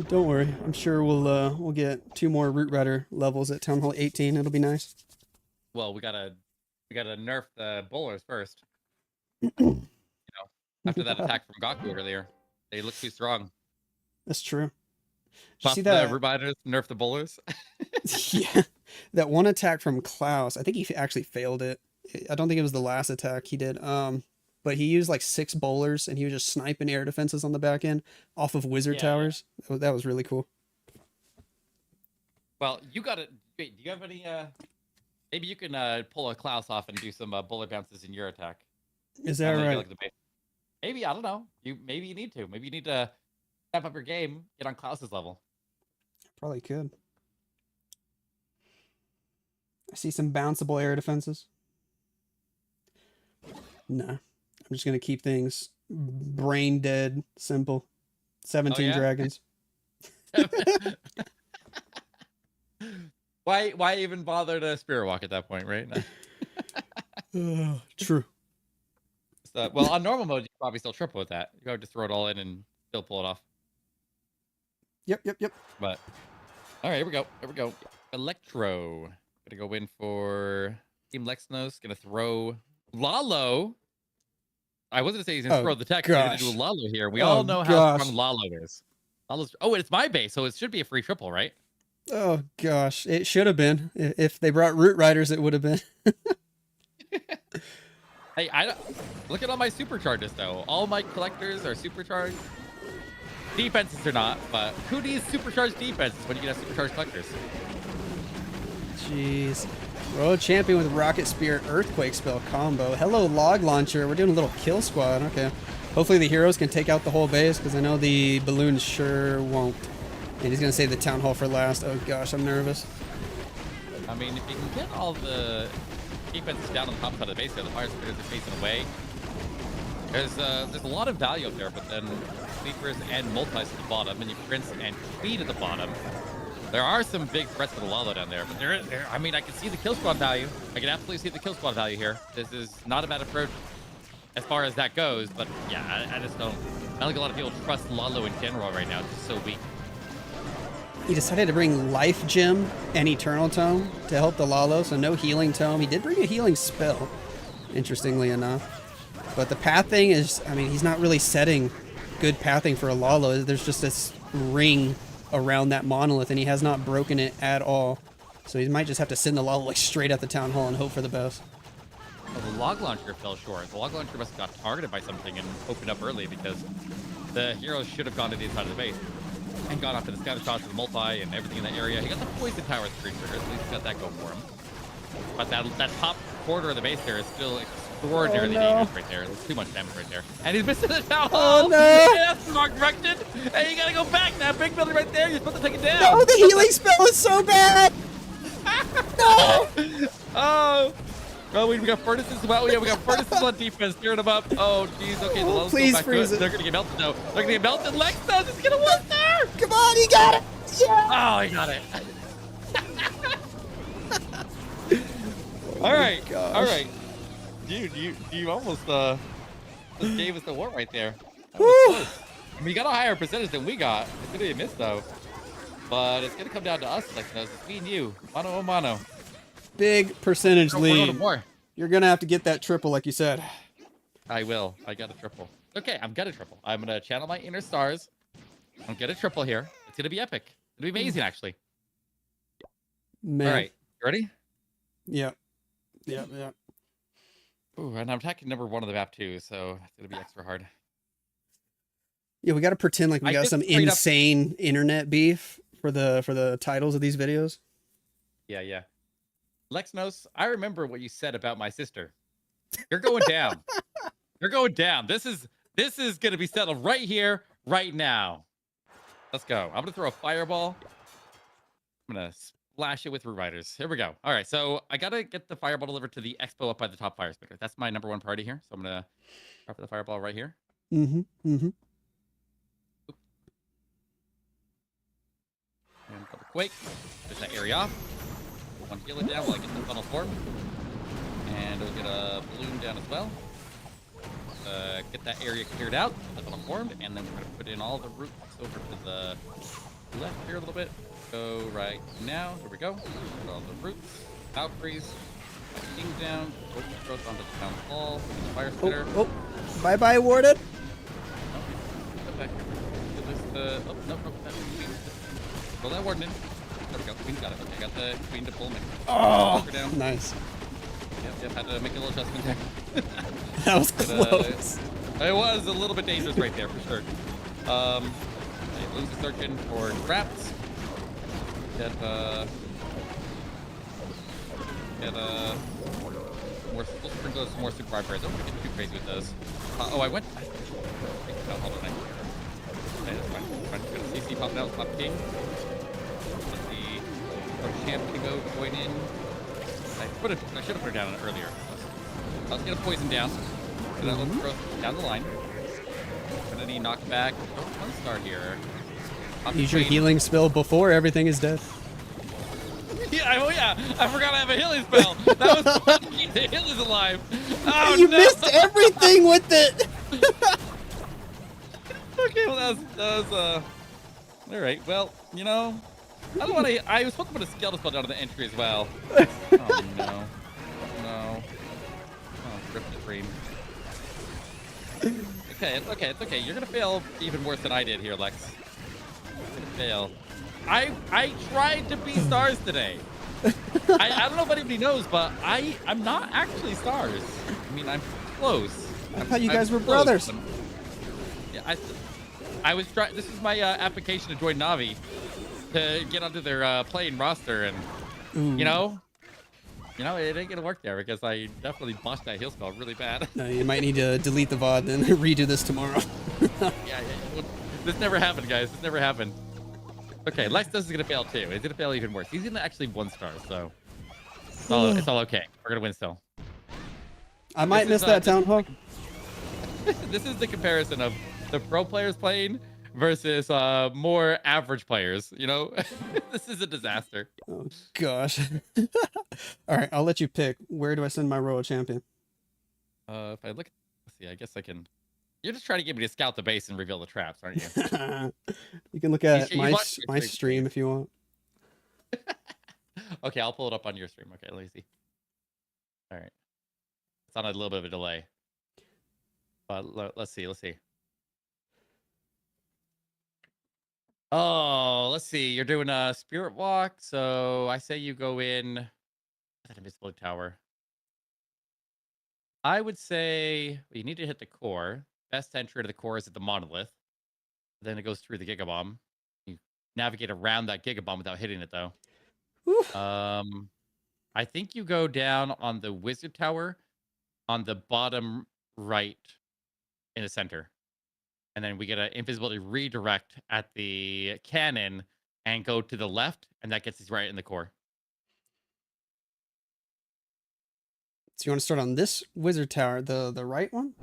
Don't worry. I'm sure we'll get 2 more Root Rider levels at Town Hall 18. It'll be nice. Well, we gotta nerf the bowlers first. You know, after that attack from Gaku earlier, they look too strong. That's true. Did you Buff see that? the Rebinders, nerf the bowlers. Yeah, that one attack from Klaus. I think he actually failed it. I don't think it was the last attack he did. But he used like 6 bowlers, and he was just sniping air defenses on the back end off of wizard towers. Yeah. That was really cool. Well, you got it. Wait, do you have any? Maybe you can pull a Klaus off and do some bowler bounces in your attack. Is that right? Like maybe, I don't know. Maybe you need to. Maybe you need to step up your game, get on Klaus's level. Probably could. I see some bounceable air defenses. Nah. I'm just going to keep things brain dead, simple. 17 dragons. Why even bother to Spirit Walk at that point, right? True. So, well, on normal mode, you probably still triple with that. You gotta just throw it all in and still pull it off. Yep. But all right, here we go. Electro. Gonna go in for Team Lexnos. Gonna throw Lalo. I was gonna say he's gonna throw the tech. He's gonna do Lalo here. We all know how strong Lalo is. It's my base, so it should be a free triple, right? Oh gosh, it should have been. If they brought Root Riders, it would have been. Hey, look at all my supercharges though. All my collectors are supercharged. defenses or not, but who needs supercharged defenses when you can have supercharged collectors? Jeez. Road champion with Rocket Spear Earthquake spell combo. Hello, Log Launcher. We're doing a little kill squad. Okay. Hopefully the heroes can take out the whole base, because I know the balloons sure won't. And he's going to save the Town Hall for last. Oh gosh, I'm nervous. I mean, if you can get all the defenses down on the top side of the base there, the fire spitters are facing away. There's a lot of value up there, but then sleepers and multis at the bottom, and you prince and speed at the bottom. There are some big threats for the Lalo down there, but I mean, I can see the kill squad value. I can absolutely see the kill squad value here. This is not a bad approach as far as that goes, but yeah, I just don't. I don't think a lot of people trust Lalo in general right now. It's just so weak. He decided to bring Life Gem and Eternal Tome to help the Lalo, so no healing tome. He did bring a healing spell, interestingly enough. But the path thing is, I mean, he's not really setting good pathing for a Lalo. There's just this ring around that monolith, and he has not broken it at all. So he might just have to send the Lalo like straight at the Town Hall and hope for the best. Well, the log launcher fell short. The log launcher must have got targeted by something and opened up early, because the heroes should have gone to the inside of the base and gone after the scatter shots, the multi, and everything in that area. He got the poison towers creature. At least he got that going for him. But that top quarter of the base there is still extraordinarily dangerous right there. There's too much damage right there. And he's missing the Town Hall. Oh, no. That's wrong direction. Hey, you gotta go back now. Big building right there. You're supposed to take it down. No, the healing spell is so bad. No. Oh. Oh, we got furnaces as well. Yeah, we got furnaces on defense. Tearing them up. Oh, jeez. Okay, Oh, please freeze it. They're gonna get melted though. They're gonna get melted. Lexnos is gonna work there. Come on, he got it. Yeah. Oh, he got it. All right. gosh. All right. Dude, you almost just gave us the war right there. That Woo. was close. I mean, you got a higher percentage than we got. It's gonna be a miss though. But it's gonna come down to us, Lexnos. It's me and you. Mano a mano. Big percentage lead. More. You're gonna have to get that triple, like you said. I will. I got a triple. Okay, I'm gonna triple. I'm gonna channel my inner stars. I'm gonna triple here. It's gonna be epic. It'll be amazing, actually. Man. All right, you ready? Yeah. Yeah. Yeah. Ooh, and I'm attacking number 1 of the map too, so it's gonna be extra hard. Yeah, we got to pretend like we I got just some straight up- insane internet beef for the titles of these videos. Yeah. Lexnos, I remember what you said about my sister. You're going down. You're going down. This is gonna be settled right here, right now. Let's go. I'm gonna throw a fireball. I'm gonna splash it with Root Riders. Here we go. All right, so I gotta get the fireball delivered to the expo up by the top fire spitter. That's my number 1 priority here. So I'm gonna drop the fireball right here. Mm-hmm. Mm-hmm. And double quake. Push that area off. One heal it down while I get the funnel form. And we'll get a balloon down as well. Get that area cleared out, the funnel formed, and then we're gonna put in all the roots over to the left here a little bit. Go right now. Here we go. Put all the roots, Valkyries, king down, open growth onto the Town Hall, fire spitter. Oh, bye-bye, Warden. Put back here. Oh, no, that queen. Pull that warden in. There we go. Queen's got it. Okay, got the queen to pull me. Oh, down. nice. Yep, had to make a little adjustment there. That was close. It was a little bit dangerous right there, for sure. Balloons are searching for traps. Get more sprinklers, some more super vipers. I don't want to get too crazy with those. Oh, I went. No, hold on. Okay, that's fine. Got a CC popping out, top king. Let the champ to go join in. I should have put her down earlier. Let's get a poison down. Get that little growth down the line. Gonna need knockback. Oh, one star here. Use your healing spell before everything is dead. Yeah, oh yeah, I forgot I have a healing spell. That was the heal is alive. Oh, You no. missed everything with it. Okay, well that was all right. Well, you know, I don't want to. I was supposed to put a skeleton spell down to the entry as well. Oh no, no. Oh, rip the dream. Okay, it's okay. It's okay. You're gonna fail even worse than I did here, Lex. You're gonna fail. I tried to be stars today. I don't know if anybody knows, but I'm not actually stars. I mean, I'm close. I thought you guys were close, brothers. but yeah, I was trying. This is my application to join Navi to get onto their playing roster, and you know, it ain't gonna work there because I definitely botched that heal spell really bad. No, you might need to delete the VOD and redo this tomorrow. Yeah, this never happened, guys. This never happened. Okay, Lexnos is gonna fail too. He's gonna fail even worse. He's gonna actually 1-star, so it's all okay. We're gonna win still. I might miss that town hall. This is the comparison of the pro players playing versus more average players. You know, this is a disaster. Oh gosh. All right, I'll let you pick. Where do I send my royal champion? If I look, let's see. I guess I can. You're just trying to get me to scout the base and reveal the traps, aren't you? You can look at my my stream if you want. Okay, I'll pull it up on your stream. Okay, let me see. All right, it's on a little bit of a delay. But let's see. Oh, let's see. You're doing a spirit walk, so I say you go in that invisibility tower. I would say you need to hit the core. Best entry to the core is at the monolith. Then it goes through the gigabomb. You navigate around that gigabomb without hitting it, though. Oof. I think you go down on the wizard tower on the bottom right in the center. And then we get an invisibility redirect at the cannon and go to the left, and that gets us right in the core. So you want to start on this wizard tower, the right one?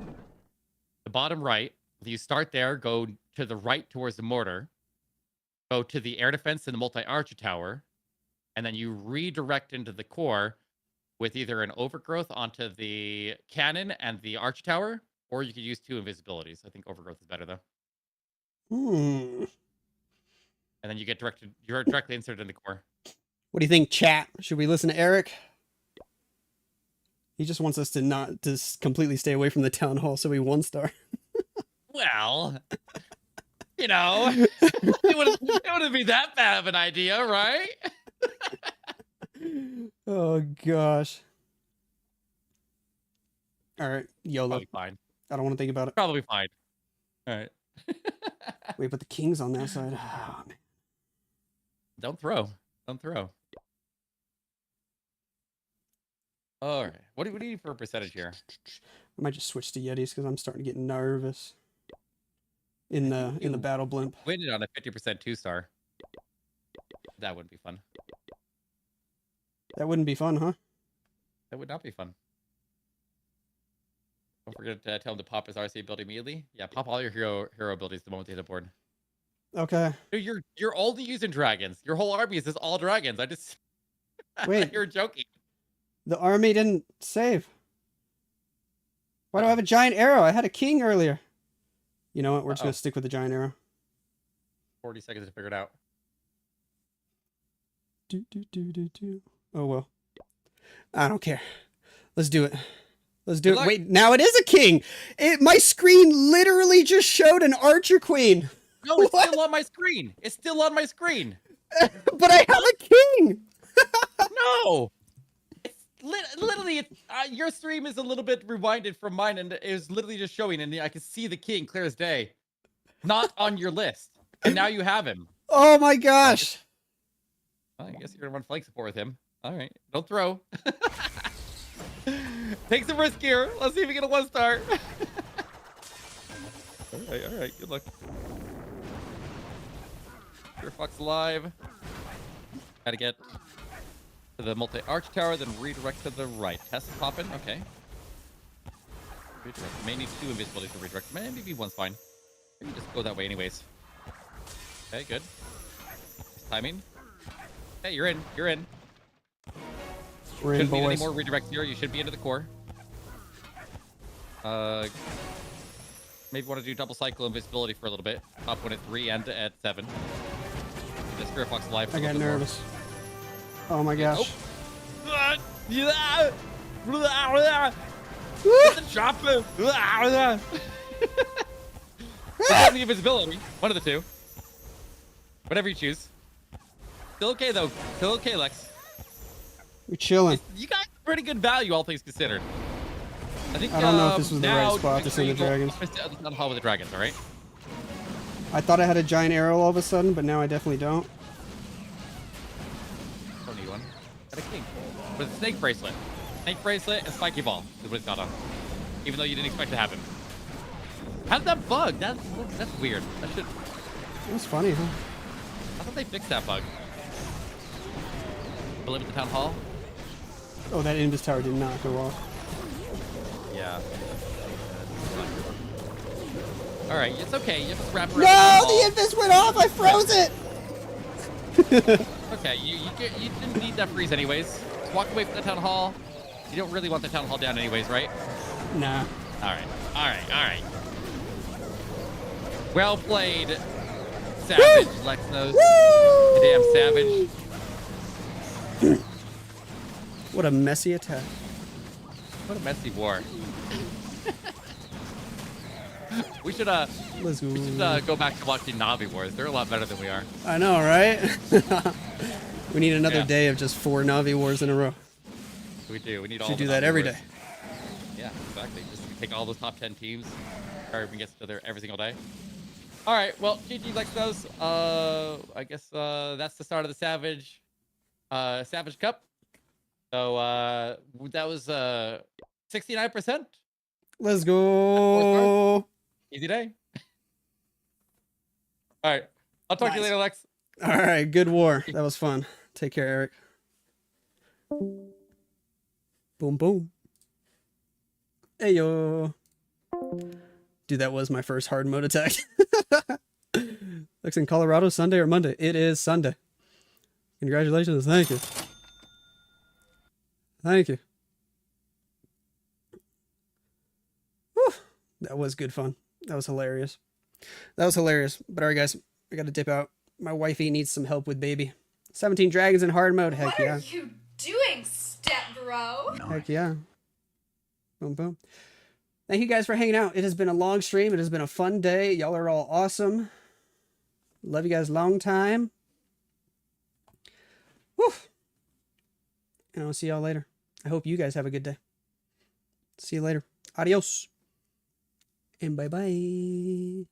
The bottom right. If you start there, go to the right towards the mortar. Go to the air defense and the multi-archer tower. And then you redirect into the core with either an overgrowth onto the cannon and the archer tower, or you could use 2 invisibilities. I think overgrowth is better, though. Hmm. And then you get you're directly inserted in the core. What do you think, chat? Should we listen to Eric? He just wants us to not just completely stay away from the town hall, so we 1-star. Well, you know, it wouldn't be that bad of an idea, right? Oh gosh. All right, YOLO. Probably fine. I don't want to think about it. Probably fine. All right. Wait, but the king's on that side. Oh, man. Don't throw. All right. What do you need for a percentage here? I might just switch to Yetis because I'm starting to get nervous. In the battle blimp. Win it on a 50% 2-star. That wouldn't be fun. That wouldn't be fun, huh? That would not be fun. Don't forget to tell him to pop his RC ability immediately. Yeah, pop all your hero abilities the moment they hit the board. Okay. Dude, you're only using dragons. Your whole army is just all dragons. I just Wait. You're joking. The army didn't save. Why do I have a giant arrow? I had a king earlier. You know what? We're just gonna stick with the giant arrow. 40 seconds to figure it out. Oh well. I don't care. Let's do it. Let's do Good it. luck. Wait, now it is a king. My screen literally just showed an archer queen. No, it's still on my screen. It's still on my screen. But I have a king. No. It's literally, your stream is a little bit rewinded from mine, and it was literally just showing, and I can see the king clear as day. Not on your list. And now you have him. Oh my gosh. I guess you're going to run flank support with him. All right. Don't throw. Take some risk here. Let's see if we get a 1-star. All right. Good luck. Pure Fox alive. Gotta get to the multi-arch tower, then redirect to the right. Test is popping. Okay. Redirect. May need 2 invisibilities to redirect. Maybe 1's fine. Maybe just go that way anyways. Okay, good. Nice timing. Hey, you're in. You're in. We're in, Shouldn't need any boys. more redirects here. You should be into the core. Maybe want to do double cycle invisibility for a little bit. Top one at 3 and at 7. The Spirit Fox alive for I a got little bit more. nervous. Oh my gosh. Chopper. The invisibility. One of the two. Whatever you choose. Still okay though. Still okay, Lex. We're chilling. You got pretty good value, all things considered. I think. I don't know if this was the right now spot make to sure send you the go dragons. opposite of the town hall with the dragons. All right. I thought I had a giant arrow all of a sudden, but now I definitely don't. Don't need one. Got a king. With a snake bracelet. Snake bracelet and spiky ball is what it's got on. Even though you didn't expect it to happen. How's that bug? That's weird. That should. It was funny, huh? I thought they fixed that bug. Believe at the town hall. Oh, that Invis tower did not go off. Yeah. All right, it's okay. You just wrap around. No, the Invis went off. I froze it. Okay, you didn't need that freeze anyways. Just walk away from the town hall. You don't really want the town hall down anyways, right? Nah. All right. Well played, Savage. Lexnos. You damn savage. What a messy attack. What a messy war. We should Let's go back to watching Navi wars. They're a lot better than we are. I know, right? We need another day of just 4 Navi wars in a row. We do. We need all. Should the do that Navi every wars. day. Yeah, exactly. Just take all those top 10 teams. Everyone gets together every single day. All right. Well, GG Lexnos. I guess that's the start of the Savage Cup. So that was 69%. Let's go. Easy day. All right. I'll talk to you later, Lex. All right. Good war. That was fun. Take care, Eric. Boom, boom. Hey, yo. Dude, that was my first hard mode attack. Lex in Colorado, Sunday or Monday? It is Sunday. Congratulations. Thank you. Thank you. Whew. That was good fun. That was hilarious. But all right, guys, I got to dip out. My wifey needs some help with baby. 17 dragons in hard mode. Heck yeah. What are you doing, step bro? Heck yeah. Boom, boom. Thank you guys for hanging out. It has been a long stream. It has been a fun day. Y'all are all awesome. Love you guys long time. Woo. And I'll see y'all later. I hope you guys have a good day. See you later. Adios. And bye-bye.